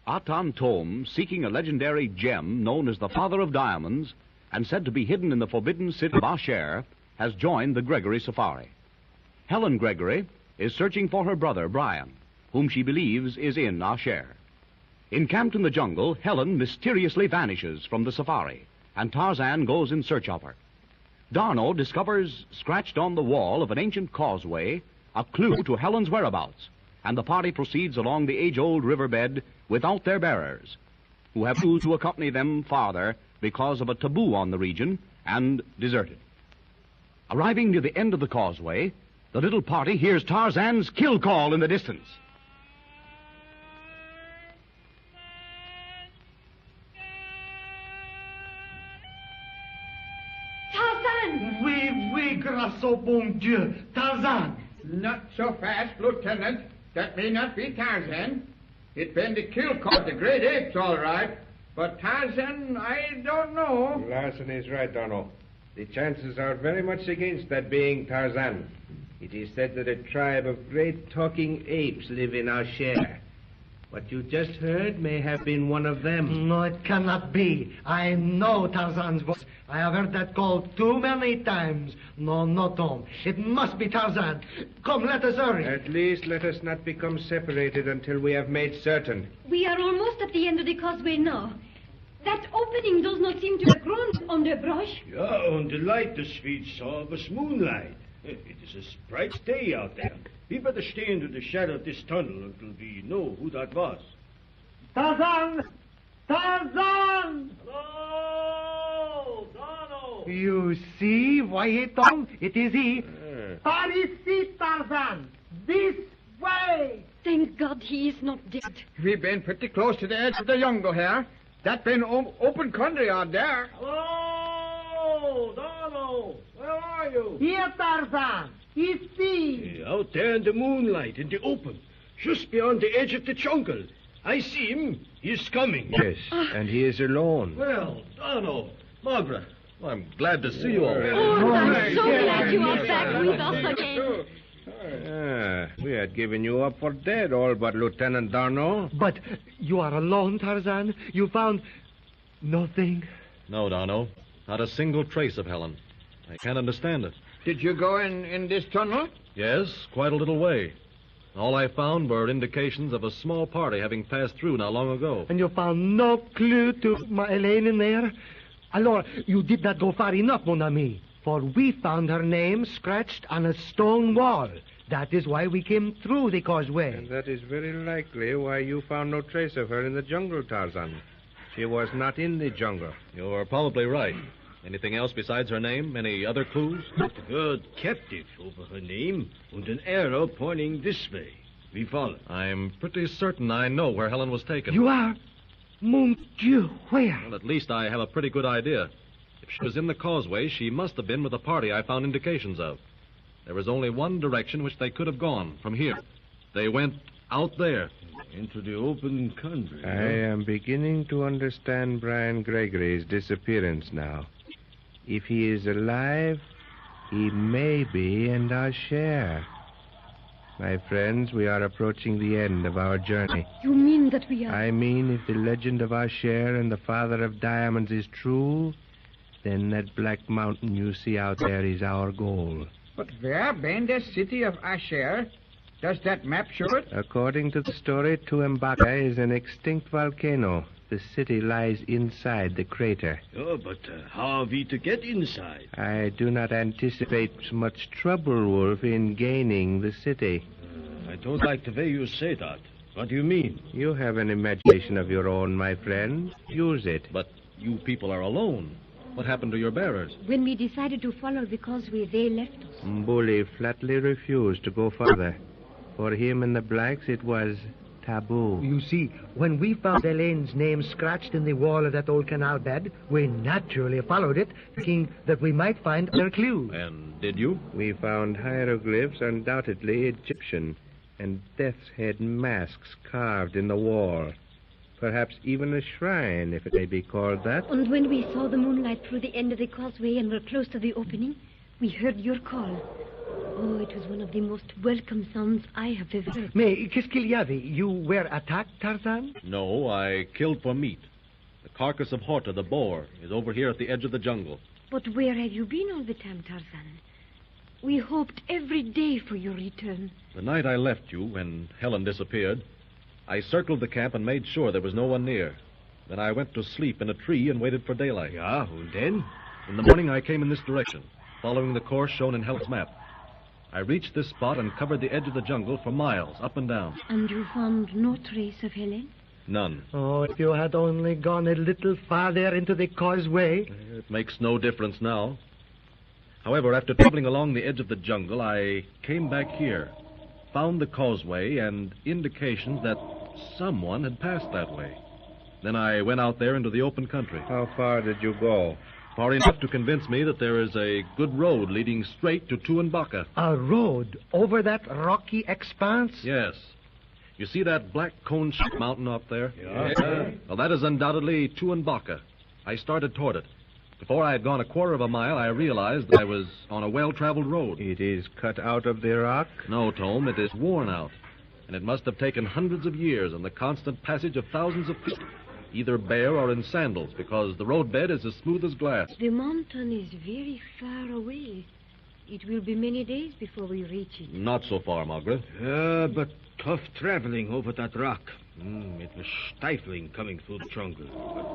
Atan Thome, seeking a legendary gem known as the Father of Diamonds and said to be hidden in the forbidden city of Ashair, has joined the Gregory safari. Helen Gregory is searching for her brother, Brian, whom she believes is in Ashair. Encamped in the jungle, Helen mysteriously vanishes from the safari, and Tarzan goes in search of her. D'Arnot discovers, scratched on the wall of an ancient causeway, a clue to Helen's whereabouts, and the party proceeds along the age-old riverbed without their bearers, who have refused to accompany them farther because of a taboo on the region, and deserted. Arriving near the end of the causeway, the little party hears Tarzan's kill call in the distance. Tarzan! Oui, grâce au bon Dieu. Tarzan! Not so fast, Lieutenant. That may not be Tarzan. It been the kill call the great apes, all right. But Tarzan, I don't know. Larson is right, D'Arnot. The chances are very much against that being Tarzan. It is said that a tribe of great talking apes live in Ashair. What you just heard may have been one of them. No, it cannot be. I know Tarzan's voice. I have heard that call too many times. No, Tom. It must be Tarzan. Come, let us hurry. At least let us not become separated until we have made certain. We are almost at the end of the causeway now. That opening does not seem to have grown underbrush. Ja, und the light, the sweet Sabbath moonlight. It is a bright day out there. We better stay into the shadow of this tunnel until we know who that was. Tarzan! Tarzan! Hello! Donald! You see, why, Tom? It is he. Par ici, Tarzan! This way! Thank God he is not dead. We've been pretty close to the edge of the jungle here. That been open country out there. Hello! Donald! Where are you? Here, Tarzan! Ici! Out there in the moonlight, in the open, just beyond the edge of the jungle. I see him. He's coming. Yes, and he is alone. Well, Donald, Margaret, I'm glad to see you all. Oh, I'm so glad you are back with us again. We had given you up for dead, all but Lieutenant D'Arnot. But you are alone, Tarzan? You found nothing? No, D'Arnot. Not a single trace of Helen. I can't understand it. Did you go in this tunnel? Yes, quite a little way. All I found were indications of a small party having passed through not long ago. And you found no clue to my Elaine in there? Alors, you did not go far enough, mon ami, for we found her name scratched on a stone wall. That is why we came through the causeway. And that is very likely why you found no trace of her in the jungle, Tarzan. She was not in the jungle. You're probably right. Anything else besides her name? Any other clues? The word captive over her name and an arrow pointing this way. We follow. I'm pretty certain I know where Helen was taken. You are? Mon Dieu, where? Well, at least I have a pretty good idea. If she was in the causeway, she must have been with the party I found indications of. There was only one direction which they could have gone, from here. They went out there. Into the open country. I am beginning to understand Brian Gregory's disappearance now. If he is alive, he may be in Ashair. My friends, we are approaching the end of our journey. You mean that we are... I mean, if the legend of Ashair and the Father of Diamonds is true, then that black mountain you see out there is our goal. But where been the city of Ashair? Does that map show it? According to the story, Tu-em-Baka is an extinct volcano. The city lies inside the crater. Oh, but how are we to get inside? I do not anticipate much trouble, Wolf, in gaining the city. I don't like the way you say that. What do you mean? You have an imagination of your own, my friend. Use it. But you people are alone. What happened to your bearers? When we decided to follow the causeway, they left us. Mbuli flatly refused to go further. For him and the blacks, it was taboo. You see, when we found Elaine's name scratched in the wall of that old canal bed, we naturally followed it, thinking that we might find other clues. And did you? We found hieroglyphs, undoubtedly Egyptian, and death's head masks carved in the wall. Perhaps even a shrine, if it may be called that. And when we saw the moonlight through the end of the causeway and were close to the opening, we heard your call. Oh, it was one of the most welcome sounds I have ever heard. Mais qu'est-ce qu'il y avait? You were attacked, Tarzan? No, I killed for meat. The carcass of Horta, the boar, is over here at the edge of the jungle. But where have you been all the time, Tarzan? We hoped every day for your return. The night I left you, when Helen disappeared, I circled the camp and made sure there was no one near. Then I went to sleep in a tree and waited for daylight. Yeah, and then? In the morning, I came in this direction, following the course shown in Helen's map. I reached this spot and covered the edge of the jungle for miles, up and down. And you found no trace of Helen? None. Oh, if you had only gone a little farther into the causeway. It makes no difference now. However, after traveling along the edge of the jungle, I came back here, found the causeway and indications that someone had passed that way. Then I went out there into the open country. How far did you go? Far enough to convince me that there is a good road leading straight to Tu-em-Baka. A road over that rocky expanse? Yes. You see that black cone-shaped mountain up there? Yeah. Well, that is undoubtedly Tu-em-Baka. I started toward it. Before I had gone a quarter of a mile, I realized that I was on a well-traveled road. It is cut out of the rock? No, Thome, it is worn out. And it must have taken hundreds of years and the constant passage of thousands of feet, either bare or in sandals, because the roadbed is as smooth as glass. The mountain is very far away. It will be many days before we reach it. Not so far, Margaret. But tough traveling over that rock. It was stifling coming through the jungle.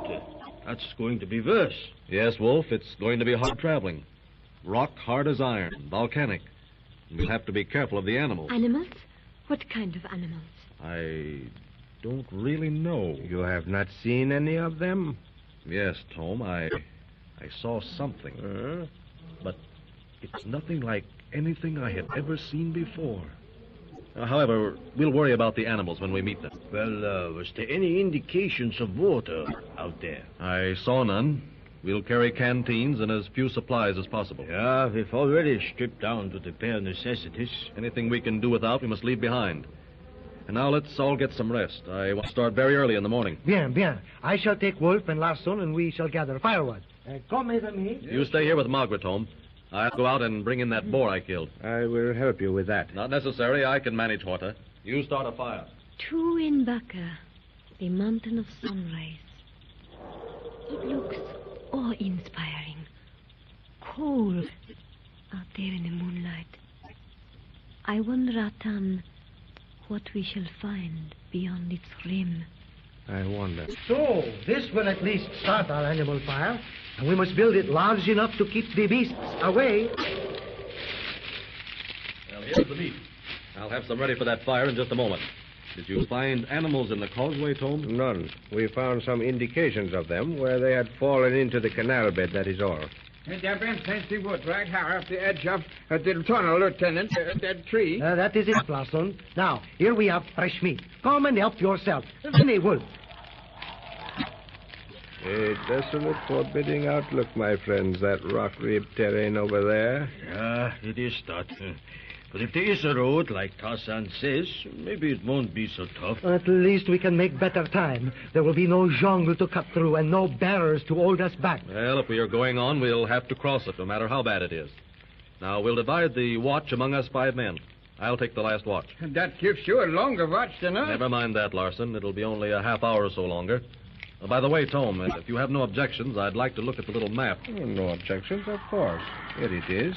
But that's going to be worse. Yes, Wolf, it's going to be hard traveling. Rock hard as iron, volcanic. We'll have to be careful of the animals. Animals? What kind of animals? I don't really know. You have not seen any of them? Yes, Thome, I saw something. But it's nothing like anything I had ever seen before. However, we'll worry about the animals when we meet them. Well, was there any indications of water out there? I saw none. We'll carry canteens and as few supplies as possible. Yeah, we've already stripped down to the bare necessities. Anything we can do without, we must leave behind. And now let's all get some rest. I want to start very early in the morning. Bien, bien. I shall take Wolf and Larson, and we shall gather firewood. Come, mes amis. You stay here with Margaret, Thome. I'll go out and bring in that boar I killed. I will help you with that. Not necessary. I can manage Horta. You start a fire. Tu-em-Baka, the mountain of sunrise. It looks awe-inspiring. Cold out there in the moonlight. I wonder, Atan, what we shall find beyond its rim. I wonder. So, this will at least start our animal fire, and we must build it large enough to keep the beasts away. Well, here's the meat. I'll have some ready for that fire in just a moment. Did you find animals in the causeway, Thome? None. We found some indications of them where they had fallen into the canal bed, that is all. There been plenty wood right here off the edge of the tunnel, Lieutenant. That tree. That is it, Larson. Now, here we have fresh meat. Come and help yourself. Vinny Wolf. A desolate, forbidding outlook, my friends, that rock-ribbed terrain over there. Yeah, it is that. But if there is a road, like Tarzan says, maybe it won't be so tough. At least we can make better time. There will be no jungle to cut through and no bearers to hold us back. Well, if we are going on, we'll have to cross it, no matter how bad it is. Now, we'll divide the watch among us 5 men. I'll take the last watch. That gives you a longer watch than us. Never mind that, Larson. It'll be only a half hour or so longer. By the way, Thome, if you have no objections, I'd like to look at the little map. Oh, no objections, of course. Here it is.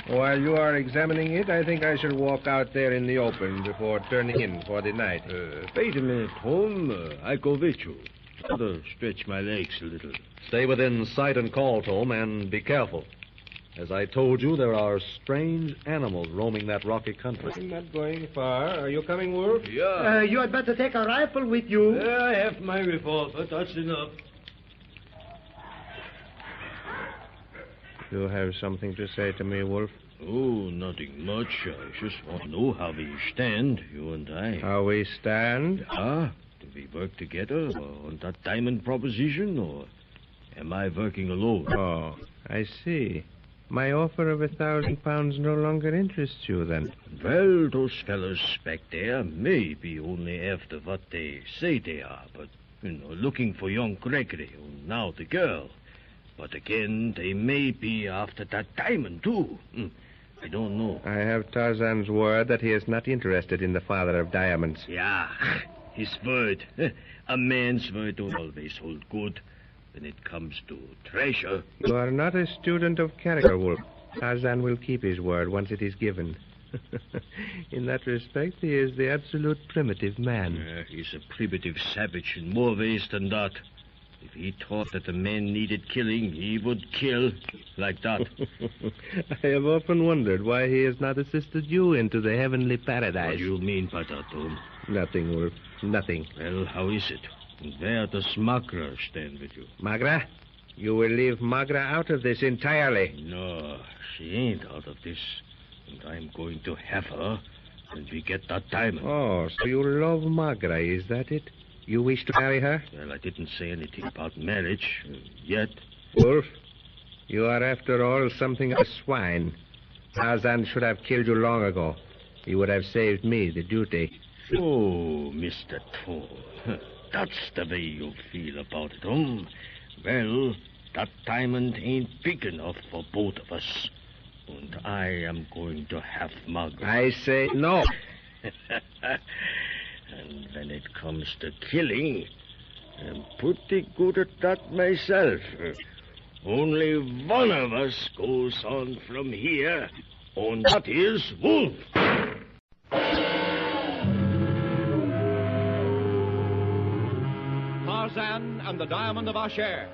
While you are examining it, I think I shall walk out there in the open before turning in for the night. Wait a minute, Thome. I go with you. I'll stretch my legs a little. Stay within sight and call, Thome, and be careful. As I told you, there are strange animals roaming that rocky country. I'm not going far. Are you coming, Wolf? Yeah. You had better take a rifle with you. I have my revolver. That's enough. You have something to say to me, Wolf? Oh, nothing much. I just want to know how we stand, you and I. How we stand? Do we work together on that diamond proposition, or am I working alone? Oh, I see. My offer of £1,000 no longer interests you, then? Well, those fellows back there may be only after what they say they are, but, looking for young Gregory, and now the girl. But again, they may be after that diamond, too. I don't know. I have Tarzan's word that he is not interested in the father of diamonds. Yeah, his word. A man's word don't always hold good when it comes to treasure. You are not a student of character, Wolf. Tarzan will keep his word once it is given. In that respect, he is the absolute primitive man. He's a primitive savage in more ways than that. If he thought that a man needed killing, he would kill like that. I have often wondered why he has not assisted you into the heavenly paradise. What do you mean by that, Thome? Nothing, Wolf. Nothing. Well, how is it? And where does Magra stand with you? Magra? You will leave Magra out of this entirely. No, she ain't out of this. And I'm going to have her when we get that diamond. Oh, so you love Magra, is that it? You wish to marry her? Well, I didn't say anything about marriage yet. Wolf, you are, after all, something of a swine. Tarzan should have killed you long ago. He would have saved me the duty. Oh, Mr. Thome, that's the way you feel about it, huh? Well, that diamond ain't big enough for both of us. And I am going to have Margaret. I say no. And when it comes to killing, I'm pretty good at that myself. Only one of us goes on from here, and that is Wolf. Tarzan and the Diamond of Ashair.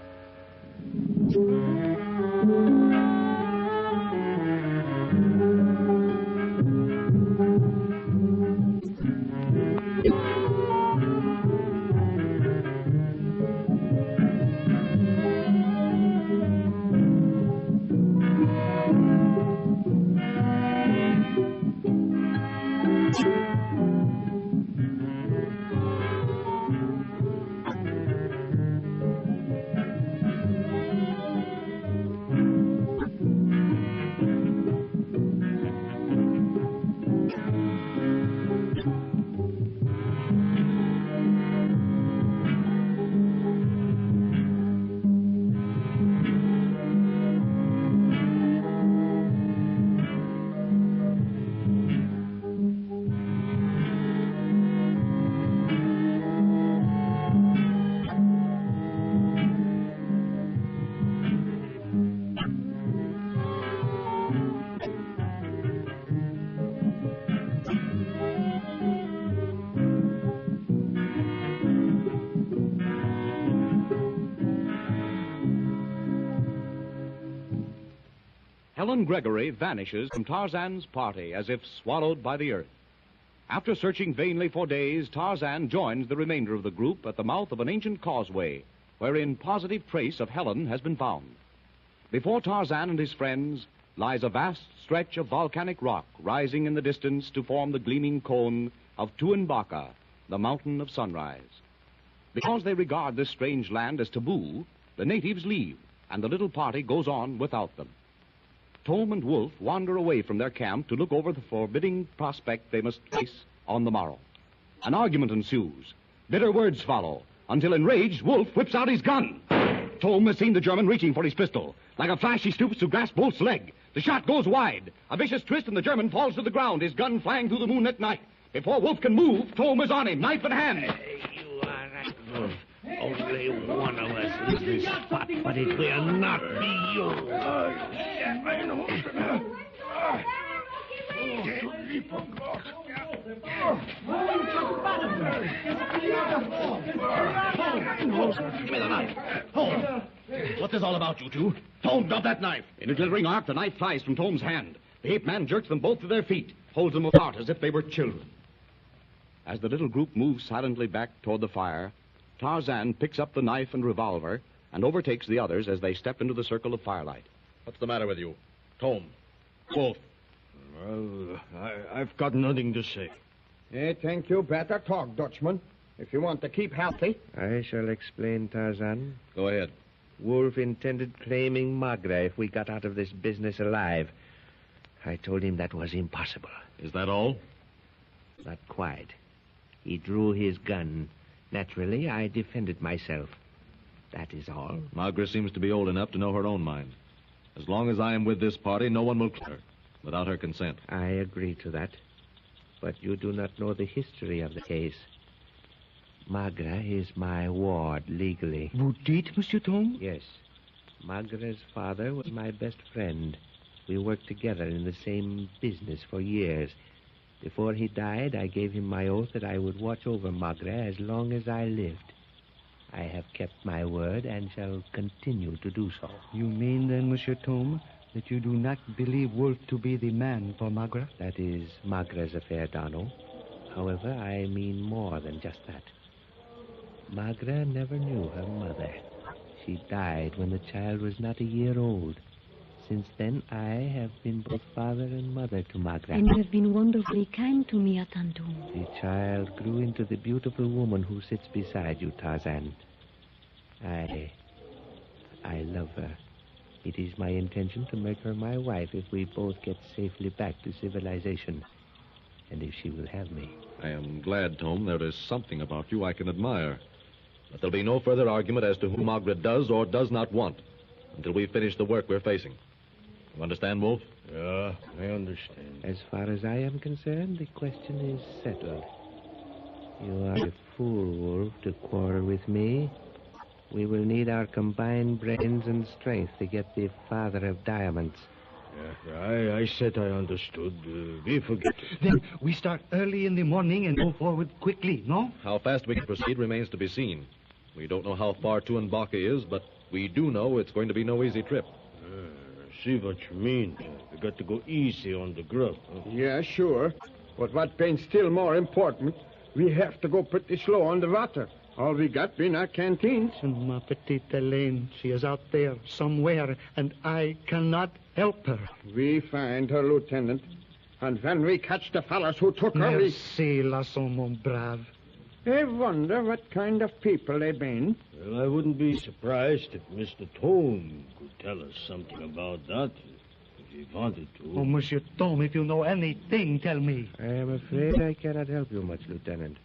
Helen Gregory vanishes from Tarzan's party as if swallowed by the earth. After searching vainly for days, Tarzan joins the remainder of the group at the mouth of an ancient causeway, wherein positive trace of Helen has been found. Before Tarzan and his friends lies a vast stretch of volcanic rock rising in the distance to form the gleaming cone of Tu-em-Baka, the mountain of sunrise. Because they regard this strange land as taboo, the natives leave, and the little party goes on without them. Thome and Wolf wander away from their camp to look over the forbidding prospect they must face on the morrow. An argument ensues. Bitter words follow, until enraged, Wolf whips out his gun. Thome has seen the German reaching for his pistol. Like a flash, he stoops to grasp Wolf's leg. The shot goes wide. A vicious twist, and the German falls to the ground, his gun flying through the moonlit night. Before Wolf can move, Thome is on him, knife in hand. You are right, Wolf. Only one of us leaves this spot, but it will not be you. I know. Give me the knife. Thome, what's this all about, you two? Thome, drop that knife. In a glittering arc, the knife flies from Thome's hand. The ape-man jerks them both to their feet, holds them apart as if they were children. As the little group moves silently back toward the fire, Tarzan picks up the knife and revolver and overtakes the others as they step into the circle of firelight. What's the matter with you? Thome. Wolf. Well, I've got nothing to say. I think you better talk, Dutchman, if you want to keep healthy. I shall explain, Tarzan. Go ahead. Wolf intended claiming Magra if we got out of this business alive. I told him that was impossible. Is that all? Not quite. He drew his gun. Naturally, I defended myself. That is all. Magra seems to be old enough to know her own mind. As long as I am with this party, no one will kill her without her consent. I agree to that. But you do not know the history of the case. Magra is my ward legally. Vous dites, Monsieur Thome? Yes. Magra's father was my best friend. We worked together in the same business for years. Before he died, I gave him my oath that I would watch over Magra as long as I lived. I have kept my word and shall continue to do so. You mean then, Monsieur Thome, that you do not believe Wolf to be the man for Magra? That is Magra's affair, Donald. However, I mean more than just that. Magra never knew her mother. She died when the child was not a year old. Since then, I have been both father and mother to Magra. And you have been wonderfully kind to me, Atan Thome. The child grew into the beautiful woman who sits beside you, Tarzan. I love her. It is my intention to make her my wife if we both get safely back to civilization. And if she will have me. I am glad, Thome, there is something about you I can admire. But there'll be no further argument as to who Magra does or does not want until we finish the work we're facing. You understand, Wolf? Yeah, I understand. As far as I am concerned, the question is settled. You are a fool, Wolf, to quarrel with me. We will need our combined brains and strength to get the father of diamonds. Yeah, I said I understood. We forget it. Then we start early in the morning and go forward quickly, no? How fast we can proceed remains to be seen. We don't know how far Tu-em-Baka is, but we do know it's going to be no easy trip. See what you mean. We got to go easy on the grub. Huh? Yeah, sure. But what being still more important, we have to go pretty slow on the water. All we got in our canteens. And ma petite Helene, she is out there somewhere, and I cannot help her. We find her, Lieutenant. And when we catch the fellows who took her, Merci, Lasson, mon brave. I wonder what kind of people they been. Well, I wouldn't be surprised if Mr. Thome could tell us something about that, if he wanted to. Oh, Monsieur Thome, if you know anything, tell me. I am afraid I cannot help you much, Lieutenant.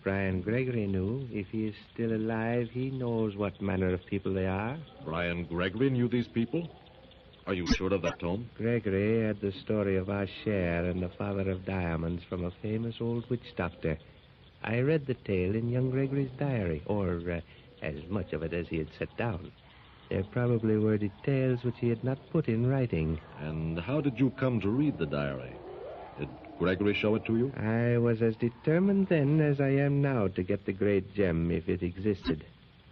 Brian Gregory knew. If he is still alive, he knows what manner of people they are. Brian Gregory knew these people? Are you sure of that, Thome? Gregory had the story of Ashair and the father of diamonds from a famous old witch doctor. I read the tale in young Gregory's diary, or as much of it as he had set down. There probably were details which he had not put in writing. And how did you come to read the diary? Did Gregory show it to you? I was as determined then as I am now to get the great gem if it existed.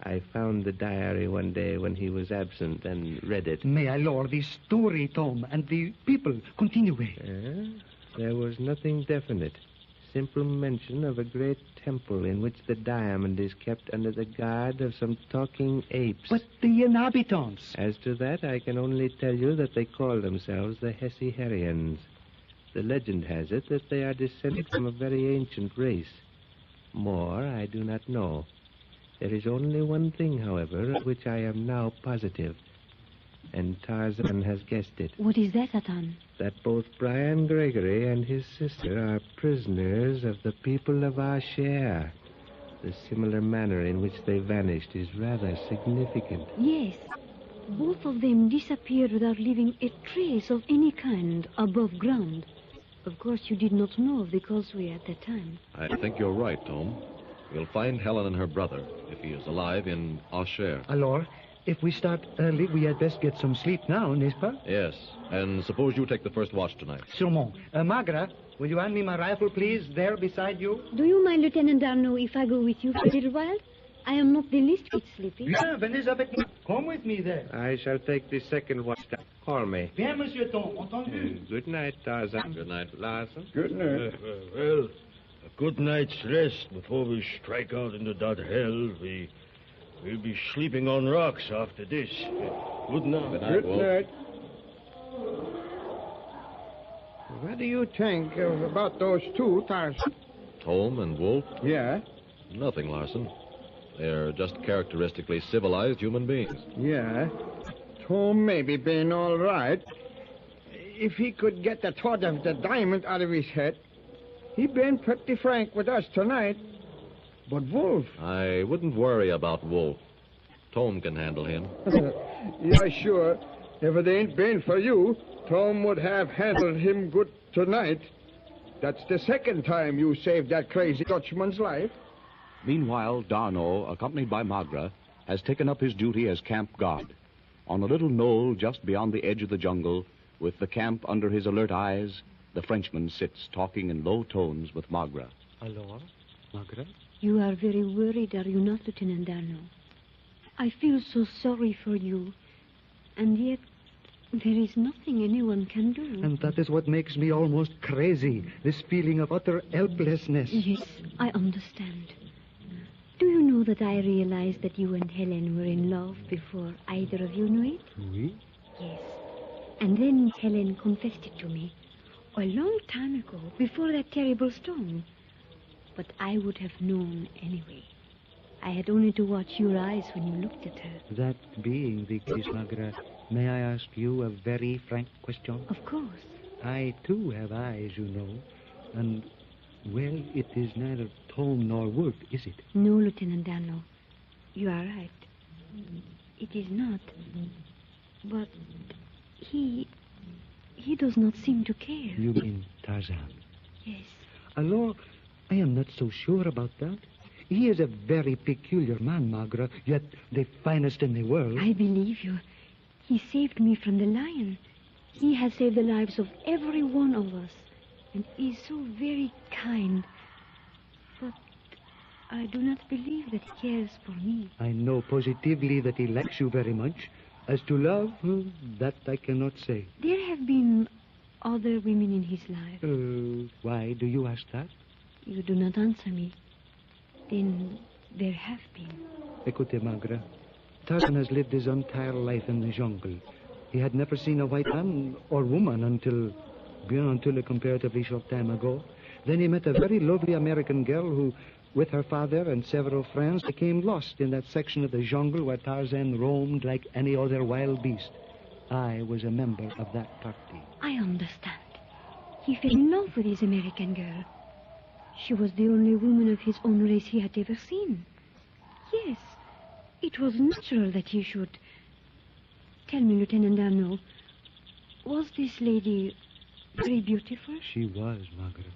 I found the diary one day when he was absent and read it. May I lord the story, Thome, and the people continue. There was nothing definite. Simple mention of a great temple in which the diamond is kept under the guard of some talking apes. But the inhabitants. As to that, I can only tell you that they call themselves the Hesse-Herians. The legend has it that they are descended from a very ancient race. More, I do not know. There is only one thing, however, of which I am now positive. And Tarzan has guessed it. What is that, Atan? That both Brian Gregory and his sister are prisoners of the people of Ashair. The similar manner in which they vanished is rather significant. Yes. Both of them disappeared without leaving a trace of any kind above ground. Of course, you did not know of the causeway at that time. I think you're right, Thome. We'll find Helen and her brother, if he is alive, in Ashair. Alors, if we start early, we had best get some sleep now, n'est-ce pas? Yes, and suppose you take the first watch tonight. Sûrement. Magra, will you hand me my rifle, please, there beside you? Do you mind, Lieutenant Darno, if I go with you for a little while? I am not the least bit sleepy. Bien, venez avec moi. Come with me there. I shall take the second watch. Call me. Bien, Monsieur Thome, entendu? Good night, Tarzan. Good night, Larson. Good night. Well, a good night's rest before we strike out into that hell. We'll be sleeping on rocks after this. Good night. Good night. What do you think about those two, Tarzan? Thome and Wolf? Yeah? Nothing, Larson. They're just characteristically civilized human beings. Yeah. Thome maybe been all right. If he could get the thought of the diamond out of his head, he'd been pretty frank with us tonight. But Wolf... I wouldn't worry about Wolf. Thome can handle him. Yeah, sure. If it ain't been for you, Thome would have handled him good tonight. That's the second time you saved that crazy Dutchman's life. Meanwhile, Darno, accompanied by Magra, has taken up his duty as camp guard. On a little knoll just beyond the edge of the jungle, with the camp under his alert eyes, the Frenchman sits talking in low tones with Magra. Alors, Magra? You are very worried, are you not, Lieutenant Darno? I feel so sorry for you. And yet, there is nothing anyone can do. And that is what makes me almost crazy, this feeling of utter helplessness. Yes, I understand. Do you know that I realized that you and Helen were in love before either of you knew it? Oui? Yes. And then Helen confessed it to me a long time ago, before that terrible storm. But I would have known anyway. I had only to watch your eyes when you looked at her. That being the case, Magra, may I ask you a very frank question? Of course. I, too, have eyes, you know. And, well, it is neither Thome nor Wolf, is it? No, Lieutenant Darno. You are right. It is not. But he does not seem to care. You mean Tarzan? Yes. Alors, I am not so sure about that. He is a very peculiar man, Magra, yet the finest in the world. I believe you. He saved me from the lion. He has saved the lives of every one of us. And is so very kind. But I do not believe that he cares for me. I know positively that he likes you very much. As to love, that I cannot say. There have been other women in his life. Why do you ask that? You do not answer me. Then there have been. Écoutez, Magra. Tarzan has lived his entire life in the jungle. He had never seen a white man or woman until a comparatively short time ago. Then he met a very lovely American girl who, with her father and several friends, became lost in that section of the jungle where Tarzan roamed like any other wild beast. I was a member of that party. I understand. He fell in love with his American girl. She was the only woman of his own race he had ever seen. Yes, it was natural that he should. Tell me, Lieutenant Darno, was this lady very beautiful? She was, Margaret.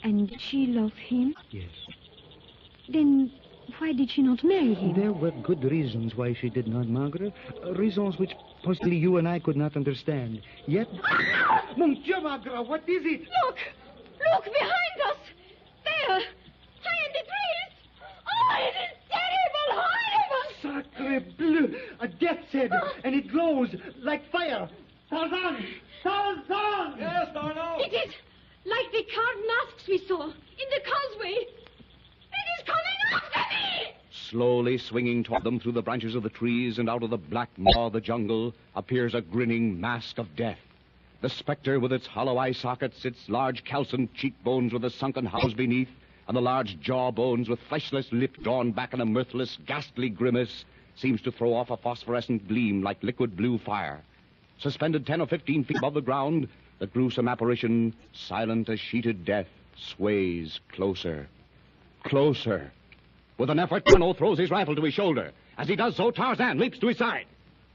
And did she love him? Yes. Then why did she not marry him? There were good reasons why she did not, Margaret. Reasons which possibly you and I could not understand. Yet... Mon Dieu, Margaret, what is it? Look! Look behind us! There! High in the trees! Oh, it is terrible! Horrible! Sacre bleu! A death's head, and it glows like fire. Tarzan! Tarzan! Yes, Darno? It is like the carved masks we saw in the causeway. It is coming after me! Slowly swinging toward them through the branches of the trees and out of the black maw of the jungle appears a grinning mask of death. The specter with its hollow eye sockets, its large calcined cheekbones with a sunken house beneath, and the large jawbones with fleshless lip drawn back in a mirthless, ghastly grimace, seems to throw off a phosphorescent gleam like liquid blue fire. Suspended 10 or 15 feet above the ground, the gruesome apparition, silent as sheeted death, sways closer. Closer. With an effort, Darno throws his rifle to his shoulder. As he does so, Tarzan leaps to his side.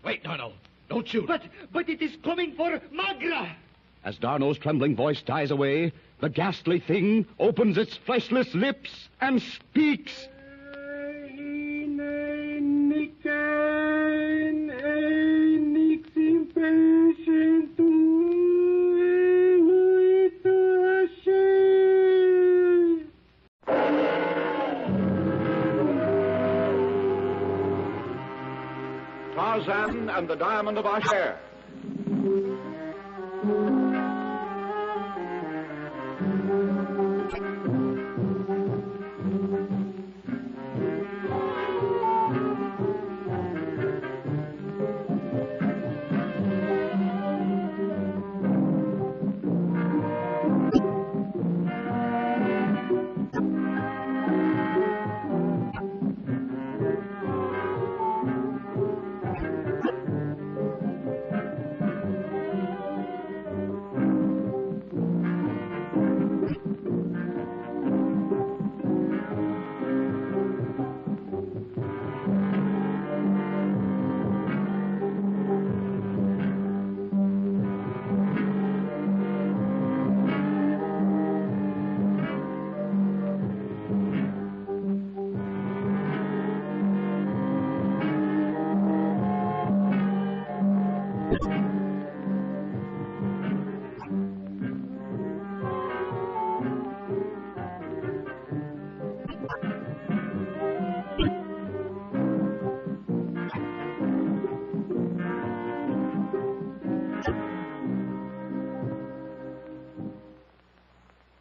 Wait, Darno. Don't shoot. But it is coming for Magra! As Darno's trembling voice dies away, the ghastly thing opens its fleshless lips and speaks. Tarzan and the Diamond of Ashair.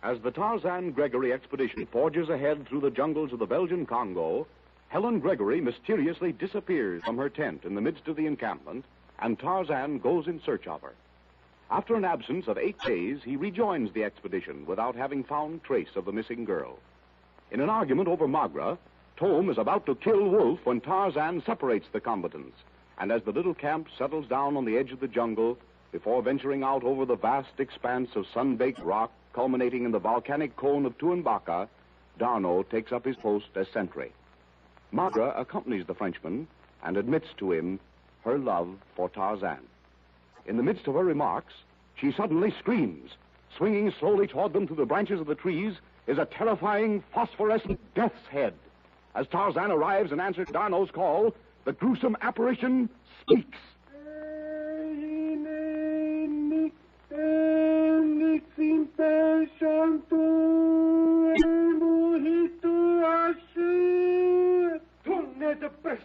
As the Tarzan Gregory Expedition forges ahead through the jungles of the Belgian Congo, Helen Gregory mysteriously disappears from her tent in the midst of the encampment, and Tarzan goes in search of her. After an absence of 8 days, he rejoins the expedition without having found trace of the missing girl. In an argument over Magra, Thome is about to kill Wolf when Tarzan separates the combatants, and as the little camp settles down on the edge of the jungle, before venturing out over the vast expanse of sun-baked rock culminating in the volcanic cone of Tu-em-Baka, Darno takes up his post as sentry. Magra accompanies the Frenchman and admits to him her love for Tarzan. In the midst of her remarks, she suddenly screams. Swinging slowly toward them through the branches of the trees is a terrifying phosphorescent death's head. As Tarzan arrives and answers Darno's call, the gruesome apparition speaks.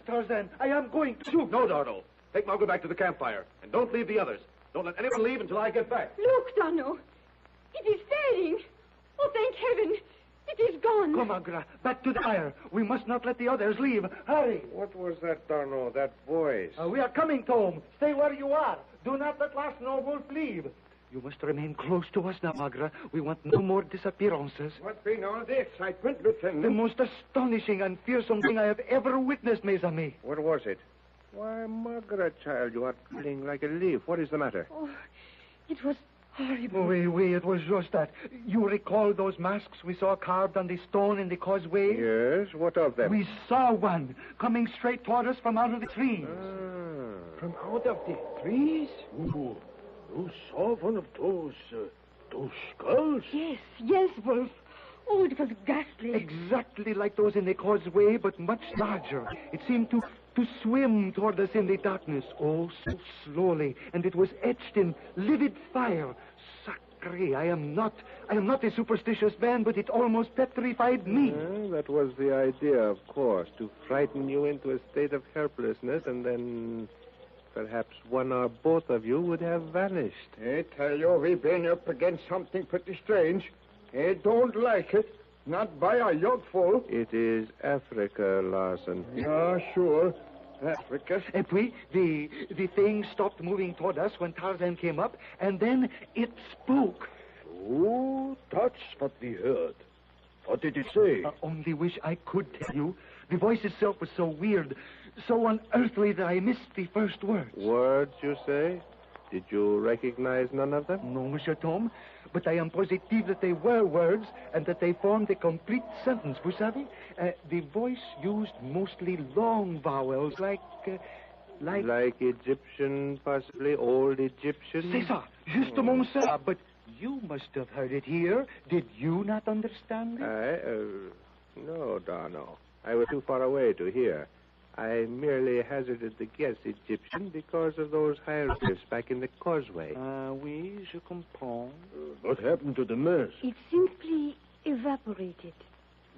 Tarzan, I am going to shoot. No, Darno. Take Magra back to the campfire, and don't leave the others. Don't let anyone leave until I get back. Look, Darno. It is fading. Oh, thank heaven. It is gone. Come, Magra. Back to the fire. We must not let the others leave. Hurry. What was that, Darno? That voice? We are coming, Thome. Stay where you are. Do not let last no wolf leave. You must remain close to us now, Magra. We want no more disappearances. What been all the excitement, Lieutenant? The most astonishing and fearsome thing I have ever witnessed, mes amis. What was it? Why, Magra, child, you are trembling like a leaf. What is the matter? Oh, it was horrible. Oui, it was just that. You recall those masks we saw carved on the stone in the causeway? Yes, what of them? We saw one coming straight toward us from out of the trees. From out of the trees? Ooh. You saw one of those skulls? Yes, Wolf. Oh, it was ghastly. Exactly like those in the causeway, but much larger. It seemed to swim toward us in the darkness, oh, so slowly, and it was etched in livid fire. Sacre sacre, I am not a superstitious man, but it almost petrified me. That was the idea, of course, to frighten you into a state of helplessness, and then perhaps one or both of you would have vanished. I tell you, we've been up against something pretty strange. I don't like it. Not by a yugful. It is Africa, Larson. Yeah, sure. Africa. Et puis, the thing stopped moving toward us when Tarzan came up, and then it spoke. Oh, that's what we heard. What did it say? I only wish I could tell you. The voice itself was so weird, so unearthly that I missed the first words. Words, you say? Did you recognize none of them? No, Monsieur Thome, but I am positive that they were words and that they formed a complete sentence. Vous savez, the voice used mostly long vowels like... Like Egyptian, possibly old Egyptian? C'est ça, justement ça. But you must have heard it here. Did you not understand it? No, Darno. I was too far away to hear. I merely hazarded the guess Egyptian because of those hieroglyphs back in the causeway. Oui, je comprends. What happened to the mess? It simply evaporated,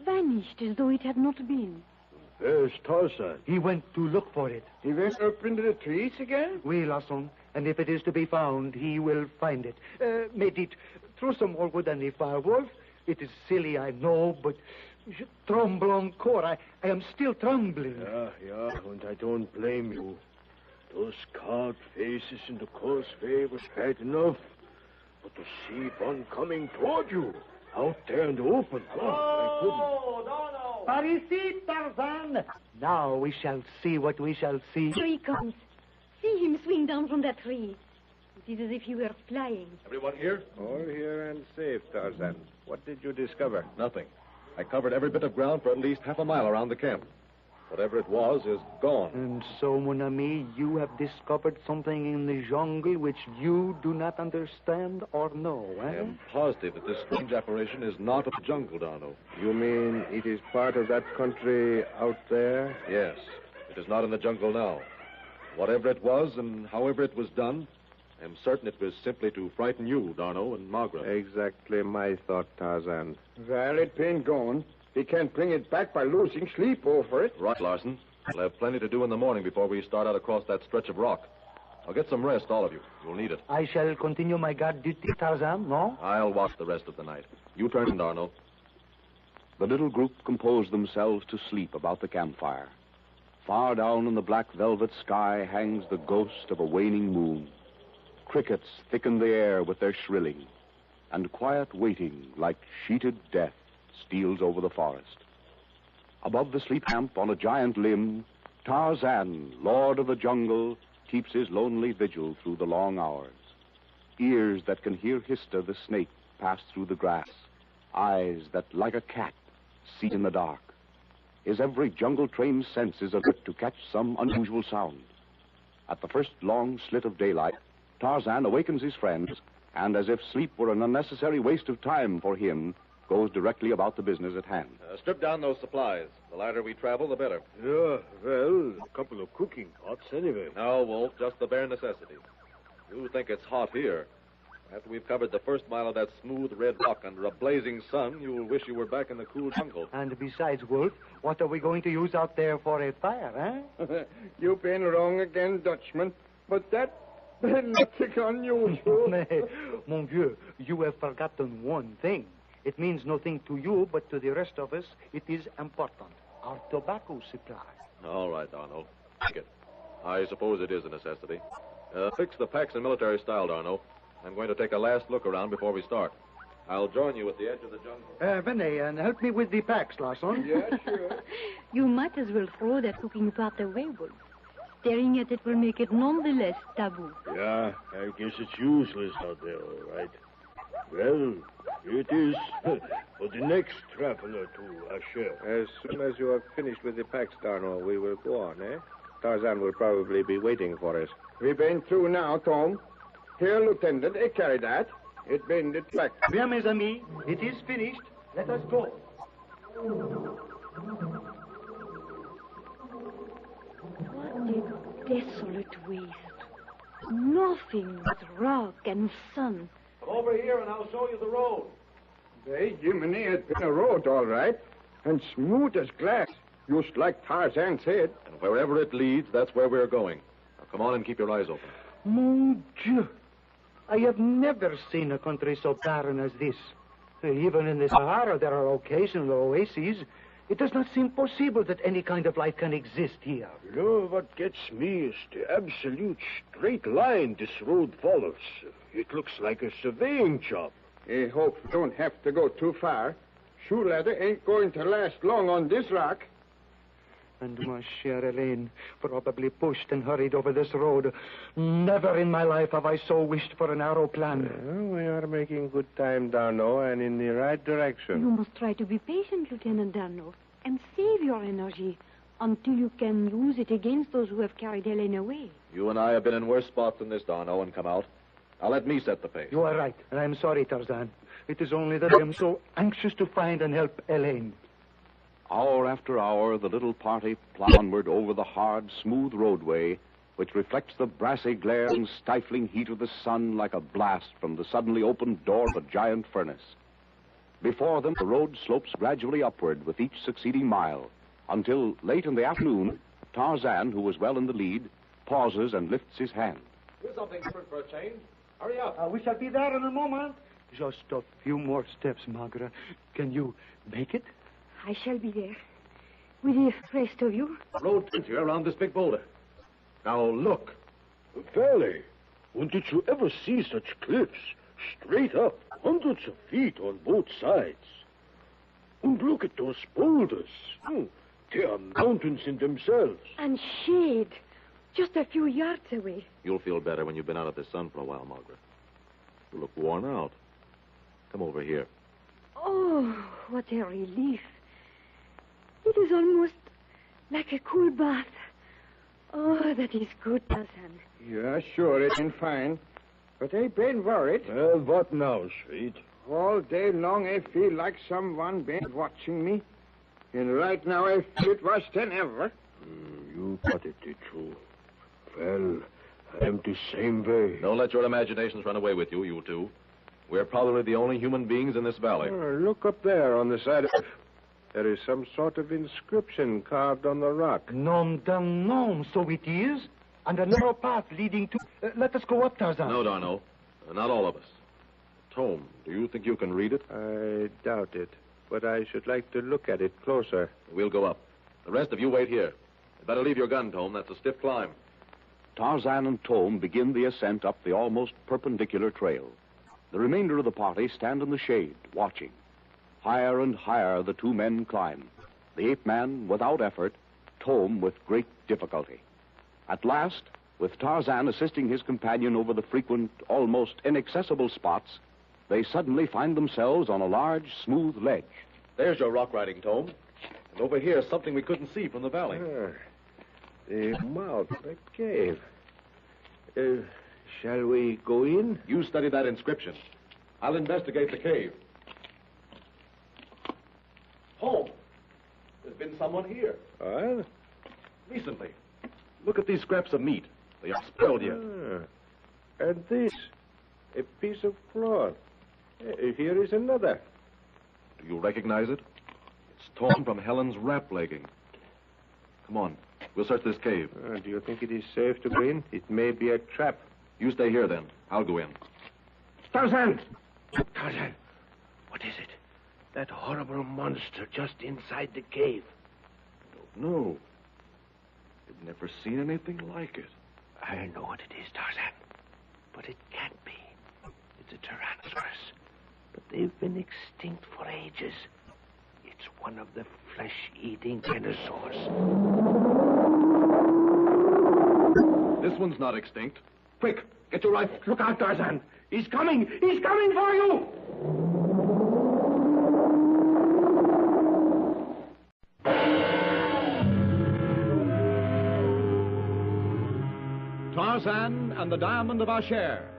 vanished as though it had not been. Where's Tarzan? He went to look for it. He went up into the trees again? Oui, Larson. And if it is to be found, he will find it. Medit, throw some more wood on the fire, Wolf. It is silly, I know, but... Je tremble encore. I am still trembling. Yeah, and I don't blame you. Those carved faces in the causeway was bad enough. But to see one coming toward you, out there in the open, Oh, Par ici, Tarzan. Now we shall see what we shall see. Here he comes. See him swing down from that tree. It is as if he were flying. Everyone here? All here and safe, Tarzan. What did you discover? Nothing. I covered every bit of ground for at least half a mile around the camp. Whatever it was is gone. And so, mon ami, you have discovered something in the jungle which you do not understand or know, eh? I am positive that this strange apparition is not of the jungle, Darno. You mean it is part of that country out there? Yes. It is not in the jungle now. Whatever it was and however it was done, I am certain it was simply to frighten you, Darno, and Margaret. Exactly my thought, Tarzan. Well, it been gone. He can't bring it back by losing sleep over it. Right, Larson. We'll have plenty to do in the morning before we start out across that stretch of rock. Now get some rest, all of you. You'll need it. I shall continue my guard duty, Tarzan, no? I'll watch the rest of the night. You turn in, Darno. The little group composed themselves to sleep about the campfire. Far down in the black velvet sky hangs the ghost of a waning moon. Crickets thicken the air with their shrilling, and quiet waiting, like sheeted death, steals over the forest. Above the sleep camp on a giant limb, Tarzan, lord of the jungle, keeps his lonely vigil through the long hours. Ears that can hear Hista the snake pass through the grass, eyes that, like a cat, see in the dark. His every jungle-trained sense is alert to catch some unusual sound. At the first long slit of daylight, Tarzan awakens his friends, and as if sleep were an unnecessary waste of time for him, goes directly about the business at hand. Strip down those supplies. The lighter we travel, the better. Yeah, well, a couple of cooking pots anyway. No, Wolf, just the bare necessities. You think it's hot here. After we've covered the first mile of that smooth red rock under a blazing sun, you'll wish you were back in the cool jungle. And besides, Wolf, what are we going to use out there for a fire, eh? You've been wrong again, Dutchman. But that's nothing unusual. Mon vieux, you have forgotten one thing. It means nothing to you, but to the rest of us, it is important. Our tobacco supply. All right, Darno. Take it. I suppose it is a necessity. Fix the packs in military style, Darno. I'm going to take a last look around before we start. I'll join you at the edge of the jungle. Vinny, and help me with the packs, Larson. Yeah, sure. You might as well throw that cooking pot away, Wolf. Staring at it will make it none the less taboo. Yeah, I guess it's useless out there, all right. Well, here it is for the next traveler to Ashair. As soon as you have finished with the packs, Darno, we will go on, eh? Tarzan will probably be waiting for us. We've been through now, Tom. Here, Lieutenant, I carry that. It been the track. Bien, mes amis, it is finished. Let us go. What a desolate waste. Nothing but rock and sun. Come Over here and I'll show you the road. Hey, Jiminy, it's been a road, all right. And smooth as glass. Just like Tarzan said. And wherever it leads, that's where we're going. Now, come on and keep your eyes open. Mon Dieu. I have never seen a country so barren as this. Even in the Sahara, there are occasional oases. It does not seem possible that any kind of life can exist here. No, what gets me is the absolute straight line this road follows. It looks like a surveying job. I hope we don't have to go too far. Shoe leather ain't going to last long on this rock. And my chère Elaine, probably pushed and hurried over this road. Never in my life have I so wished for an aeroplane. Well, we are making good time, Darno, and in the right direction. You must try to be patient, Lieutenant Darno, and save your energy until you can use it against those who have carried Helene away. You and I have been in worse spots than this, Darno, and come out. Now let me set the pace. You are right, and I'm sorry, Tarzan. It is only that I am so anxious to find and help Elaine. Hour after hour, the little party plow onward over the hard, smooth roadway, which reflects the brassy glare and stifling heat of the sun like a blast from the suddenly opened door of a giant furnace. Before them, the road slopes gradually upward with each succeeding mile, until late in the afternoon, Tarzan, who was well in the lead, pauses and lifts his hand. Do something different for a change. Hurry up. We shall be there in a moment. Just a few more steps, Magra. Can you make it? I shall be there. With the rest of you. The road turns here around this big boulder. Now look. A valley. When did you ever see such cliffs? Straight up, hundreds of feet on both sides. And look at those boulders. They are mountains in themselves. And shade. Just a few yards away. You'll feel better when you've been out of the sun for a while, Margaret. You look worn out. Come over here. Oh, what a relief. It is almost like a cool bath. Oh, that is good, Tarzan. Yeah, sure, it ain't fine. But I been worried. Well, what now, sweet? All day long I feel like someone been watching me. And right now I feel it worse than ever. You got it, did you? Well, I am the same way. Don't let your imaginations run away with you, you two. We're probably the only human beings in this valley. Look up there on the side of... There is some sort of inscription carved on the rock. Nom d'un nom, so it is. And a narrow path leading to... let us go up, Tarzan. No, Darno. Not all of us. Thome, do you think you can read it? I doubt it, but I should like to look at it closer. We'll go up. The rest of you wait here. You better leave your gun, Thome. That's a stiff climb. Tarzan and Thome begin the ascent up the almost perpendicular trail. The remainder of the party stand in the shade, watching. Higher and higher the two men climb. The ape-man without effort, Thome with great difficulty. At last, with Tarzan assisting his companion over the frequent, almost inaccessible spots, they suddenly find themselves on a large, smooth ledge. There's your rock riding, Thome. And over here is something we couldn't see from the valley. The mouth of a cave. Shall we go in? You study that inscription. I'll investigate the cave. Thome, there's been someone here. What? Recently. Look at these scraps of meat. They aren't spoiled yet. And this, a piece of cloth. Here is another. Do you recognize it? It's torn from Helen's wrap legging. Come on. We'll search this cave. Do you think it is safe to go in? It may be a trap. You stay here, then. I'll go in. Tarzan! Tarzan, what is it? That horrible monster just inside the cave. No. I've never seen anything like it. I know what it is, Tarzan. But it can't be. It's a Tyrannosaurus. But they've been extinct for ages. It's one of the flesh-eating dinosaurs. This one's not extinct. Quick, get your rifle. Look out, Tarzan. He's coming. He's coming for you. Tarzan and the Diamond of Ashair.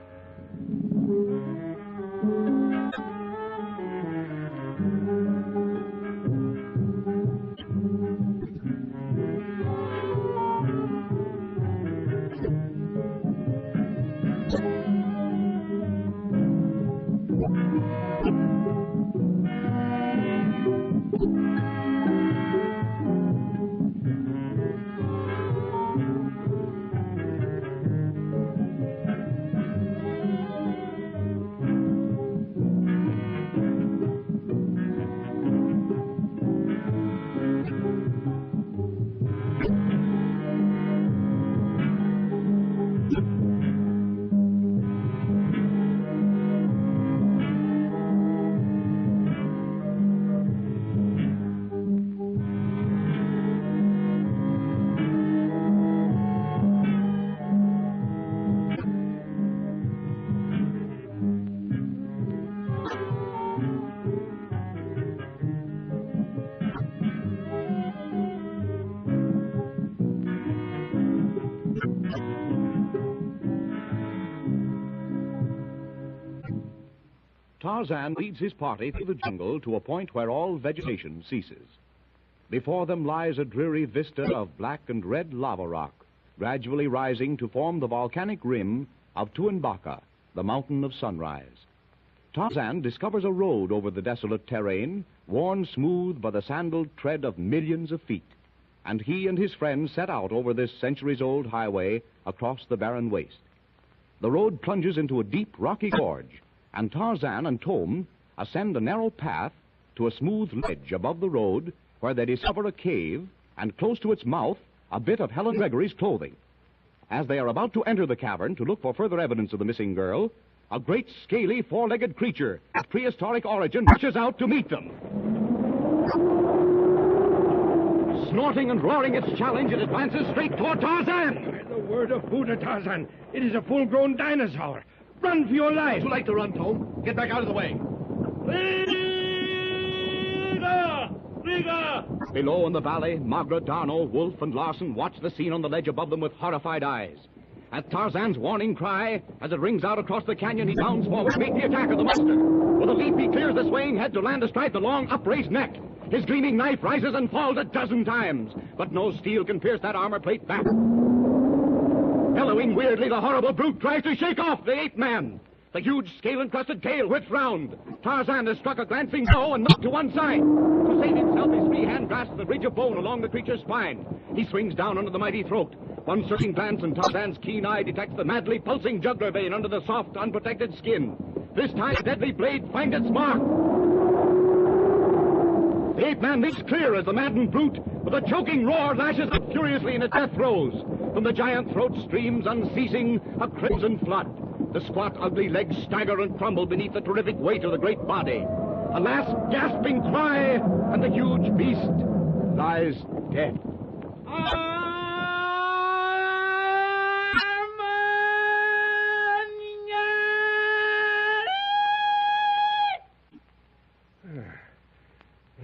Tarzan leads his party through the jungle to a point where all vegetation ceases. Before them lies a dreary vista of black and red lava rock, gradually rising to form the volcanic rim of Tu-em-Baka, the mountain of sunrise. Tarzan discovers a road over the desolate terrain, worn smooth by the sandaled tread of millions of feet, and he and his friends set out over this centuries-old highway across the barren waste. The road plunges into a deep, rocky gorge, and Tarzan and Thome ascend a narrow path to a smooth ledge above the road where they discover a cave, and close to its mouth, a bit of Helen Gregory's clothing. As they are about to enter the cavern to look for further evidence of the missing girl, a great, scaly, four-legged creature of prehistoric origin rushes out to meet them. Snorting and roaring its challenge, it advances straight toward Tarzan. By the word of Buddha, Tarzan, it is a full-grown dinosaur. Run for your life. Too late to run, Thome. Get back out of the way. Below in the valley, Magra, Darno, Wolf, and Larson watch the scene on the ledge above them with horrified eyes. At Tarzan's warning cry, as it rings out across the canyon, he bounds forward to meet the attack of the monster. With a leap, he clears the swaying head to land astride the long, upraised neck. His gleaming knife rises and falls 12 times, but no steel can pierce that armor plate back. Bellowing weirdly, the horrible brute tries to shake off the ape man. The huge scale-encrusted tail whips round. Tarzan has struck a glancing blow and knocked to one side. To save himself, his free hand grasps the ridge of bone along the creature's spine. He swings down under the mighty throat. One searching glance, and Tarzan's keen eye detects the madly pulsing jugular vein under the soft, unprotected skin. This time, the deadly blade finds its mark. The ape-man leaps clear as the maddened brute, with a choking roar, lashes up furiously in its death throes. From the giant throat streams unceasing a crimson flood. The squat, ugly legs stagger and crumble beneath the terrific weight of the great body. A last gasping cry, and the huge beast lies dead.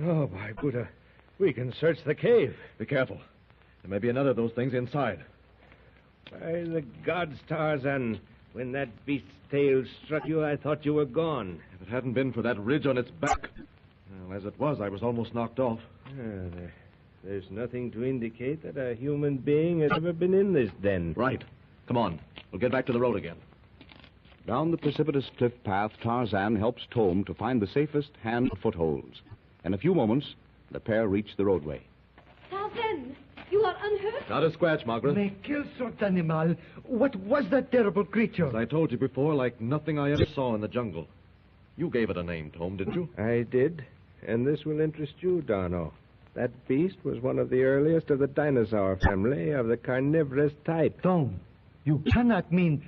Oh, by Buddha, we can search the cave. Be careful. There may be another of those things inside. By the gods, Tarzan, when that beast's tail struck you, I thought you were gone. If it hadn't been for that ridge on its back. Well, as it was, I was almost knocked off. There's nothing to indicate that a human being has ever been in this den. Right. Come on. We'll get back to the road again. Down the precipitous cliff path, Tarzan helps Thome to find the safest hand footholds. In a few moments, the pair reach the roadway. Tarzan, you are unhurt? Not a scratch, Margaret. Mais quel sort animal? What was that terrible creature? As I told you before, like nothing I ever saw in the jungle. You gave it a name, Thome, didn't you? I did. And this will interest you, Darno. That beast was one of the earliest of the dinosaur family of the carnivorous type. Thome, you cannot mean...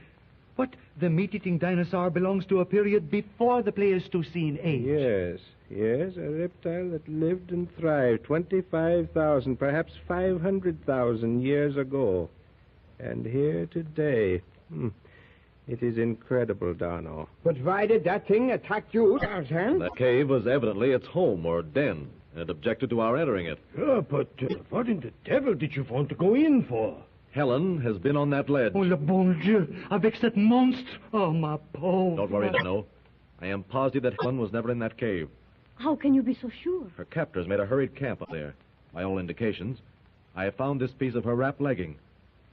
What? The meat-eating dinosaur belongs to a period before the Pleistocene age. Yes, a reptile that lived and thrived 25,000, perhaps 500,000 years ago. And here today. It is incredible, Darno. But why did that thing attack you, Tarzan? That cave was evidently its home or den, and it objected to our entering it. But what in the devil did you want to go in for? Helen has been on that ledge. Oh, le bon Dieu, avec cette monstre. Oh, ma pauvre. Don't worry, Darno. I am positive that Helen was never in that cave. How can you be so sure? Her captors made a hurried camp up there. By all indications, I have found this piece of her wrapped legging.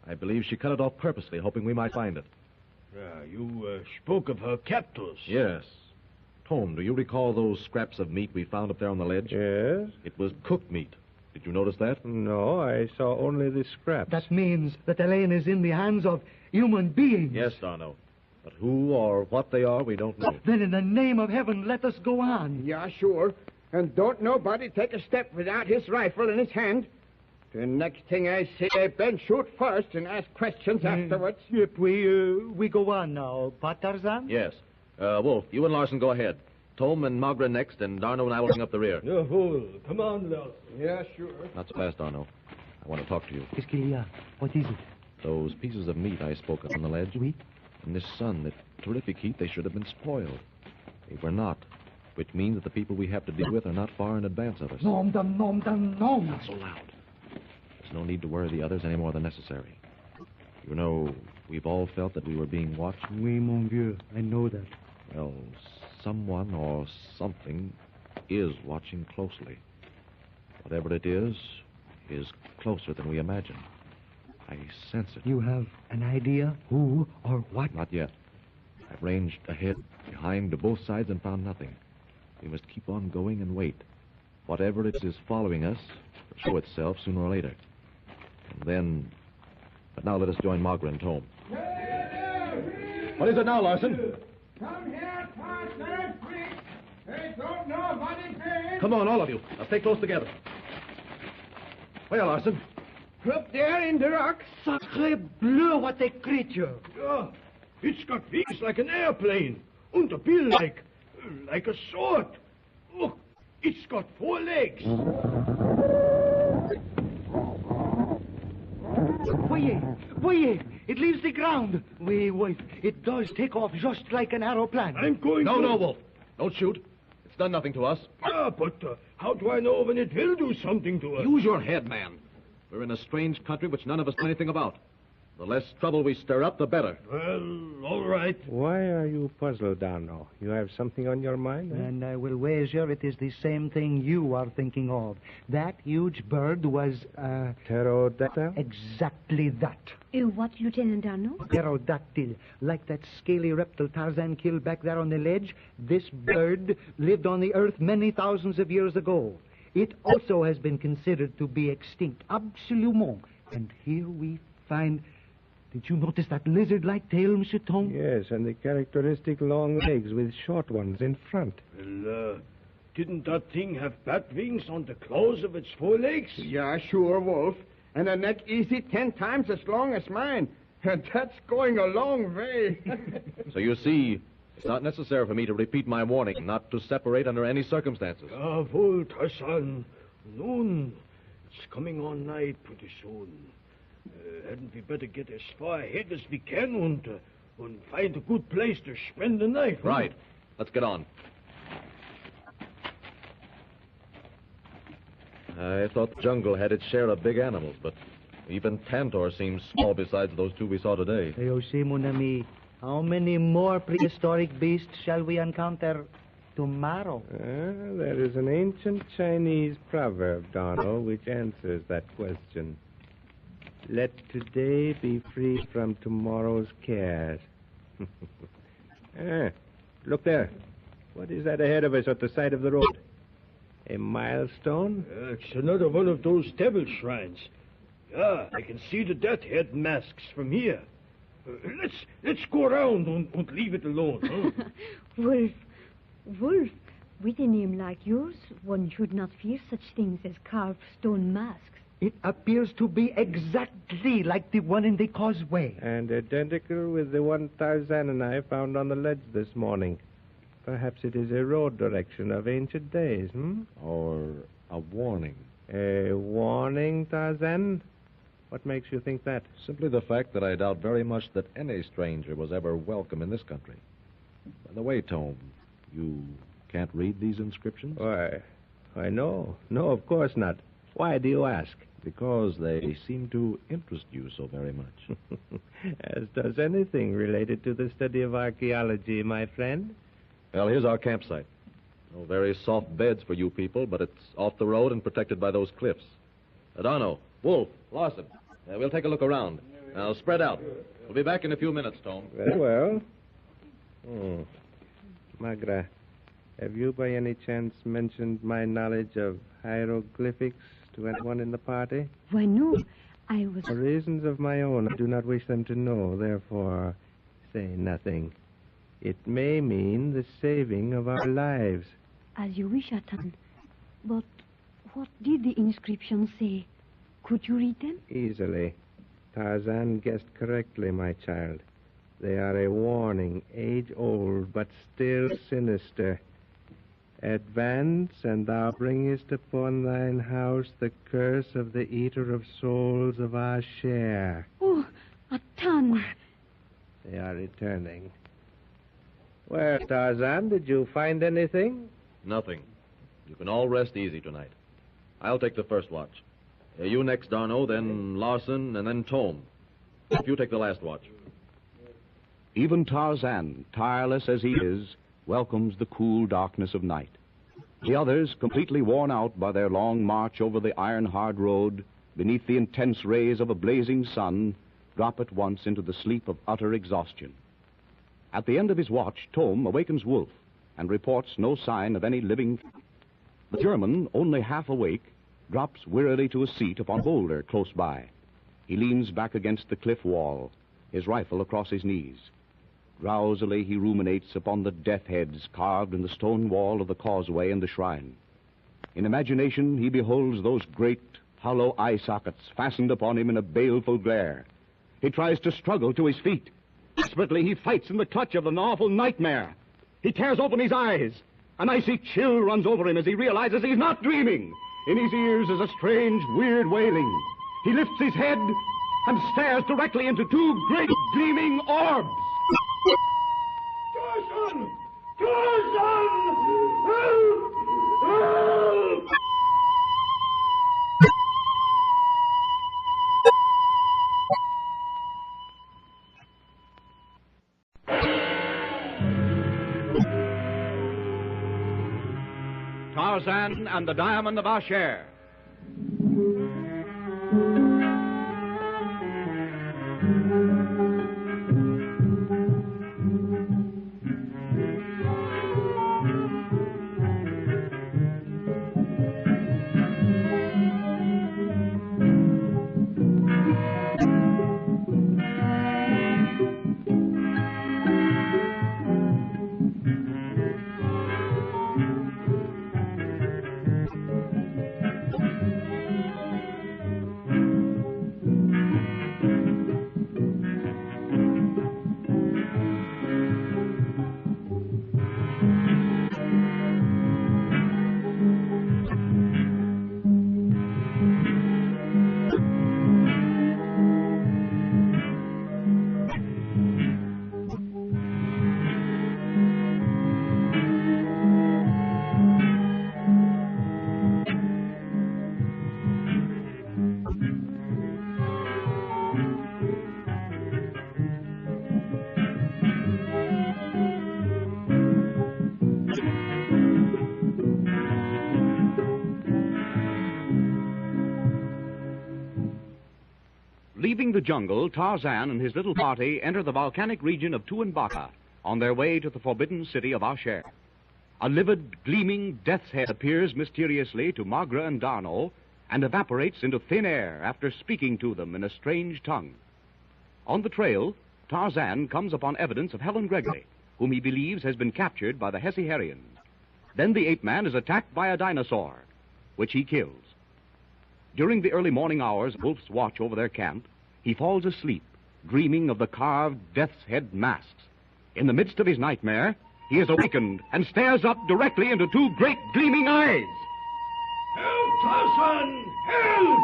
I believe she cut it off purposely, hoping we might find it. You spoke of her captors. Yes. Thome, do you recall those scraps of meat we found up there on the ledge? Yes. It was cooked meat. Did you notice that? No, I saw only the scraps. That means that Elaine is in the hands of human beings. Yes, Darno. But who or what they are, we don't know. Then in the name of heaven, let us go on. Yeah, sure. And don't nobody take a step without his rifle in his hand. The next thing I say, Ben shoot first and ask questions afterwards. Yep, we go on now. Pas Tarzan? Yes. Wolf, you and Larson go ahead. Thome and Magra next, and Darno and I will bring up the rear. Come on, Larson. Yeah, sure. Not so fast, Darno. I want to talk to you. Qu'est-ce qu'il y a? What is it? Those pieces of meat I spoke of on the ledge. Oui? In this sun, that terrific heat, they should have been spoiled. They were not, which means that the people we have to deal with are not far in advance of us. Nom. Not so loud. There's no need to worry the others any more than necessary. You know, we've all felt that we were being watched. Oui, mon vieux. I know that. Well, someone or something is watching closely. Whatever it is closer than we imagine. I sense it. You have an idea who or what? Not yet. I've ranged ahead, behind, to both sides and found nothing. We must keep on going and wait. Whatever it is following us will show itself sooner or later. And then... But now let us join Margaret and Thome. What is it now, Larson? Come here, Tarzan, quick. They don't know what it is. Come on, all of you. Now stay close together. Where, Larson? Up there in the rock. Sacre bleu, what a creature. Yeah, it's got wings like an airplane. And a bill like a sword. Look, it's got 4 legs. Voyez, it leaves the ground. Wait, it does take off just like an aeroplane. I'm going No, to... no, Wolf. Don't shoot. It's done nothing to us. Yeah, but how do I know when it will do something to us? Use your head, man. We're in a strange country which none of us know anything about. The less trouble we stir up, the better. Well, all right. Why are you puzzled, Darno? You have something on your mind? Eh? And I will wager it is the same thing you are thinking of. That huge bird was, Pterodactyl? exactly that. What, Lieutenant Darno? Pterodactyl. Like that scaly reptile Tarzan killed back there on the ledge, this bird lived on the earth many thousands of years ago. It also has been considered to be extinct, absolument. And here we find... Did you notice that lizard-like tail, Monsieur Thome? Yes, and the characteristic long legs with short ones in front. Well, didn't that thing have bat wings on the claws of its 4 legs? Yeah, sure, Wolf. And a neck easy 10 times as long as mine. And that's going a long way. So you see, it's not necessary for me to repeat my warning not to separate under any circumstances. Jawohl, Tarzan. Nun, it's coming on night pretty soon. Hadn't we better get as far ahead as we can and find a good place to spend the night? Huh? Right. Let's get on. I thought the jungle had its share of big animals, but even Tantor seems small besides those 2 we saw today. Aussi, mon ami, how many more prehistoric beasts shall we encounter tomorrow? There is an ancient Chinese proverb, Darno, which answers that question. Let today be free from tomorrow's cares. Look there. What is that ahead of us at the side of the road? A milestone? It's another one of those devil shrines. Yeah, I can see the death head masks from here. Let's go around and leave it alone, huh? Wolf, with a name like yours, one should not fear such things as carved stone masks. It appears to be exactly like the one in the causeway. And identical with the one Tarzan and I found on the ledge this morning. Perhaps it is a road direction of ancient days, Or a warning. A warning, Tarzan? What makes you think that? Simply the fact that I doubt very much that any stranger was ever welcome in this country. By the way, Thome, you can't read these inscriptions? Why, no. No, of course not. Why do you ask? Because they seem to interest you so very much. As does anything related to the study of archaeology, my friend. Well, here's our campsite. No very soft beds for you people, but it's off the road and protected by those cliffs. Adano, Wolf, Larson, we'll take a look around. Now, spread out. We'll be back in a few minutes, Thome. Very well. Magra, have you by any chance mentioned my knowledge of hieroglyphics to anyone in the party? Why, no. I was... For reasons of my own, I do not wish them to know. Therefore, say nothing. It may mean the saving of our lives. As you wish, Atan. But what did the inscription say? Could you read them? Easily. Tarzan guessed correctly, my child. They are a warning, age-old, but still sinister. Advance, and thou bringest upon thine house the curse of the eater of souls of Ashair. Oh, Atan. They are returning. Well, Tarzan, did you find anything? Nothing. You can all rest easy tonight. I'll take the first watch. You next, Darno, then Larson, and then Thome. You take the last watch. Even Tarzan, tireless as he is, welcomes the cool darkness of night. The others, completely worn out by their long march over the iron-hard road, beneath the intense rays of a blazing sun, drop at once into the sleep of utter exhaustion. At the end of his watch, Thome awakens Wolf and reports no sign of any living. The German, only half awake, drops wearily to a seat upon a boulder close by. He leans back against the cliff wall, his rifle across his knees. Drowsily he ruminates upon the death heads carved in the stone wall of the causeway and the shrine. In imagination he beholds those great, hollow eye sockets fastened upon him in a baleful glare. He tries to struggle to his feet. Desperately he fights in the clutch of an awful nightmare. He tears open his eyes. An icy chill runs over him as he realizes he's not dreaming. In his ears is a strange, weird wailing. He lifts his head and stares directly into two great gleaming orbs. Tarzan! Tarzan! Help! Help! Tarzan and the Diamond of Ashair. Leaving the jungle, Tarzan and his little party enter the volcanic region of Tu-em-Baka on their way to the forbidden city of Ashair. A livid, gleaming death's head appears mysteriously to Magra and D'Arnot and evaporates into thin air after speaking to them in a strange tongue. On the trail, Tarzan comes upon evidence of Helen Gregory, whom he believes has been captured by the Hesse-Herians. Then the ape-man is attacked by a dinosaur, which he kills. During the early morning hours of Wolf's watch over their camp, he falls asleep, dreaming of the carved death's head masks. In the midst of his nightmare, he is awakened and stares up directly into two great gleaming eyes. Help, Tarzan! Help!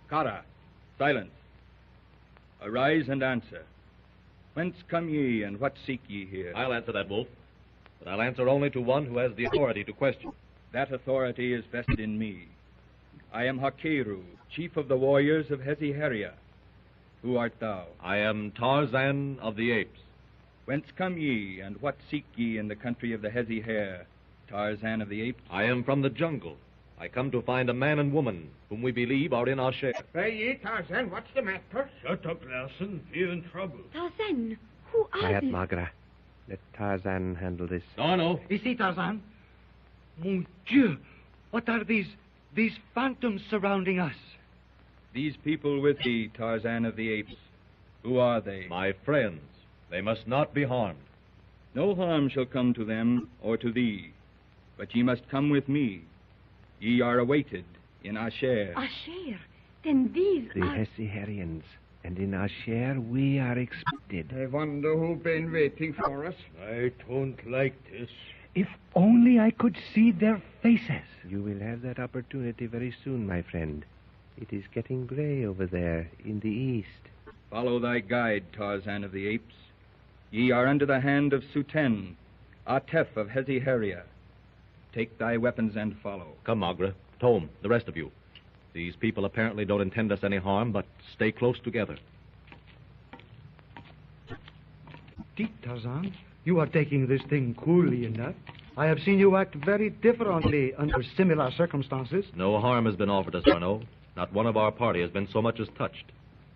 Kara, silence. Arise and answer. Whence come ye, and what seek ye here? I'll answer that, Wolf. But I'll answer only to one who has the authority to question. That authority is vested in me. I am Hakeru, chief of the warriors of Hesse-Heria. Who art thou? I am Tarzan of the Apes. Whence come ye, and what seek ye in the country of the Hesse-Her, Tarzan of the Apes? I am from the jungle. I come to find a man and woman whom we believe are in Ashair. Say ye, Tarzan, what's the matter? Shut up, Larson. We're in trouble. Tarzan, who are Quiet, they? Magra. Let Tarzan handle this. D'Arnot. Ici, Tarzan. Mon Dieu, what are these phantoms surrounding us? These people with thee, Tarzan of the Apes, who are they? My friends. They must not be harmed. No harm shall come to them or to thee, but ye must come with me. Ye are awaited in Ashair. Ashair? Then these The are... Hesse-Herians. And in Ashair we are expected. I wonder who's been waiting for us. I don't like this. If only I could see their faces. You will have that opportunity very soon, my friend. It is getting gray over there in the east. Follow thy guide, Tarzan of the Apes. Ye are under the hand of Suten, Atef of Hesse-Heria. Take thy weapons and follow. Come, Magra. Thome, the rest of you. These people apparently don't intend us any harm, but stay close together. mystique, Tarzan. You are taking this thing coolly enough. I have seen you act very differently under similar circumstances. No harm has been offered us, Darno. Not one of our party has been so much as touched.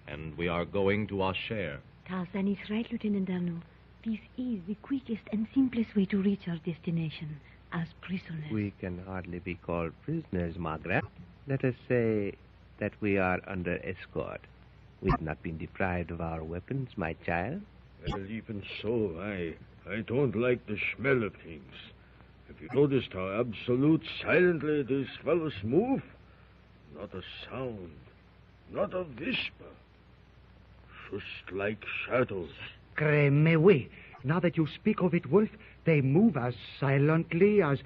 And we are going to Ashair. Tarzan is right, Lieutenant Darno. This is the quickest and simplest way to reach our destination, as prisoners. We can hardly be called prisoners, Magra. Let us say that we are under escort. We have not been deprived of our weapons, my child. Well, even so, I don't like the smell of things. Have you noticed how absolute silently these fellows move? Not a sound, not a whisper. Just like shadows. Creme, oui. Now that you speak of it, Wolf, they move as silently as...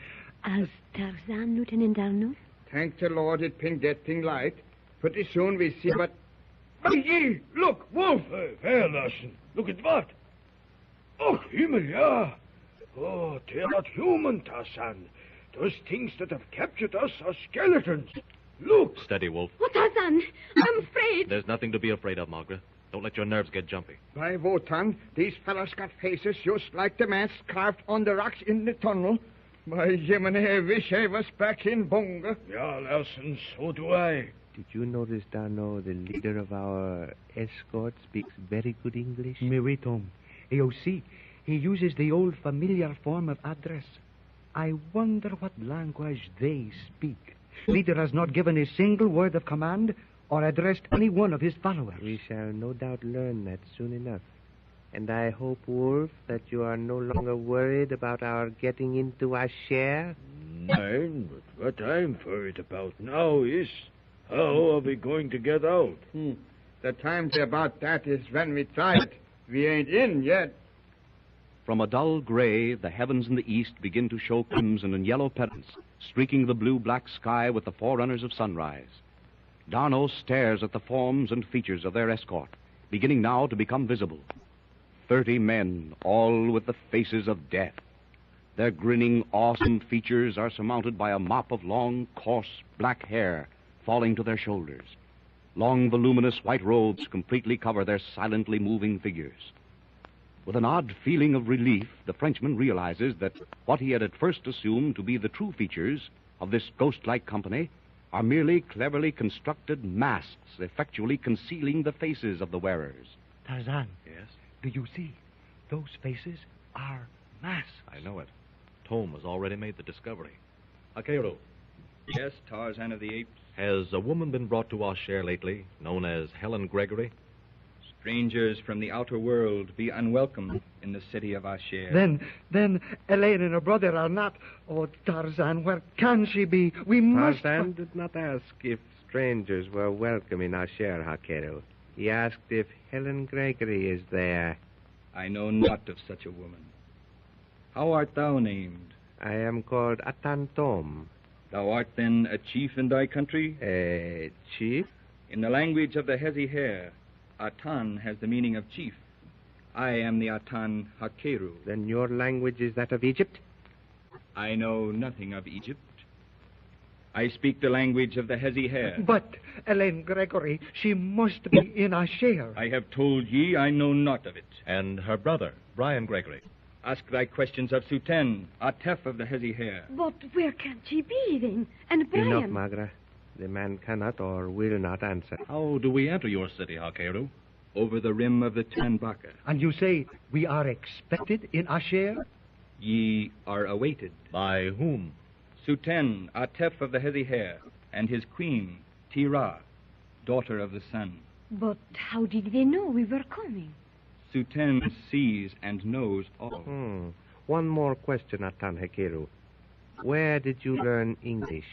As Tarzan, Lieutenant Darno? Thank the Lord it pinged that thing light. Pretty soon we see but... Hey, look, Wolf! Hey, Larsen, look at what? Oh, Himmel, yeah. Oh, they're not human, Tarzan. Those things that have captured us are skeletons. Look! Steady, Wolf. Oh, Tarzan, I'm afraid. There's nothing to be afraid of, Margaret. Don't let your nerves get jumpy. By Wotan, these fellows got faces just like the masks carved on the rocks in the tunnel. By Jiminy, I wish I was back in Bonga. Yeah, Larsen, so do I. Did you notice, Darno, the leader of our escort speaks very good English? Mais oui, Tom. You see, he uses the old familiar form of address. I wonder what language they speak. Leader has not given a single word of command or addressed any one of his followers. We shall no doubt learn that soon enough. And I hope, Wolf, that you are no longer worried about our getting into Ashair. Nein, but what I'm worried about now is how are we going to get out? The time about that is when we try it. We ain't in yet. From a dull gray, the heavens in the east begin to show crimson and yellow pennants, streaking the blue-black sky with the forerunners of sunrise. Darno stares at the forms and features of their escort, beginning now to become visible. 30 men, all with the faces of death. Their grinning, awesome features are surmounted by a mop of long, coarse, black hair falling to their shoulders. Long, voluminous white robes completely cover their silently moving figures. With an odd feeling of relief, the Frenchman realizes that what he had at first assumed to be the true features of this ghost-like company are merely cleverly constructed masks, effectually concealing the faces of the wearers. Tarzan. Yes? Do you see? Those faces are masks. I know it. Thome has already made the discovery. Hakeru. Yes, Tarzan of the Apes. Has a woman been brought to Ashair lately, known as Helen Gregory? Strangers from the outer world be unwelcome in the city of Ashair. Then, Elaine and her brother are not... Oh, Tarzan, where can she be? We must... Tarzan did not ask if strangers were welcome in Ashair, Hakeru. He asked if Helen Gregory is there. I know not of such a woman. How art thou named? I am called Atan Thome. Thou art then a chief in thy country? A chief? In the language of the Hezi Hair, Atan has the meaning of chief. I am the Atan Hakeru. Then your language is that of Egypt? I know nothing of Egypt. I speak the language of the Hezi Hair. But, Elaine Gregory, she must be in Ashair. I have told ye I know not of it. And her brother, Brian Gregory. Ask thy questions of Suten, Atef of the Hezi Hair. But where can she be, then? And Brian? Enough, Magra. The man cannot or will not answer. How do we enter your city, Hakeru? Over the rim of the Tu-em-Baka. And you say we are expected in Ashair? Ye are awaited. By whom? Suten, Atef of the Hezi Hair, and his queen, Tira, daughter of the sun. But how did they know we were coming? Suten sees and knows all. One more question, Atan Hakeru. Where did you learn English?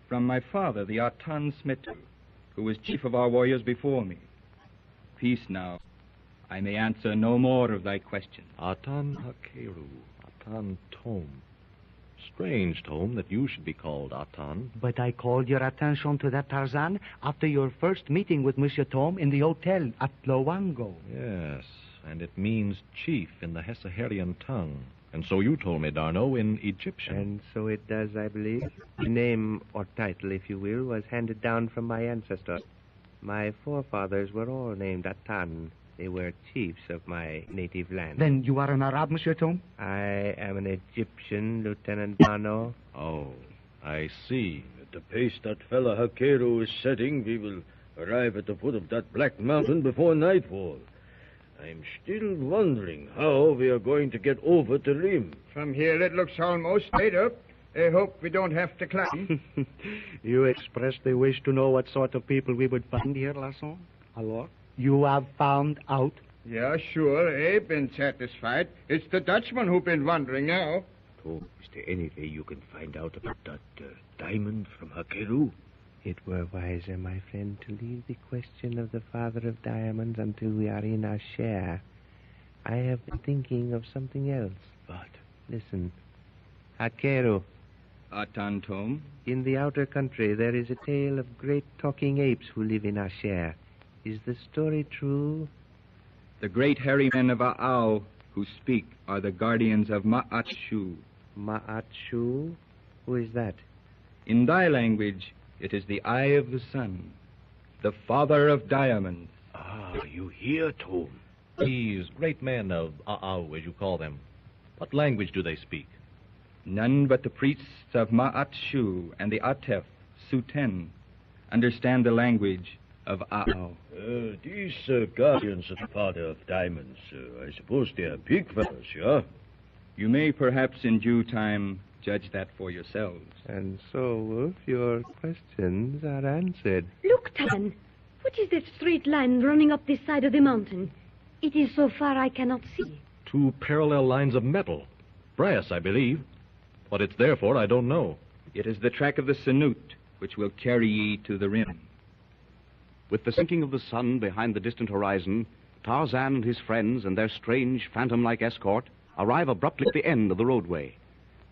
From my father, the Atan Smetu, who was chief of our warriors before me. Peace now. I may answer no more of thy question. Atan Hakeru, Atan Thome. Strange, Thome, that you should be called Atan. But I called your attention to that, Tarzan, after your first meeting with Monsieur Thome in the hotel at Loango. Yes, and it means chief in the Hessaharian tongue. And so you told me, Darno, in Egyptian. And so it does, I believe. The name, or title, if you will, was handed down from my ancestors. My forefathers were all named Atan, They were chiefs of my native land. Then you are an Arab, Monsieur Thome? I am an Egyptian, Lieutenant Bano. Oh, I see. At the pace that fella Hakeru is setting, we will arrive at the foot of that black mountain before nightfall. I'm still wondering how we are going to get over the rim. From here it looks almost straight up. I hope we don't have to climb. You expressed the wish to know what sort of people we would find here, Lasson? Alors? You have found out? Yeah, sure. I've been satisfied. It's the Dutchman who's been wondering now. Oh, is there any way you can find out about that diamond from Hakeru? It were wiser, my friend, to leave the question of the father of diamonds until we are in Ashair. I have been thinking of something else. What? Listen. Hakeru. Atan Thome. In the outer country, there is a tale of great talking apes who live in Ashair. Is the story true? The great hairy men of Aao who speak are the guardians of Ma'at-Shu. Ma'at-Shu? Who is that? In thy language, it is the eye of the sun, the father of diamonds. Ah, you hear, Thome? These great men of Aao, as you call them, what language do they speak? None but the priests of Ma'at-Shu and the Atef, Suten, understand the language of Aao. These guardians of the father of diamonds, I suppose they are big fellows, yeah? You may perhaps in due time judge that for yourselves. And so, Wolf, your questions are answered. Look, Tarzan. What is that straight line running up this side of the mountain? It is so far I cannot see. 2 parallel lines of metal. Brass, I believe. What it's there for, I don't know. It is the track of the Sanut, which will carry ye to the rim. With the sinking of the sun behind the distant horizon, Tarzan and his friends and their strange phantom-like escort arrive abruptly at the end of the roadway.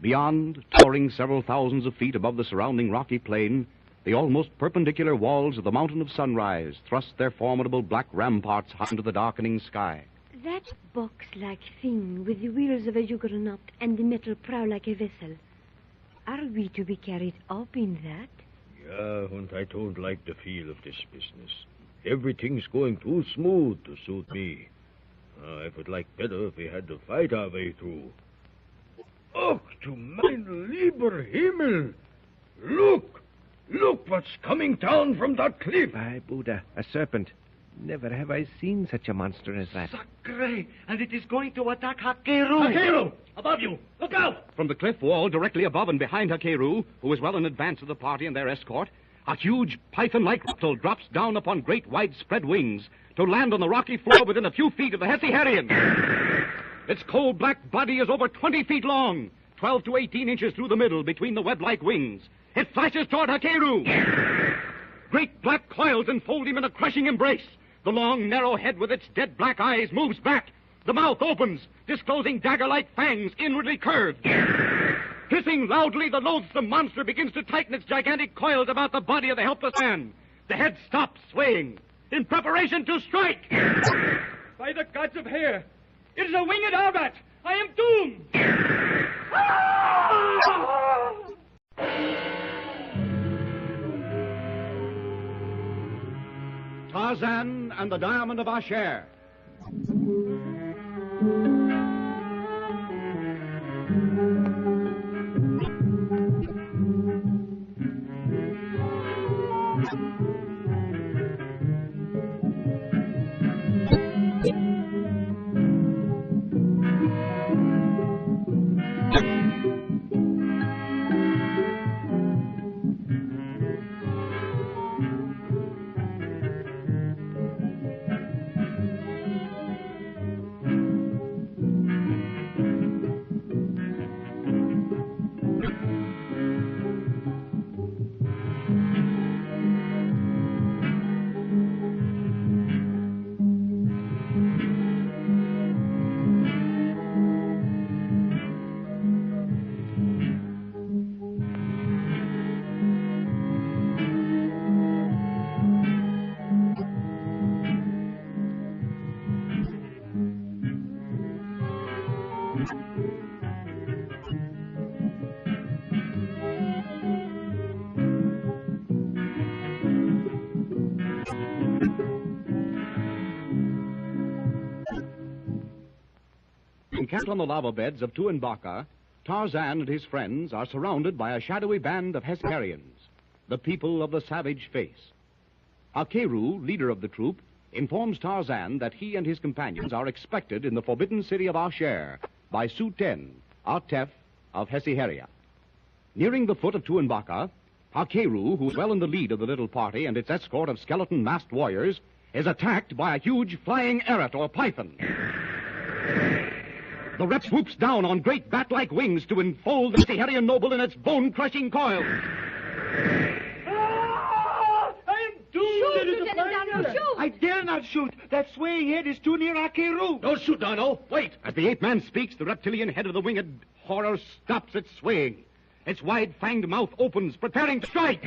Beyond, towering several thousands of feet above the surrounding rocky plain, the almost perpendicular walls of the Mountain of Sunrise thrust their formidable black ramparts high into the darkening sky. That box-like thing with the wheels of a juggernaut and the metal prow like a vessel. Are we to be carried up in that? Yeah, and I don't like the feel of this business. Everything's going too smooth to suit me. I would like better if we had to fight our way through. Och, to mein lieber Himmel! Look! Look what's coming down from that cliff! By Buddha, a serpent. Never have I seen such a monster as that. Sacre! And it is going to attack Hakeru! Hakeru! Above you! Look out! From the cliff wall directly above and behind Hakeru, who is well in advance of the party and their escort, a huge python-like reptile drops down upon great widespread wings to land on the rocky floor within a few feet of the Hesse-Herrian. Its coal black body is over 20 feet long, 12 to 18 inches through the middle between the web-like wings. It flashes toward Hakeru. Great black coils enfold him in a crushing embrace. The long, narrow head with its dead black eyes moves back. The mouth opens, disclosing dagger-like fangs inwardly curved. Hissing loudly, the loathsome monster begins to tighten its gigantic coils about the body of the helpless man. The head stops, swaying, in preparation to strike. By the gods of hair! It is a winged Arbat! I am doomed! Tarzan and the Diamond of Ashair. Camped on the lava beds of Tu-em-Baka, Tarzan and his friends are surrounded by a shadowy band of Hesperians, the people of the savage face. Hakeru, leader of the troop, informs Tarzan that he and his companions are expected in the forbidden city of Ashair by Suten, Atef of Hesiheria. Nearing the foot of Tu-em-Baka, Hakeru, who is well in the lead of the little party and its escort of skeleton masked warriors, is attacked by a huge flying eret or python. The rep swoops down on great bat-like wings to enfold the Hesiherian noble in its bone-crushing coil. I dare not shoot. That swaying head is too near Hakeru. Don't shoot, Darno. Wait. As the ape-man speaks, the reptilian head of the winged horror stops its swaying. Its wide-fanged mouth opens, preparing to strike.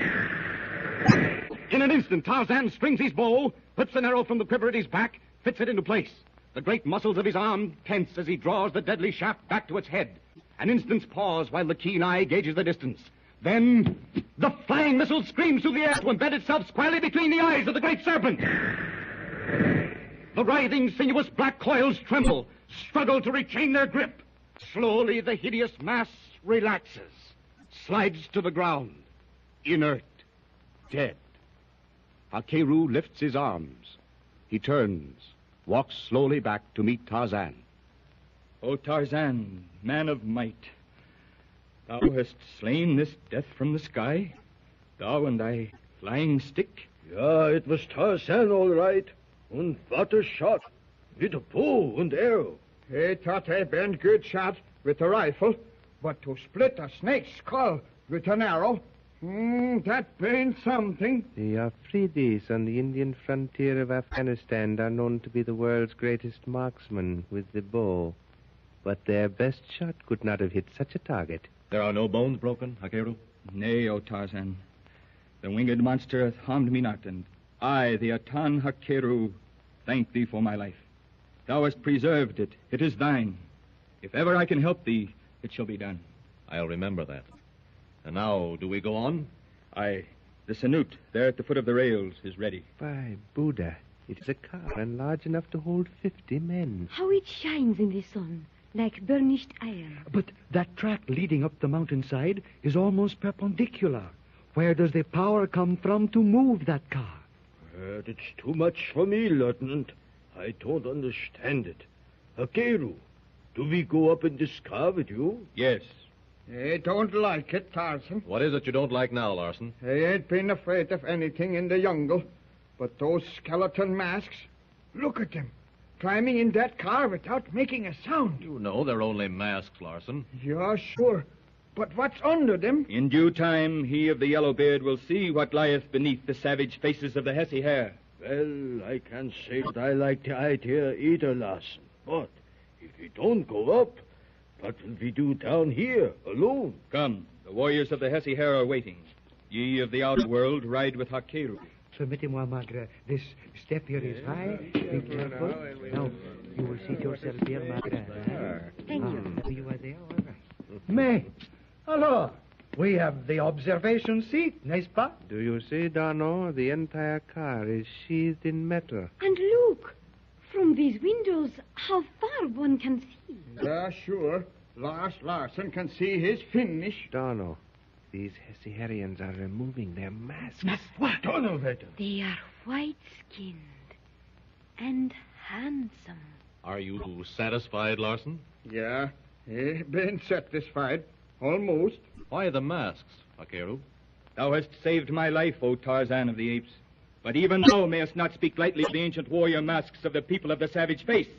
In an instant, Tarzan strings his bow, puts an arrow from the quiver at his back, fits it into place. The great muscles of his arm tense as he draws the deadly shaft back to its head. An instant's pause while the keen eye gauges the distance. Then, the flying missile screams through the air to embed itself squarely between the eyes of the great serpent. The writhing, sinuous black coils tremble, struggle to retain their grip. Slowly, the hideous mass relaxes, slides to the ground, inert, dead. Hakeru lifts his arms. He turns, walks slowly back to meet Tarzan. O Tarzan, man of might, thou hast slain this death from the sky? Thou and thy flying stick? Ja, it was Tarzan, all right. And what a shot. With a bow and arrow. He thought I been good shot with a rifle, but to split a snake's skull with an arrow, that been something. The Afridis on the Indian frontier of Afghanistan are known to be the world's greatest marksmen with the bow. But their best shot could not have hit such a target. There are no bones broken, Hakeru? Nay, O Tarzan. The winged monster hath harmed me not, and I, the Atan Hakeru, thank thee for my life. Thou hast preserved it. It is thine. If ever I can help thee, it shall be done. I'll remember that. And now, do we go on? Aye. The Sanut, there at the foot of the rails, is ready. By Buddha, it is a car and large enough to hold 50 men. How it shines in the sun, like burnished iron. But that track leading up the mountainside is almost perpendicular. Where does the power come from to move that car? It's too much for me, Lieutenant. I don't understand it. Hakeru, do we go up in this car with you? Yes. I don't like it, Tarzan. What is it you don't like now, Larson? I ain't been afraid of anything in the jungle. But those skeleton masks, look at them. Climbing in that car without making a sound. You know they're only masks, Larson. Yeah, sure. But what's under them? In due time, he of the yellow beard will see what lieth beneath the savage faces of the Hesiher. Well, I can't say that I like the idea either, Larson. But if we don't go up, what will we do down here, alone? Come, the warriors of the Hesiher are waiting. Ye of the outer world ride with Hakeru. Permettez-moi, Magre. This step here is high. Be careful. Now, you will seat yourself here, Magre. Thank you. You are there, all right. Mais, alors, we have the observation seat, n'est-ce pas? Do you see, Darno? The entire car is sheathed in metal. And look, from these windows, how far one can see. Yeah, sure. Lars Larson can see his finish. Darno, these Hesiherians are removing their masks. What? They are white-skinned and handsome. Are you satisfied, Larson? Yeah, he been satisfied. Almost. Why the masks, Hakeru? Thou hast saved my life, O Tarzan of the Apes. But even thou mayest not speak lightly of the ancient warrior masks of the people of the savage face.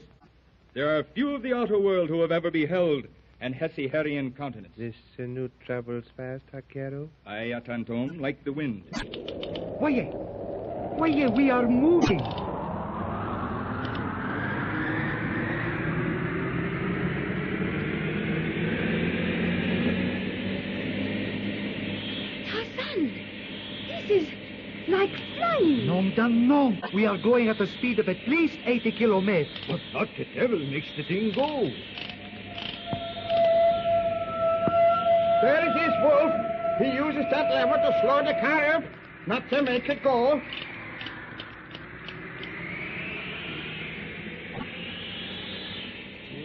There are few of the outer world who have ever beheld an Hesiherian countenance. This Sanut travels fast, Hakeru? Aye, Atan Thome, like the wind. Voyez, we are moving. Tarzan, this is like flying. Nom d'un nom. We are going at a speed of at least 80 kilometers. But what the devil makes the thing go? There it is, Wolf. He uses that lever to slow the car up, not to make it go.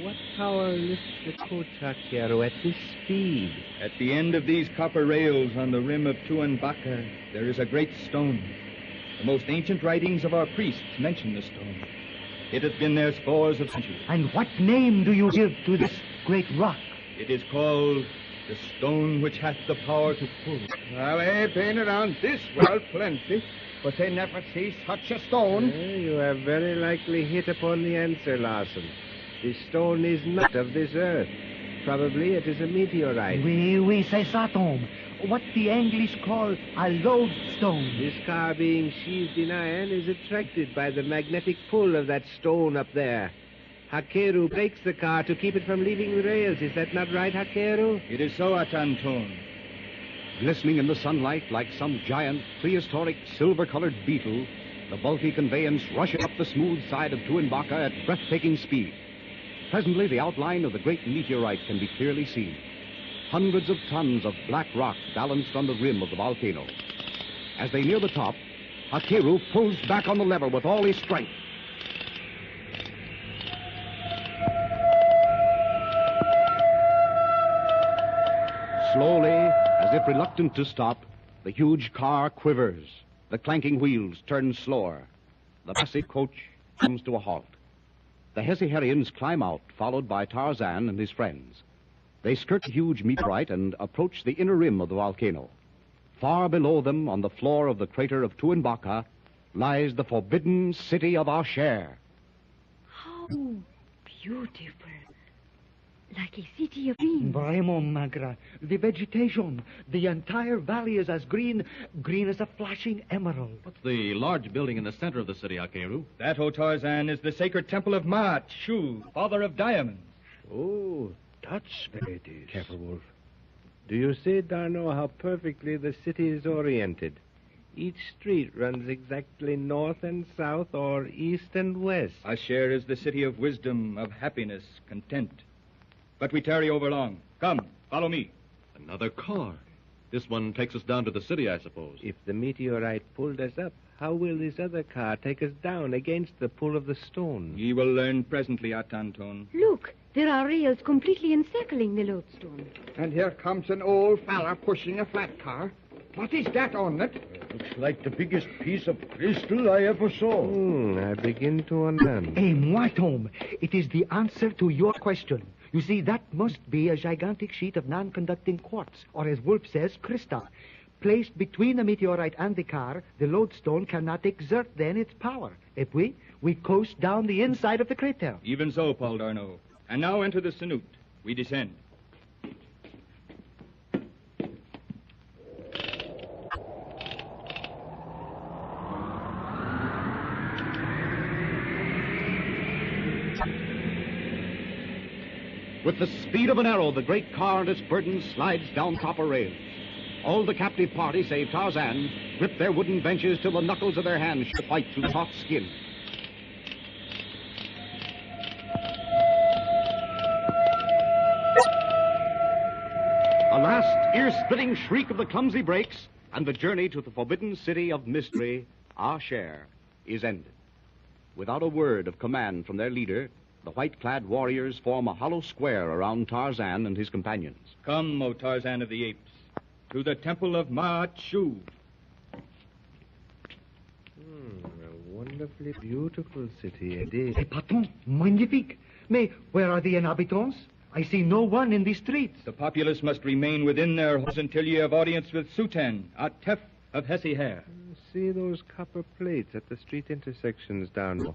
What power lifts the coach, Hakeru, at this speed? At the end of these copper rails on the rim of Tu-em-Baka, there is a great stone. The most ancient writings of our priests mention the stone. It has been there scores of centuries. And what name do you give to this great rock? It is called the stone which hath the power to pull. Well, they've been around this world plenty, but they never see such a stone. You have very likely hit upon the answer, Larson. This stone is not of this earth. Probably it is a meteorite. Oui, c'est ça, Thome. What the English call a lodestone. This car being sheathed in iron is attracted by the magnetic pull of that stone up there. Hakeru breaks the car to keep it from leaving the rails. Is that not right, Hakeru? It is so, Atan Thome. Glistening in the sunlight like some giant, prehistoric, silver-colored beetle, the bulky conveyance rushes up the smooth side of Tu-em-Baka at breathtaking speed. Presently, the outline of the great meteorite can be clearly seen. Hundreds of tons of black rock balanced on the rim of the volcano. As they near the top, Hakeru pulls back on the lever with all his strength. Slowly, as if reluctant to stop, the huge car quivers. The clanking wheels turn slower. The massive coach comes to a halt. The Hesiherians climb out, followed by Tarzan and his friends. They skirt the huge meteorite and approach the inner rim of the volcano. Far below them, on the floor of the crater of Tu-em-Baka, lies the forbidden city of Ashair. How beautiful. Like a city of dreams. Vraiment, Magra. The vegetation, the entire valley is as green as a flashing emerald. What's the large building in the center of the city, Hakeru? That, O Tarzan, is the sacred temple of Maat, Shu, father of diamonds. Oh, that's where it is. Careful, Wolf. Do you see, Darno, how perfectly the city is oriented? Each street runs exactly north and south or east and west. Ashair is the city of wisdom, of happiness, content. But we tarry over long. Come, follow me. Another car. This one takes us down to the city, I suppose. If the meteorite pulled us up, how will this other car take us down against the pull of the stone? Ye will learn presently, Atan Thome. Look, there are rails completely encircling the lodestone. And here comes an old fella pushing a flat car. What is that on it? Looks like the biggest piece of crystal I ever saw. I begin to understand. Moi, Thome. It is the answer to your question. You see, that must be a gigantic sheet of non-conducting quartz, or as Wolf says, crystal. Placed between the meteorite and the car, the lodestone cannot exert then its power. If we coast down the inside of the crater. Even so, Paul Darno. And now enter the Sanute. We descend. With the speed of an arrow, the great car and its burden slides down copper rails. All the captive party, save Tarzan, grip their wooden benches till the knuckles of their hands show white through taut skin. A last ear-splitting shriek of the clumsy brakes, and the journey to the forbidden city of mystery, Ashair, is ended. Without a word of command from their leader, the white-clad warriors form a hollow square around Tarzan and his companions. Come, O Tarzan of the Apes, to the temple of Maat Shu. A wonderfully beautiful city it is. Patron, magnifique. Mais where are the inhabitants? I see no one in the streets. The populace must remain within their homes until ye have audience with Sutan, Atef of Hesiher. See those copper plates at the street intersections down there.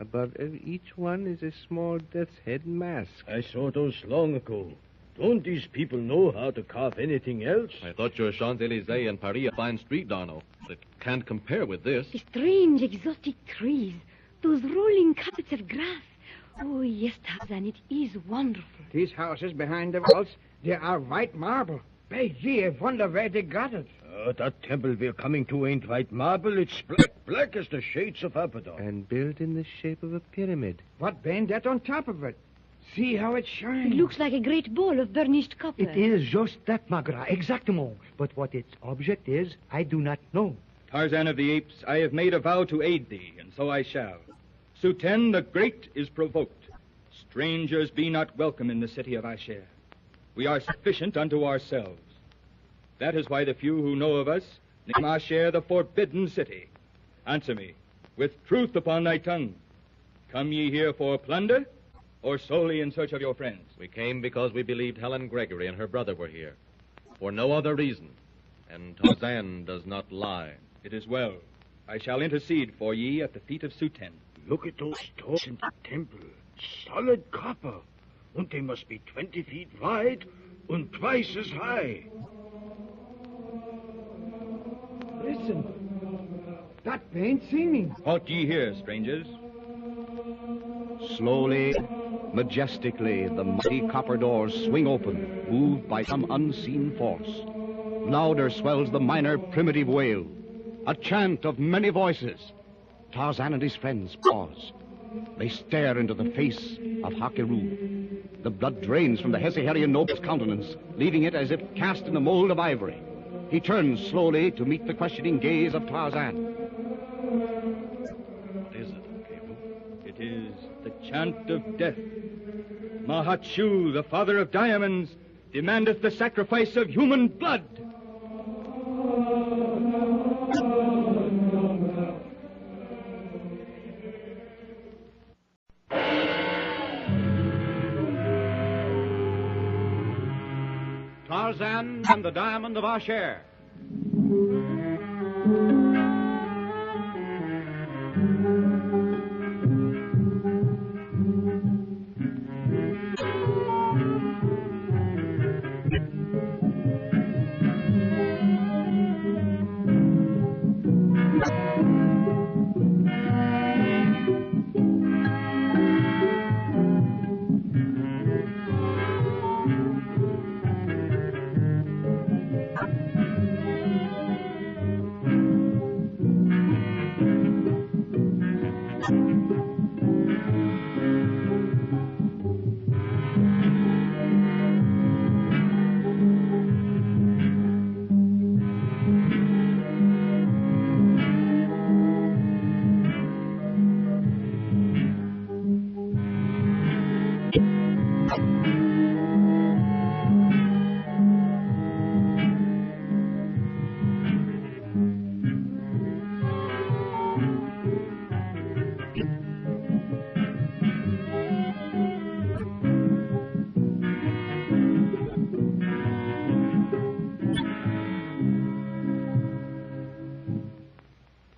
Above each one is a small death's head mask. I saw those long ago. Don't these people know how to carve anything else? I thought your Champs-Élysées and Paris a fine street, Darno. It can't compare with this. The strange, exotic trees. Those rolling carpets of grass. Oh, yes, Tarzan, it is wonderful. These houses behind the walls, they are white marble. By gee, I wonder where they got it. That temple we're coming to ain't white marble. It's black as the shades of Abaddon. And built in the shape of a pyramid. What band that on top of it? See how it shines. It looks like a great ball of burnished copper. It is just that, Magra, exactement. But what its object is, I do not know. Tarzan of the Apes, I have made a vow to aid thee, and so I shall. Suten the Great is provoked. Strangers be not welcome in the city of Ashair. We are sufficient unto ourselves. That is why the few who know of us name Ashair the Forbidden City. Answer me, with truth upon thy tongue. Come ye here for plunder, or solely in search of your friends? We came because we believed Helen Gregory and her brother were here. For no other reason. And Tarzan does not lie. It is well. I shall intercede for ye at the feet of Suten. Look at those stones in the temple. Solid copper. And they must be 20 feet wide and twice as high. Listen. That ain't singing. Halt ye here, strangers. Slowly, majestically, the mighty copper doors swing open, moved by some unseen force. Louder swells the minor primitive wail, a chant of many voices. Tarzan and his friends pause. They stare into the face of Hakeru. The blood drains from the Hesiharian noble's countenance, leaving it as if cast in a mold of ivory. He turns slowly to meet the questioning gaze of Tarzan. What is it, Hakeru? It is the chant of death. Mahachu, the father of diamonds, demandeth the sacrifice of human blood. Tarzan and the Diamond of Ashair.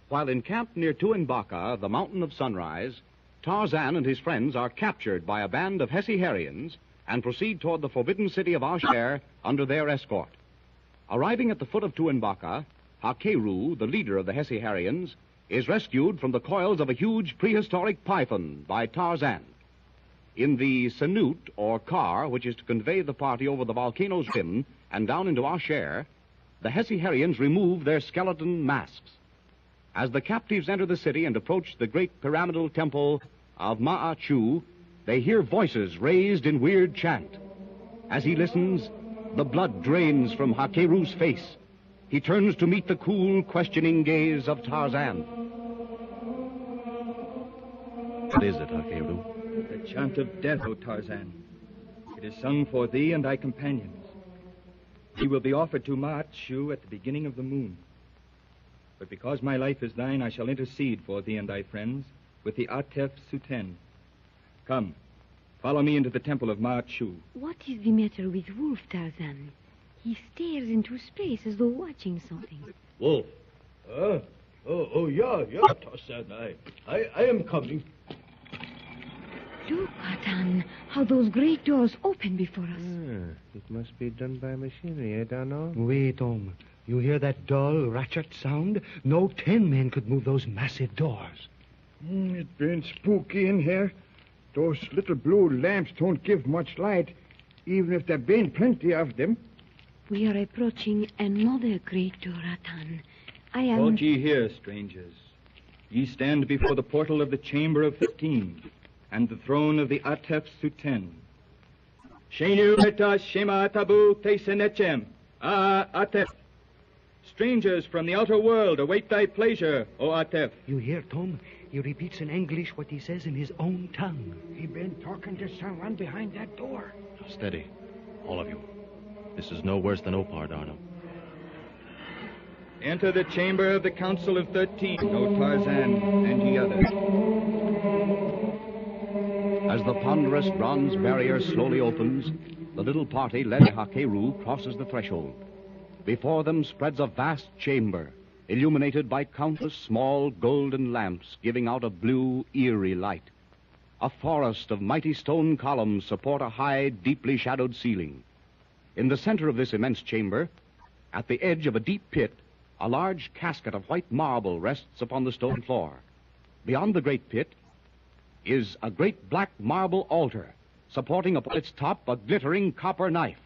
While encamped near Tu-em-Baka, the mountain of sunrise, Tarzan and his friends are captured by a band of Hesiharians and proceed toward the forbidden city of Ashair under their escort. Arriving at the foot of Tu-em-Baka, Hakeru, the leader of the Hesiharians, is rescued from the coils of a huge prehistoric python by Tarzan. In the sanut, or car, which is to convey the party over the volcano's rim and down into Ashair, the Hesiharians remove their skeleton masks. As the captives enter the city and approach the great pyramidal temple of Ma'achu, they hear voices raised in weird chant. As he listens, the blood drains from Hakeru's face. He turns to meet the cool, questioning gaze of Tarzan. What is it, Hakeru? The chant of death, O Tarzan. It is sung for thee and thy companions. He will be offered to Ma'achu at the beginning of the moon. But because my life is thine, I shall intercede for thee and thy friends with the Atef Suten. Come, follow me into the temple of Ma'achu. What is the matter with Wolf, Tarzan? He stares into space as though watching something. Wolf? Yeah, Tarzan. I am coming. Look, Atan, how those great doors open before us. It must be done by machinery, I don't know. Wait, Thome. You hear that dull ratchet sound? No 10 men could move those massive doors. It's been spooky in here. Those little blue lamps don't give much light, even if there been plenty of them. We are approaching another great door, Atan. I am... Halt ye here, strangers. Ye stand before the portal of the Chamber of 15 and the throne of the Atef Suten. Shenu eta shema tabu teisenechem. Atef. strangers from the outer world await thy pleasure, O Atef. You hear, Thome? He repeats in English what he says in his own tongue. He been talking to someone behind that door. Steady, all of you. This is no worse than Opar, Darno. Enter the chamber of the Council of 13, O Tarzan, and ye others. As the ponderous bronze barrier slowly opens, the little party led by Hakeru crosses the threshold. Before them spreads a vast chamber, illuminated by countless small golden lamps giving out a blue, eerie light. A forest of mighty stone columns support a high, deeply shadowed ceiling. In the center of this immense chamber, at the edge of a deep pit, a large casket of white marble rests upon the stone floor. Beyond the great pit is a great black marble altar, supporting upon its top a glittering copper knife.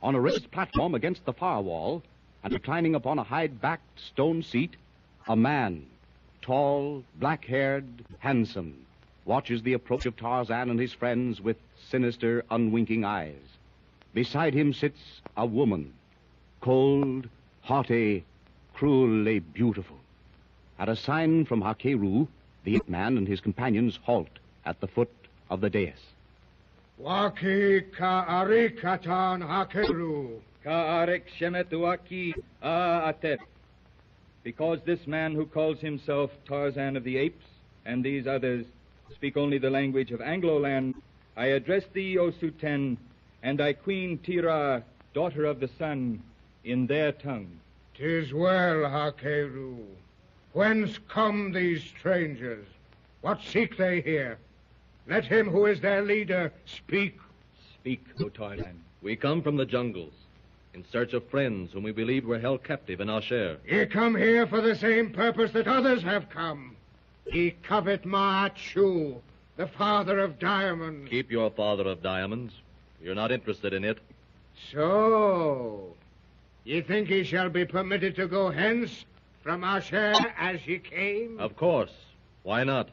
On a raised platform against the far wall, and reclining upon a high-backed stone seat, a man, tall, black-haired, handsome, watches the approach of Tarzan and his friends with sinister, unwinking eyes. Beside him sits a woman, cold, haughty, cruelly beautiful. At a sign from Hakeru, the ape man and his companions halt at the foot of the dais. Waki ka'arikatan Hakeru. Ka'arek shemetuaki Atef. Because this man who calls himself Tarzan of the Apes, and these others, speak only the language of Anglo-land, I address thee, O Suten, and thy queen Tira, daughter of the sun, in their tongue. 'Tis well, Hakeru. Whence come these strangers? What seek they here? Let him who is their leader speak. Speak, O Tarzan. We come from the jungles, in search of friends whom we believed were held captive in Ashair. Ye come here for the same purpose that others have come. Ye covet Ma'achu, the father of diamonds. Keep your father of diamonds. You're not interested in it. So, ye think ye shall be permitted to go hence from Ashair as ye came? Of course. Why not?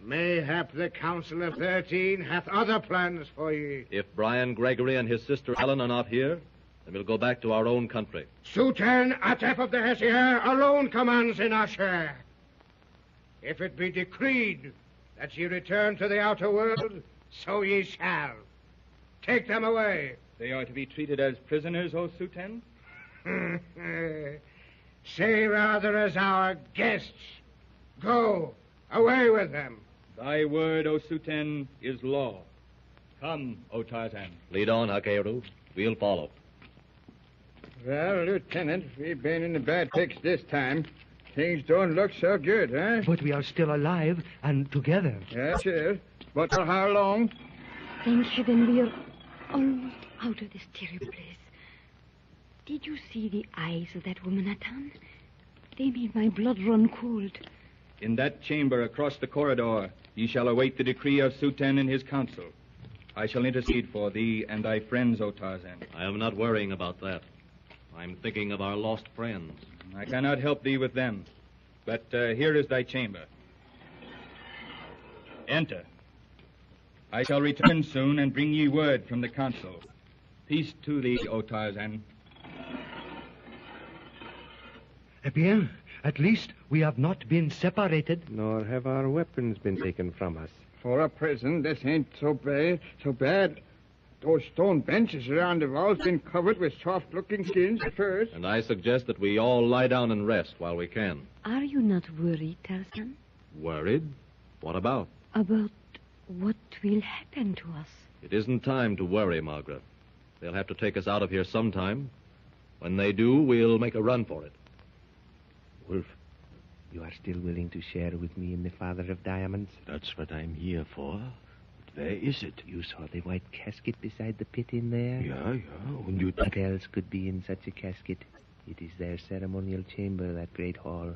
Mayhap the Council of 13 hath other plans for ye. If Brian Gregory and his sister Ellen are not here, then we'll go back to our own country. Sultan Atef of the Hessier alone commands in Ashair. If it be decreed that ye return to the outer world, so ye shall. Take them away. They are to be treated as prisoners, O Sultan? Say rather as our guests. Go, away with them. Thy word, O Sultan, is law. Come, O Tarzan. Lead on, Hakeru. We'll follow. Well, Lieutenant, we've been in a bad fix this time. Things don't look so good, huh? But we are still alive and together. Yes, sir. But for how long? Thank heaven we are almost out of this terrible place. Did you see the eyes of that woman, Atan? They made my blood run cold. In that chamber across the corridor, ye shall await the decree of Sultan and his council. I shall intercede for thee and thy friends, O Tarzan. I am not worrying about that. I'm thinking of our lost friends. I cannot help thee with them. But here is thy chamber. Enter. I shall return soon and bring ye word from the council. Peace to thee, O Tarzan. Eh bien, at least we have not been separated. Nor have our weapons been taken from us. For a prison, this ain't so bad. Those stone benches around the walls been covered with soft-looking skins at first. And I suggest that we all lie down and rest while we can. Are you not worried, Tarzan? Worried? What about? About what will happen to us? It isn't time to worry, Margaret. They'll have to take us out of here sometime. When they do, we'll make a run for it. Wolf, you are still willing to share with me in the Father of Diamonds? That's what I'm here for. But where is it? You saw the white casket beside the pit in there? Yeah. And you... What else could be in such a casket? It is their ceremonial chamber, that great hall.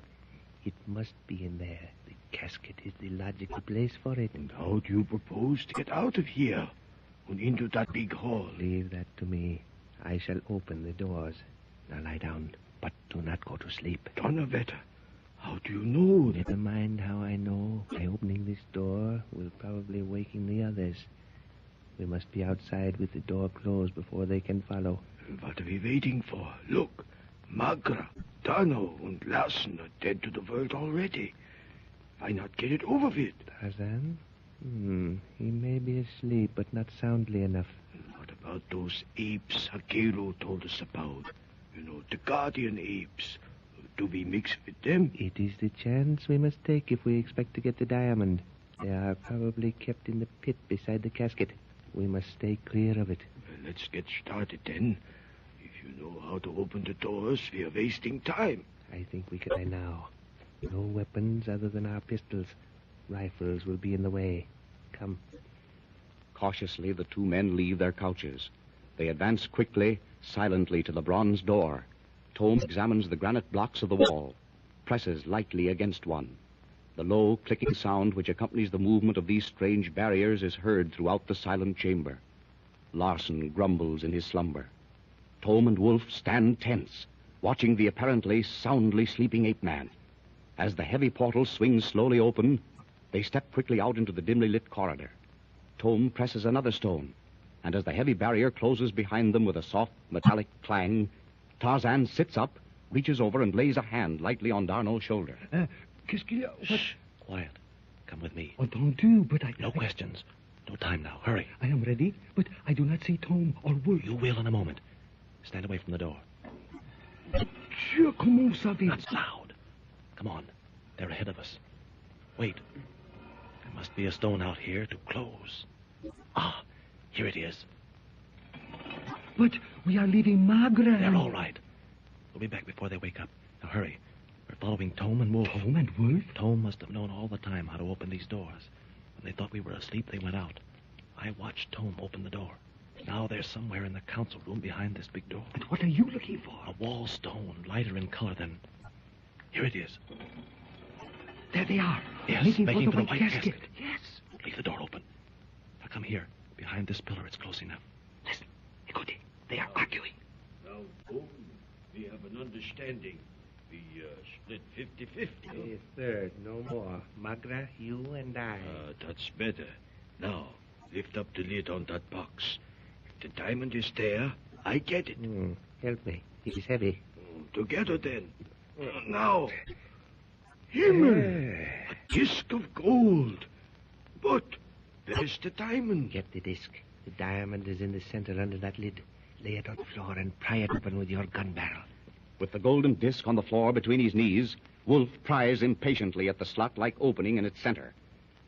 It must be in there. The casket is the logical place for it. And how do you propose to get out of here and into that big hall? Leave that to me. I shall open the doors. Now lie down, but do not go to sleep. Donnerwetter, how do you know? Never mind how I know. By opening this door will probably waken the others. We must be outside with the door closed before they can follow. What are we waiting for? Look, Magra, Dano, and Larsen are dead to the world already. Why not get it over with? Tarzan? He may be asleep, but not soundly enough. What about those apes Hakeru told us about? You know, the guardian apes. Do we mix with them? It is the chance we must take if we expect to get the diamond. They are probably kept in the pit beside the casket. We must stay clear of it. Well, let's get started then. If you know how to open the doors, we are wasting time. I think we can try now. No weapons other than our pistols. Rifles will be in the way. Come. Cautiously, the two men leave their couches. They advance quickly, silently to the bronze door. Thome examines the granite blocks of the wall, presses lightly against one. The low, clicking sound which accompanies the movement of these strange barriers is heard throughout the silent chamber. Larsen grumbles in his slumber. Thome and Wolf stand tense, watching the apparently soundly sleeping ape-man. As the heavy portal swings slowly open, they step quickly out into the dimly lit corridor. Thome presses another stone, and as the heavy barrier closes behind them with a soft, metallic clang, Tarzan sits up, reaches over, and lays a hand lightly on D'Arnot's shoulder. Qu'est-ce qu'il y a? Shh! Quiet. Come with me. Entendu, but I... No questions. No time now. Hurry. I am ready, but I do not see Thome or Wolf. You will in a moment. Stand away from the door. Dieu, comment savez-vous? Not loud. Come on. They're ahead of us. Wait. There must be a stone out here to close. Ah, here it is. But we are leaving Magra. They're all right. We'll be back before they wake up. Now hurry. We're following Thome and Wolf. Thome and Wolf? Thome must have known all the time how to open these doors. When they thought we were asleep, they went out. I watched Thome open the door. Now they're somewhere in the council room behind this big door. And what are you looking for? A wall stone, lighter in color than... Here it is. There they are. Yes, making for the white casket. Yes. Leave the door open. Now come here. Behind this pillar, it's close enough. Listen. Écoutez. They are arguing. Now, Thome, we have an understanding. We split 50-50. Yes, sir. No more. Magra, you and I. That's better. Now, lift up the lid on that box. If the diamond is there, I get it. Help me. It is heavy. Together, then. Now. Himmel! A disc of gold. But there's the diamond. Get the disc. The diamond is in the center under that lid. Lay it on the floor and pry it open with your gun barrel. With the golden disc on the floor between his knees, Wolf pries impatiently at the slot-like opening in its center.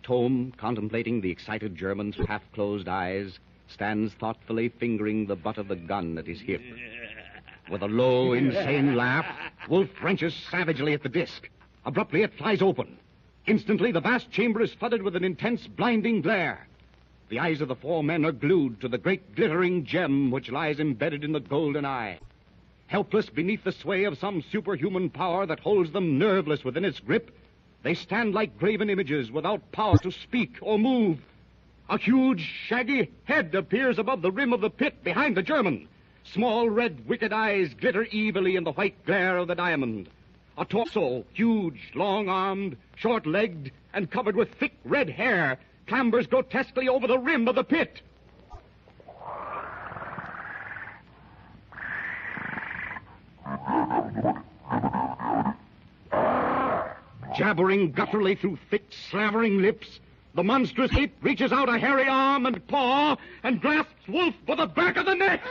Thome, contemplating the excited German's half-closed eyes, stands thoughtfully fingering the butt of the gun at his hip. With a low, insane laugh, Wolf wrenches savagely at the disc. Abruptly, it flies open. Instantly, the vast chamber is flooded with an intense, blinding glare. The eyes of the four men are glued to the great glittering gem which lies embedded in the golden eye. Helpless beneath the sway of some superhuman power that holds them nerveless within its grip, they stand like graven images without power to speak or move. A huge, shaggy head appears above the rim of the pit behind the German. Small, red, wicked eyes glitter evilly in the white glare of the diamond. A torso, huge, long-armed, short-legged, and covered with thick red hair, clambers grotesquely over the rim of the pit. Jabbering gutturally through thick, slavering lips, the monstrous ape reaches out a hairy arm and paw and grasps Wolf for the back of the neck.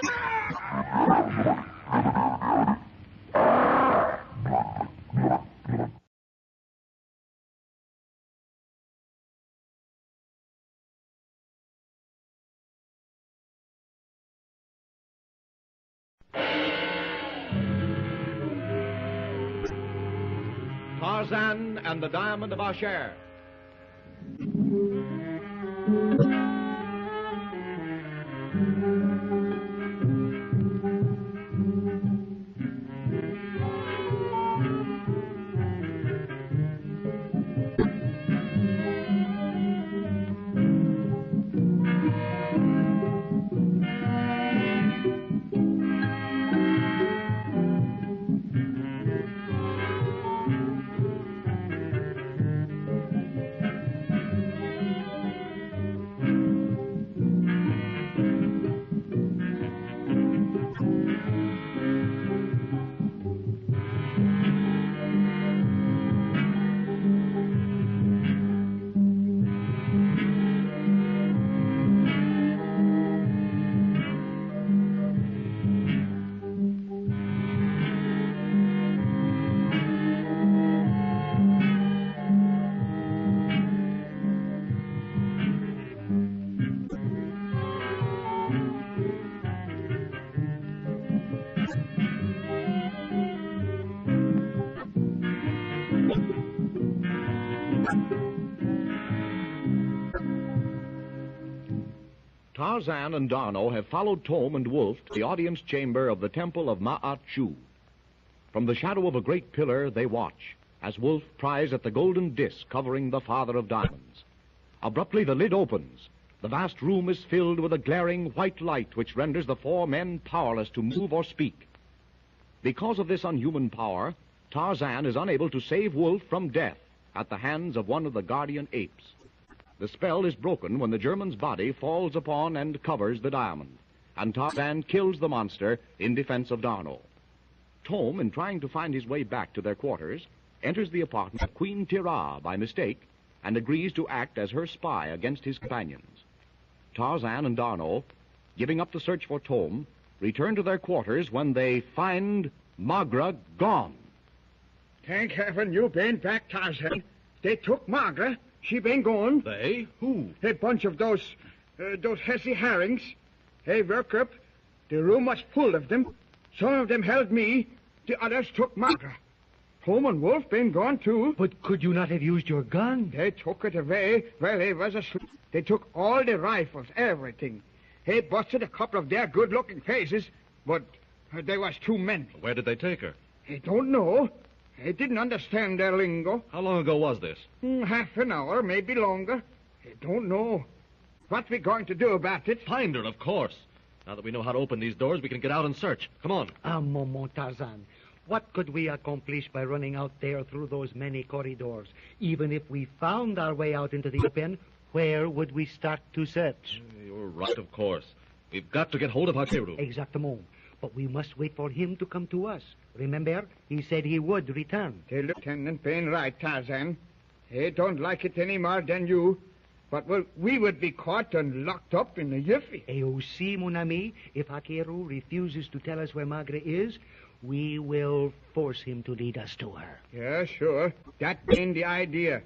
Tarzan and the Diamond of Ashair. Tarzan and D'Arnot have followed Thome and Wolf to the audience chamber of the temple of Ma'at-Chu. From the shadow of a great pillar, they watch as Wolf pries at the golden disc covering the Father of Diamonds. Abruptly, the lid opens. The vast room is filled with a glaring white light which renders the four men powerless to move or speak. Because of this unhuman power, Tarzan is unable to save Wolf from death at the hands of one of the guardian apes. The spell is broken when the German's body falls upon and covers the diamond, and Tarzan kills the monster in defense of D'Arnot. Thome, in trying to find his way back to their quarters, enters the apartment of Queen Tira by mistake and agrees to act as her spy against his companions. Tarzan and D'Arnot, giving up the search for Thome, return to their quarters when they find Magra gone. Thank heaven you been back, Tarzan. They took Magra. She been gone. They? Who? A bunch of those hessy herrings. They work up. The room was full of them. Some of them held me. The others took Magra. Thome and Wolf been gone, too. But could you not have used your gun? They took it away while they was asleep. They took all the rifles, everything. They busted a couple of their good-looking faces, but there was too many. Where did they take her? I don't know. I didn't understand their lingo. How long ago was this? Half an hour, maybe longer. I don't know. What we going to do about it? Find her, of course. Now that we know how to open these doors, we can get out and search. Come on. Momo, Tarzan. What could we accomplish by running out there through those many corridors? Even if we found our way out into the open, where would we start to search? You're right, of course. We've got to get hold of Hakeru. Exactement. But we must wait for him to come to us. Remember, he said he would return. The lieutenant been right, Tarzan. He don't like it any more than you. But, well, we would be caught and locked up in a jiffy. You see, mon ami, if Hakeru refuses to tell us where Magra is, we will force him to lead us to her. Yeah, sure. That been the idea.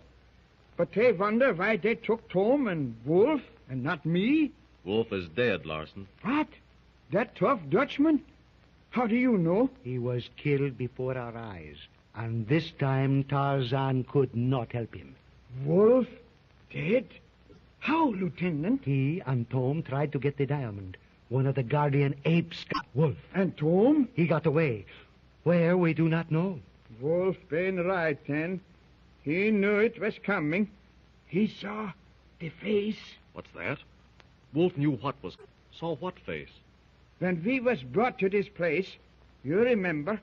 But they wonder why they took Thome and Wolf and not me. Wolf is dead, Larson. What? That tough Dutchman? How do you know? He was killed before our eyes. And this time Tarzan could not help him. Wolf? Dead? How, Lieutenant? He and Thome tried to get the diamond. One of the guardian apes got Wolf. And Thome? He got away. Where, we do not know. Wolf been right, then. He knew it was coming. He saw the face. What's that? Wolf knew what was... Saw what face? When we was brought to this place, you remember,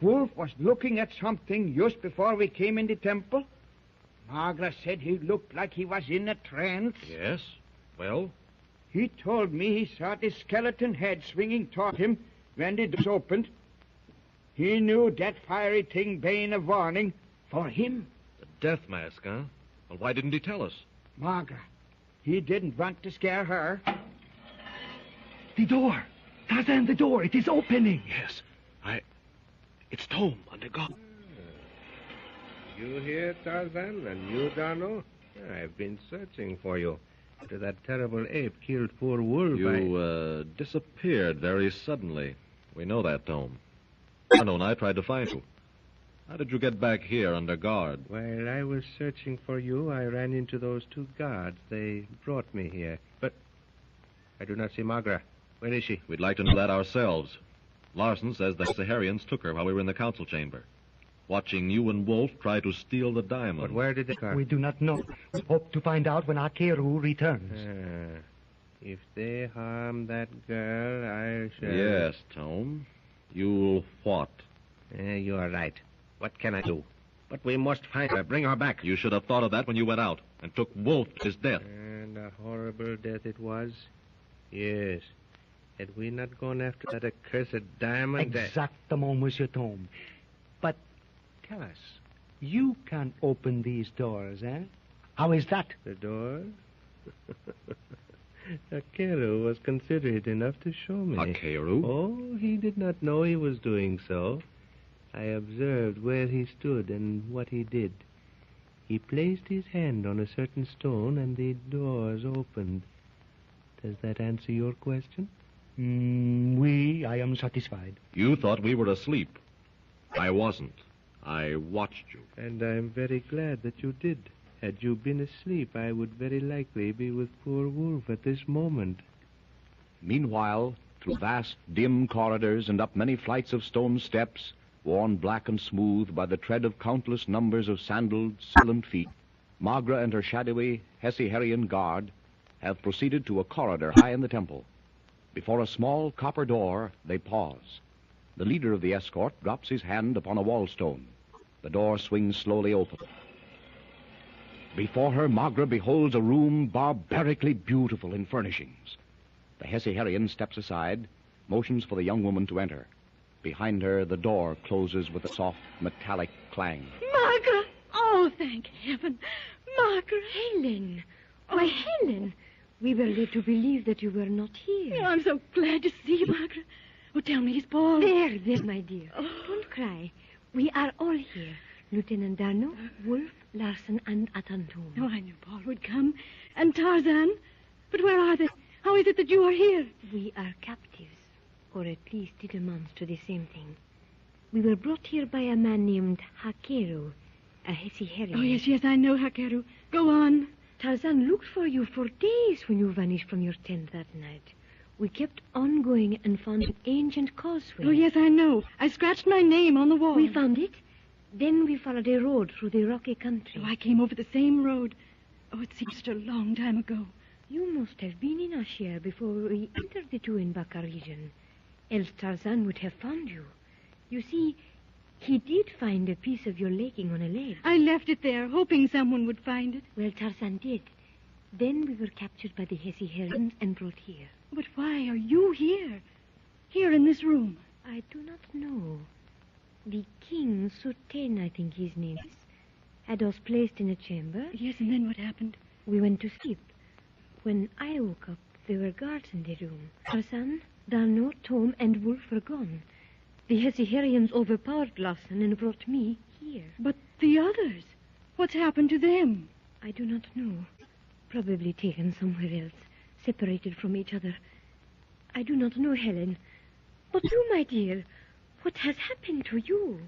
Wolf was looking at something just before we came in the temple. Magra said he looked like he was in a trance. Yes? Well? He told me he saw the skeleton head swinging toward him when the doors opened. He knew that fiery thing bane a warning for him. The death mask, huh? Well, why didn't he tell us? Magra, he didn't want to scare her. The door! Tarzan, the door! It is opening! Yes. It's Thome under guard. You here, Tarzan, and you, D'Arnot? I've been searching for you. After that terrible ape killed poor Wolf, You, disappeared very suddenly. We know that, Thome. D'Arnot and I tried to find you. How did you get back here under guard? While I was searching for you, I ran into those two guards. They brought me here. But I do not see Magra. Where is she? We'd like to know that ourselves. Larson says the Saharians took her while we were in the council chamber, watching you and Wolf try to steal the diamond. But where did they come? We do not know. We hope to find out when Hakeru returns. If they harm that girl, I shall... Yes, Thome. You'll what? You are right. What can I do? But we must find her. Bring her back. You should have thought of that when you went out and took Wolf to his death. And a horrible death it was. Yes. Had we not gone after that accursed diamond... Exactement, Monsieur Thome. But tell us, you can open these doors, eh? How is that? The doors? Hakeru was considerate enough to show me. Hakeru? Oh, he did not know he was doing so. I observed where he stood and what he did. He placed his hand on a certain stone and the doors opened. Does that answer your question? I am satisfied. You thought we were asleep. I wasn't. I watched you. And I'm very glad that you did. Had you been asleep, I would very likely be with poor Wolf at this moment. Meanwhile, through vast, dim corridors and up many flights of stone steps, worn black and smooth by the tread of countless numbers of sandaled, silent feet, Magra and her shadowy Hesse-Herrian guard have proceeded to a corridor high in the temple. Before a small copper door, they pause. The leader of the escort drops his hand upon a wall stone. The door swings slowly open. Before her, Magra beholds a room barbarically beautiful in furnishings. The Hesse-Herrian steps aside, motions for the young woman to enter. Behind her, the door closes with a soft, metallic clang. Magra! Oh, thank heaven. Magra! Helen! Why, Helen! We were led to believe that you were not here. Oh, I'm so glad to see you, Magra. Oh, tell me he's Paul. There, my dear. Oh. Don't cry. We are all here. Lieutenant Darno, Wolf, Larsen, and Atan Thome. Oh, I knew Paul would come. And Tarzan. But where are they? How is it that you are here? We are captives. Or at least it amounts to the same thing. We were brought here by a man named Hakeru, a Hesse-Herrian. Oh, yes, I know Hakeru. Go on. Tarzan looked for you for days when you vanished from your tent that night. We kept on going and found an ancient causeway. Oh, yes, I know. I scratched my name on the wall. We found it. Then we followed a road through the rocky country. Oh, I came over the same road. Oh, it seems such a long time ago. You must have been in Ashair before we entered the Tu-em-Baka region. Else Tarzan would have found you. You see, he did find a piece of your legging on a ledge. I left it there, hoping someone would find it. Well, Tarzan did. Then we were captured by the Hesse-Herrians and brought here. But why are you here? Here in this room? I do not know. The king, Sultan, I think his name is, had us placed in a chamber. Yes, and then what happened? We went to sleep. When I woke up, there were guards in the room. Tarzan, Darno, Thome, and Wolf were gone. The Hesse-Herrians overpowered Larsen and brought me here. But the others? What's happened to them? I do not know. Probably taken somewhere else, separated from each other. I do not know, Helen. But you, my dear, what has happened to you?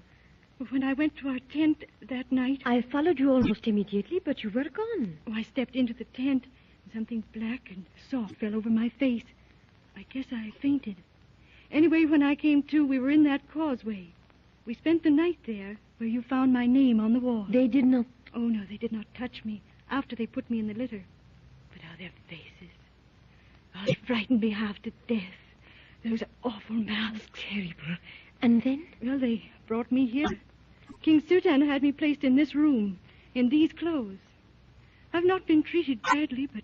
When I went to our tent that night... I followed you almost immediately, but you were gone. Oh, I stepped into the tent, and something black and soft fell over my face. I guess I fainted. Anyway, when I came to, we were in that causeway. We spent the night there, where you found my name on the wall. They did not... Oh, no, they did not touch me after they put me in the litter. But oh, their faces. Oh, they frightened me half to death. Those awful masks. Terrible. And then? Well, they brought me here. King Sultan had me placed in this room, in these clothes. I've not been treated badly, but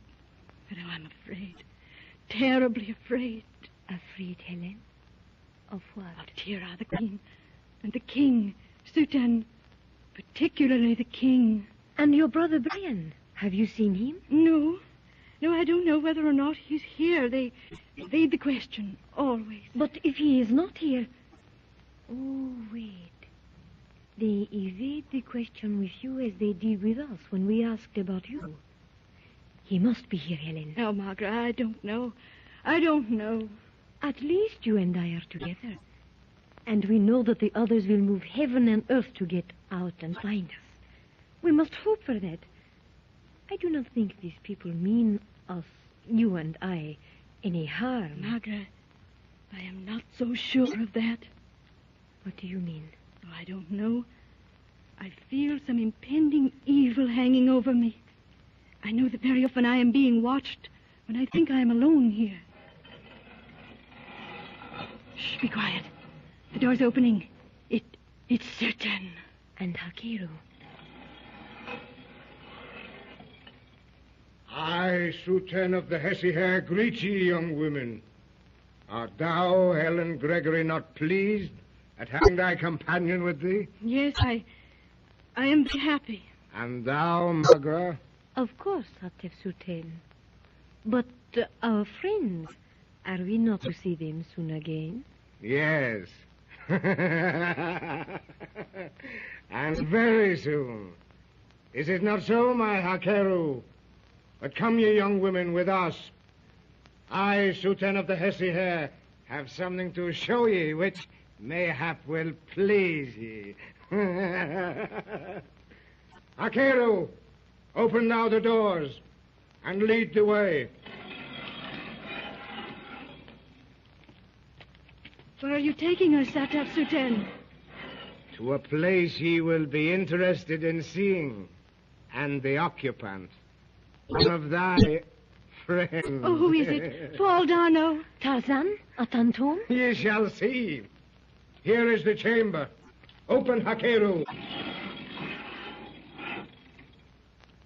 oh, I'm afraid. Terribly afraid. Afraid, Helen? Of what? Of Tira, the queen, and the king, Sultan, particularly the king. And your brother Brian, have you seen him? No, I don't know whether or not he's here. They evade the question, always. But if he is not here... Oh, wait. They evade the question with you as they did with us when we asked about you. He must be here, Helen. Oh, Margaret, I don't know. I don't know. At least you and I are together. And we know that the others will move heaven and earth to get out and find us. We must hope for that. I do not think these people mean us, you and I, any harm. Margaret, I am not so sure of that. What do you mean? Oh, I don't know. I feel some impending evil hanging over me. I know that very often I am being watched when I think I am alone here. Shh, be quiet. The door's opening. It's certain. And Hakeru. I, Sultan of the Hesse-Herr, greet ye, young women. Art thou, Helen Gregory, not pleased at having thy companion with thee? Yes, I am very happy. And thou, Magra? Of course, Atef Sultan. But our friends, are we not to see them soon again? Yes. And very soon. Is it not so, my Hakeru? But come ye, young women, with us. I, Sultan of the Hesse-Herr, have something to show ye which mayhap will please ye. Hakeru, open now the doors and lead the way. Where are you taking us, Satap Suten? To a place ye will be interested in seeing, and the occupant. One of thy friends. Oh, who is it? Paul Darno? Tarzan? Atan Thome? Ye shall see. Here is the chamber. Open, Hakeru.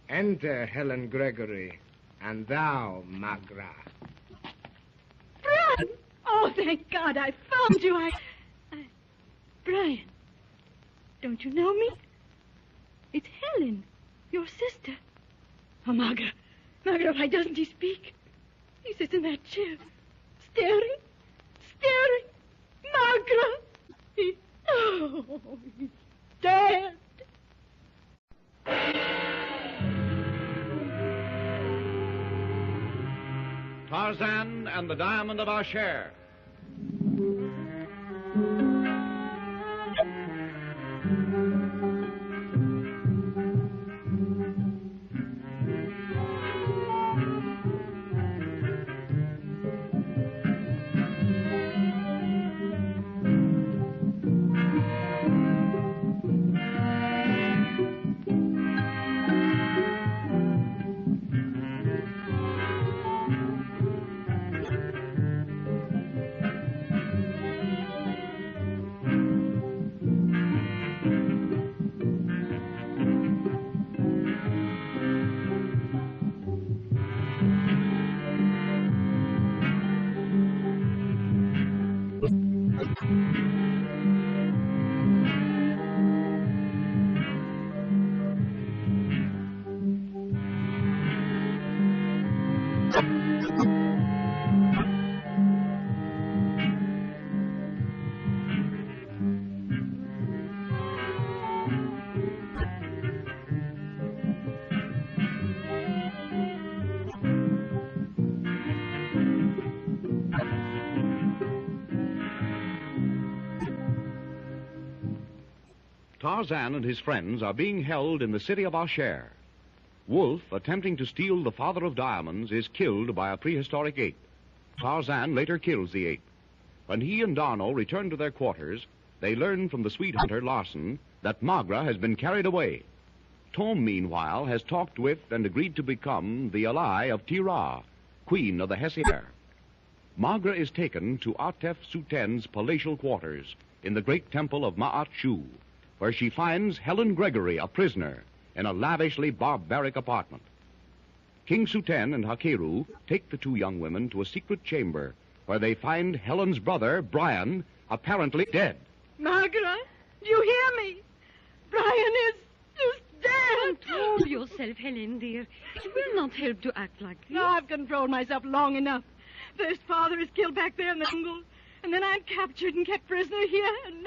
Enter, Helen Gregory, and thou, Magra. Brian! Oh, thank God I found you. Brian, don't you know me? It's Helen, your sister. Oh, Magra, why doesn't he speak? He sits in that chair, staring. Magra! He's dead. Tarzan and the Diamond of Ashair. Tarzan and his friends are being held in the city of Ashair. Wolf, attempting to steal the father of diamonds, is killed by a prehistoric ape. Tarzan later kills the ape. When he and Darno return to their quarters, they learn from the sweet hunter, Larson, that Magra has been carried away. Thome, meanwhile, has talked with and agreed to become the ally of Tira, queen of the Hessier. Magra is taken to Atef Suten's palatial quarters in the great temple of Ma'at Shu, where she finds Helen Gregory, a prisoner, in a lavishly barbaric apartment. King Suten and Hakeru take the two young women to a secret chamber where they find Helen's brother, Brian, apparently dead. Magra, do you hear me? Brian is dead. Control yourself, Helen, dear. It will not help to act like this. No, I've controlled myself long enough. First father is killed back there in the jungle, and then I'm captured and kept prisoner here, and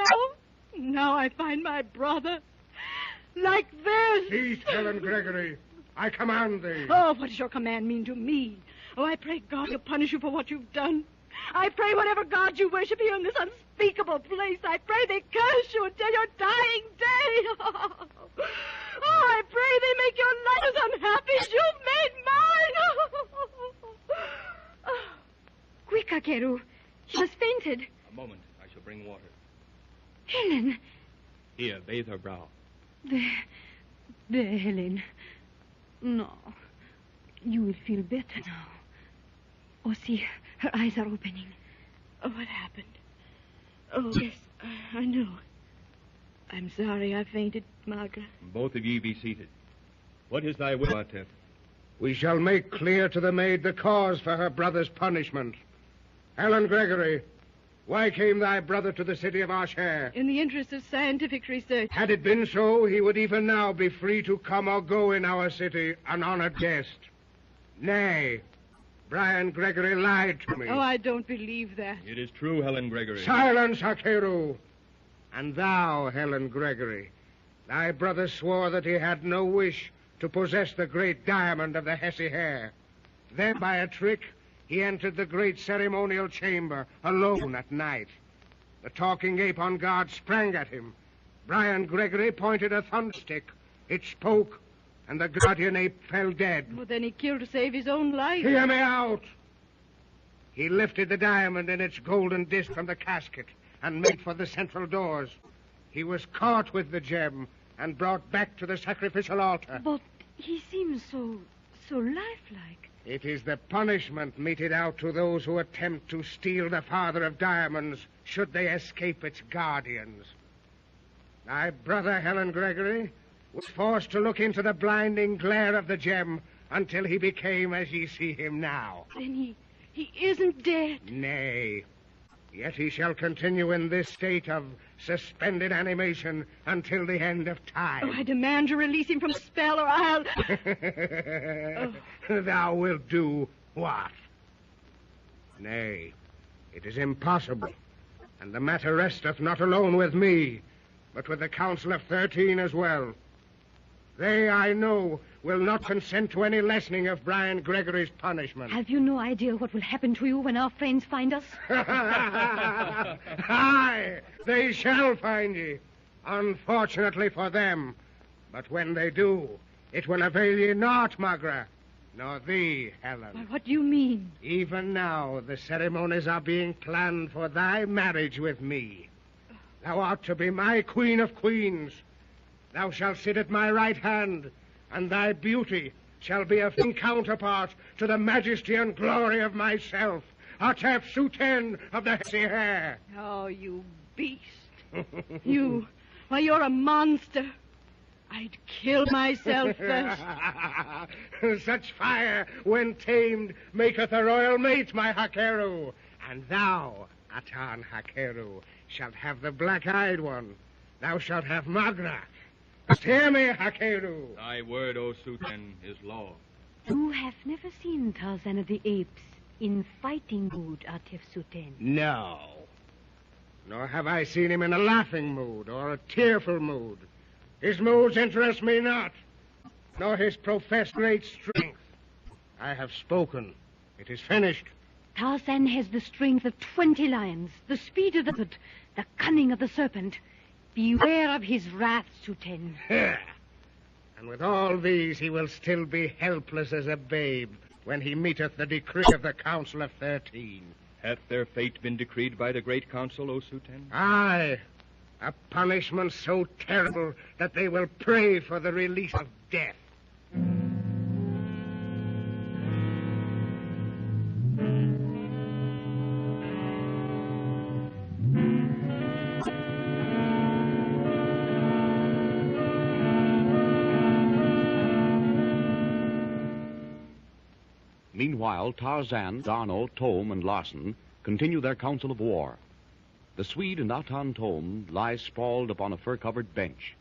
now I find my brother like this. Cease, Helen Gregory. I command thee. Oh, what does your command mean to me? Oh, I pray God will punish you for what you've done. I pray whatever God you worship here in this unspeakable place, I pray they curse you until your dying day. Oh, I pray they make your life as unhappy as you've made mine. Quick, Hakeru. She has fainted. A moment. I shall bring water. Helen. Here, bathe her brow. There, Helen. No. You will feel better now. Oh, see, her eyes are opening. Oh, what happened? Oh, yes, I know. I'm sorry I fainted, Magra. Both of ye be seated. What is thy will, Atef? We shall make clear to the maid the cause for her brother's punishment. Helen Gregory, why came thy brother to the city of Ashair? In the interest of scientific research. Had it been so, he would even now be free to come or go in our city, an honored guest. Nay, Brian Gregory lied to me. Oh, I don't believe that. It is true, Helen Gregory. Silence, Hakeru. And thou, Helen Gregory, thy brother swore that he had no wish to possess the great diamond of the Hessier. Then, by a trick, he entered the great ceremonial chamber alone at night. The talking ape on guard sprang at him. Brian Gregory pointed a thunderstick. It spoke, and the guardian ape fell dead. Well, then he killed to save his own life. Hear me out. He lifted the diamond in its golden disc from the casket and made for the central doors. He was caught with the gem and brought back to the sacrificial altar. But he seems so lifelike. It is the punishment meted out to those who attempt to steal the Father of Diamonds should they escape its guardians. My brother, Helen Gregory, was forced to look into the blinding glare of the gem until he became as ye see him now. Then he isn't dead. Nay, yet he shall continue in this state of suspended animation until the end of time. Oh, I demand you release him from spell, or I'll... Thou wilt do what? Nay, it is impossible, and the matter resteth not alone with me, but with the Council of 13 as well. They, I know, will not consent to any lessening of Brian Gregory's punishment. Have you no idea what will happen to you when our friends find us? Aye, they shall find ye. Unfortunately for them. But when they do, it will avail ye not, Magra, nor thee, Helen. Well, what do you mean? Even now, the ceremonies are being planned for thy marriage with me. Thou art to be my queen of queens. Thou shalt sit at my right hand, and thy beauty shall be a fitting counterpart to the majesty and glory of myself, Atef Suten of the Ashair. Oh, you beast. You're a monster. I'd kill myself first. Such fire, when tamed, maketh a royal mate, my Hakeru. And thou, Atan Hakeru, shalt have the black-eyed one. Thou shalt have Magra. Hear me, Hakeru. Thy word, O Suten, is law. You have never seen Tarzan of the Apes in fighting mood, Atef Suten. No. Nor have I seen him in a laughing mood or a tearful mood. His moods interest me not, nor his professed great strength. I have spoken. It is finished. Tarzan has the strength of 20 lions, the speed of the bird, the cunning of the serpent. Beware of his wrath, Suten. And with all these he will still be helpless as a babe when he meeteth the decree of the Council of 13. Hath their fate been decreed by the Great Council, O Suten? Aye. A punishment so terrible that they will pray for the release of death. Meanwhile, Tarzan, Atan Thome, and Larsen continue their council of war. The Swede and Atan Thome lie sprawled upon a fur-covered bench.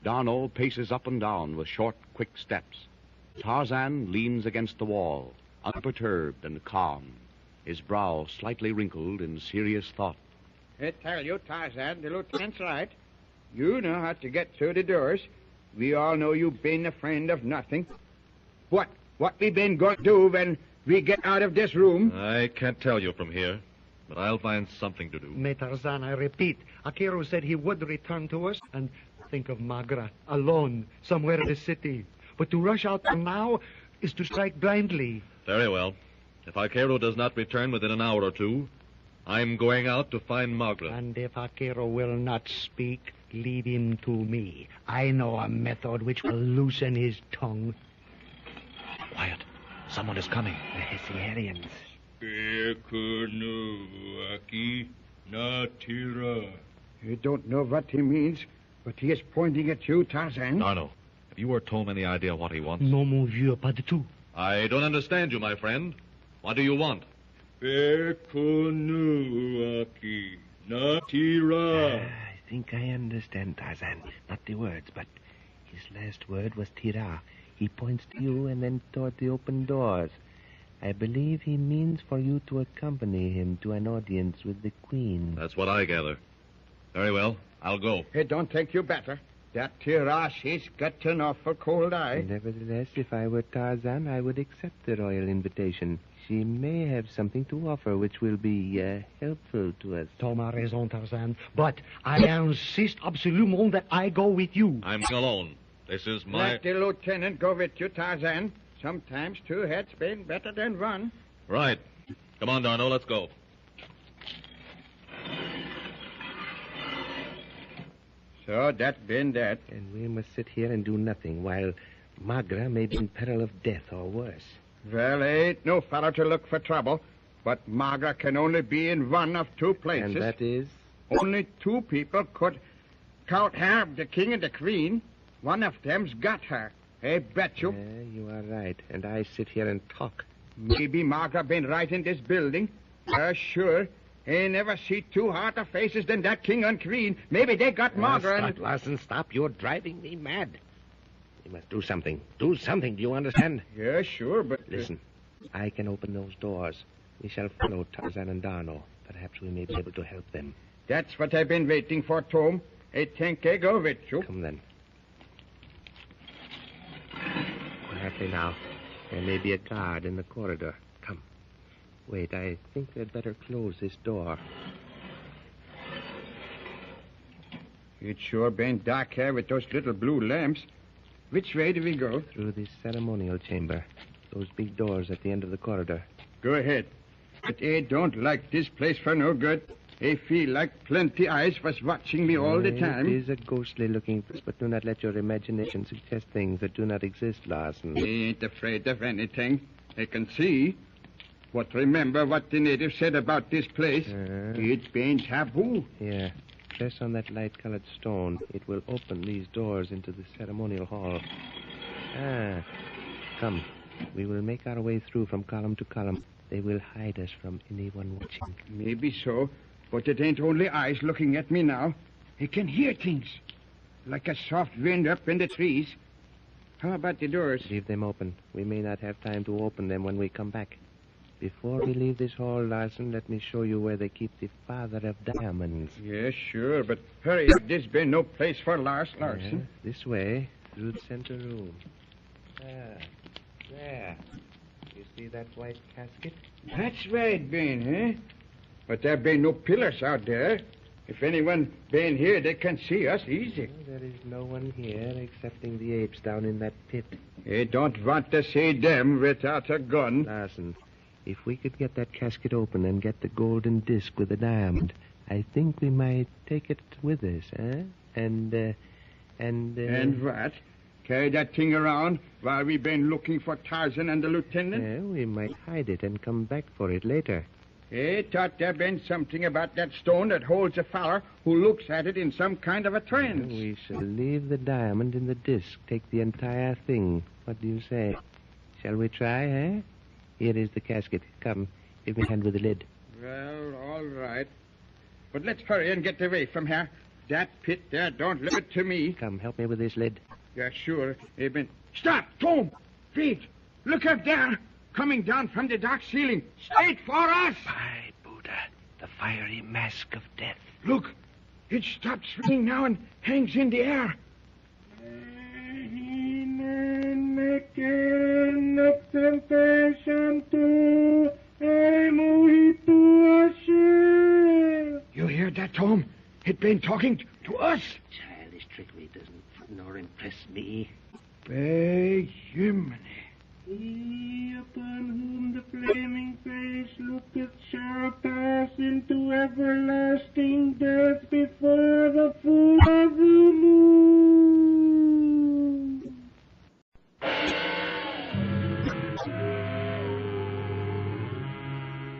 D'Arnaud paces up and down with short, quick steps. Tarzan leans against the wall, unperturbed and calm, his brow slightly wrinkled in serious thought. I tell you, Tarzan, the lieutenant's right. You know how to get through the doors. We all know you've been a friend of nothing. What we been going to do when we get out of this room? I can't tell you from here, but I'll find something to do. Mais Tarzan, I repeat, Hakeru said he would return to us, and think of Magra, alone, somewhere in the city. But to rush out now is to strike blindly. Very well. If Hakeru does not return within an hour or two, I'm going out to find Magra. And if Hakeru will not speak, leave him to me. I know a method which will loosen his tongue. Quiet. Someone is coming. The Hessiarians. You don't know what he means, but he is pointing at you, Tarzan. Narno, have you or Thome any idea what he wants? Non, mon vieux, pas du tout. I don't understand you, my friend. What do you want? I think I understand, Tarzan. Not the words, but his last word was tira. He points to you and then toward the open doors. I believe he means for you to accompany him to an audience with the Queen. That's what I gather. Very well, I'll go. It don't take you better. That tira, she's got an awful cold eye. Nevertheless, if I were Tarzan, I would accept the royal invitation. She may have something to offer which will be helpful to us. Thome a raison, Tarzan. But I insist absolument that I go with you. I'm alone. This is my... Let the lieutenant go with you, Tarzan. Sometimes two heads been better than one. Right. Come on, Darno, let's go. So that been that. And we must sit here and do nothing while Magra may be in peril of death or worse. Well, ain't no fellow to look for trouble, but Magra can only be in one of two places. And that is? Only two people could count her, the king and the queen. One of them's got her. I bet you. You are right, and I sit here and talk. Maybe Magra been right in this building. Sure. I never see two harder faces than that king and queen. Maybe they got Magra Stop, Larson, stop. You're driving me mad. We must do something. Do something, do you understand? Yeah, sure, but... Listen, I can open those doors. We shall follow Tarzan and Darno. Perhaps we may be able to help them. That's what I've been waiting for, Thome. I think I go with you. Come then. Quietly now. There may be a guard in the corridor. Come. Wait, I think we'd better close this door. It sure been dark here with those little blue lamps. Which way do we go? Through this ceremonial chamber. Those big doors at the end of the corridor. Go ahead. But I don't like this place for no good. I feel like plenty eyes was watching me all the time. It is a ghostly-looking place, but do not let your imagination suggest things that do not exist, Larson. I ain't afraid of anything. I can see. But remember what the natives said about this place. It's been taboo. Here. Press on that light-colored stone. It will open these doors into the ceremonial hall. Come. We will make our way through from column to column. They will hide us from anyone watching. Maybe so, but it ain't only eyes looking at me now. I can hear things, like a soft wind up in the trees. How about the doors? Leave them open. We may not have time to open them when we come back. Before we leave this hall, Larson, let me show you where they keep the father of diamonds. Yes, sure, but hurry up. There's been no place for Larson. This way, through the center room. There. You see that white casket? That's where it been, eh? But there been no pillars out there. If anyone been here, they can see us easy. There is no one here excepting the apes down in that pit. I don't want to see them without a gun. Larson, if we could get that casket open and get the golden disc with the diamond, I think we might take it with us, eh? And what? Carry that thing around while we've been looking for Tarzan and the lieutenant? Yeah, we might hide it and come back for it later. I thought there'd been something about that stone that holds a feller who looks at it in some kind of a trance. We shall leave the diamond in the disc. Take the entire thing. What do you say? Shall we try, eh? Here is the casket. Come, give me a hand with the lid. Well, all right. But let's hurry and get away from here. That pit there don't leave it to me. Come, help me with this lid. Yeah, sure. Stop, Thome! Wait! Look up there! Coming down from the dark ceiling. Straight for us! By Buddha, the fiery mask of death. Look! It stops swinging now and hangs in the air. You hear that, Thome? It been talking to us. Childish trickery doesn't nor impress me. Hey, Jiminy. He upon whom the flaming face looketh shall pass into everlasting death before the full of the moon.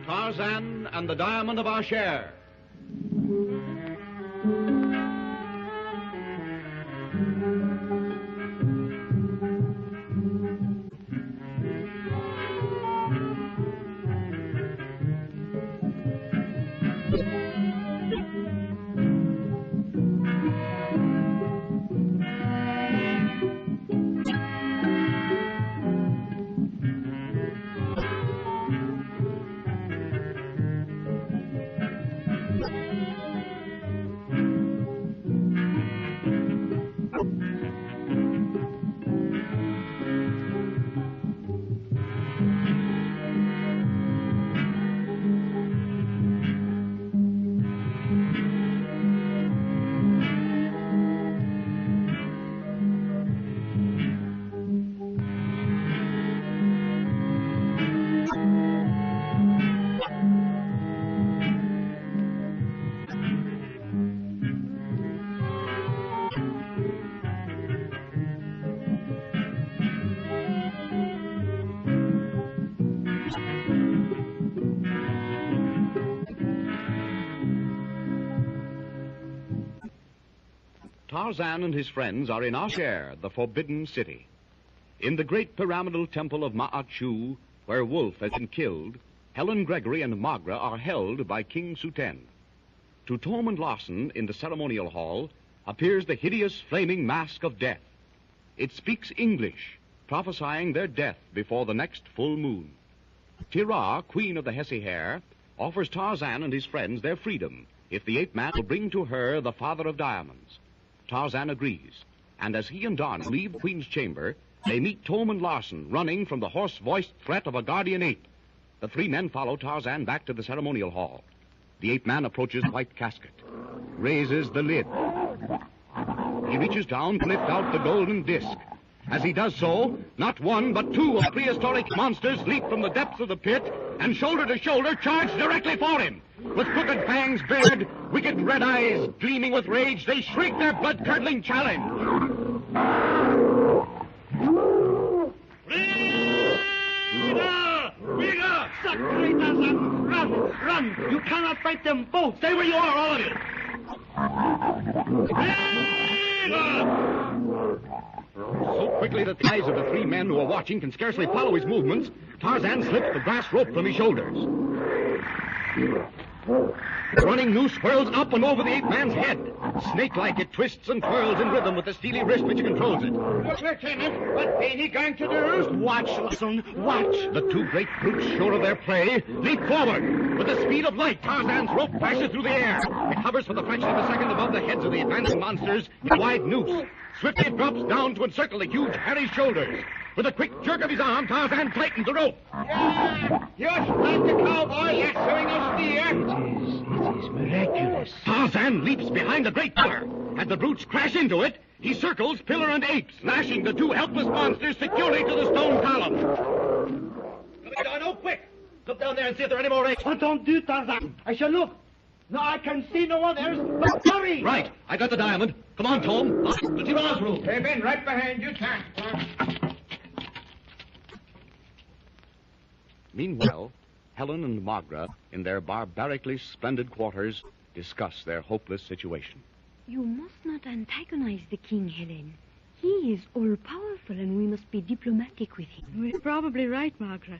Tarzan and the Diamond of Ashair. Tarzan and his friends are in Ashair, the Forbidden City. In the great pyramidal temple of Ma'achu, where Wolf has been killed, Helen, Gregory, and Magra are held by King Suten. To Thome and Larson, in the ceremonial hall, appears the hideous flaming mask of death. It speaks English, prophesying their death before the next full moon. Tira, queen of the Hesse Hare, offers Tarzan and his friends their freedom if the ape man will bring to her the father of diamonds. Tarzan agrees, and as he and Don leave the queen's chamber, they meet Thome and Larson running from the hoarse-voiced threat of a guardian ape. The three men follow Tarzan back to the ceremonial hall. The ape man approaches the white casket, raises the lid. He reaches down to lift out the golden disc. As he does so, not one but two of the prehistoric monsters leap from the depths of the pit and shoulder to shoulder charge directly for him. With crooked fangs bared, wicked red eyes gleaming with rage, they shriek their blood-curdling challenge. Sacre Tarzan! Run! Run! You cannot fight them both! Stay where you are, all of you! So quickly that the eyes of the three men who are watching can scarcely follow his movements, Tarzan slips the grass rope from his shoulders. The running noose whirls up and over the ape man's head. Snake-like, it twists and twirls in rhythm with the steely wrist which controls it. Lieutenant, what ain't he going to do? Watch, Larson, watch. The two great brutes, sure of their prey, leap forward. With the speed of light, Tarzan's rope flashes through the air. It hovers for the fraction of a second above the heads of the advancing monsters in a wide noose. Swiftly it drops down to encircle the huge, hairy shoulders. With a quick jerk of his arm, Tarzan tightens the rope. Yeah, just like the cowboy lassoing a steer. It is miraculous. Tarzan leaps behind the great pillar. As the brutes crash into it, he circles pillar and ape, lashing the two helpless monsters securely to the stone column. Coming down, oh, quick! Look down there and see if there are any more apes. Oh, don't do, Tarzan. I shall look. No, I can see no others, but hurry! Right, I got the diamond. Come on, Thome. To Tira's room. They've been right behind you, Tom. Meanwhile, Helen and Magra, in their barbarically splendid quarters, discuss their hopeless situation. You must not antagonize the king, Helen. He is all-powerful, and we must be diplomatic with him. You're probably right, Magra,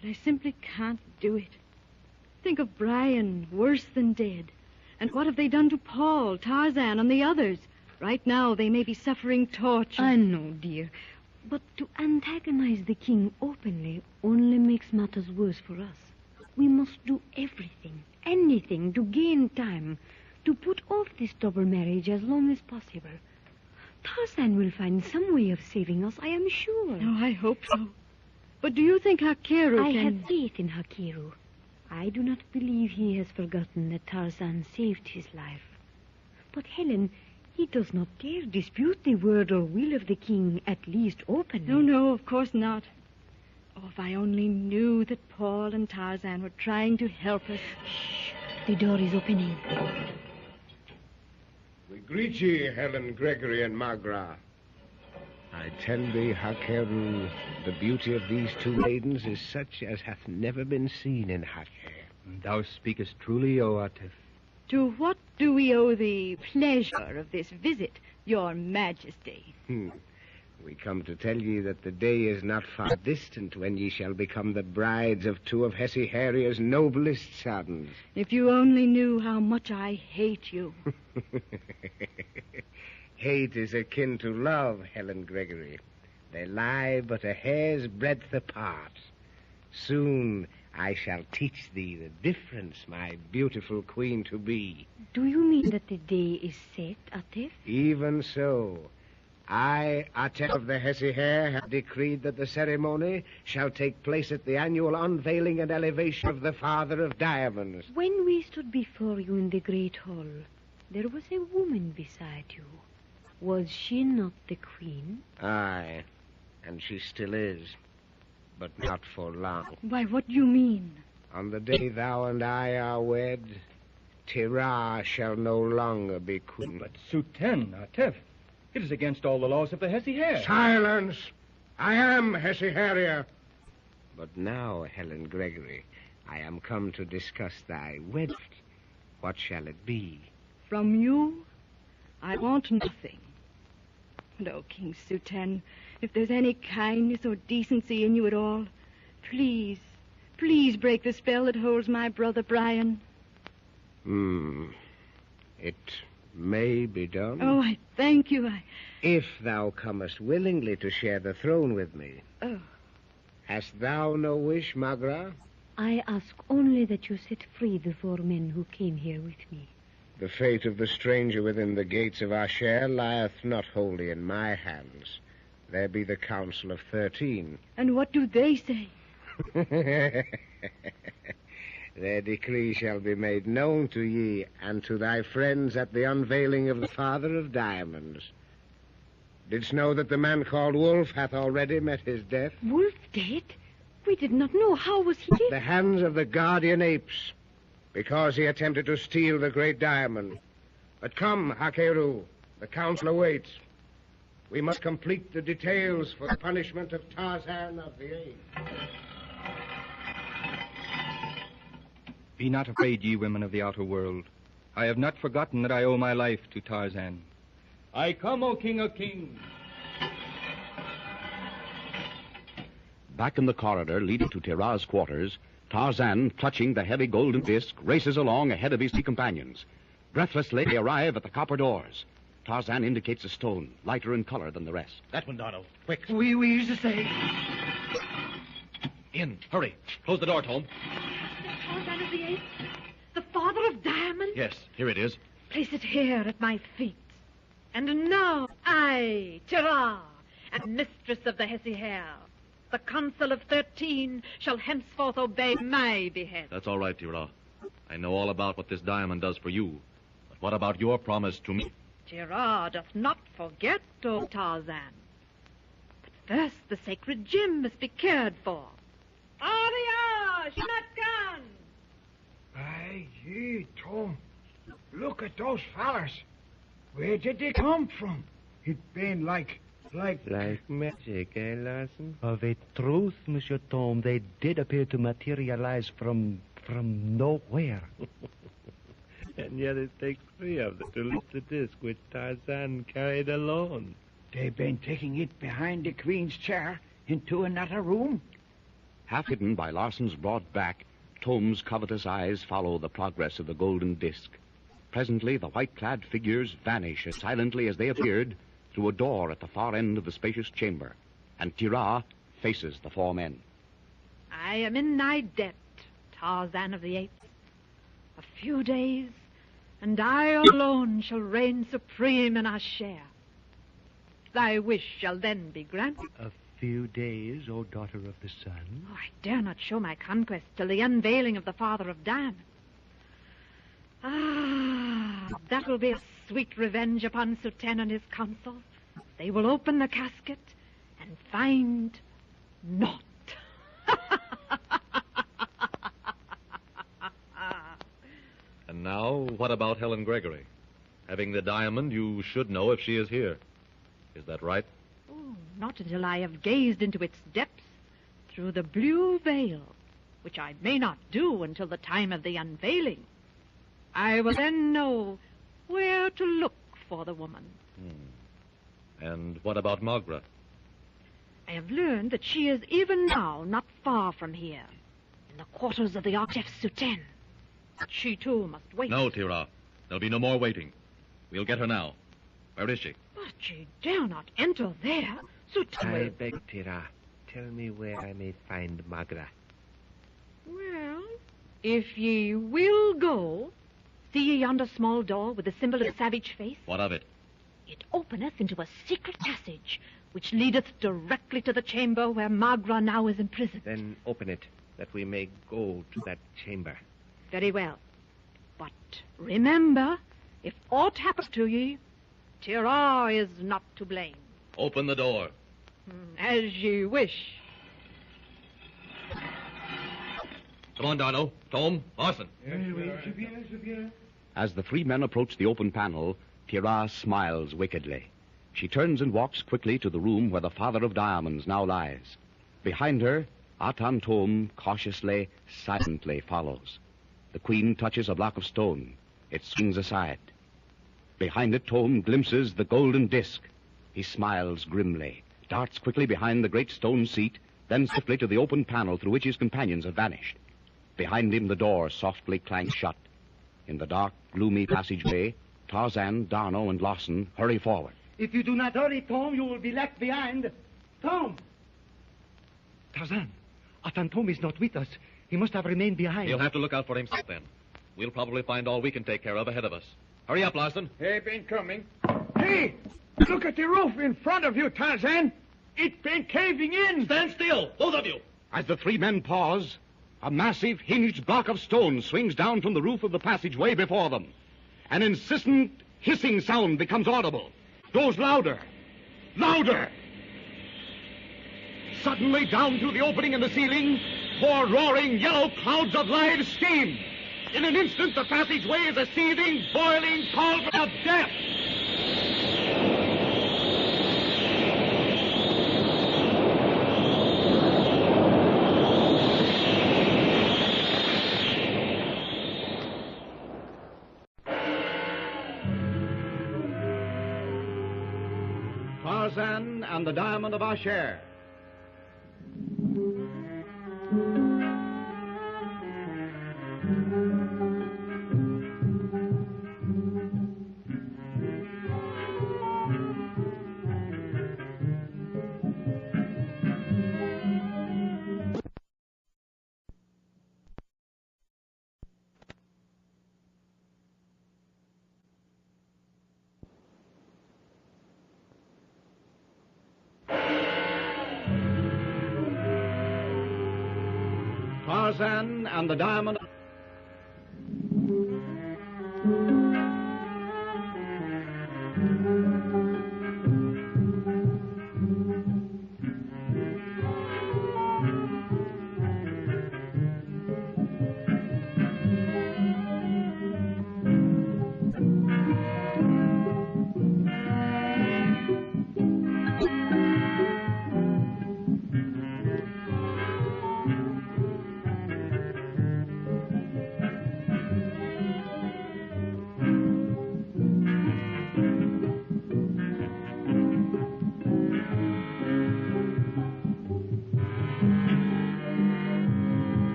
but I simply can't do it. Think of Brian, worse than dead. And what have they done to Paul, Tarzan, and the others? Right now, they may be suffering torture. I know, dear. But to antagonize the king openly only makes matters worse for us. We must do everything, anything, to gain time, to put off this double marriage as long as possible. Tarzan will find some way of saving us, I am sure. Oh, I hope so. But do you think Hakeru I can... have faith in Hakeru. I do not believe he has forgotten that Tarzan saved his life. But, Helen, he does not dare dispute the word or will of the king, at least openly. No, of course not. Oh, if I only knew that Paul and Tarzan were trying to help us. Shh, the door is opening. We greet ye, Helen, Gregory, and Magra. I tell thee, Hakeru, the beauty of these two maidens is such as hath never been seen in Haker. Thou speakest truly, O Atif. To what do we owe the pleasure of this visit, your majesty? We come to tell ye that the day is not far distant when ye shall become the brides of two of Hesse Harrier's noblest sons. If you only knew how much I hate you. Hate is akin to love, Helen Gregory. They lie but a hair's breadth apart. Soon I shall teach thee the difference, my beautiful queen-to-be. Do you mean that the day is set, Atif? Even so. I, Atif of the Hesse Hare, have decreed that the ceremony shall take place at the annual unveiling and elevation of the Father of Diamonds. When we stood before you in the great hall, there was a woman beside you. Was she not the queen? Aye, and she still is, but not for long. Why, what do you mean? On the day thou and I are wed, Tira shall no longer be queen. But Suten, Atif, it is against all the laws of the Hesse Hare. Silence! I am Hesse Harrier. But now, Helen Gregory, I am come to discuss thy wedding. What shall it be? From you, I want nothing. And oh, King Sutan, if there's any kindness or decency in you at all, please, please break the spell that holds my brother Brian. It may be done. Oh, I thank you. If thou comest willingly to share the throne with me. Oh. Hast thou no wish, Magra? I ask only that you set free the 4 men who came here with me. The fate of the stranger within the gates of Ashair lieth not wholly in my hands. There be the Council of 13. And what do they say? Their decree shall be made known to ye and to thy friends at the unveiling of the Father of Diamonds. Didst know that the man called Wolf hath already met his death? Wolf dead? We did not know. How was he dead? The hands of the guardian apes, because he attempted to steal the great diamond. But come, Hakeru, the council awaits. We must complete the details for the punishment of Tarzan of the Apes. Be not afraid, ye women of the outer world. I have not forgotten that I owe my life to Tarzan. I come, O King of Kings. Back in the corridor leading to Tira's quarters, Tarzan, clutching the heavy golden disc, races along ahead of his 3 companions. Breathlessly, they arrive at the copper doors. Tarzan indicates a stone, lighter in color than the rest. That one, Dono. Quick. We used to say... In. Hurry. Close the door, Thome. Tarzan of the Apes? The father of Diamond? Yes, here it is. Place it here at my feet. And now I, Tira, am mistress of the Ashair. The Council of 13 shall henceforth obey my behest. That's all right, Tira. I know all about what this diamond does for you. But what about your promise to me? Tira doth not forget, O Tarzan. But first the sacred gem must be cared for. Aria, Shmatkan! By gee, Tom, look at those fellas. Where did they come from? It been like magic, eh, Larson? Of a truth, Monsieur Thome, they did appear to materialize from nowhere. And yet it takes 3 of them to lift the disc which Tarzan carried alone. They've been taking it behind the Queen's chair into another room. Half hidden by Larson's broad back, Thome's covetous eyes follow the progress of the golden disc. Presently, the white-clad figures vanish as silently as they appeared through a door at the far end of the spacious chamber, and Tira faces the 4 men. I am in thy debt, Tarzan of the Apes. A few days, and I alone shall reign supreme in Ashair. Thy wish shall then be granted. A few days, O daughter of the sun. Oh, I dare not show my conquest till the unveiling of the Father of Diamond. Ah, that will be a sweet revenge upon Sutan and his council. They will open the casket and find naught. And now, what about Helen Gregory? Having the diamond, you should know if she is here. Is that right? Oh, not until I have gazed into its depths through the blue veil, which I may not do until the time of the unveiling. I will then know where to look for the woman. And what about Magra? I have learned that she is even now not far from here, in the quarters of the Archef Sutan. But she, too, must wait. No, Tira. There'll be no more waiting. We'll get her now. Where is she? But she dare not enter there. Sutan I will... beg, Tira, tell me where I may find Magra. Well, if ye will go, see ye yonder small door with the symbol of a savage face? What of it? It openeth into a secret passage, which leadeth directly to the chamber where Magra now is imprisoned. Then open it, that we may go to that chamber. Very well. But remember, if aught happens to ye, Tira is not to blame. Open the door. As ye wish. Come on, Dono. Thome, Larson. As the 3 men approach the open panel, Tira smiles wickedly. She turns and walks quickly to the room where the Father of Diamonds now lies. Behind her, Atan Thome cautiously, silently follows. The Queen touches a block of stone. It swings aside. Behind it, Thome glimpses the golden disc. He smiles grimly, darts quickly behind the great stone seat, then swiftly to the open panel through which his companions have vanished. Behind him, the door softly clanks shut. In the dark, gloomy passageway, Tarzan, D'Arnot, and Lawson hurry forward. If you do not hurry, Thome, you will be left behind. Thome! Tarzan, Atan Thome is not with us. He must have remained behind. He'll have to look out for himself then. We'll probably find all we can take care of ahead of us. Hurry up, Lawson. Hey, been coming. Hey, look at the roof in front of you, Tarzan. It's been caving in. Stand still, both of you. As the three men pause, a massive hinged block of stone swings down from the roof of the passageway before them. An insistent hissing sound becomes audible, grows louder, louder. Suddenly, down through the opening in the ceiling, pour roaring yellow clouds of live steam. In an instant, the passageway is a seething, boiling cauldron of death. Tarzan and the Diamond of Ashair. Tarzan and the Diamond.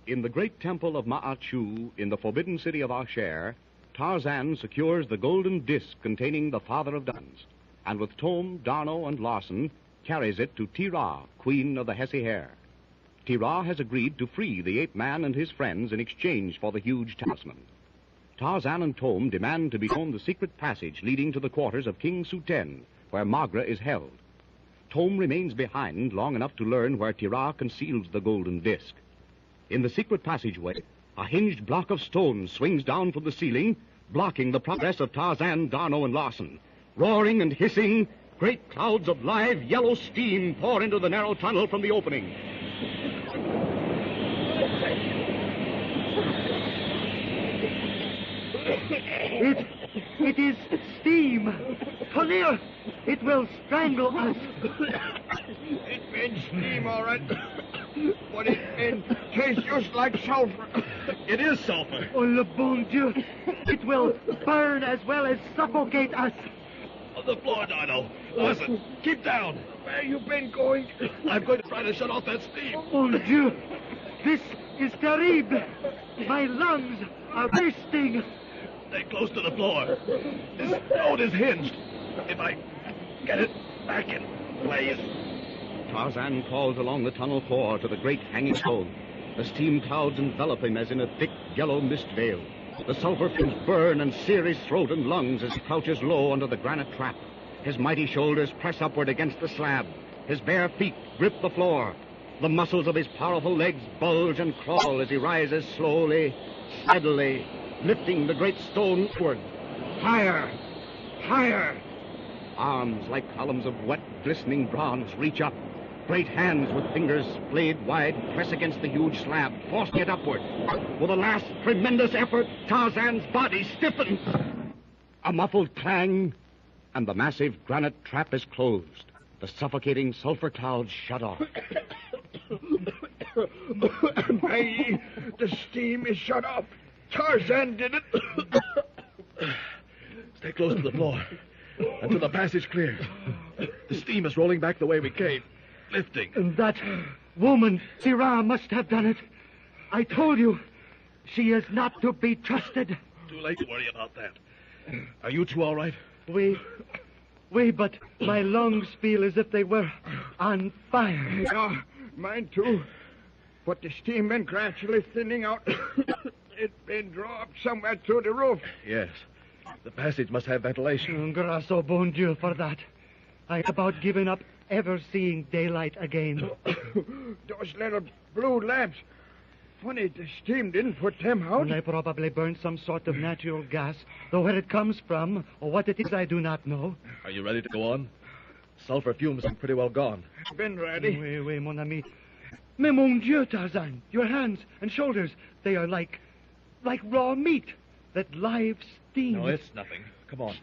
In the great temple of Ma'achu, in the forbidden city of Ashair, Tarzan secures the golden disc containing the father of diamonds, and with Thome, D'Arnot, and Lawson, carries it to Tira, queen of the Hesse Hare. Tira has agreed to free the ape man and his friends in exchange for the huge talisman. Tarzan and Thome demand to be shown the secret passage leading to the quarters of King Suten, where Magra is held. Thome remains behind long enough to learn where Tira conceals the golden disc. In the secret passageway, a hinged block of stone swings down from the ceiling, blocking the progress of Tarzan, D'Arnot, and Lawson. Roaring and hissing, great clouds of live yellow steam pour into the narrow tunnel from the opening. It is steam. Come near. It will strangle us. It's been steam, all right. But it tastes just like sulfur. It is sulfur. Oh, le bon Dieu. It will burn as well as suffocate us. On the floor, D'Arnot. Listen, keep down. Where you been going? I'm going to try to shut off that steam. Oh, mon Dieu. This is terrible. My lungs are bursting. Stay close to the floor. This road is hinged. If I get it back in place. Tarzan calls along the tunnel floor to the great hanging stone. The steam clouds envelop him as in a thick yellow mist veil. The sulfur fumes burn and sear his throat and lungs as he crouches low under the granite trap. His mighty shoulders press upward against the slab. His bare feet grip the floor. The muscles of his powerful legs bulge and crawl as he rises slowly, steadily, lifting the great stone upward. Higher, higher. Arms like columns of wet, glistening bronze reach up. Great hands with fingers splayed wide press against the huge slab, forcing it upward. With a last tremendous effort, Tarzan's body stiffens. A muffled clang, and the massive granite trap is closed. The suffocating sulfur clouds shut off. The steam is shut off. Tarzan did it. Stay close to the floor until the passage clears. The steam is rolling back the way we came, lifting. And that woman, Sirah, must have done it. I told you, she is not to be trusted. Too late to worry about that. Are you two all right? But my lungs feel as if they were on fire. Yeah, mine too. But the steam been gradually thinning out. It's been drawn up somewhere through the roof. Yes. The passage must have ventilation. Grâce au bon Dieu for that. I about given up ever seeing daylight again. Those little blue lamps. Funny, the steam didn't put them out. They probably burned some sort of natural gas, though where it comes from or what it is I do not know. Are you ready to go on? Sulfur fumes are pretty well gone. Been ready. Oui, mon ami. Mais mon Dieu, Tarzan, your hands and shoulders, they are like raw meat, that live steam. No, it's nothing. Come on.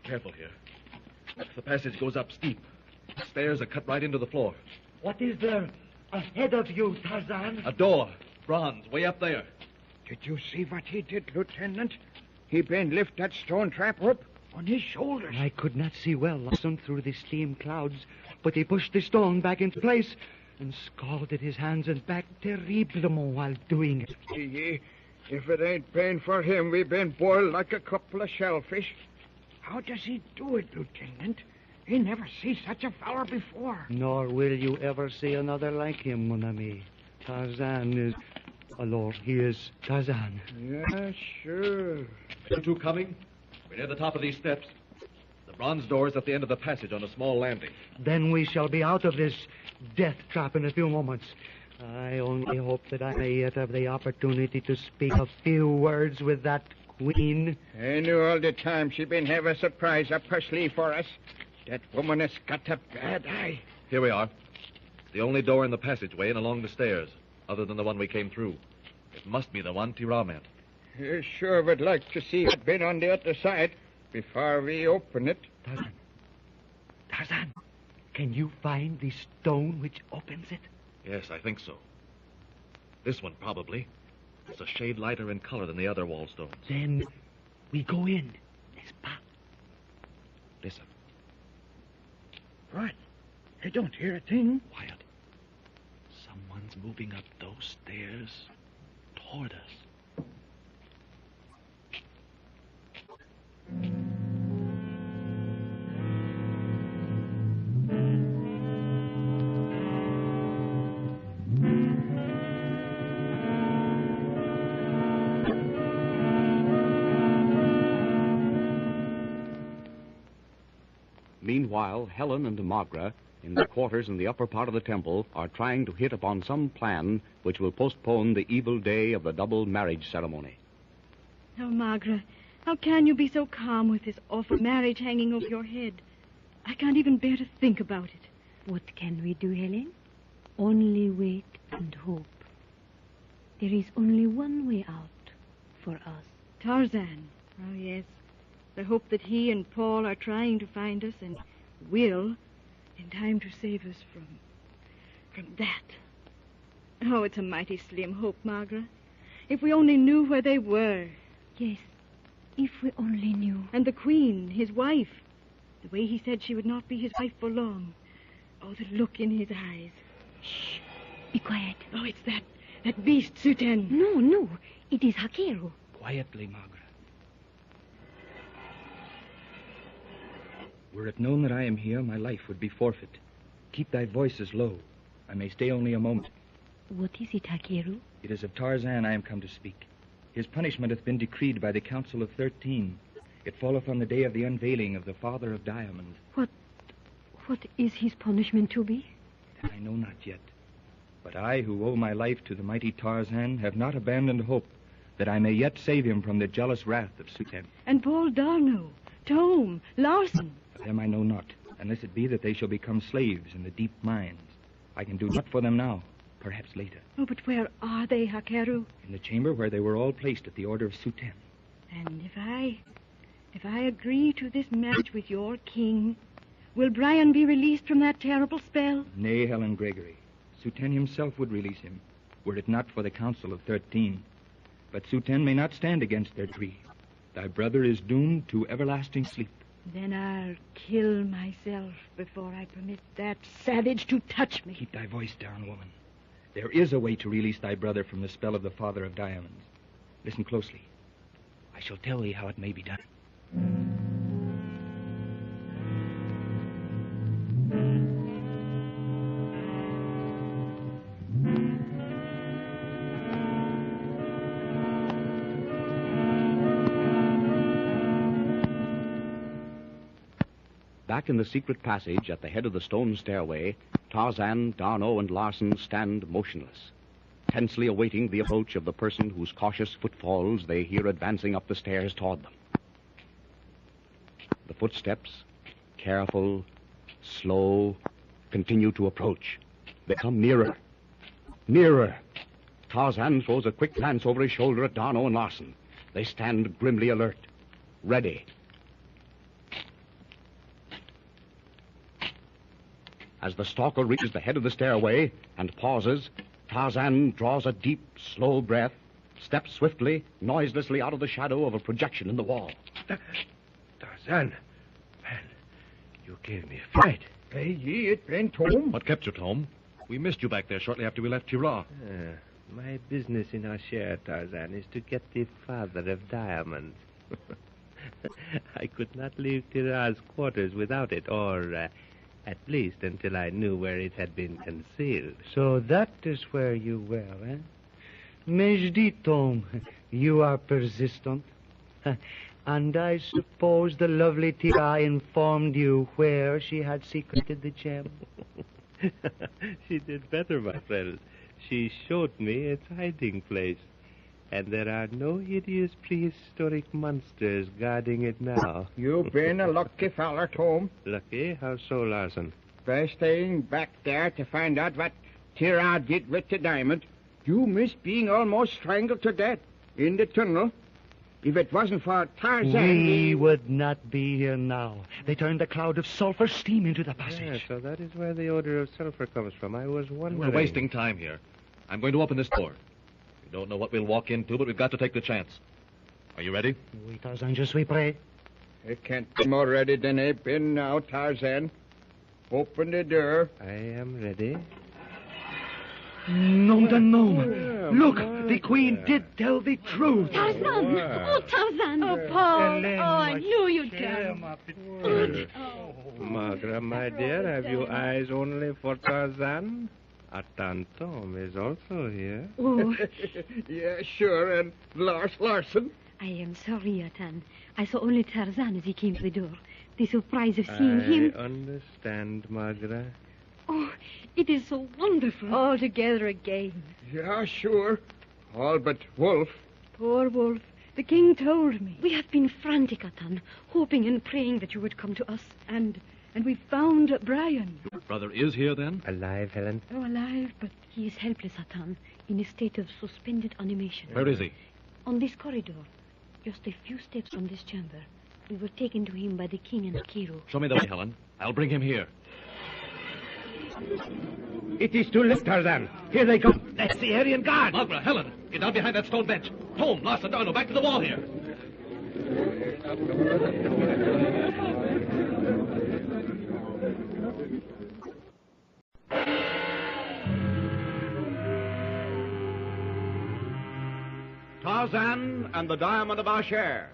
Careful here. The passage goes up steep. The stairs are cut right into the floor. What is there ahead of you, Tarzan? A door. Bronze, way up there. Did you see what he did, Lieutenant? He been lift that stone trap up on his shoulders. I could not see well, Lawson, through the steam clouds, but he pushed the stone back into place and scalded his hands and back terriblement while doing it. If it ain't been for him, we've been boiled like a couple of shellfish. How does he do it, Lieutenant? He never see such a feller before. Nor will you ever see another like him, mon ami. Tarzan is... Alors, he is Tarzan. Yeah, sure. Are you two coming? We're near the top of these steps. The bronze door is at the end of the passage on a small landing. Then we shall be out of this death trap in a few moments. I only hope that I may yet have the opportunity to speak a few words with that queen. I knew all the time she'd been have a surprise up her sleeve for us. That woman has got a bad eye. Here we are. The only door in the passageway and along the stairs, other than the one we came through. It must be the one Tira meant. You sure would like to see what's been on the other side before we open it. Tarzan, can you find the stone which opens it? Yes, I think so. This one, probably. It's a shade lighter in color than the other wall stones. Then we go in. N'est-ce pas? Listen. What? I don't hear a thing. Quiet. Someone's moving up those stairs toward us. Meanwhile, Helen and Magra, in their quarters in the upper part of the temple, are trying to hit upon some plan which will postpone the evil day of the double marriage ceremony. Oh, Magra, how can you be so calm with this awful marriage hanging over your head? I can't even bear to think about it. What can we do, Helen? Only wait and hope. There is only one way out for us. Tarzan. Oh, yes. I hope that he and Paul are trying to find us and will in time to save us from that. Oh, it's a mighty slim hope, Magra. If we only knew where they were. Yes, if we only knew. And the Queen, his wife. The way he said she would not be his wife for long. Oh, the look in his eyes. Shh, be quiet. Oh, it's that beast, Suten. No, it is Hakeru. Quietly, Magra. Were it known that I am here, my life would be forfeit. Keep thy voices low. I may stay only a moment. What is it, Hakeru? It is of Tarzan I am come to speak. His punishment hath been decreed by the Council of 13. It falleth on the day of the unveiling of the Father of Diamond. What is his punishment to be? I know not yet. But I, who owe my life to the mighty Tarzan, have not abandoned hope that I may yet save him from the jealous wrath of Tu-em. And Paul Darno, Thome, Larson. Of them I know not, unless it be that they shall become slaves in the deep mines. I can do naught for them now, perhaps later. Oh, but where are they, Hakeru? In the chamber where they were all placed at the order of Tu-em. And if I agree to this match with your king, will Brian be released from that terrible spell? Nay, Helen Gregory. Tu-em himself would release him, were it not for the Council of 13. But Tu-em may not stand against their decree. Thy brother is doomed to everlasting sleep. Then I'll kill myself before I permit that savage to touch me. Keep thy voice down, woman. There is a way to release thy brother from the spell of the Father of Diamonds. Listen closely. I shall tell thee how it may be done. Back in the secret passage at the head of the stone stairway, Tarzan, Darno, and Larson stand motionless, tensely awaiting the approach of the person whose cautious footfalls they hear advancing up the stairs toward them. The footsteps, careful, slow, continue to approach. They come nearer, nearer. Tarzan throws a quick glance over his shoulder at Darno and Larson. They stand grimly alert, ready. As the stalker reaches the head of the stairway and pauses, Tarzan draws a deep, slow breath, steps swiftly, noiselessly out of the shadow of a projection in the wall. Tarzan, man, you gave me a fright. Hey, ye, it been Thome? What kept you, Thome? We missed you back there shortly after we left Tirah. My business in Ashair, Tarzan, is to get the Father of Diamonds. I could not leave Tirah's quarters without it, or at least until I knew where it had been concealed. So that is where you were, eh? Mejdi, Thome, you are persistent. And I suppose the lovely Tirah informed you where she had secreted the gem? She did better, my friend. She showed me its hiding place. And there are no hideous prehistoric monsters guarding it now. You've been a lucky feller, Thome. Lucky? How so, Larson? By staying back there to find out what Tirah did with the diamond, you missed being almost strangled to death in the tunnel. If it wasn't for Tarzan... We would not be here now. They turned a cloud of sulfur steam into the passage. Yeah, so that is where the odor of sulfur comes from. I was wondering... We're wasting time here. I'm going to open this door. We don't know what we'll walk into, but we've got to take the chance. Are you ready? Oui, Tarzan, je suis prêt. It can't be more ready than they've been now, Tarzan. Open the door. I am ready. Nom de nom. Look, the Queen did tell the truth. Tarzan! Oh, Tarzan! Oh, Paul! Oh, I knew you'd come. Magra, my dear, have you eyes only for Tarzan? Atan Thome is also here. Oh. Yeah, sure, and Larson. I am sorry, Atan. I saw only Tarzan as he came to the door. The surprise of seeing him... I understand, Magra. Oh, it is so wonderful. All together again. Yeah, sure. All but Wolf. Poor Wolf. The king told me. We have been frantic, Atan, hoping and praying that you would come to us. And we found Brian. Your brother is here, then? Alive, Helen? Oh, alive, but... He is helpless, Atan, in a state of suspended animation. Where is he? On this corridor, just a few steps from this chamber. We were taken to him by the king and Kiru. Show me the way, Helen. I'll bring him here. It is too late, Tarzan. Here they come. That's the Aryan guard. Magra, Helen, get down behind that stone bench. Thome, Larson, Darno, back to the wall here. Tarzan and the Diamond of Ashair.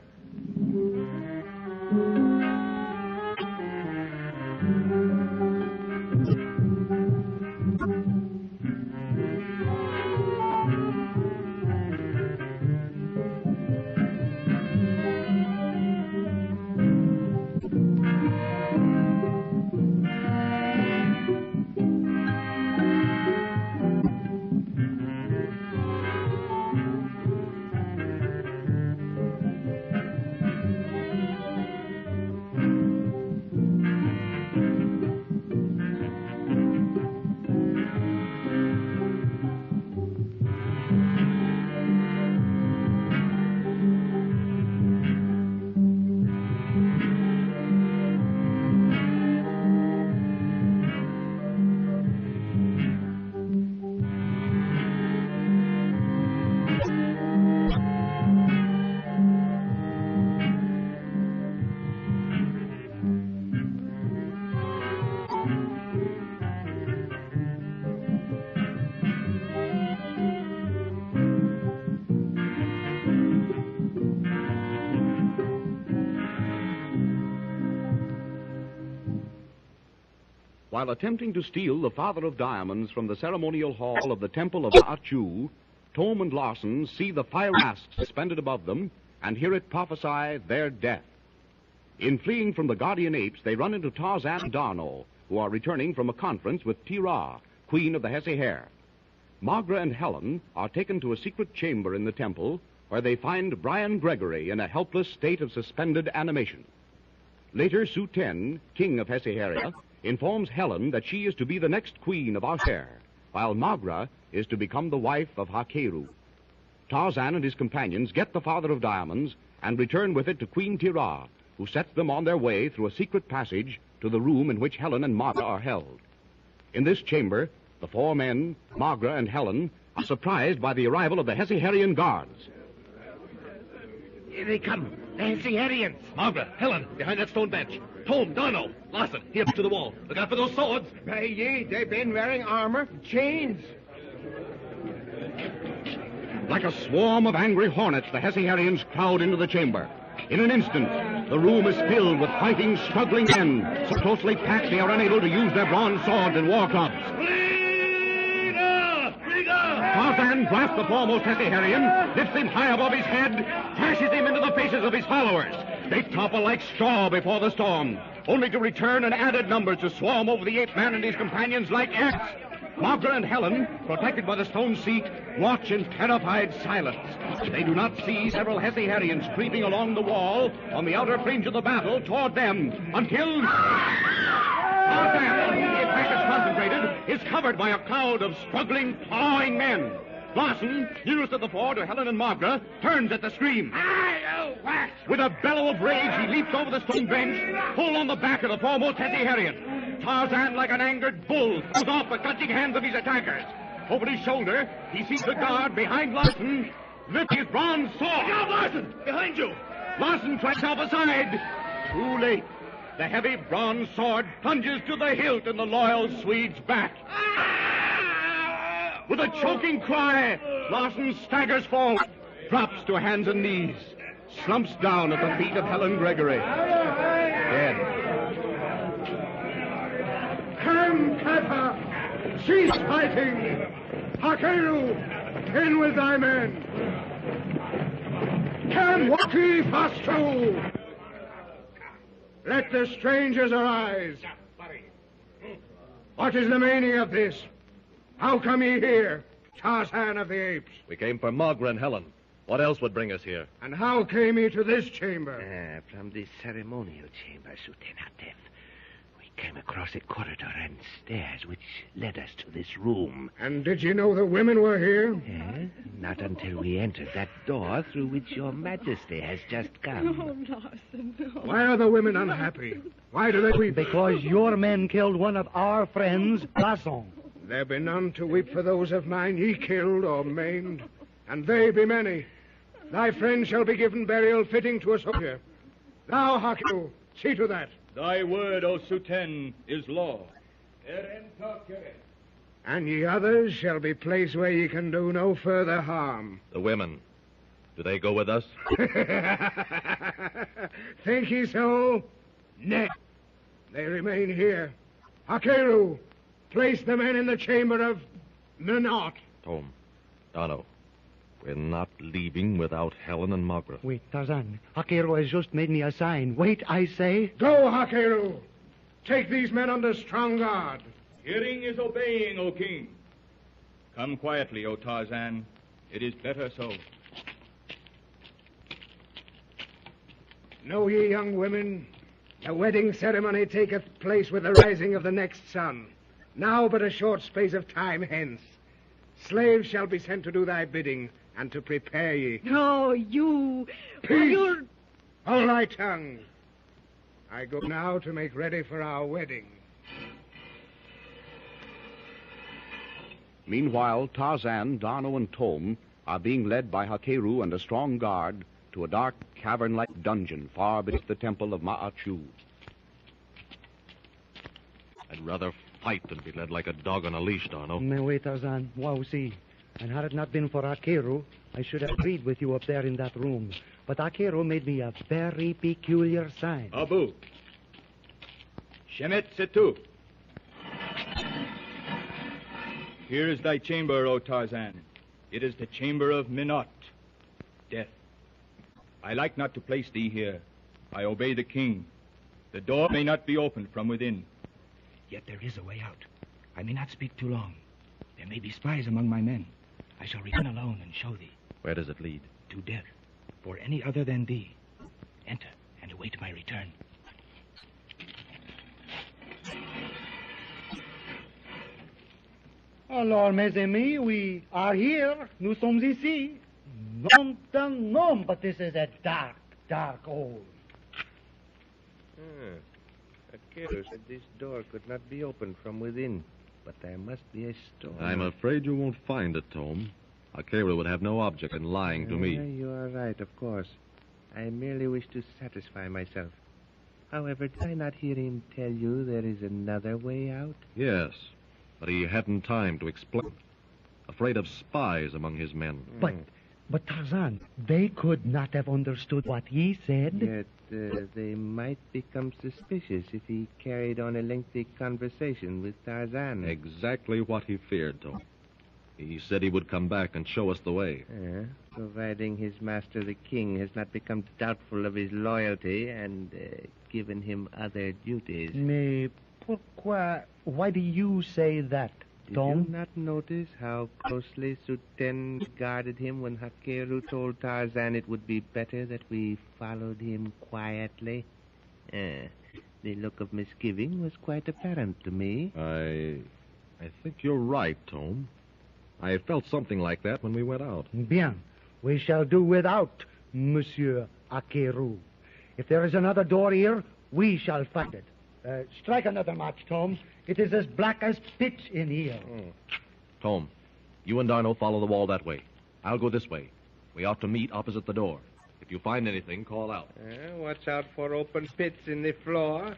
While attempting to steal the Father of Diamonds from the ceremonial hall of the Temple of Ma'achu, Thome and Larson see the fire mask suspended above them and hear it prophesy their death. In fleeing from the guardian apes, they run into Tarzan and D'Arnot, who are returning from a conference with Tira, queen of the Hesse Hare. Magra and Helen are taken to a secret chamber in the temple where they find Brian Gregory in a helpless state of suspended animation. Later, Su-ten, king of Hesse-Heria, informs Helen that she is to be the next queen of Ashair, while Magra is to become the wife of Hakeru. Tarzan and his companions get the Father of Diamonds and return with it to Queen Tira, who sets them on their way through a secret passage to the room in which Helen and Magra are held. In this chamber, the four men, Magra and Helen, are surprised by the arrival of the Hesse-Herian guards. Here they come. The Hesse-Herians. Magra, Helen, behind that stone bench. Thome, D'Arnot, Larson, here to the wall. Look out for those swords. By ye, they've been wearing armor, chains. Like a swarm of angry hornets, the Hesse-Herians crowd into the chamber. In an instant, the room is filled with fighting, struggling men, so closely packed they are unable to use their bronze swords and war clubs. Tarzan grasps the foremost Hesse-Herian, lifts him high above his head, crashes him into the faces of his followers. They topple like straw before the storm, only to return in added numbers to swarm over the ape man and his companions like ants. Magra and Helen, protected by the stone seat, watch in terrified silence. They do not see several Hesse-Herians creeping along the wall on the outer fringe of the battle toward them until... Tarzan, the attack is concentrated, is covered by a crowd of struggling, clawing men. Larson, nearest of the four to Helen and Magra, turns at the scream. With a bellow of rage, he leaps over the stone bench, full on the back of the foremost Hesse-Herian. Tarzan, like an angered bull, throws off the clutching hands of his attackers. Over his shoulder, he sees the guard behind Larson lift his bronze sword. Look out, Larson! Behind you! Larson tries off aside. Too late. The heavy bronze sword plunges to the hilt in the loyal Swede's back. With a choking cry, Larson staggers forward, drops to hands and knees, slumps down at the feet of Helen Gregory. Dead. Come, Kappa! Cease fighting! Hakeru, in with thy men! Come, Waki Fastu! Let the strangers arise. What is the meaning of this? How come ye here, Tarzan of the Apes? We came for Magra and Helen. What else would bring us here? And how came ye to this chamber? From the ceremonial chamber, Su-ten-Hatef. We came across a corridor and stairs which led us to this room. And did you know the women were here? Not until we entered that door through which your majesty has just come. Oh, Larson, no. Why are the women unhappy? Why do they weep? Because your men killed one of our friends, Larson. There be none to weep for those of mine ye killed or maimed, and they be many. Thy friend shall be given burial fitting to a soldier. Thou, Hakeru, see to that. Thy word, O Su-ten, is law. And ye others shall be placed where ye can do no further harm. The women. Do they go with us? Think ye so? Nay. They remain here. Hakeru, place the men in the chamber of Menot. Thome, D'Arnot, we're not leaving without Helen and Magra. Wait, Tarzan. Hakeru has just made me a sign. Wait, I say. Go, Hakeru. Take these men under strong guard. Hearing is obeying, O king. Come quietly, O Tarzan. It is better so. Know ye, young women, the wedding ceremony taketh place with the rising of the next sun. Now but a short space of time hence. Slaves shall be sent to do thy bidding and to prepare ye. No, you... Peace! You're... Hold thy tongue. I go now to make ready for our wedding. Meanwhile, Tarzan, D'Arnot, and Thome are being led by Hakeru and a strong guard to a dark cavern-like dungeon far beneath the temple of Ma'achu. I'd rather fight than be led like a dog on a leash, D'Arnot. No, wait, Tarzan. Wow, see. And had it not been for Hakeru, I should have agreed with you up there in that room. But Hakeru made me a very peculiar sign. Abu. Shemet Setu. Here is thy chamber, O Tarzan. It is the chamber of Minot, death. I like not to place thee here. I obey the king. The door may not be opened from within. Yet there is a way out. I may not speak too long. There may be spies among my men. I shall return alone and show thee. Where does it lead? To death. For any other than thee. Enter and await my return. Alors, mes amis, we are here. Nous sommes ici. Nom d'un nom, but this is a dark, dark hole. Akira said this door could not be opened from within, but there must be a storm. I'm afraid you won't find it, Thome. Akira would have no object in lying to me. You are right, of course. I merely wish to satisfy myself. However, did I not hear him tell you there is another way out? Yes, but he hadn't time to explain. Afraid of spies among his men. But Tarzan, they could not have understood what he said. Yet they might become suspicious if he carried on a lengthy conversation with Tarzan. Exactly what he feared, Thome. He said he would come back and show us the way. Providing his master, the king, has not become doubtful of his loyalty and given him other duties. Mais pourquoi? Why do you say that, Thome? Did you not notice how closely Suten guarded him when Hakeru told Tarzan it would be better that we followed him quietly? The look of misgiving was quite apparent to me. I think you're right, Thome. I felt something like that when we went out. Bien. We shall do without Monsieur Hakeru. If there is another door here, we shall find it. Strike another match, Thome. It is as black as pitch in here. Thome, you and Darno follow the wall that way. I'll go this way. We ought to meet opposite the door. If you find anything, call out. Watch out for open pits in the floor.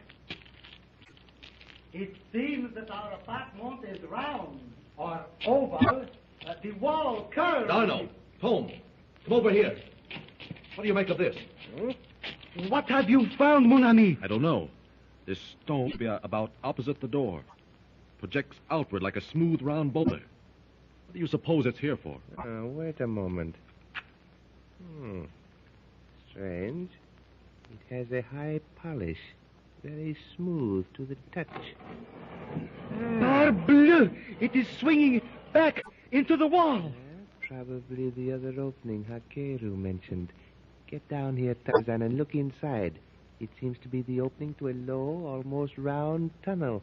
It seems that our apartment is round or oval. The wall curves. Darno, Thome, come over here. What do you make of this? What have you found, mon ami? I don't know. This stone be about opposite the door. Projects outward like a smooth, round boulder. What do you suppose it's here for? Wait a moment. Strange. It has a high polish. Very smooth to the touch. Parbleu! It is swinging back into the wall. Probably the other opening Hakeru mentioned. Get down here, Tarzan, and look inside. It seems to be the opening to a low, almost round tunnel.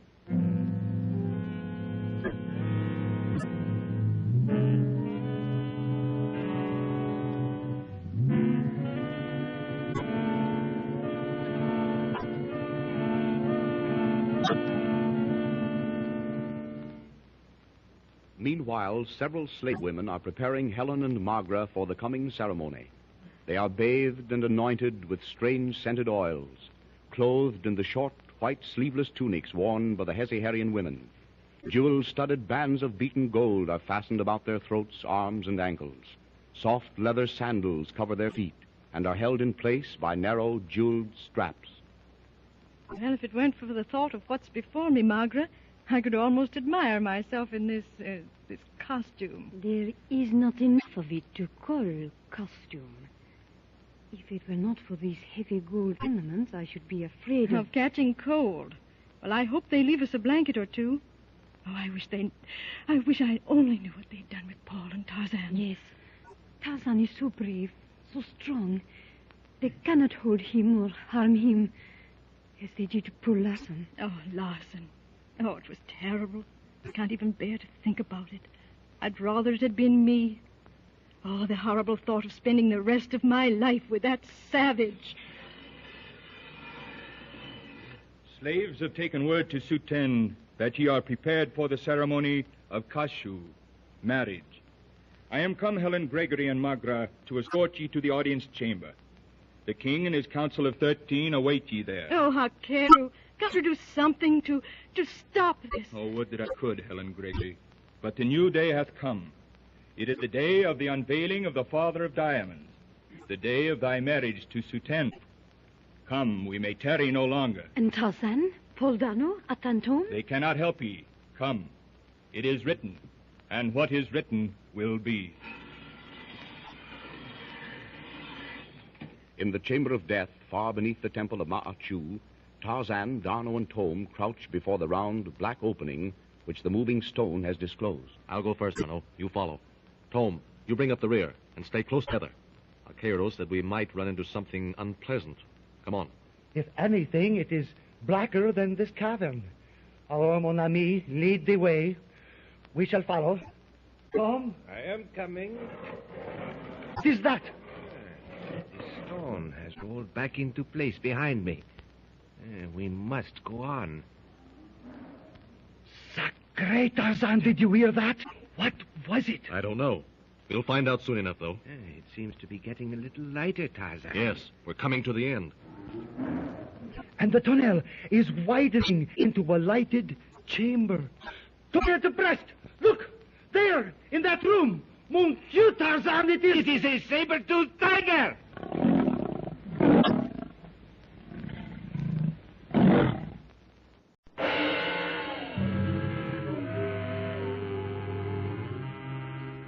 Meanwhile, several slave women are preparing Helen and Magra for the coming ceremony. They are bathed and anointed with strange scented oils, clothed in the short, white, sleeveless tunics worn by the Hesiharian women. Jewel-studded bands of beaten gold are fastened about their throats, arms, and ankles. Soft leather sandals cover their feet and are held in place by narrow, jeweled straps. Well, if it weren't for the thought of what's before me, Magra, I could almost admire myself in this costume. There is not enough of it to call costume. If it were not for these heavy gold ornaments, I should be afraid of catching cold. Well, I hope they leave us a blanket or two. Oh, I wish I only knew what they'd done with Paul and Tarzan. Yes. Tarzan is so brave, so strong. They cannot hold him or harm him as they did to poor Larsen. Oh, Larsen. Oh, it was terrible. I can't even bear to think about it. I'd rather it had been me. Oh, the horrible thought of spending the rest of my life with that savage. Slaves have taken word to Suten that ye are prepared for the ceremony of Kashu, marriage. I am come, Helen, Gregory, and Magra, to escort ye to the audience chamber. The king and his council of 13 await ye there. Oh, Hakeru, got to do something to stop this. Oh, would that I could, Helen Gregory. But the new day hath come. It is the day of the unveiling of the father of diamonds, the day of thy marriage to Suten. Come, we may tarry no longer. And Tarzan, Poldano, Atan Thome? They cannot help ye. Come. It is written, and what is written will be. In the chamber of death, far beneath the temple of Ma'achu, Tarzan, D'Arnot, and Thome crouch before the round, black opening which the moving stone has disclosed. I'll go first, D'Arnot. You follow. Thome, you bring up the rear and stay close together. Akero said we might run into something unpleasant. Come on. If anything, it is blacker than this cavern. Oh, mon ami, lead the way. We shall follow. Thome? I am coming. What is that? The stone has rolled back into place behind me. We must go on. Sacre Tarzan, did you hear that? What was it? I don't know. We'll find out soon enough, though. It seems to be getting a little lighter, Tarzan. Yes, we're coming to the end. And the tunnel is widening into a lighted chamber. Look at the breast! Look! There! In that room! Mon Dieu, Tarzan, it is... It is a saber-toothed tiger!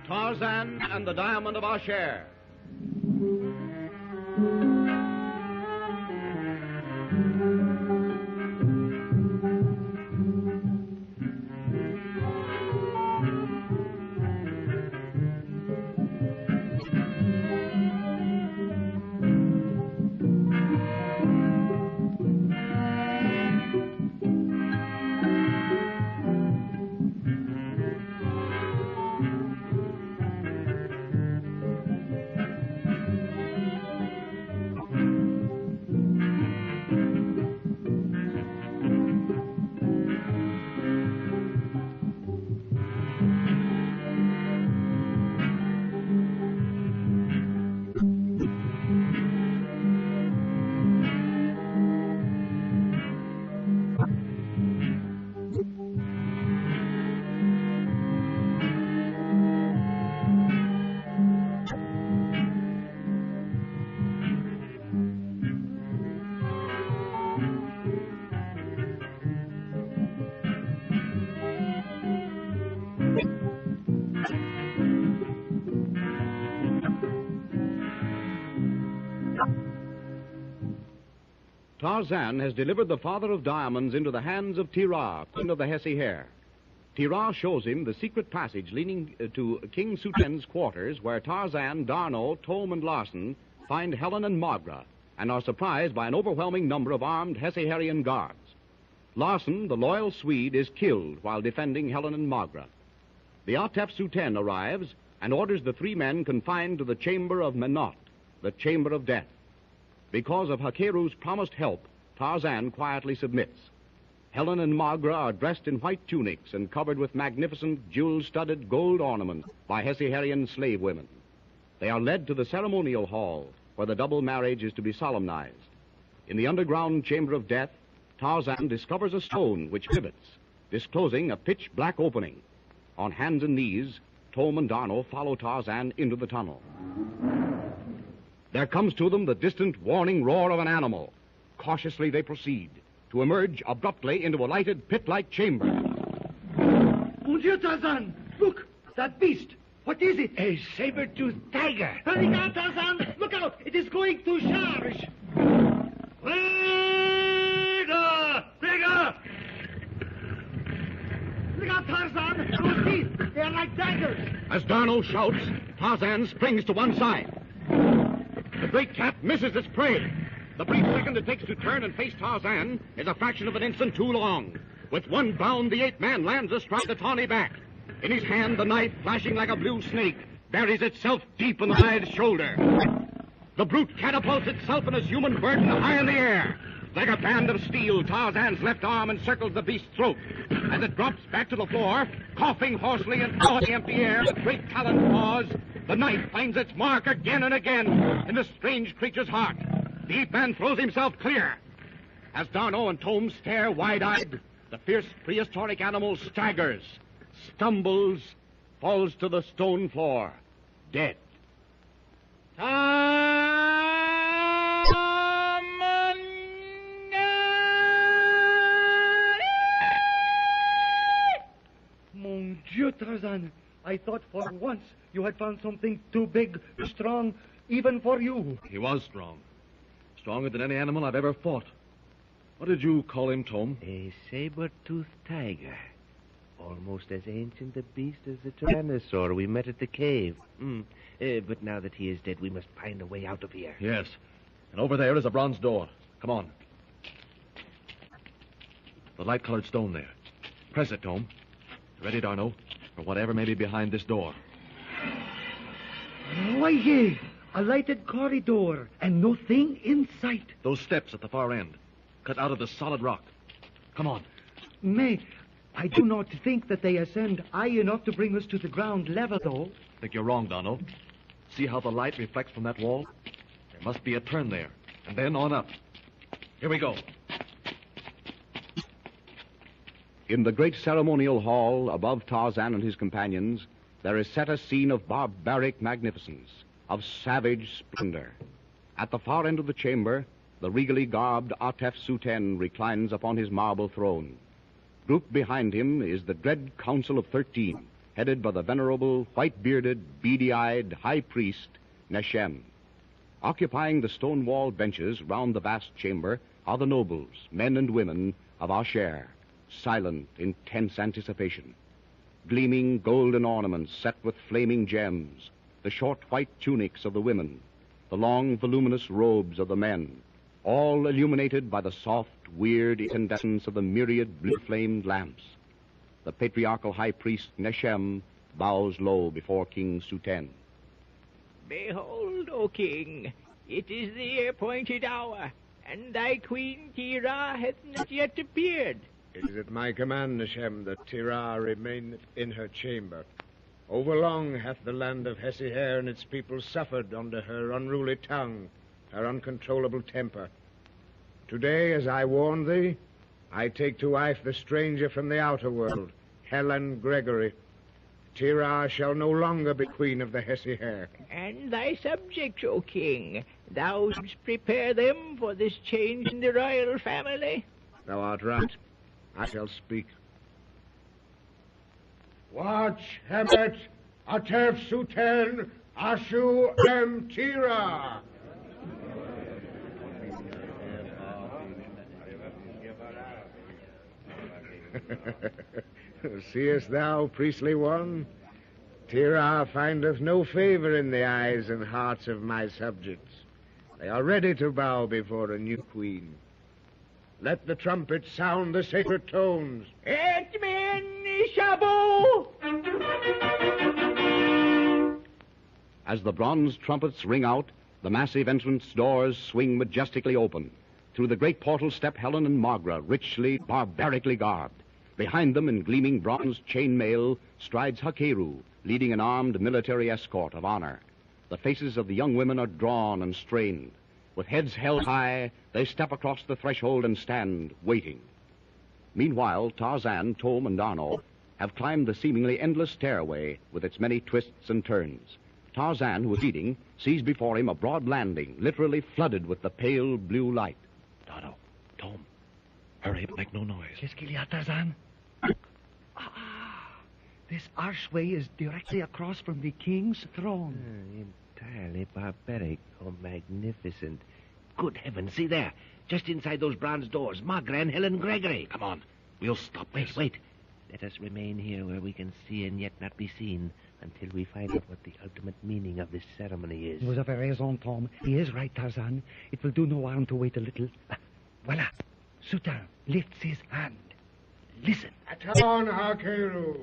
Tarzan and the Diamond of Ashair. Tarzan has delivered the father of diamonds into the hands of Tira, queen of the Hesse Hare. Tira shows him the secret passage leading to King Suten's quarters, where Tarzan, D'Arnot, Thome, and Larsen find Helen and Magra and are surprised by an overwhelming number of armed Hesse-Harian guards. Larsen, the loyal Swede, is killed while defending Helen and Magra. The Atef Suten arrives and orders the three men confined to the chamber of Menot, the chamber of death. Because of Hakeru's promised help, Tarzan quietly submits. Helen and Magra are dressed in white tunics and covered with magnificent jewel-studded gold ornaments by Hesse-Harian slave women. They are led to the ceremonial hall, where the double marriage is to be solemnized. In the underground chamber of death, Tarzan discovers a stone which pivots, disclosing a pitch-black opening. On hands and knees, Thome and D'Arnot follow Tarzan into the tunnel. There comes to them the distant warning roar of an animal. Cautiously they proceed, to emerge abruptly into a lighted pit-like chamber. Mon Dieu, Tarzan! Look! That beast! What is it? A saber-toothed tiger! Hurry down, Tarzan! Look out! It is going to charge! Raider! Raider! Look out, Tarzan! Those teeth! They are like daggers! As D'Arnot shouts, Tarzan springs to one side. The great cat misses its prey. The brief second it takes to turn and face Tarzan is a fraction of an instant too long. With one bound, the ape-man lands astride the tawny back. In his hand, the knife, flashing like a blue snake, buries itself deep in the hide's shoulder. The brute catapults itself and its human burden high in the air. Like a band of steel, Tarzan's left arm encircles the beast's throat. As it drops back to the floor, coughing hoarsely and clawing the empty air with great taloned paws, the knife finds its mark again and again in the strange creature's heart. The ape-man throws himself clear. As D'Arnot and Thome stare wide-eyed, the fierce prehistoric animal staggers, stumbles, falls to the stone floor, dead. Mon Dieu, Tarzan! I thought for once you had found something too big, too strong, even for you. He was strong. Stronger than any animal I've ever fought. What did you call him, Thome? A saber-toothed tiger. Almost as ancient a beast as the tyrannosaur we met at the cave. But now that he is dead, we must find a way out of here. Yes. And over there is a bronze door. Come on. The light-colored stone there. Press it, Thome. Ready, Darno, for whatever may be behind this door. Why, ye, a lighted corridor, and no thing in sight. Those steps at the far end, cut out of the solid rock. Come on. May, I do not think that they ascend high enough to bring us to the ground level, though. Think you're wrong, Darno. See how the light reflects from that wall? There must be a turn there, and then on up. Here we go. In the great ceremonial hall above Tarzan and his companions, there is set a scene of barbaric magnificence, of savage splendor. At the far end of the chamber, the regally garbed Atef Suten reclines upon his marble throne. Grouped behind him is the dread Council of 13, headed by the venerable, white-bearded, beady-eyed high priest, Neshem. Occupying the stone-walled benches round the vast chamber are the nobles, men and women, of Ashair, silent, intense anticipation. Gleaming golden ornaments set with flaming gems, the short white tunics of the women, the long voluminous robes of the men, all illuminated by the soft, weird incandescence of the myriad blue-flamed lamps. The patriarchal high priest Neshem bows low before King Suten. Behold, O king, it is the appointed hour, and thy queen Tira hath not yet appeared. It is at my command, Neshem, that Tira remain in her chamber. Overlong hath the land of Hesiher and its people suffered under her unruly tongue, her uncontrollable temper. Today, as I warned thee, I take to wife the stranger from the outer world, Helen Gregory. Tira shall no longer be queen of the Hesiher. And thy subjects, O king, thou shouldst prepare them for this change in the royal family. Thou art right. I shall speak. Watch, Hemet, Atef Suten, Ashu Tira. Seest thou, priestly one? Tira findeth no favor in the eyes and hearts of my subjects. They are ready to bow before a new queen. Let the trumpets sound the sacred tones. Etmin Shabu! As the bronze trumpets ring out, the massive entrance doors swing majestically open. Through the great portal step Helen and Magra, richly, barbarically garbed. Behind them, in gleaming bronze chainmail, strides Hakeru, leading an armed military escort of honor. The faces of the young women are drawn and strained. With heads held high, they step across the threshold and stand, waiting. Meanwhile, Tarzan, Thome, and Darno have climbed the seemingly endless stairway with its many twists and turns. Tarzan, who is leading, sees before him a broad landing, literally flooded with the pale blue light. Darno, Thome, hurry, but make no noise. Qu'est-ce Tarzan? This archway is directly across from the king's throne. Entirely barbaric or magnificent. Good heavens, see there. Just inside those bronze doors, Magra and Helen Gregory. Come on. We'll stop this. Wait. Let us remain here where we can see and yet not be seen until we find out what the ultimate meaning of this ceremony is. Vous avez raison, Thome. He is right, Tarzan. It will do no harm to wait a little. Voila. Suten lifts his hand. Listen. Atan Hakeru,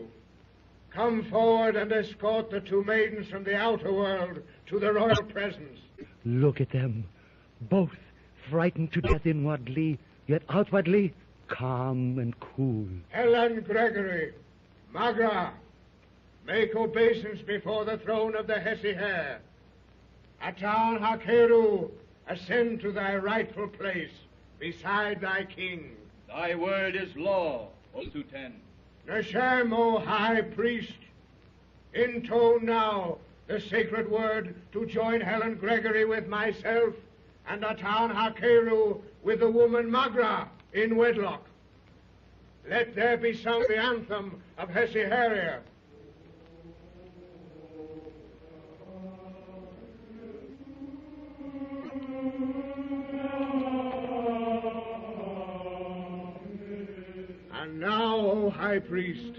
come forward and escort the two maidens from the outer world to the royal presence. Look at them. Both frightened to death inwardly, yet outwardly calm and cool. Helen Gregory, Magra, make obeisance before the throne of the Hesiher. Atan Hakeru, ascend to thy rightful place beside thy king. Thy word is law, O Suten. Neshem, O high priest, intone now the sacred word to join Helen Gregory with myself and Atan Hakeru with the woman Magra in wedlock. Let there be sung the anthem of Hesiheria. high priest,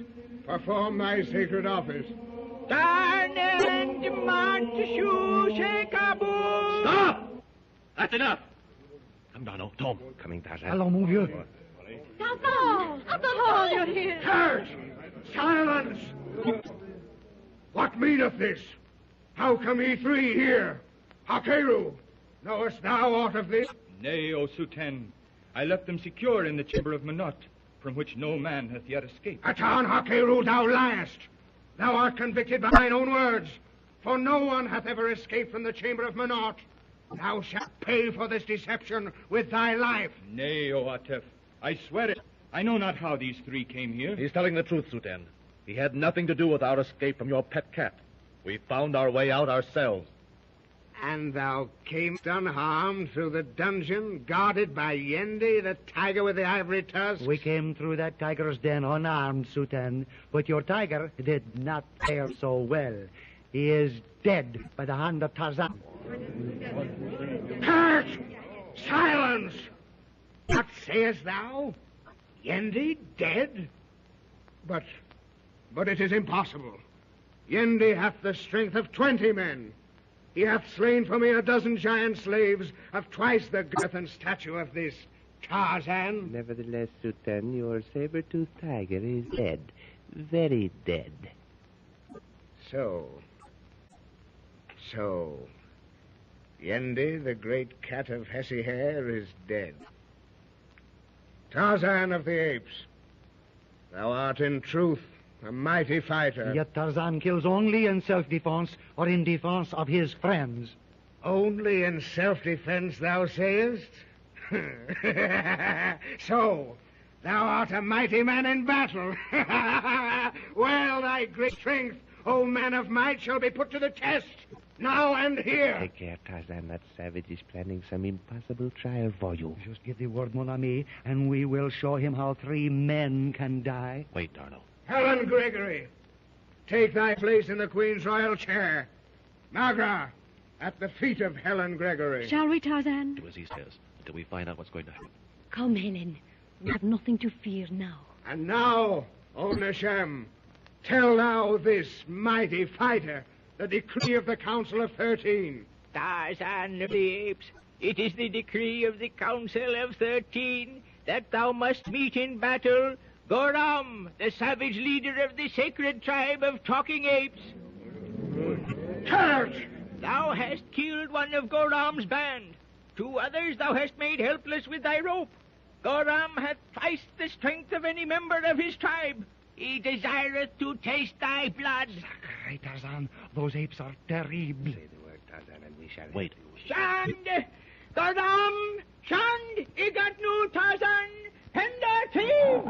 perform thy sacred office. Stop! That's enough! Come down, oh, Thome. Coming, Tarzan. Allons, mon vieux. Atan, you're here. Curse! Silence! What meaneth this? How come ye three here? Hakeru, knowest thou aught of this? Nay, O Sultan. I left them secure in the chamber of Manot, from which no man hath yet escaped. Atan Hakeru, thou liest. Thou art convicted by thine own words, for no one hath ever escaped from the chamber of Manot. Thou shalt pay for this deception with thy life. Nay, O Atef, I swear it. I know not how these three came here. He's telling the truth, Sultan. He had nothing to do with our escape from your pet cat. We found our way out ourselves. And thou camest unharmed through the dungeon, guarded by Yendi, the tiger with the ivory tusks? We came through that tiger's den unarmed, Sultan, but your tiger did not fare so well. He is dead by the hand of Tarzan. Curse! Silence! What sayest thou? Yendi dead? But it is impossible. Yendi hath the strength of 20 men. He hath slain for me a dozen giant slaves of twice the girth and stature of this Tarzan. Nevertheless, Sultan, your saber-toothed tiger is dead. Very dead. So, Yendi, the great cat of Ashair, is dead. Tarzan of the apes, thou art in truth a mighty fighter. Yet Tarzan kills only in self-defense or in defense of his friends. Only in self-defense, thou sayest? So, thou art a mighty man in battle. Well, thy great strength, O man of might, shall be put to the test, now and here. Take care, Tarzan. That savage is planning some impossible trial for you. Just give the word, mon ami, and we will show him how 3 men can die. Wait, Darno. Helen Gregory, take thy place in the Queen's royal chair. Magra, at the feet of Helen Gregory. Shall we, Tarzan? Do as he says, until we find out what's going to happen. Come, Helen. We have nothing to fear now. And now, O Neshem, tell thou this mighty fighter the decree of the Council of 13. Tarzan of the apes, it is the decree of the Council of 13 that thou must meet in battle Goram, the savage leader of the sacred tribe of talking apes. Courage! Thou hast killed one of Goram's band. 2 others thou hast made helpless with thy rope. Goram hath twice the strength of any member of his tribe. He desireth to taste thy blood. Sacre, Tarzan, those apes are terrible. Say the word, Tarzan, and we shall... Wait. Shand! Goram! Shand! Igatnu Tarzan! Henda team!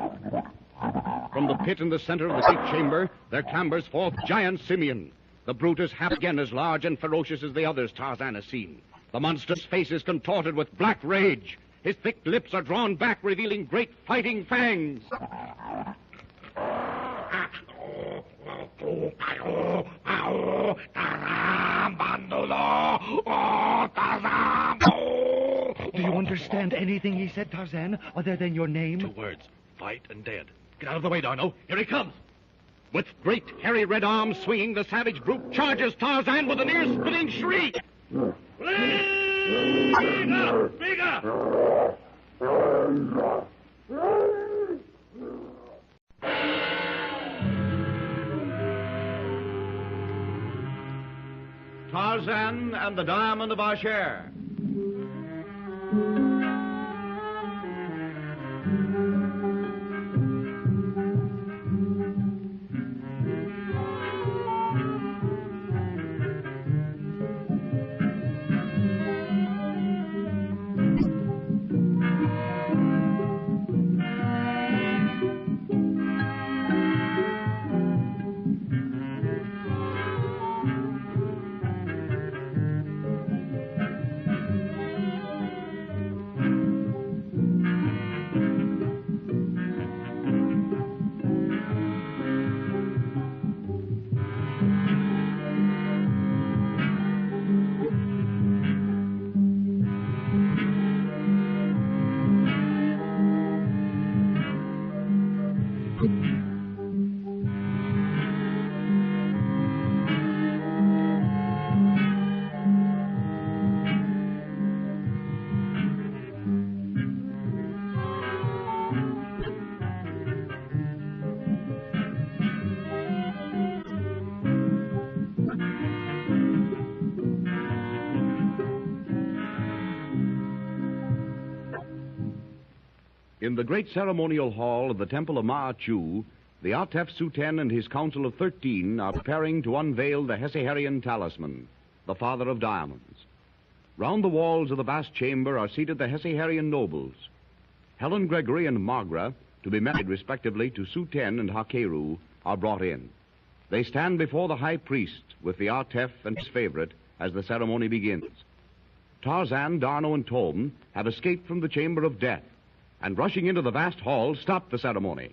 From the pit in the center of the great chamber, there clambers forth giant Simeon. The brute is half again as large and ferocious as the others Tarzan has seen. The monster's face is contorted with black rage. His thick lips are drawn back, revealing great fighting fangs. Do you understand anything he said, Tarzan, other than your name? 2 words. Fight and dead. Get out of the way, Darno. Here he comes. With great hairy red arms swinging, the savage brute charges Tarzan with an ear-splitting shriek. Bigger! Bigger! Tarzan and the Diamond of Ashair. In the great ceremonial hall of the Temple of Ma'achu, the Atef Suten and his council of 13 are preparing to unveil the Hesiherian talisman, the father of diamonds. Round the walls of the vast chamber are seated the Hesiherian nobles. Helen, Gregory, and Magra, to be married respectively to Suten and Hakeru, are brought in. They stand before the high priest with the Atef and his favorite as the ceremony begins. Tarzan, Darno, and Thome have escaped from the chamber of death, and rushing into the vast hall, stop the ceremony.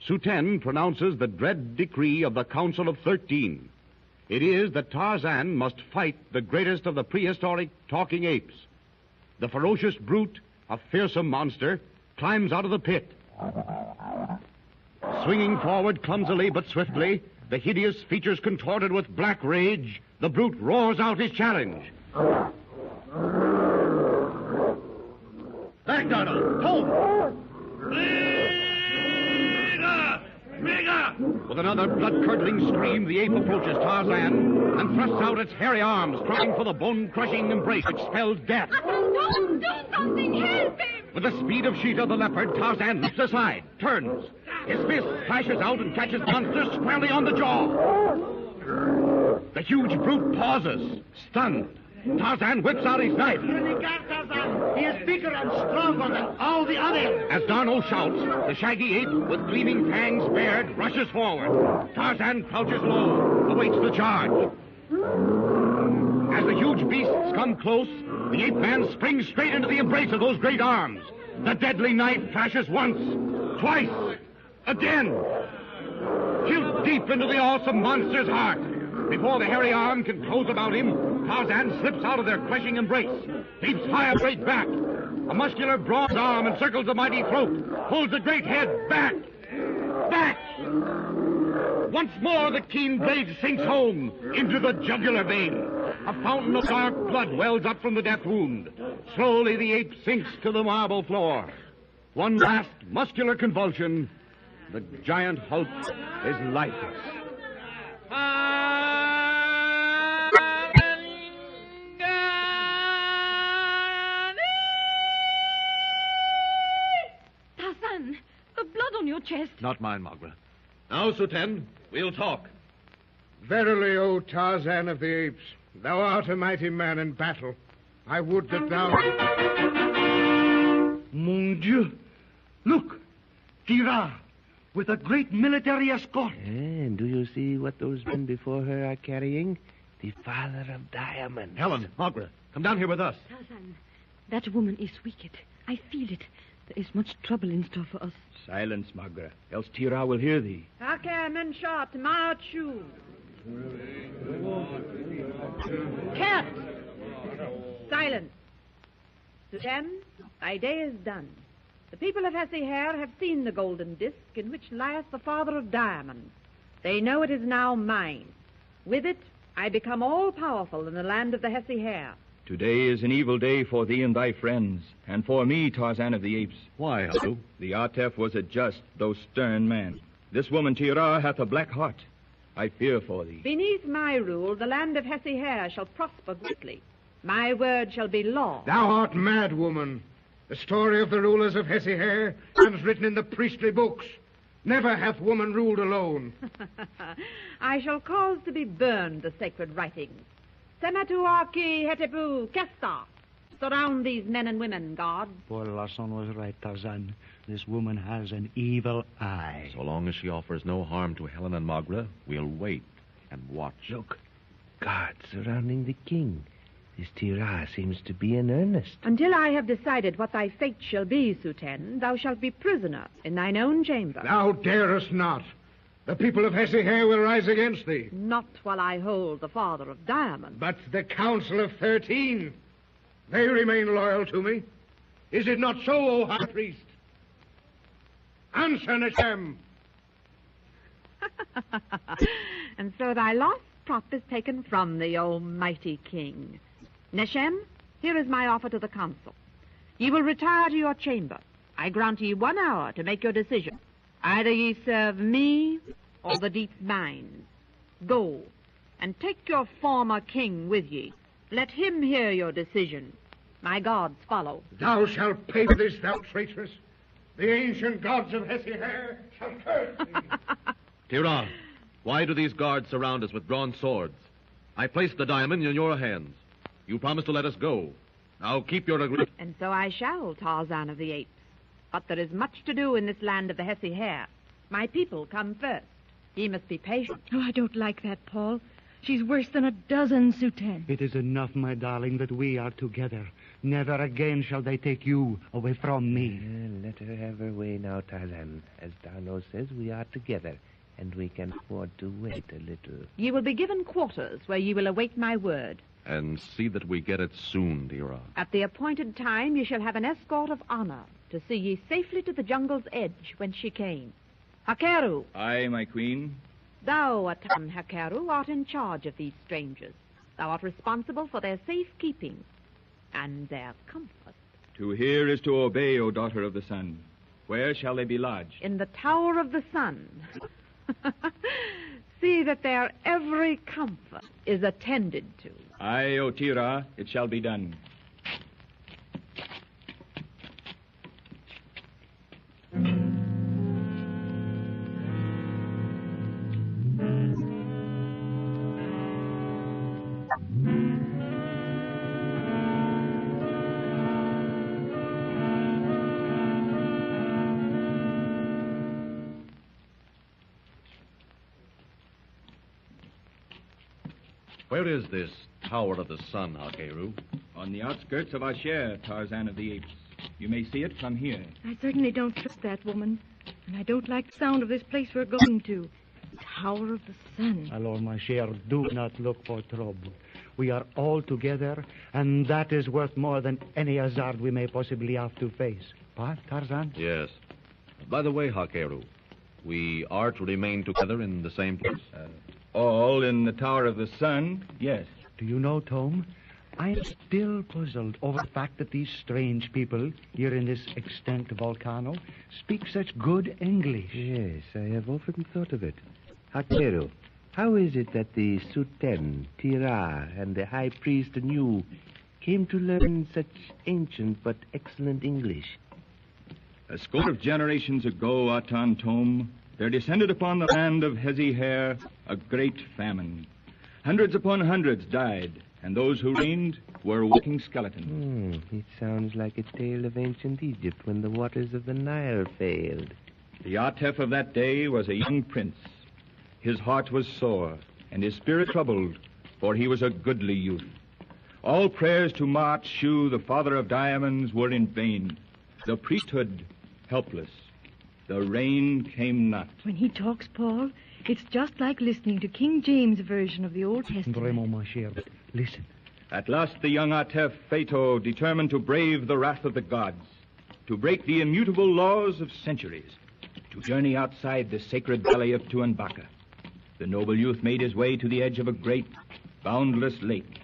Suten pronounces the dread decree of the Council of 13. It is that Tarzan must fight the greatest of the prehistoric talking apes. The ferocious brute, a fearsome monster, climbs out of the pit. Swinging forward clumsily but swiftly, the hideous features contorted with black rage, the brute roars out his challenge. Back, Darno! Thome! With another blood-curdling scream, the ape approaches Tarzan and thrusts out its hairy arms, crying for the bone-crushing embrace which spells death. Don't do something! Help him! With the speed of Sheeta the leopard, Tarzan leaps aside, turns. His fist flashes out and catches the monster squarely on the jaw. The huge brute pauses, stunned. Tarzan whips out his knife. Tarzan. He is bigger and stronger than all the others. As Darno shouts, the shaggy ape, with gleaming fangs bared, rushes forward. Tarzan crouches low, awaits the charge. As the huge beasts come close, the ape-man springs straight into the embrace of those great arms. The deadly knife flashes once, twice, again. Killed deep into the awesome monster's heart. Before the hairy arm can close about him, Tarzan slips out of their crushing embrace, leaps high straight back. A muscular bronze arm encircles the mighty throat, pulls the great head back. Back! Once more the keen blade sinks home into the jugular vein. A fountain of dark blood wells up from the death wound. Slowly the ape sinks to the marble floor. One last muscular convulsion. The giant hulk is lifeless. Tarzan, the blood on your chest. Not mine, Magra. Now, Suten, we'll talk. Verily, O Tarzan of the apes, thou art a mighty man in battle. I would that thou... Mon Dieu! Look! Tira! With a great military escort. And do you see what those men before her are carrying? The father of diamonds. Helen, Magra, come down here with us. Tarzan, that woman is wicked. I feel it. There is much trouble in store for us. Silence, Magra, else Tira will hear thee. Hakem shot, Ma'achu. Cat! Silence. Suten, thy day is done. The people of Hesihir have seen the golden disk in which lieth the father of diamonds. They know it is now mine. With it, I become all-powerful in the land of the Hesihir. Today is an evil day for thee and thy friends, and for me, Tarzan of the Apes. Why, Halu? The Atef was a just, though stern man. This woman, Tira, hath a black heart. I fear for thee. Beneath my rule, the land of Hesihir shall prosper greatly. My word shall be law. Thou art mad, woman. The story of the rulers of Hesihir stands written in the priestly books. Never hath woman ruled alone. I shall cause to be burned the sacred writings. Sematuaki hetepu kesta. Surround these men and women, God. Poor Larson was right, Tarzan. This woman has an evil eye. So long as she offers no harm to Helen and Magra, we'll wait and watch. Look, guards surrounding the king. This Tira seems to be in earnest. Until I have decided what thy fate shall be, Suten, thou shalt be prisoner in thine own chamber. Thou darest not. The people of Hesihir will rise against thee. Not while I hold the father of diamonds. But the Council of 13, they remain loyal to me. Is it not so, O High Priest? Answer, Neshem. And so thy lost prop is taken from thee, O mighty king. Neshem, here is my offer to the council. Ye will retire to your chamber. I grant ye 1 hour to make your decision. Either ye serve me or the deep mines. Go, and take your former king with ye. Let him hear your decision. My gods follow. Thou shalt pay for this, thou traitress. The ancient gods of Hesiher shall curse thee. Tira, why do these guards surround us with drawn swords? I placed the diamond in your hands. You promised to let us go. Now keep your agreement. And so I shall, Tarzan of the Apes. But there is much to do in this land of the Hesiher. My people come first. Ye must be patient. Oh, I don't like that, Paul. She's worse than a dozen Suten. It is enough, my darling, that we are together. Never again shall they take you away from me. Let her have her way now, Tarzan. As Darno says, we are together, and we can afford to wait a little. Ye will be given quarters where ye will await my word. And see that we get it soon, Tira. At the appointed time, ye shall have an escort of honor to see ye safely to the jungle's edge whence she came. Hakeru, Aye, my queen. thou, Atan Hakeru, art in charge of these strangers. Thou art responsible for their safekeeping and their comfort. To hear is to obey, O daughter of the sun. Where shall they be lodged? In the Tower of the Sun. See that their every comfort is attended to. Aye, O Tira, it shall be done. Where is this Tower of the Sun, Hakeru? On the outskirts of Ashair, Tarzan of the Apes. You may see it from here. I certainly don't trust that woman. And I don't like the sound of this place we're going to. Tower of the Sun. Alors, my cher, do not look for trouble. We are all together, and that is worth more than any hazard we may possibly have to face. What, Tarzan? Yes. By the way, Hakeru, we are to remain together in the same place? All in the Tower of the Sun, yes. Do you know, Thome, I am still puzzled over the fact that these strange people here in this extinct volcano speak such good English. Yes, I have often thought of it. Hakeru, how is it that the Suten, Tira, and the High Priest and you came to learn such ancient but excellent English? A score of generations ago, Atan Thome, there descended upon the land of Hesiher a great famine. Hundreds upon hundreds died, and those who reigned were walking skeletons. It sounds like a tale of ancient Egypt when the waters of the Nile failed. The Atef of that day was a young prince. His heart was sore, and his spirit troubled, for he was a goodly youth. All prayers to Maat Shu, the father of diamonds, were in vain. The priesthood helpless. The rain came not. When he talks, Paul, it's just like listening to King James' version of the Old Testament. Vraiment, ma chère, listen. At last the young Atef, Phaeto, determined to brave the wrath of the gods, to break the immutable laws of centuries, to journey outside the sacred valley of Tu-em-Baka. The noble youth made his way to the edge of a great, boundless lake.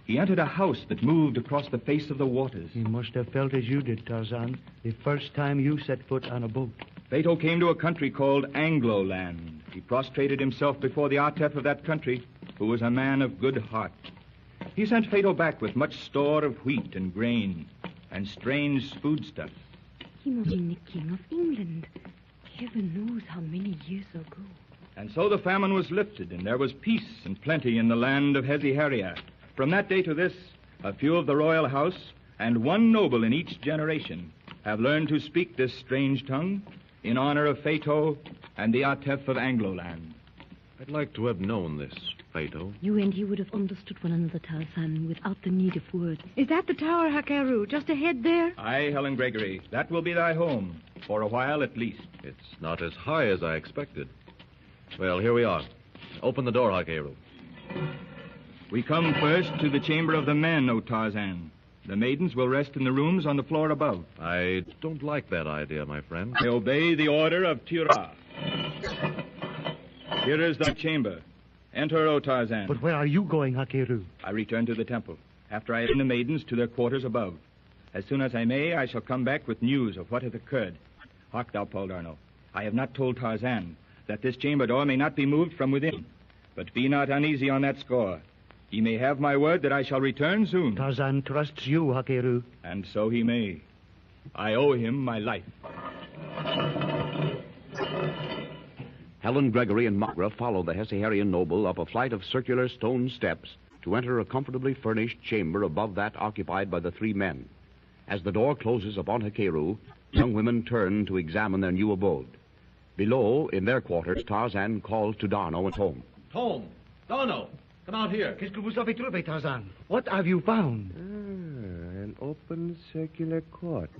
He entered a house that moved across the face of the waters. He must have felt as you did, Tarzan, the first time you set foot on a boat. Phaeto came to a country called Anglo-land. He prostrated himself before the Atef of that country, who was a man of good heart. He sent Phaeto back with much store of wheat and grain and strange foodstuffs. He must be the King of England. Heaven knows how many years ago. And so the famine was lifted, and there was peace and plenty in the land of Hesiheria. From that day to this, a few of the royal house and one noble in each generation have learned to speak this strange tongue in honor of Phaeto and the Atef of Anglo-land. I'd like to have known this, Phaeto. You and he would have understood one another, Tarzan, without the need of words. Is that the Tower, Hakeru, just ahead there? Aye, Helen Gregory, that will be thy home, for a while at least. It's not as high as I expected. Well, here we are. Open the door, Hakeru. We come first to the chamber of the men, O Tarzan. The maidens will rest in the rooms on the floor above. I don't like that idea, my friend. I obey the order of Tira. Here is the chamber. Enter, O Tarzan. But where are you going, Hakeru? I return to the temple, after I send the maidens to their quarters above. As soon as I may, I shall come back with news of what hath occurred. Hark thou, Paul Darno. I have not told Tarzan that this chamber door may not be moved from within. But be not uneasy on that score. He may have my word that I shall return soon. Tarzan trusts you, Hakeru. And so he may. I owe him my life. Helen, Gregory, and Magra follow the Hesse-Herian noble up a flight of circular stone steps to enter a comfortably furnished chamber above that occupied by the three men. As the door closes upon Hakeru, young women turn to examine their new abode. Below, in their quarters, Tarzan calls to Darno and Thome. Thome! Darno! Come out here. Qu'est-ce que vous avez trouvé, Tarzan? What have you found? An open circular court.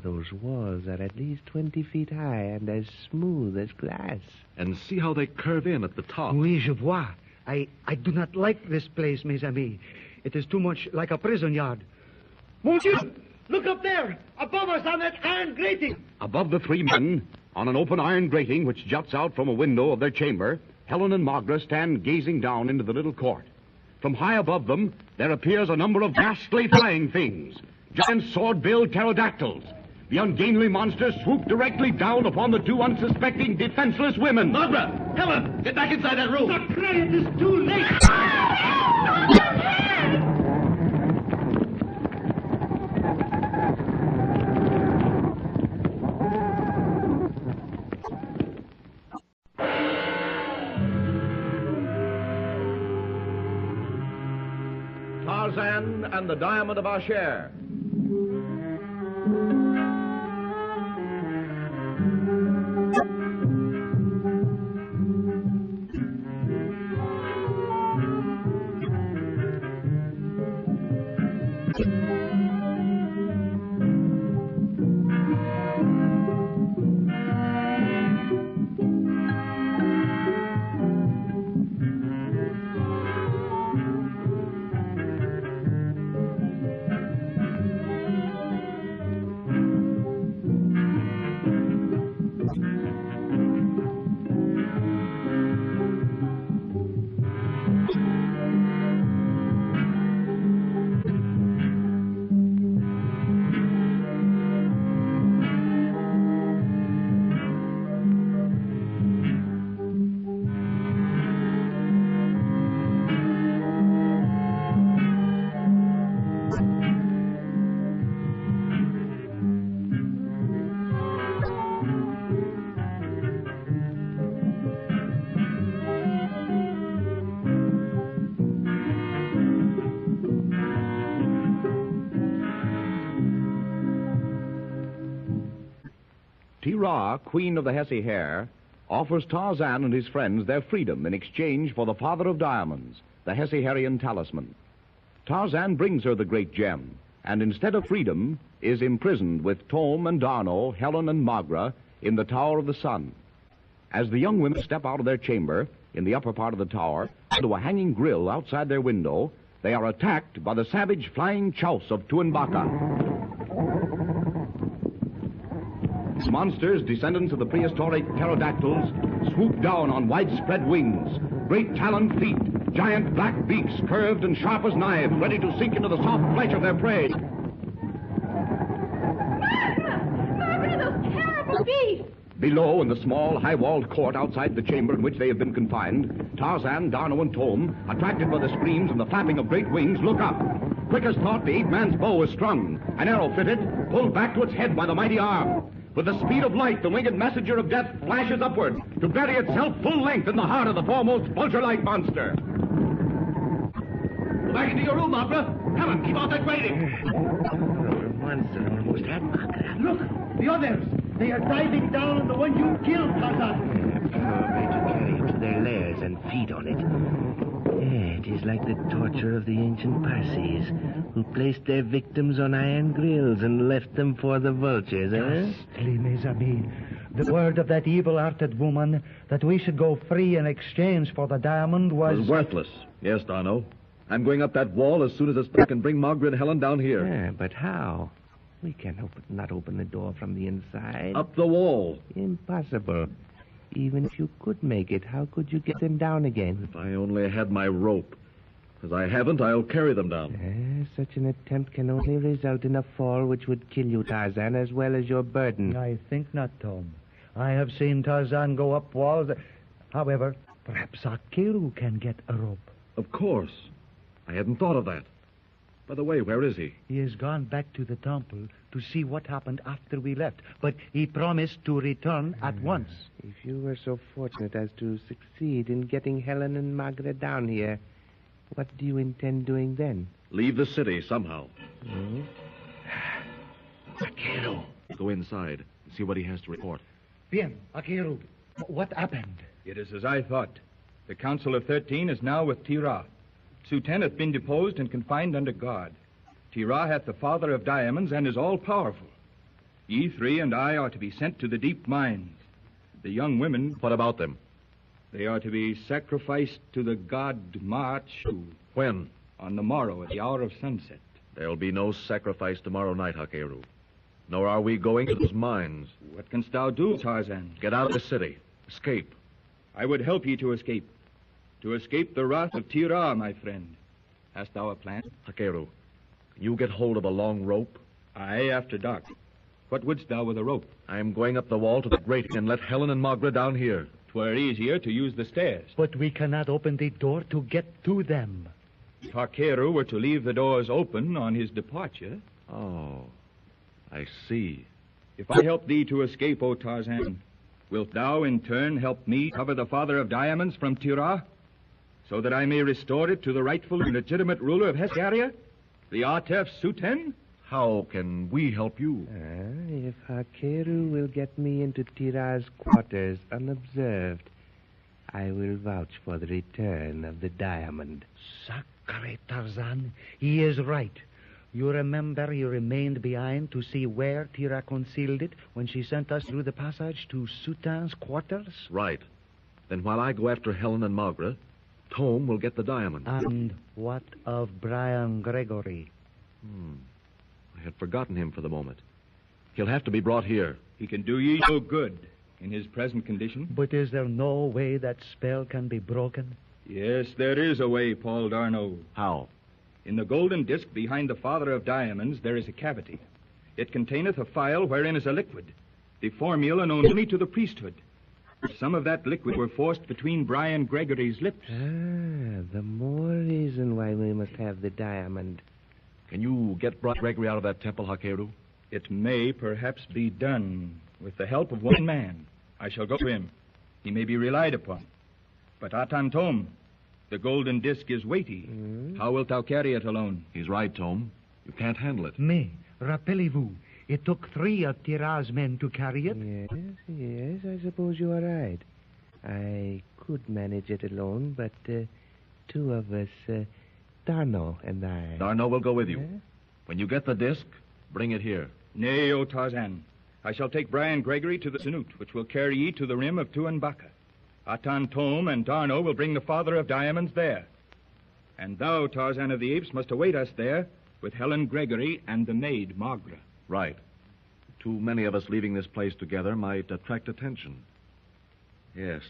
Those walls are at least 20 feet high and as smooth as glass. And see how they curve in at the top. Oui, je vois. I do not like this place, mes amis. It is too much like a prison yard. Monsieur, look up there, above us on that iron grating. Above the three men, on an open iron grating which juts out from a window of their chamber, Helen and Magra stand gazing down into the little court. From high above them, there appears a number of ghastly flying things, giant sword-billed pterodactyls. The ungainly monsters swoop directly down upon the two unsuspecting, defenseless women. Magra! Helen! Get back inside that room! Stop crying, it is too late! Tarzan and the Diamond of Ashair. Tira, queen of the Hesse-Hare, offers Tarzan and his friends their freedom in exchange for the father of diamonds, the Hesse-Herian talisman. Tarzan brings her the great gem, and instead of freedom, is imprisoned with Thome and Darno, Helen and Magra, in the Tower of the Sun. As the young women step out of their chamber, in the upper part of the tower, to a hanging grill outside their window, they are attacked by the savage flying chouse of Tu-em-Baka. These monsters, descendants of the prehistoric pterodactyls, swoop down on widespread wings, great taloned feet, giant black beaks curved and sharp as knives, ready to sink into the soft flesh of their prey. Margaret, those terrible beasts! Below, in the small, high-walled court outside the chamber in which they have been confined, Tarzan, Darno, and Thome, attracted by the screams and the flapping of great wings, look up. Quick as thought, the ape-man's bow is strung. An arrow fitted, pulled back to its head by the mighty arm. With the speed of light, the winged messenger of death flashes upward to bury itself full length in the heart of the foremost vulture-like monster. Go back into your room, Opera. Come on, keep off that grating. The monster almost had Magra. Look, the others. They are diving down on the one you killed, Tarzan. Made to carry it to their lairs and feed on it. It is like the torture of the ancient Parsees, who placed their victims on iron grills and left them for the vultures, Ghastly, mes amis. The word of that evil-hearted woman that we should go free in exchange for the diamond was... It was worthless. Yes, Darno. I'm going up that wall as soon as I can bring Margaret and Helen down here. Yeah, but how? We can not open the door from the inside. Up the wall. Impossible. Even if you could make it, how could you get them down again? If I only had my rope. As I haven't, I'll carry them down. Such an attempt can only result in a fall which would kill you, Tarzan, as well as your burden. I think not, Thome. I have seen Tarzan go up walls. However, perhaps Hakeru can get a rope. Of course. I hadn't thought of that. By the way, where is he? He has gone back to the temple to see what happened after we left, but he promised to return at once. If you were so fortunate as to succeed in getting Helen and Margaret down here, what do you intend doing then? Leave the city somehow. Hmm? Takeru. Go inside and see what he has to report. Bien, Akeru, what happened? It is as I thought. The Council of 13 is now with Tira. Su-ten hath been deposed and confined under guard. Tira hath the father of diamonds and is all-powerful. Ye three and I are to be sent to the deep mines. The young women... What about them? They are to be sacrificed to the god Machu. When? On the morrow at the hour of sunset. There'll be no sacrifice tomorrow night, Hakeru. Nor are we going to those mines. What canst thou do, Tarzan? Get out of the city. Escape. I would help ye to escape. To escape the wrath of Tira, my friend. Hast thou a plan? Hakeru, can you get hold of a long rope? Aye, after dark. What wouldst thou with a rope? I am going up the wall to the grating and let Helen and Margaret down here. 'Twere easier to use the stairs. But we cannot open the door to get to them. If Hakeru were to leave the doors open on his departure... Oh, I see. If I help thee to escape, O Tarzan, wilt thou in turn help me cover the father of diamonds from Tira, so that I may restore it to the rightful and legitimate ruler of Hesperia, the Atef Su-ten? How can we help you? If Hakeru will get me into Tira's quarters unobserved, I will vouch for the return of the diamond. Sacre Tarzan, he is right. You remember you remained behind to see where Tira concealed it when she sent us through the passage to Su-ten's quarters? Right. Then while I go after Helen and Margaret, Thome will get the diamond. And what of Brian Gregory? I had forgotten him for the moment. He'll have to be brought here. He can do ye no good in his present condition. But is there no way that spell can be broken? Yes, there is a way, Paul Darno. How? In the golden disc behind the father of diamonds there is a cavity. It containeth a phial wherein is a liquid, the formula known only to the priesthood. Some of that liquid were forced between Brian Gregory's lips. The more reason why we must have the diamond. Can you get Brian Gregory out of that temple, Hakeru? It may perhaps be done with the help of one man. I shall go to him. He may be relied upon. But Atan Thome, the golden disc is weighty. How wilt thou carry it alone? He's right, Thome. You can't handle it. Mais, rappelez-vous, it took 3 of Tira's men to carry it. Yes, I suppose you are right. I could manage it alone, but 2 of us, Darno and I... Darno will go with you. When you get the disc, bring it here. Nay, O Tarzan. I shall take Brian Gregory to the Sanut, which will carry ye to the rim of Tu-em-Baka. Atan Thome and Darno will bring the father of diamonds there. And thou, Tarzan of the Apes, must await us there with Helen Gregory and the maid, Margaret. Right. Too many of us leaving this place together might attract attention. Yes,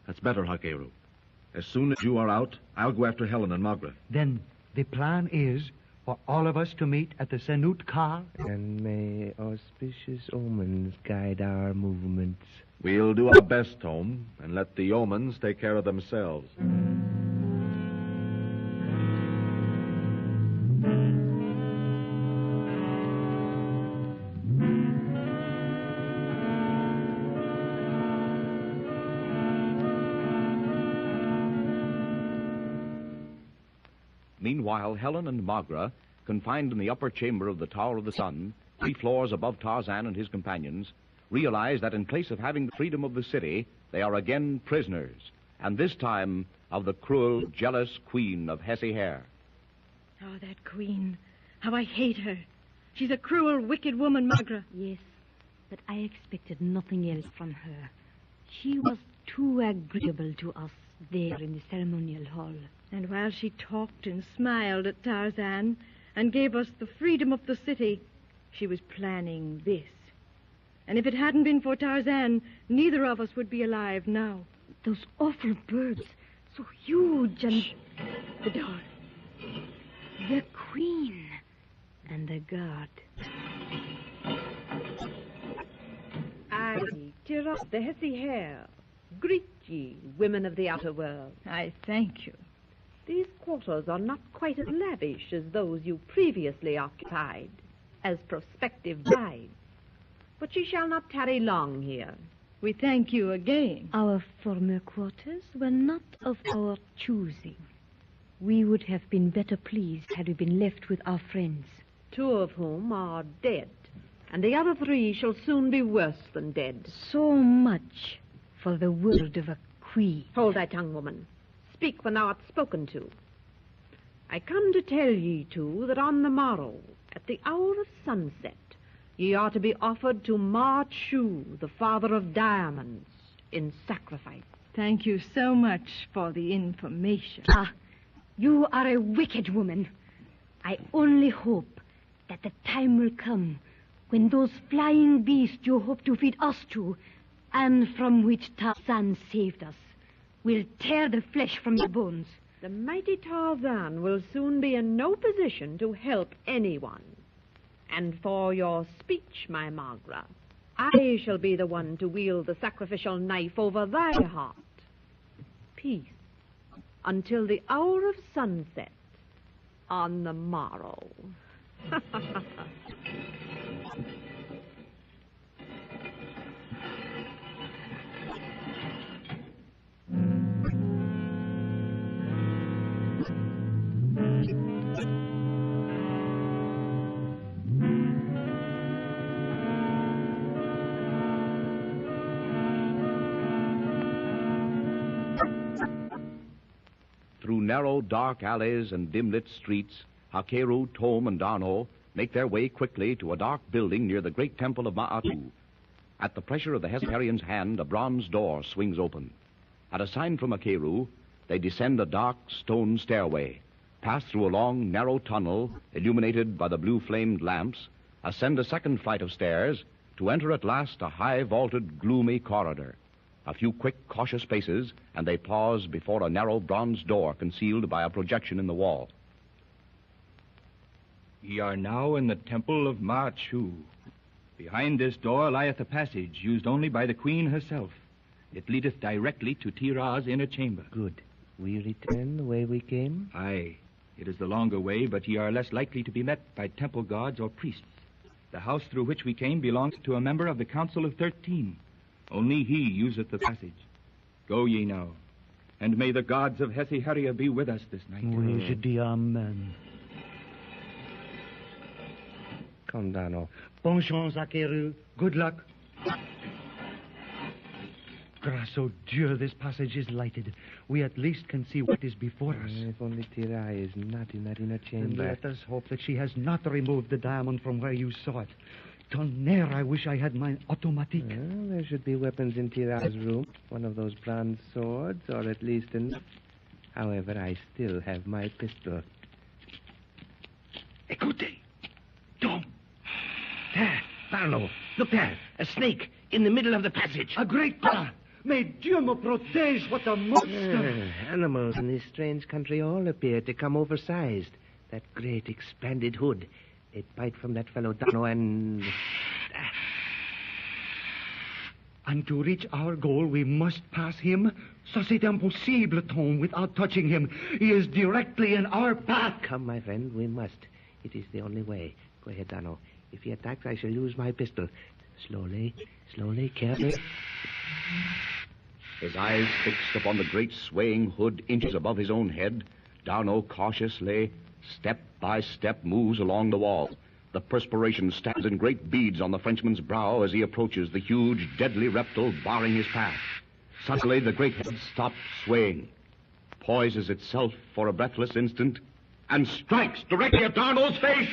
that's better, Hakeru. As soon as you are out, I'll go after Helen and Margaret. Then the plan is for all of us to meet at the Sanut car? And may auspicious omens guide our movements. We'll do our best, Thome, and let the omens take care of themselves. Meanwhile, Helen and Margaret, confined in the upper chamber of the Tower of the Sun, 3 floors above Tarzan and his companions, realize that in place of having the freedom of the city, they are again prisoners, and this time of the cruel, jealous queen of Hesperia. Oh, that queen. How I hate her. She's a cruel, wicked woman, Margaret. Yes, but I expected nothing else from her. She was too agreeable to us there in the ceremonial hall. And while she talked and smiled at Tarzan and gave us the freedom of the city, she was planning this. And if it hadn't been for Tarzan, neither of us would be alive now. Those awful birds, so huge and... The door. The queen and the guard. I, Tira, the Hesperia, greet ye, women of the outer world. I thank you. These quarters are not quite as lavish as those you previously occupied, as prospective brides. But ye shall not tarry long here. We thank you again. Our former quarters were not of our choosing. We would have been better pleased had we been left with our friends. 2 of whom are dead, and the other 3 shall soon be worse than dead. So much for the word of a queen. Hold thy tongue, woman. Speak when thou art spoken to. I come to tell ye 2 that on the morrow, at the hour of sunset, ye are to be offered to Ma-Chu, the father of diamonds, in sacrifice. Thank you so much for the information. Ah, you are a wicked woman. I only hope that the time will come when those flying beasts you hope to feed us to, and from which Tarzan saved us, will tear the flesh from your bones. The mighty Tarzan will soon be in no position to help anyone. And for your speech, my Magra, I shall be the one to wield the sacrificial knife over thy heart. Peace until the hour of sunset on the morrow. Through narrow, dark alleys and dim-lit streets, Hakeru, Thome, and Darno make their way quickly to a dark building near the great temple of Ma'atu. At the pressure of the Hesperian's hand, a bronze door swings open. At a sign from Hakeru, they descend a dark stone stairway, pass through a long, narrow tunnel illuminated by the blue-flamed lamps, ascend a second flight of stairs, to enter at last a high-vaulted, gloomy corridor. A few quick, cautious paces, and they pause before a narrow bronze door concealed by a projection in the wall. Ye are now in the temple of Ma-Chu. Behind this door lieth a passage used only by the queen herself. It leadeth directly to Tira's inner chamber. Good. We return the way we came? Aye. It is the longer way, but ye are less likely to be met by temple guards or priests. The house through which we came belongs to a member of the Council of 13. Only he useth the passage. Go ye now, and may the gods of Hesiheria be with us this night. We should be amen. Come, Darno. Bon chance, Hakeru. Good luck. Grâce au Dieu, this passage is lighted. We at least can see what is before us. If only Tira is not in that inner chamber. And let us hope that she has not removed the diamond from where you saw it. Tonnerre, I wish I had mine automatique. Well, there should be weapons in Tira's room. One of those bronze swords, or at least enough. However, I still have my pistol. Écoutez! Thome! There, Darno, look there. A snake in the middle of the passage. A great one! May Dieu me protège, what a monster! Animals in this strange country all appear to come oversized. That great expanded hood. They'd bite from that fellow Darno and... And to reach our goal, we must pass him. Ça, c'est impossible, Thome, without touching him. He is directly in our path. Come, my friend, we must. It is the only way. Go ahead, Darno. If he attacks, I shall use my pistol. Slowly, carefully. His eyes fixed upon the great swaying hood inches above his own head, Darno cautiously, step by step, moves along the wall. The perspiration stands in great beads on the Frenchman's brow as he approaches the huge, deadly reptile barring his path. Suddenly, the great head stops swaying, poises itself for a breathless instant, and strikes directly at Darno's face.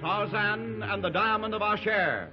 Tarzan and the Diamond of Ashair.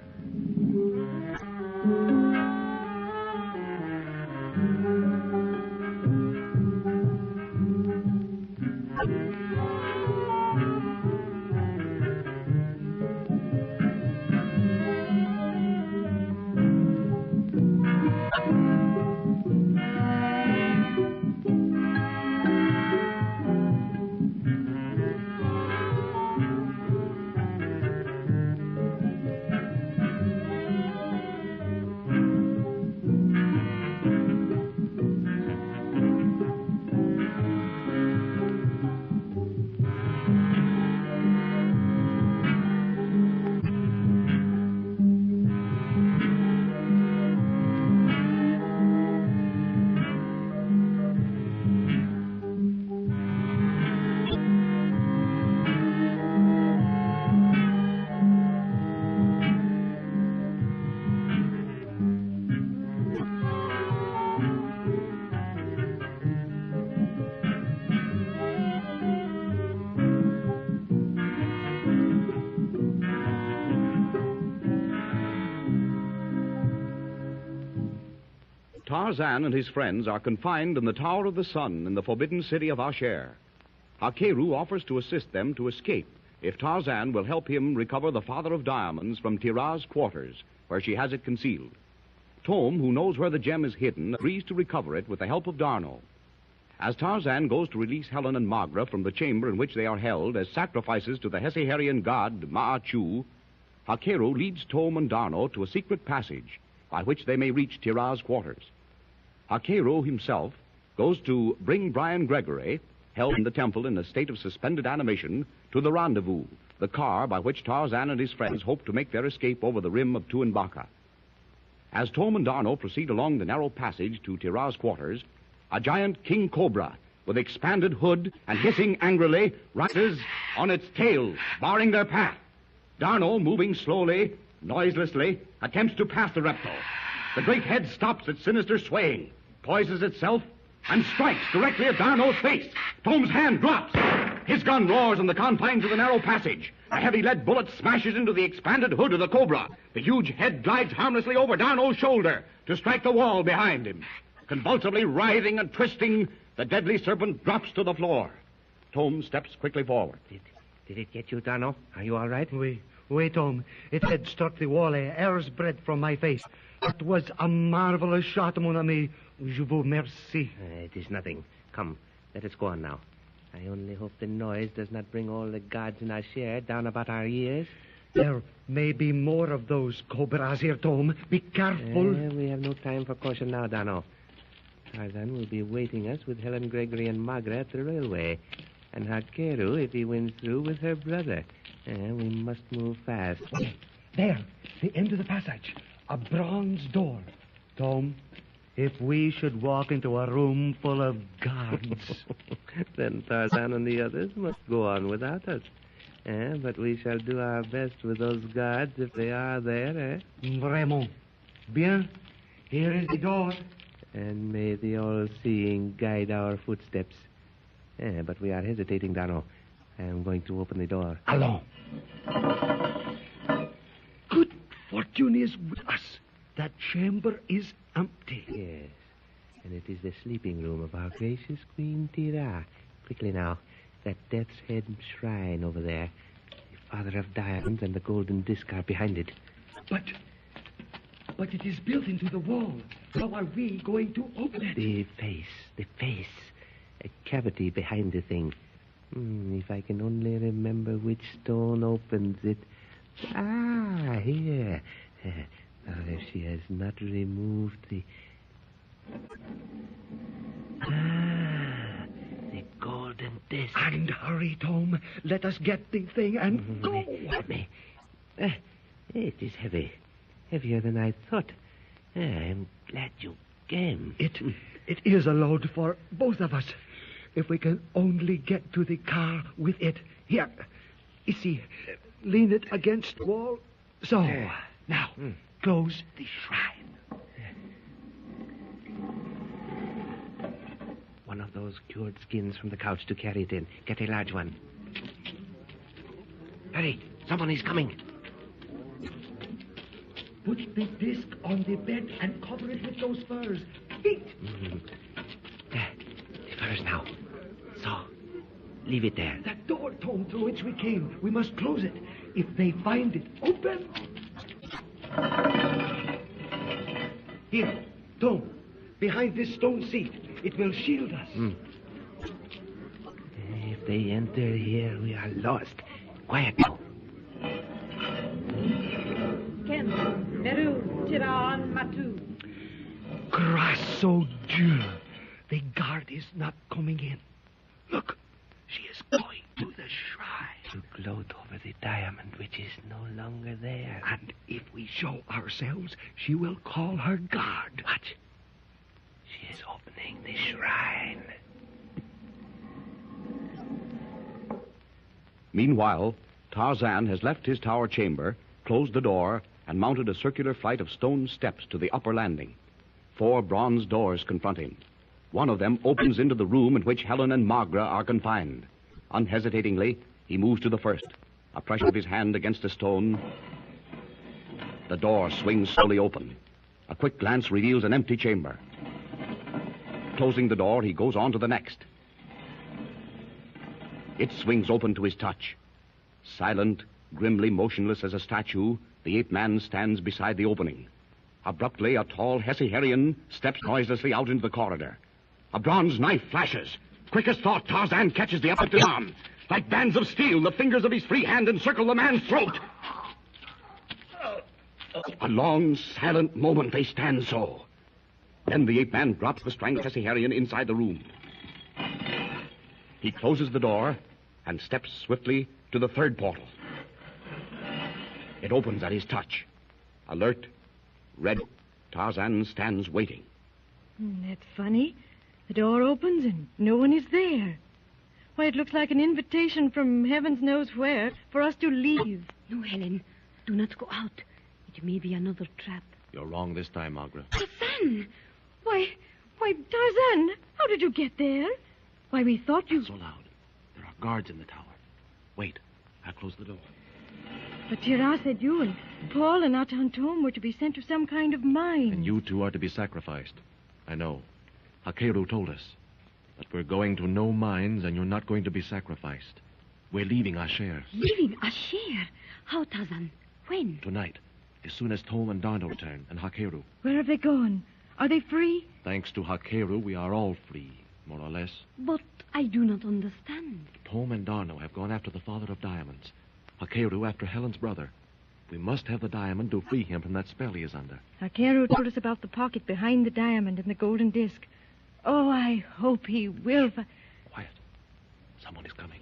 Tarzan and his friends are confined in the Tower of the Sun in the forbidden city of Ashair. Hakeru offers to assist them to escape if Tarzan will help him recover the Father of Diamonds from Tira's quarters, where she has it concealed. Thome, who knows where the gem is hidden, agrees to recover it with the help of D'Arnot. As Tarzan goes to release Helen and Magra from the chamber in which they are held as sacrifices to the Hessiharian god Ma'achu, Hakeru leads Thome and D'Arnot to a secret passage by which they may reach Tira's quarters. Hakeru himself goes to bring Brian Gregory, held in the temple in a state of suspended animation, to the rendezvous, the car by which Tarzan and his friends hope to make their escape over the rim of Tu-em-Baka. As Thome and D'Arnot proceed along the narrow passage to Tira's quarters, a giant king cobra with expanded hood and hissing angrily rises on its tail, barring their path. D'Arnot, moving slowly, noiselessly, attempts to pass the reptile. The great head stops its sinister swaying, poises itself, and strikes directly at D'Arnot's face. Thome's hand drops. His gun roars on the confines of the narrow passage. A heavy lead bullet smashes into the expanded hood of the cobra. The huge head glides harmlessly over D'Arnot's shoulder to strike the wall behind him. Convulsively writhing and twisting, the deadly serpent drops to the floor. Thome steps quickly forward. Did it get you, D'Arnot? Are you all right? Oui, Thome. Its head struck the wall a hair's breadth from my face. It was a marvelous shot, mon ami. Je vous remercie. It is nothing. Come, let us go on now. I only hope the noise does not bring all the gods in Ashair down about our ears. There may be more of those cobras here, Thome. Be careful. We have no time for caution now, D'Arnot. Tarzan will be awaiting us with Helen, Gregory, and Magra at the railway. And Hakeru, if he wins through, with her brother. We must move fast. There, the end of the passage. A bronze door. Thome, if we should walk into a room full of guards... Then Tarzan and the others must go on without us. But we shall do our best with those guards if they are there, Vraiment. Bien. Here is the door. And may the all-seeing guide our footsteps. But we are hesitating, D'Arnot. I am going to open the door. Allons. Good fortune is with us. That chamber is empty. Yes. And it is the sleeping room of our gracious Queen Tira. Quickly now. That death's head shrine over there. The Father of Diamonds and the golden disc are behind it. But it is built into the wall. How are we going to open it? The face. A cavity behind the thing. If I can only remember which stone opens it. Here. If she has not removed the... the golden disc. And hurry, Thome. Let us get the thing and go. Let me. It is heavy. Heavier than I thought. I'm glad you came. It is a load for both of us. If we can only get to the car with it. Here. You see, lean it against the wall. So, now, close the shrine. One of those cured skins from the couch to carry it in. Get a large one. Hurry, someone is coming. Put the disc on the bed and cover it with those furs. Feet. There, the furs now. So, leave it there. That door, Thome, through which we came. We must close it. If they find it open... Here, Thome, behind this stone seat. It will shield us. If they enter here, we are lost. Quiet now. Ken, Meru, Tiran, Matu. Grâce au Dieu. The guard is not coming in. Look, she is going to the shrine. To gloat over the diamond which is no longer there. And if we show ourselves, she will call her guard. Watch. She is opening the shrine. Meanwhile, Tarzan has left his tower chamber, closed the door, and mounted a circular flight of stone steps to the upper landing. 4 bronze doors confront him. One of them opens into the room in which Helen and Magra are confined. Unhesitatingly, he moves to the first. A pressure of his hand against a stone. The door swings slowly open. A quick glance reveals an empty chamber. Closing the door, he goes on to the next. It swings open to his touch. Silent, grimly motionless as a statue, the ape-man stands beside the opening. Abruptly, a tall Hesse-Herrian steps noiselessly out into the corridor. A bronze knife flashes. Quick as thought, Tarzan catches the uplifted arm. Like bands of steel, the fingers of his free hand encircle the man's throat. A long, silent moment they stand so. Then the ape-man drops the strangled Hesse-Herrian inside the room. He closes the door and steps swiftly to the third portal. It opens at his touch. Alert, ready, Tarzan stands waiting. That's funny. The door opens and no one is there. Why, it looks like an invitation from heavens knows where for us to leave. No, Helen, do not go out. It may be another trap. You're wrong this time, Margaret. Tarzan! Why, Tarzan, how did you get there? Why, we thought you... Not so loud. There are guards in the tower. Wait, I'll close the door. But Tira said you and Paul and Atan Thome were to be sent to some kind of mine. And you two are to be sacrificed. I know. Hakeru told us. But we're going to no mines, and you're not going to be sacrificed. We're leaving Ashair. Leaving Ashair? How, Tarzan? When? Tonight, as soon as Thome and Darno return, and Hakeru. Where have they gone? Are they free? Thanks to Hakeru, we are all free, more or less. But I do not understand. Thome and Darno have gone after the father of diamonds. Hakeru after Helen's brother. We must have the diamond to free him from that spell he is under. Hakeru told us about the pocket behind the diamond and the golden disc. Oh, I hope he will. Quiet. Someone is coming.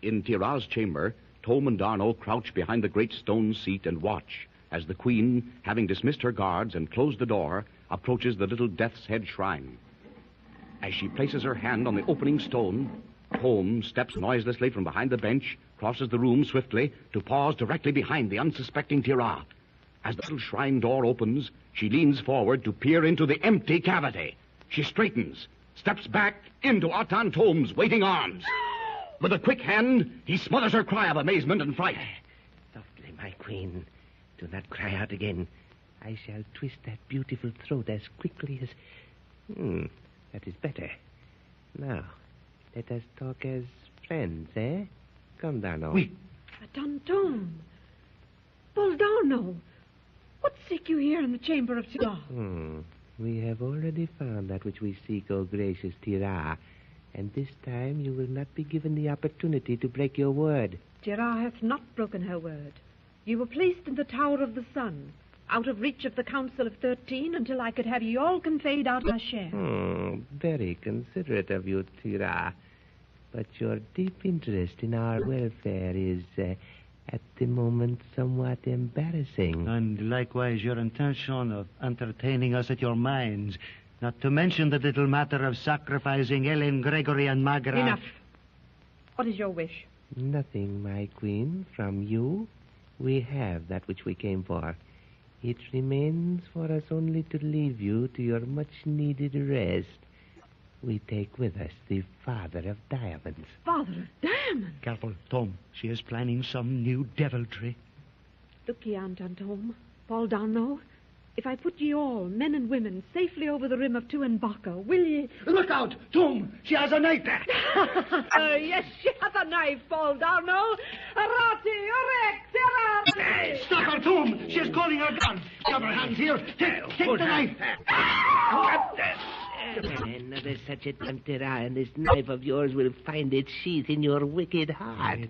In Tira's chamber, Thome and Darno crouch behind the great stone seat and watch as the queen, having dismissed her guards and closed the door, approaches the little death's head shrine. As she places her hand on the opening stone, Thome steps noiselessly from behind the bench, crosses the room swiftly, to pause directly behind the unsuspecting Tira. As the little shrine door opens, she leans forward to peer into the empty cavity. She straightens, steps back into Atan Thome's waiting arms. With a quick hand, he smothers her cry of amazement and fright. Softly, my queen. Do not cry out again. I shall twist that beautiful throat as quickly as... that is better. Now, let us talk as friends, eh? Come, Darno. Oui. Atan Thome. Paul Darno. What seek you here in the chamber of Tira? We have already found that which we seek, O gracious Tira. And this time you will not be given the opportunity to break your word. Tira hath not broken her word. You were placed in the Tower of the Sun, out of reach of the Council of 13, until I could have you all conveyed out of Ashair. Very considerate of you, Tira. But your deep interest in our welfare is, at the moment, somewhat embarrassing. And likewise your intention of entertaining us at your mines. Not to mention the little matter of sacrificing Ellen, Gregory, and Margaret. Enough. What is your wish? Nothing, my queen. From you, we have that which we came for. It remains for us only to leave you to your much-needed rest. We take with us the father of diamonds. Father of diamonds? Careful, Thome. She is planning some new deviltry. Look ye, Atan Thome. Paul Darno. If I put ye all, men and women, safely over the rim of Tu-em-Baka, will ye... Look out! Thome! She has a knife there! Yes, she hath a knife, Paul Darno. Hey, stop her, Thome! She is calling her gun. Have her hands here. Take the knife. Another such attempt, Tira, and this knife of yours will find its sheath in your wicked heart.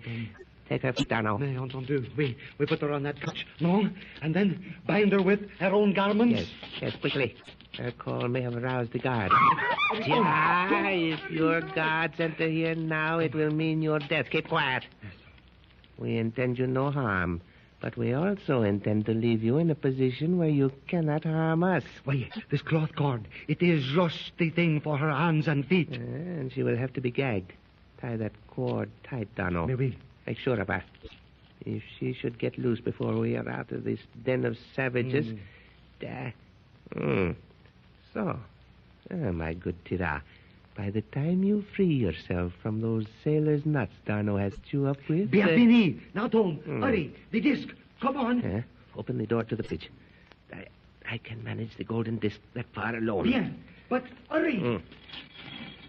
Take her, Darno. Mais entendu. We put her on that couch, no? And then bind her with her own garments? Yes, quickly. Her call may have aroused the guard. Tira, if your guards enter here now, it will mean your death. Keep quiet. We intend you no harm, but we also intend to leave you in a position where you cannot harm us. Why, this cloth cord, it is just the thing for her hands and feet. And she will have to be gagged. Tie that cord tight, Darno. Maybe. Make sure of her. If she should get loose before we are out of this den of savages... So, my good Tira, by the time you free yourself from those sailors' nuts Darno has you up with... Bien fini. Now, Tom, hurry. The disc. Come on. Open the door to the pitch. I can manage the golden disc that far alone. Bien, but hurry.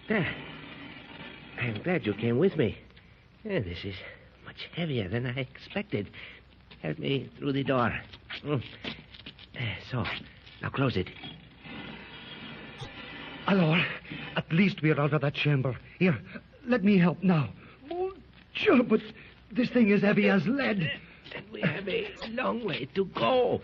I'm glad you came with me. This is much heavier than I expected. Help me through the door. So, now close it. Alors, at least we're out of that chamber. Here, let me help now. Oh, sure, but this thing is heavy as lead. And we have a long way to go.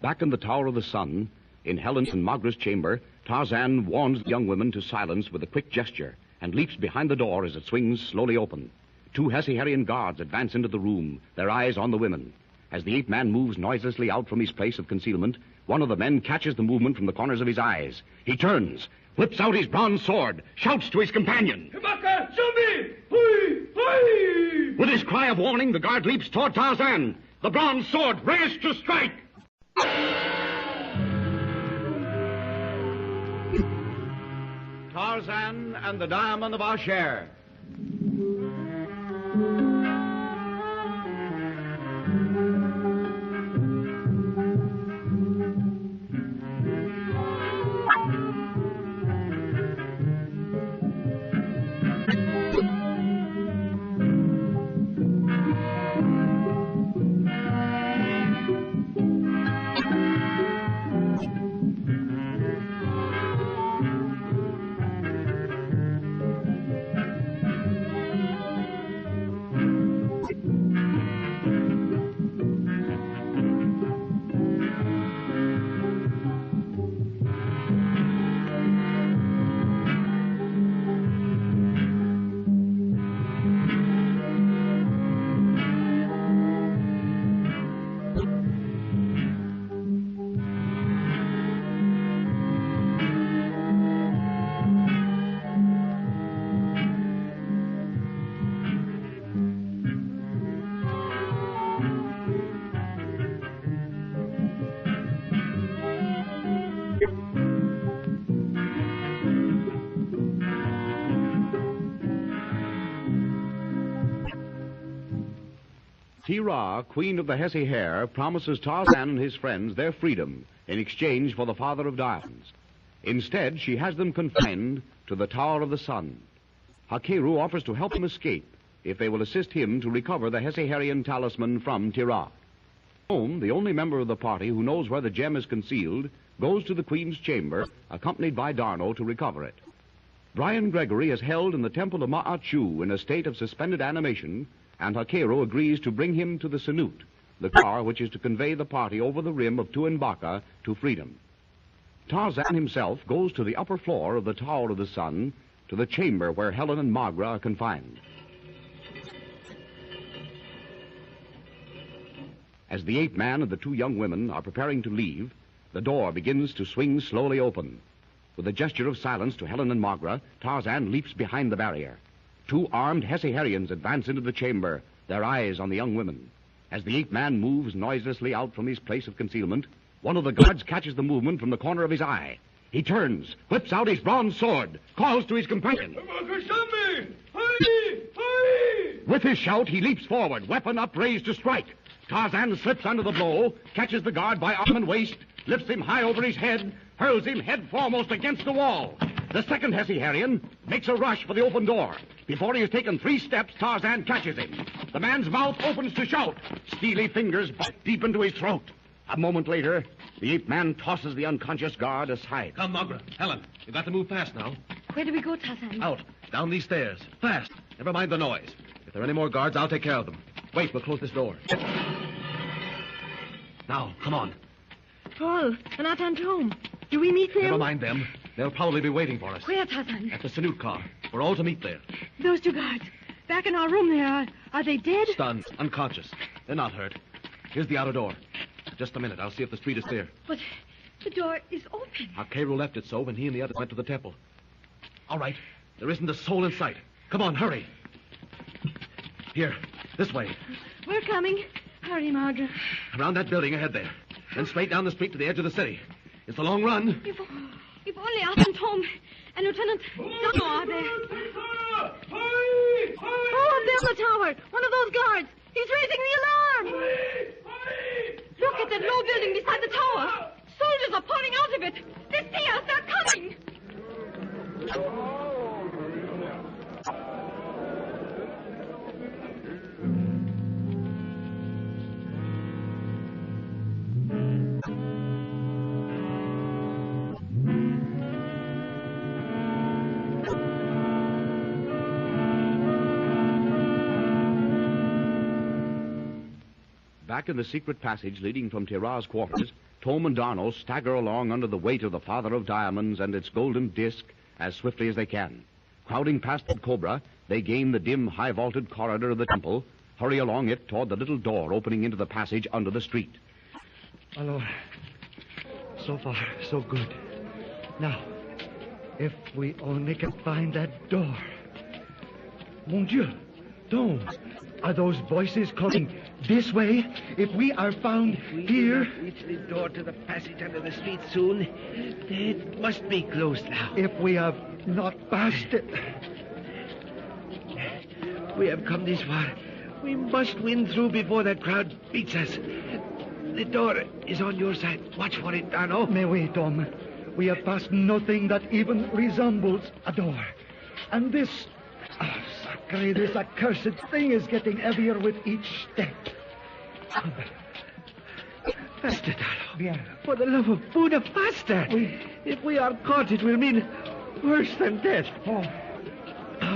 Back in the Tower of the Sun, in Helen's and Magra's chamber, Tarzan warns the young women to silence with a quick gesture and leaps behind the door as it swings slowly open. 2 Hesse-Herrian guards advance into the room, their eyes on the women. As the ape-man moves noiselessly out from his place of concealment, one of the men catches the movement from the corners of his eyes. He turns, whips out his bronze sword, shouts to his companion. Tu-em-Baka, show me! Hui! Hui! With his cry of warning, the guard leaps toward Tarzan, the bronze sword raised to strike. Tarzan and the Diamond of Ashair. Tira, queen of the Hesse-Herr, promises Tarzan and his friends their freedom in exchange for the father of diamonds. Instead, she has them confined to the Tower of the Sun. Hakeru offers to help them escape if they will assist him to recover the Hesse-Herrian talisman from Tira. Thome, the only member of the party who knows where the gem is concealed, goes to the Queen's chamber, accompanied by Darno, to recover it. Brian Gregory is held in the temple of Ma'achu in a state of suspended animation, and Hakeru agrees to bring him to the Sanute, the car which is to convey the party over the rim of Tu-em-Baka to freedom. Tarzan himself goes to the upper floor of the Tower of the Sun, to the chamber where Helen and Magra are confined. As the ape-man and the 2 young women are preparing to leave, the door begins to swing slowly open. With a gesture of silence to Helen and Magra, Tarzan leaps behind the barrier. 2 armed Hesse-Herrians advance into the chamber, their eyes on the young women. As the ape-man moves noiselessly out from his place of concealment, one of the guards catches the movement from the corner of his eye. He turns, whips out his bronze sword, calls to his companion. With his shout, he leaps forward, weapon upraised to strike. Tarzan slips under the blow, catches the guard by arm and waist, lifts him high over his head, hurls him head foremost against the wall. The second Hesse-Herrian makes a rush for the open door. Before he has taken 3 steps, Tarzan catches him. The man's mouth opens to shout. Steely fingers bite deep into his throat. A moment later, the ape-man tosses the unconscious guard aside. Come, Magra. Helen, you've got to move fast now. Where do we go, Tarzan? Out. Down these stairs. Fast. Never mind the noise. If there are any more guards, I'll take care of them. Wait, we'll close this door. Now, come on. Paul and Atan Thome. Do we meet them? Never mind them. They'll probably be waiting for us. Where, Tarzan? At the Sanute car. We're all to meet there. Those 2 guards. Back in our room there. Are they dead? Stunned. Unconscious. They're not hurt. Here's the outer door. Just a minute. I'll see if the street is clear. But the door is open. Hakeru left it so when he and the others went to the temple. All right. There isn't a soul in sight. Come on, hurry. Here, this way. We're coming. Hurry, Margaret. Around that building ahead there. Then straight down the street to the edge of the city. It's a long run. If only Atan Thome and Lieutenant Dano are there. Oh, there's the tower. One of those guards. He's raising the alarm. Look at that low building beside the tower. Soldiers are pouring out of it. They see us. They're coming. Back in the secret passage leading from Tirah's quarters, Thome and Darno stagger along under the weight of the Father of Diamonds and its golden disc as swiftly as they can. Crowding past the cobra, they gain the dim, high-vaulted corridor of the temple, hurry along it toward the little door opening into the passage under the street. Alors, so far, so good. Now, if we only can find that door. Mon Dieu, Thome, are those voices coming this way? If we are found here... reach the door to the passage under the street soon, it must be closed now. If we have not passed it... We have come this far. We must win through before that crowd beats us. The door is on your side. Watch for it, Darno. Mais oui, Thome. We have passed nothing that even resembles a door. And this... Oh, sacre, this accursed thing is getting heavier with each step. Faster, Darno. Bien. For the love of Buddha, faster. If we are caught, it will mean worse than death. Oh,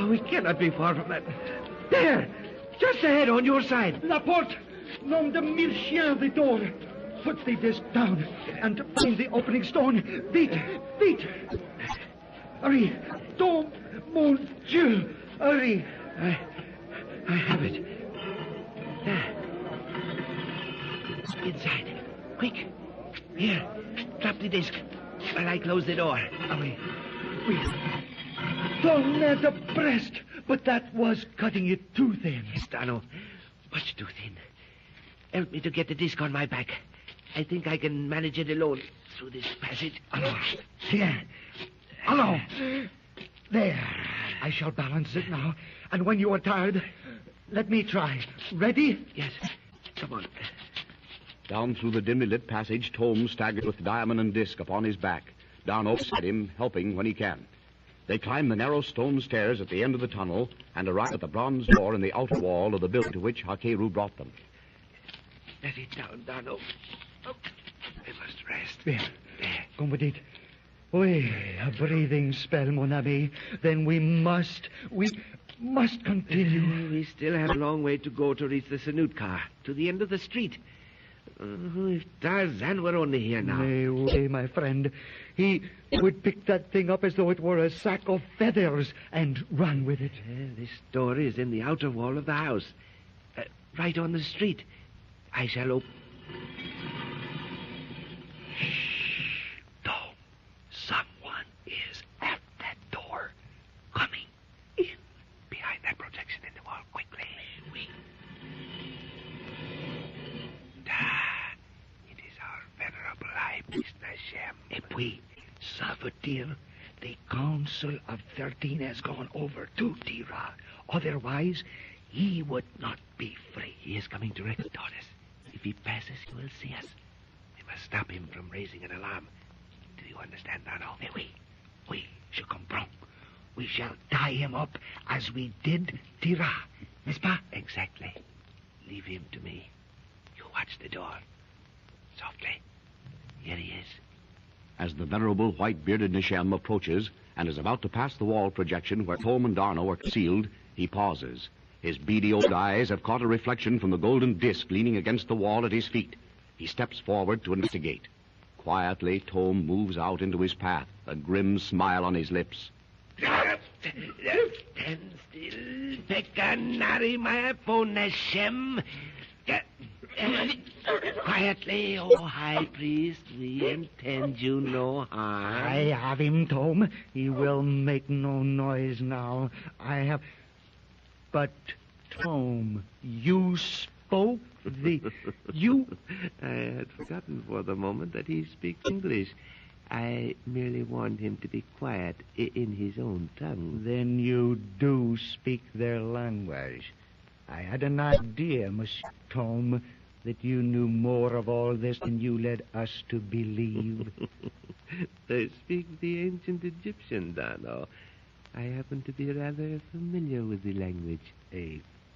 we cannot be far from that. There! Just ahead on your side. La porte! Nom de mille chiens, the door. Put the disc down and find the opening stone. Vite! Vite! Hurry! Thome, mon Dieu! Hurry! I have it. There. Inside. Quick. Here. Drop the disc while I close the door. Oui. Thome the breast! But that was cutting it too thin. Yes, Darno. Much too thin. Help me to get the disc on my back. I think I can manage it alone through this passage. Alors, here. Allons. There. I shall balance it now. And when you are tired, let me try. Ready? Yes. Come on. Down through the dimly lit passage, Thome staggered with diamond and disc upon his back. Darno beside him, helping when he can. They climb the narrow stone stairs at the end of the tunnel and arrive at the bronze door in the outer wall of the building to which Hakeru brought them. Let it down, Darno. Oh, I must rest. Bien. Come with it. Oui, a breathing spell, mon ami. Then we must continue. We still have a long way to go to reach the Sanut car, to the end of the street. If Tarzan were only here now. Oui, my friend. He would pick that thing up as though it were a sack of feathers and run with it. This door is in the outer wall of the house. Right on the street. I shall open... Shh. Thome. Someone is at that door. Coming in. Behind that projection in the wall. Quickly. Oui. It is our venerable high priest Hashem. Et puis, ça veut dire the Council of 13 has gone over to Tirah. Otherwise, he would not be free. He is coming directly toward us. If he passes, he will see us. We must stop him from raising an alarm. Do you understand, Darno? Oui, je comprends. We shall tie him up as we did Tirah, n'est-ce pas? Exactly. Leave him to me. You watch the door. Softly. Here he is. As the venerable white-bearded Nishem approaches and is about to pass the wall projection where Thome and Darno are concealed, he pauses. His beady old eyes have caught a reflection from the golden disc leaning against the wall at his feet. He steps forward to investigate. Quietly, Thome moves out into his path, a grim smile on his lips. Stand still. Pekanari my phone, Hashem. Quietly, O High Priest. We intend you no harm. I have him, Thome. He will make no noise now. I have... But, Thome, you spoke you... I had forgotten for the moment that he speaks English. I merely warned him to be quiet in his own tongue. Then you do speak their language. I had an idea, Monsieur Thome, that you knew more of all this than you led us to believe. They speak the ancient Egyptian, Dano. I happen to be rather familiar with the language.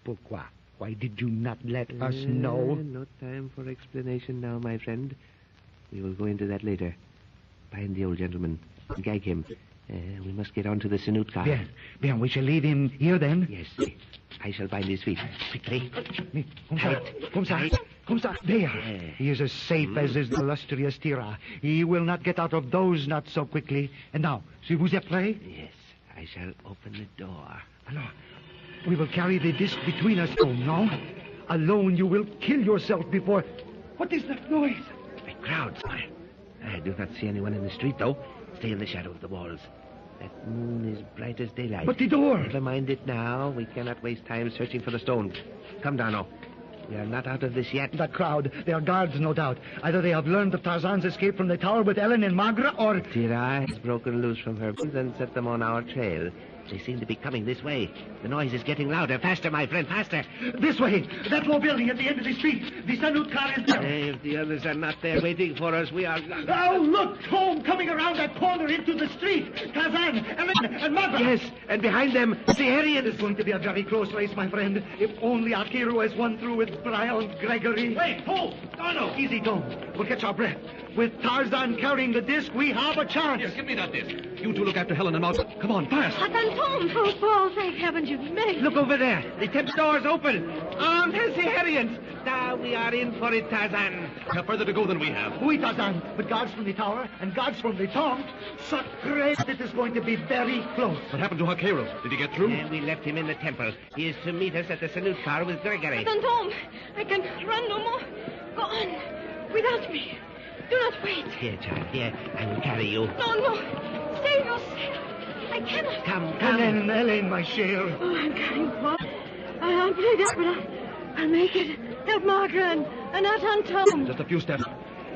Pourquoi? Why did you not let us know? No time for explanation now, my friend. We will go into that later. Find the old gentleman. Gag him. We must get on to the Sanut car. Bien, we shall leave him here then. Yes. I shall bind his feet. Quickly. Come ça. There. He is as safe as is the illustrious Tira. He will not get out of those not so quickly. And now, si vous êtes prêts? Yes. I shall open the door. Alors, we will carry the disc between us, Thome, no? Alone you will kill yourself before... What is that noise? A crowd, sire. I do not see anyone in the street, though. Stay in the shadow of the walls. That moon is bright as daylight. But the door! Never mind it now. We cannot waste time searching for the stone. Come, Dano. We are not out of this yet. That crowd, they are guards, no doubt. Either they have learned of Tarzan's escape from the tower with Ellen and Magra, or... Tira has broken loose from her bonds and set them on our trail. They seem to be coming this way. The noise is getting louder. Faster, my friend, faster. This way. That low building at the end of the street. The Sanut car is there. If the others are not there waiting for us, we are... Oh, look, Thome, coming around that corner into the street. Tarzan, Ellen, and Magra. Yes, and behind them, the Aryan. It's going to be a very close race, my friend. If only Akiru has won through with Brian Gregory. Wait, hold! No. Easy, Thome. We'll catch our breath. With Tarzan carrying the disc, we have a chance. Yes, give me that disc. You two look after Helen and Margaret. Come on, fast. Atan Thome, oh, thank heavens you've made it. Look over there. The tent door's open. Armed Hessiarians. Now we are in for it, Tarzan. We have further to go than we have. Oui, Tarzan. With guards from the tower and guards from the tomb, sacre, it is going to be very close. What happened to Hakeru? Did he get through? We left him in the temple. He is to meet us at the Sanut car with Gregory. Atan Thome, I can run no more. Go on, without me. Do not wait. Here, child, here. I will carry you. No. Save yourself. I cannot. Come. Ellen, my share. Oh, I'm carrying Paul. I'm pretty desperate. I'll make it. Help Margaret and Atan Thome. Just a few steps.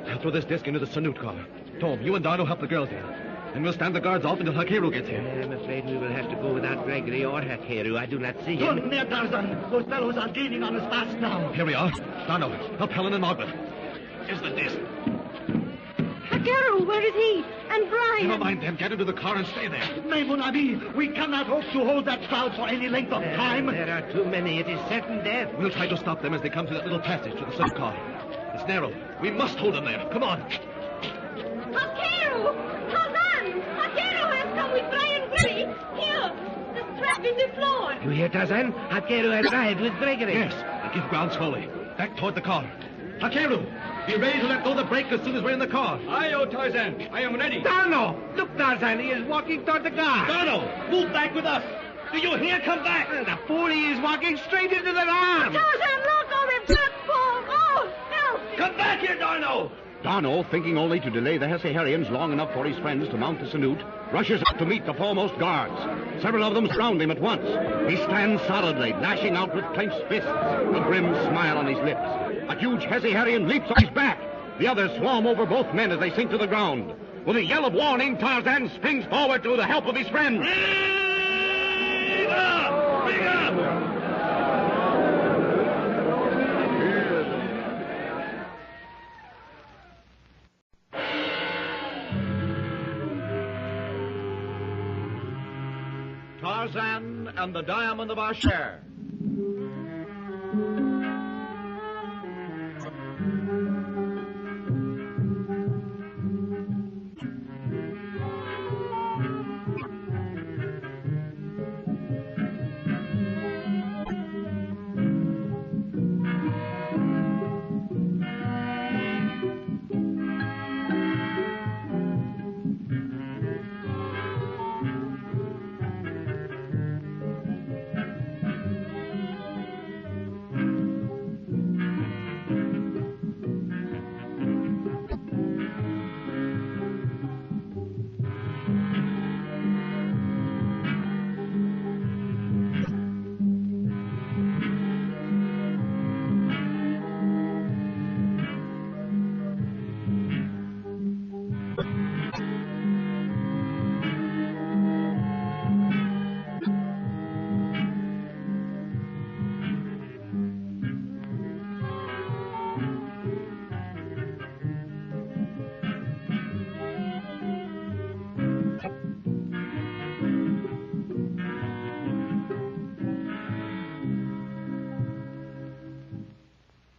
I'll throw this disc into the Sanut car. Thome, you and Dano help the girls here. And we'll stand the guards off until Hakeru gets here. I'm afraid we will have to go without Gregory or Hakeru. I do not see him. Don't near Tarzan. Those fellows are gaining on us fast now. Here we are. Dano, help Helen and Margaret. Here's the disc. Hakeru, where is he? And Brian? Never mind them. Get into the car and stay there. Mais, mon ami, we cannot hope to hold that crowd for any length of time. There are too many. It is certain death. We'll try to stop them as they come through that little passage to the Sanut car. It's narrow. We must hold them there. Come on. Hakeru! Tarzan! Hakeru has come with Brian Gregory. Here, the strap in the floor. You hear, Tarzan? Hakeru has arrived with Gregory. Yes. Now give ground slowly. Back toward the car. Hakeru! Be ready to let go the brake as soon as we're in the car. Aye, O Tarzan. I am ready. Dano! Look, Tarzan, he is walking toward the car. Dano, move back with us. Do you hear? Come back. The fool, he is walking straight into the arm. Tarzan, look! Oh, they've got Paul. Oh, help! Come back here, Dano. Dano, thinking only to delay the Hessiarians long enough for his friends to mount the Sanut, rushes up to meet the foremost guards. Several of them surround him at once. He stands solidly, lashing out with clenched fists, a grim smile on his lips. A huge Hessiarian leaps on his back. The others swarm over both men as they sink to the ground. With a yell of warning, Tarzan springs forward to the help of his friends. Bring up! Bring up! Tarzan and the Diamond of Ashair.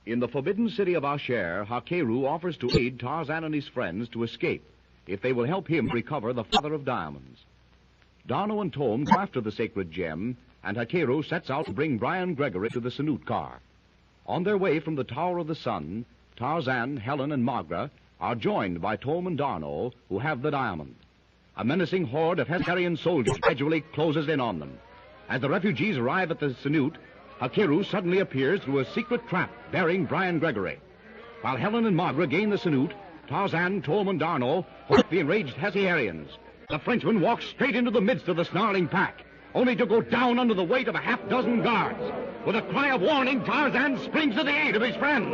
In the forbidden city of Ashair, Hakeru offers to aid Tarzan and his friends to escape if they will help him recover the Father of Diamonds. D'Arnot and Thome go after the sacred gem, and Hakeru sets out to bring Brian Gregory to the Sanute car. On their way from the Tower of the Sun, Tarzan, Helen, and Magra are joined by Thome and D'Arnot, who have the diamond. A menacing horde of Hesperian soldiers gradually closes in on them. As the refugees arrive at the Sanute, Hakeru suddenly appears through a secret trap bearing Brian Gregory. While Helen and Magra gain the Sanute, Tarzan, Thome, and D'Arnot hook the enraged Hessiarians. The Frenchman walks straight into the midst of the snarling pack, only to go down under the weight of a half-dozen guards. With a cry of warning, Tarzan springs to the aid of his friends.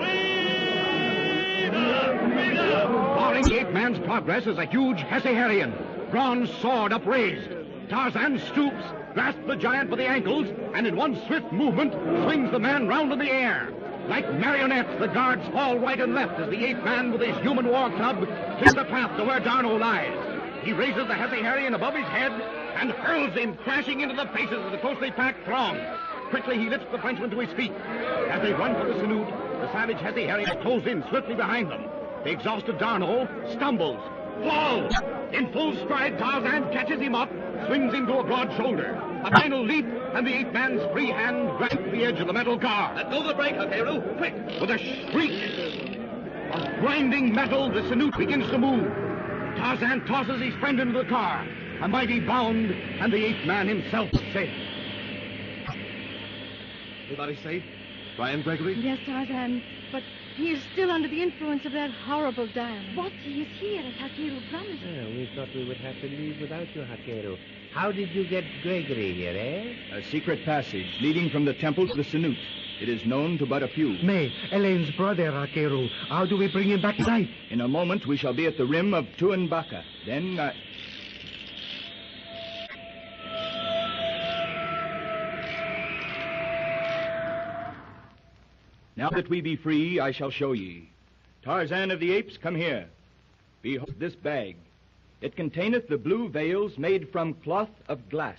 Barring the ape-man's progress is a huge Hessiarian, bronze sword upraised. Tarzan stoops, grasps the giant by the ankles, and in one swift movement swings the man round in the air. Like marionettes, the guards fall right and left as the ape-man with his human war club clears the path to where D'Arnot lies. He raises the Hessiarian above his head and hurls him crashing into the faces of the closely packed throng. Quickly, he lifts the Frenchman to his feet. As they run for the Sanute, the savage Hessiarians close in swiftly behind them. The exhausted D'Arnot stumbles, falls. In full stride, Tarzan catches him up, swings him to a broad shoulder. A final leap, and the ape-man's free hand grabs the edge of the metal car. Let go of the brake, Hakeru, quick! With a shriek of grinding metal, the Sanute begins to move. Tarzan tosses his friend into the car. A mighty bound, and the ape-man himself is safe. Everybody safe? Brian Gregory? Yes, Tarzan, but he is still under the influence of that horrible diamond. But he is here, as Hakeru promised. We thought we would have to leave without you, Hakeru. How did you get Gregory here, eh? A secret passage leading from the temple to the Sanute. It is known to but a few. May, Elaine's brother, Hakeru. How do we bring him back to life? In a moment, we shall be at the rim of Tu-em-Baka. Then, Now that we be free, I shall show ye. Tarzan of the Apes, come here. Behold this bag. It containeth the blue veils made from cloth of glass.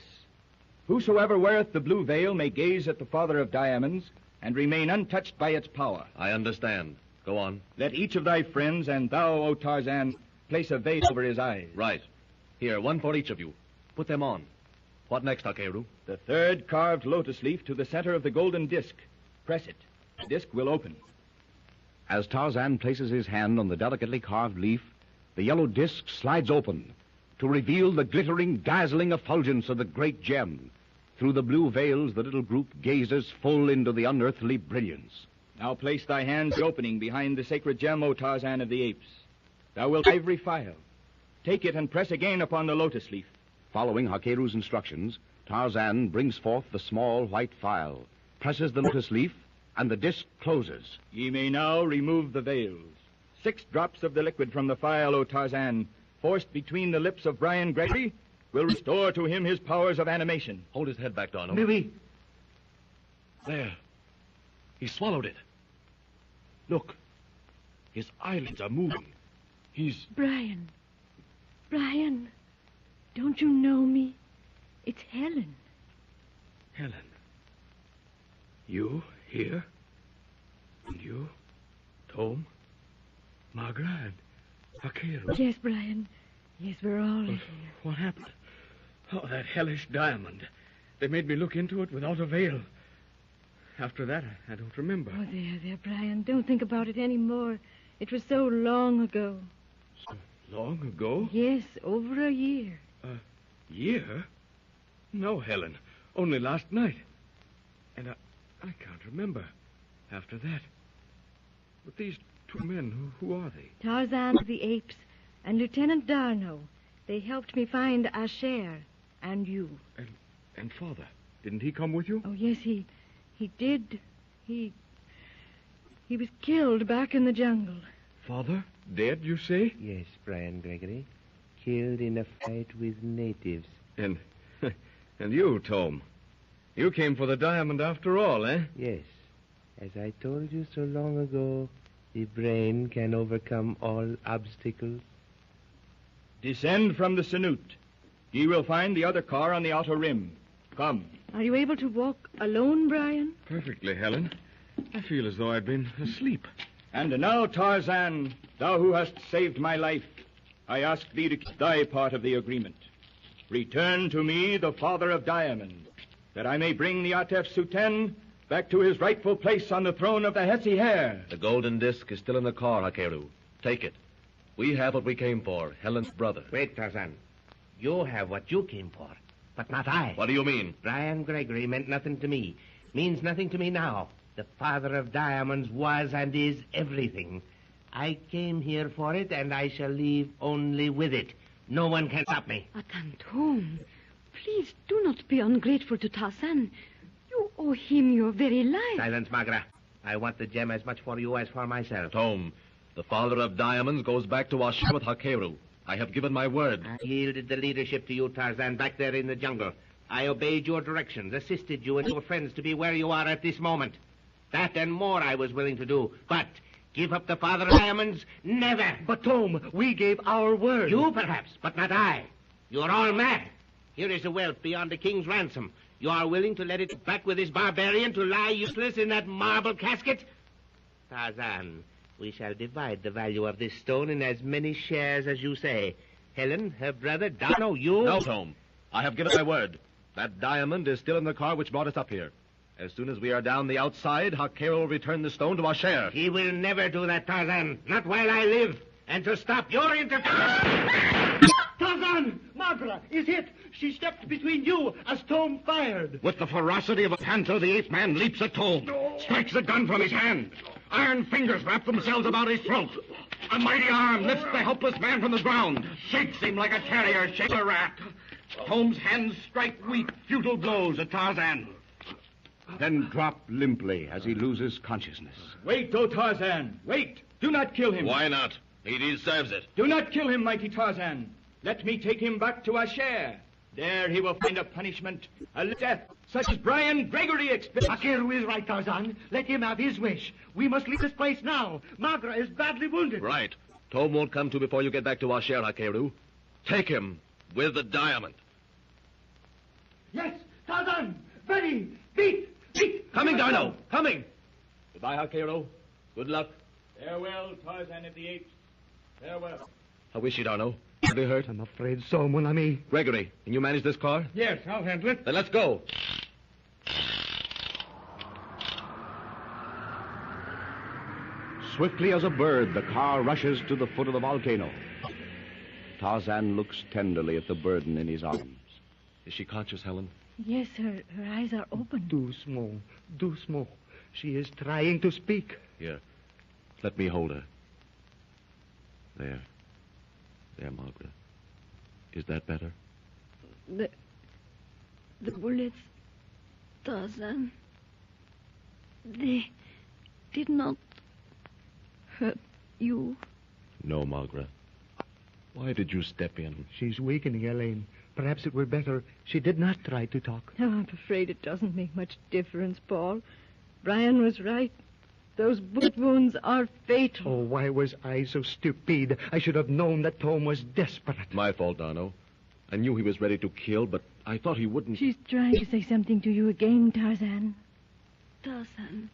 Whosoever weareth the blue veil may gaze at the Father of Diamonds and remain untouched by its power. I understand. Go on. Let each of thy friends, and thou, O Tarzan, place a veil over his eyes. Right. Here, one for each of you. Put them on. What next, Hakeru? The third carved lotus leaf to the center of the golden disc. Press it. The disc will open. As Tarzan places his hand on the delicately carved leaf, the yellow disc slides open to reveal the glittering, dazzling effulgence of the great gem. Through the blue veils, the little group gazes full into the unearthly brilliance. Now place thy hands opening behind the sacred gem, O Tarzan of the Apes. Thou wilt ivory file. Take it and press again upon the lotus leaf. Following Hakeru's instructions, Tarzan brings forth the small white phial, presses the lotus leaf, and the disc closes. Ye may now remove the veils. 6 drops of the liquid from the phial, O Tarzan, forced between the lips of Brian Gregory, will restore to him his powers of animation. Hold his head back, D'Arnot. Maybe. There. He swallowed it. Look. His eyelids are moving. He's... Brian. Brian. Don't you know me? It's Helen. Helen. You here? And you? Thome? Magra and Hakeru? Yes, Brian. Yes, we're all here. What happened? Oh, that hellish diamond. They made me look into it without a veil. After that, I don't remember. Oh, there, Brian. Don't think about it anymore. It was so long ago. So long ago? Yes, over a year. A year? No, Helen. Only last night. And I can't remember after that. But these 2 men, who are they? Tarzan of the Apes and Lieutenant D'Arnot. They helped me find Ashair and you. And Father? Didn't he come with you? Oh, yes, he did. He was killed back in the jungle. Father? Dead, you say? Yes, Brian Gregory. Killed in a fight with natives. And you, Thome? You came for the diamond after all, eh? Yes. As I told you so long ago, the brain can overcome all obstacles. Descend from the Sanute. Ye will find the other car on the outer rim. Come. Are you able to walk alone, Brian? Perfectly, Helen. I feel as though I'd been asleep. And now, Tarzan, thou who hast saved my life, I ask thee to keep thy part of the agreement. Return to me the father of diamonds, that I may bring the Atef Suten back to his rightful place on the throne of the Hesse Hair. The golden disc is still in the car, Hakeru. Take it. We have what we came for, Helen's brother. Wait, Tarzan. You have what you came for, but not I. What do you mean? Brian Gregory meant nothing to me. Means nothing to me now. The father of diamonds was and is everything. I came here for it, and I shall leave only with it. No one can stop me. Atan Thome, please do not be ungrateful to Tarzan. You owe him your very life. Silence, Magra. I want the gem as much for you as for myself. Thome, the father of diamonds goes back to Ashair with Hakeru. I have given my word. I yielded the leadership to you, Tarzan, back there in the jungle. I obeyed your directions, assisted you and your friends to be where you are at this moment. That and more I was willing to do. But give up the father of diamonds? Never. But, Thome, we gave our word. You, perhaps, but not I. You're all mad. Here is a wealth beyond the king's ransom. You are willing to let it back with this barbarian to lie useless in that marble casket? Tarzan, we shall divide the value of this stone in as many shares as you say. Helen, her brother, Dano, you... No, Thome. I have given my word. That diamond is still in the car which brought us up here. As soon as we are down the outside, Hakeru will return the stone to Ashair. He will never do that, Tarzan. Not while I live. And to stop your interference... Tarzan! Magra is hit. She stepped between you as Thome fired. With the ferocity of a panther, the ape man leaps at Thome, strikes the gun from his hand. Iron fingers wrap themselves about his throat. A mighty arm lifts the helpless man from the ground, shakes him like a terrier shakes a rat. Thome's hands strike weak, futile blows at Tarzan, then drop limply as he loses consciousness. Wait, O Tarzan, wait. Do not kill him. Why not? He deserves it. Do not kill him, mighty Tarzan. Let me take him back to Ashair. There he will find a punishment, a death, such as Brian Gregory Expedition. Hakeru is right, Tarzan. Let him have his wish. We must leave this place now. Magra is badly wounded. Right. Thome won't come to before you get back to Ashair, Hakeru. Take him with the diamond. Yes, Tarzan. Ready. Beat. Coming, Dino. Coming. Goodbye, Hakeru. Good luck. Farewell, Tarzan of the Apes. Farewell. How is she, Dino? Have you hurt? I'm afraid so, mon ami. Gregory, can you manage this car? Yes, I'll handle it. Then let's go. Swiftly as a bird, the car rushes to the foot of the volcano. Tarzan looks tenderly at the burden in his arms. Is she conscious, Helen? Yes, her eyes are open. Doucement. She is trying to speak. Here, let me hold her. There, Margaret. Is that better? The bullets, Tarzan, they did not hurt you. No, Margaret. Why did you step in? She's weakening, Elaine. Perhaps it were better she did not try to talk. Oh, I'm afraid it doesn't make much difference, Paul. Brian was right. Those bullet wounds are fatal. Oh, why was I so stupid? I should have known that Thome was desperate. My fault, Dano. I knew he was ready to kill, but I thought he wouldn't. She's trying to say something to you again, Tarzan. Tarzan,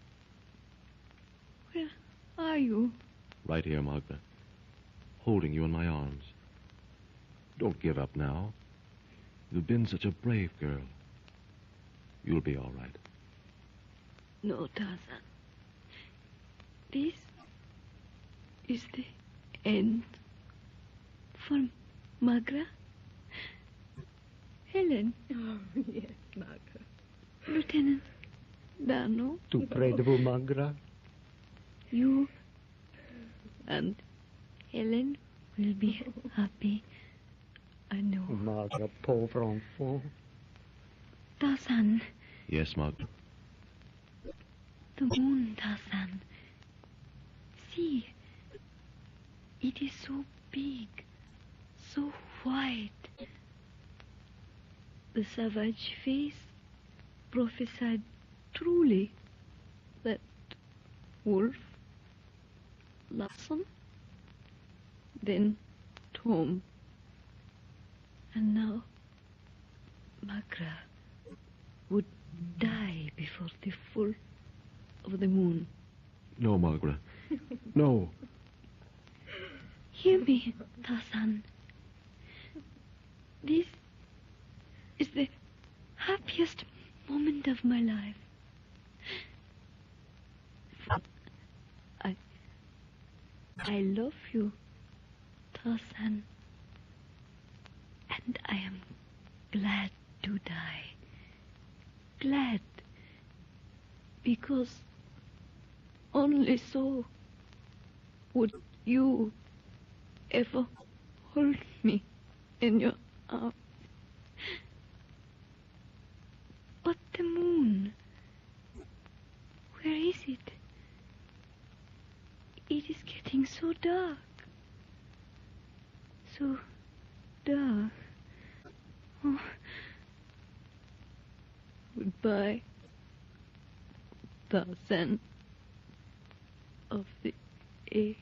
where are you? Right here, Margaret. Holding you in my arms. Don't give up now. You've been such a brave girl. You'll be all right. No, Tarzan. This is the end for Magra. Helen. Oh, yes, Magra. Lieutenant Dano. Tu près de vous, Magra. You and Helen will be happy. I know. Magra, pauvre enfant. Tarzan. Yes, Margaret. The moon, Tarzan. See, it is so big, so white. The savage face prophesied truly that Wolf, Larson, then Thome, and now Magra would die before the full of the moon. No, Margaret. No. Hear me, Tarzan. This is the happiest moment of my life. I love you, Tarzan. And I am glad to die. Glad. Because only so would you ever hold me in your arms. But the moon, where is it? It is getting so dark. So dark. Oh. Goodbye, Tarzan of the air.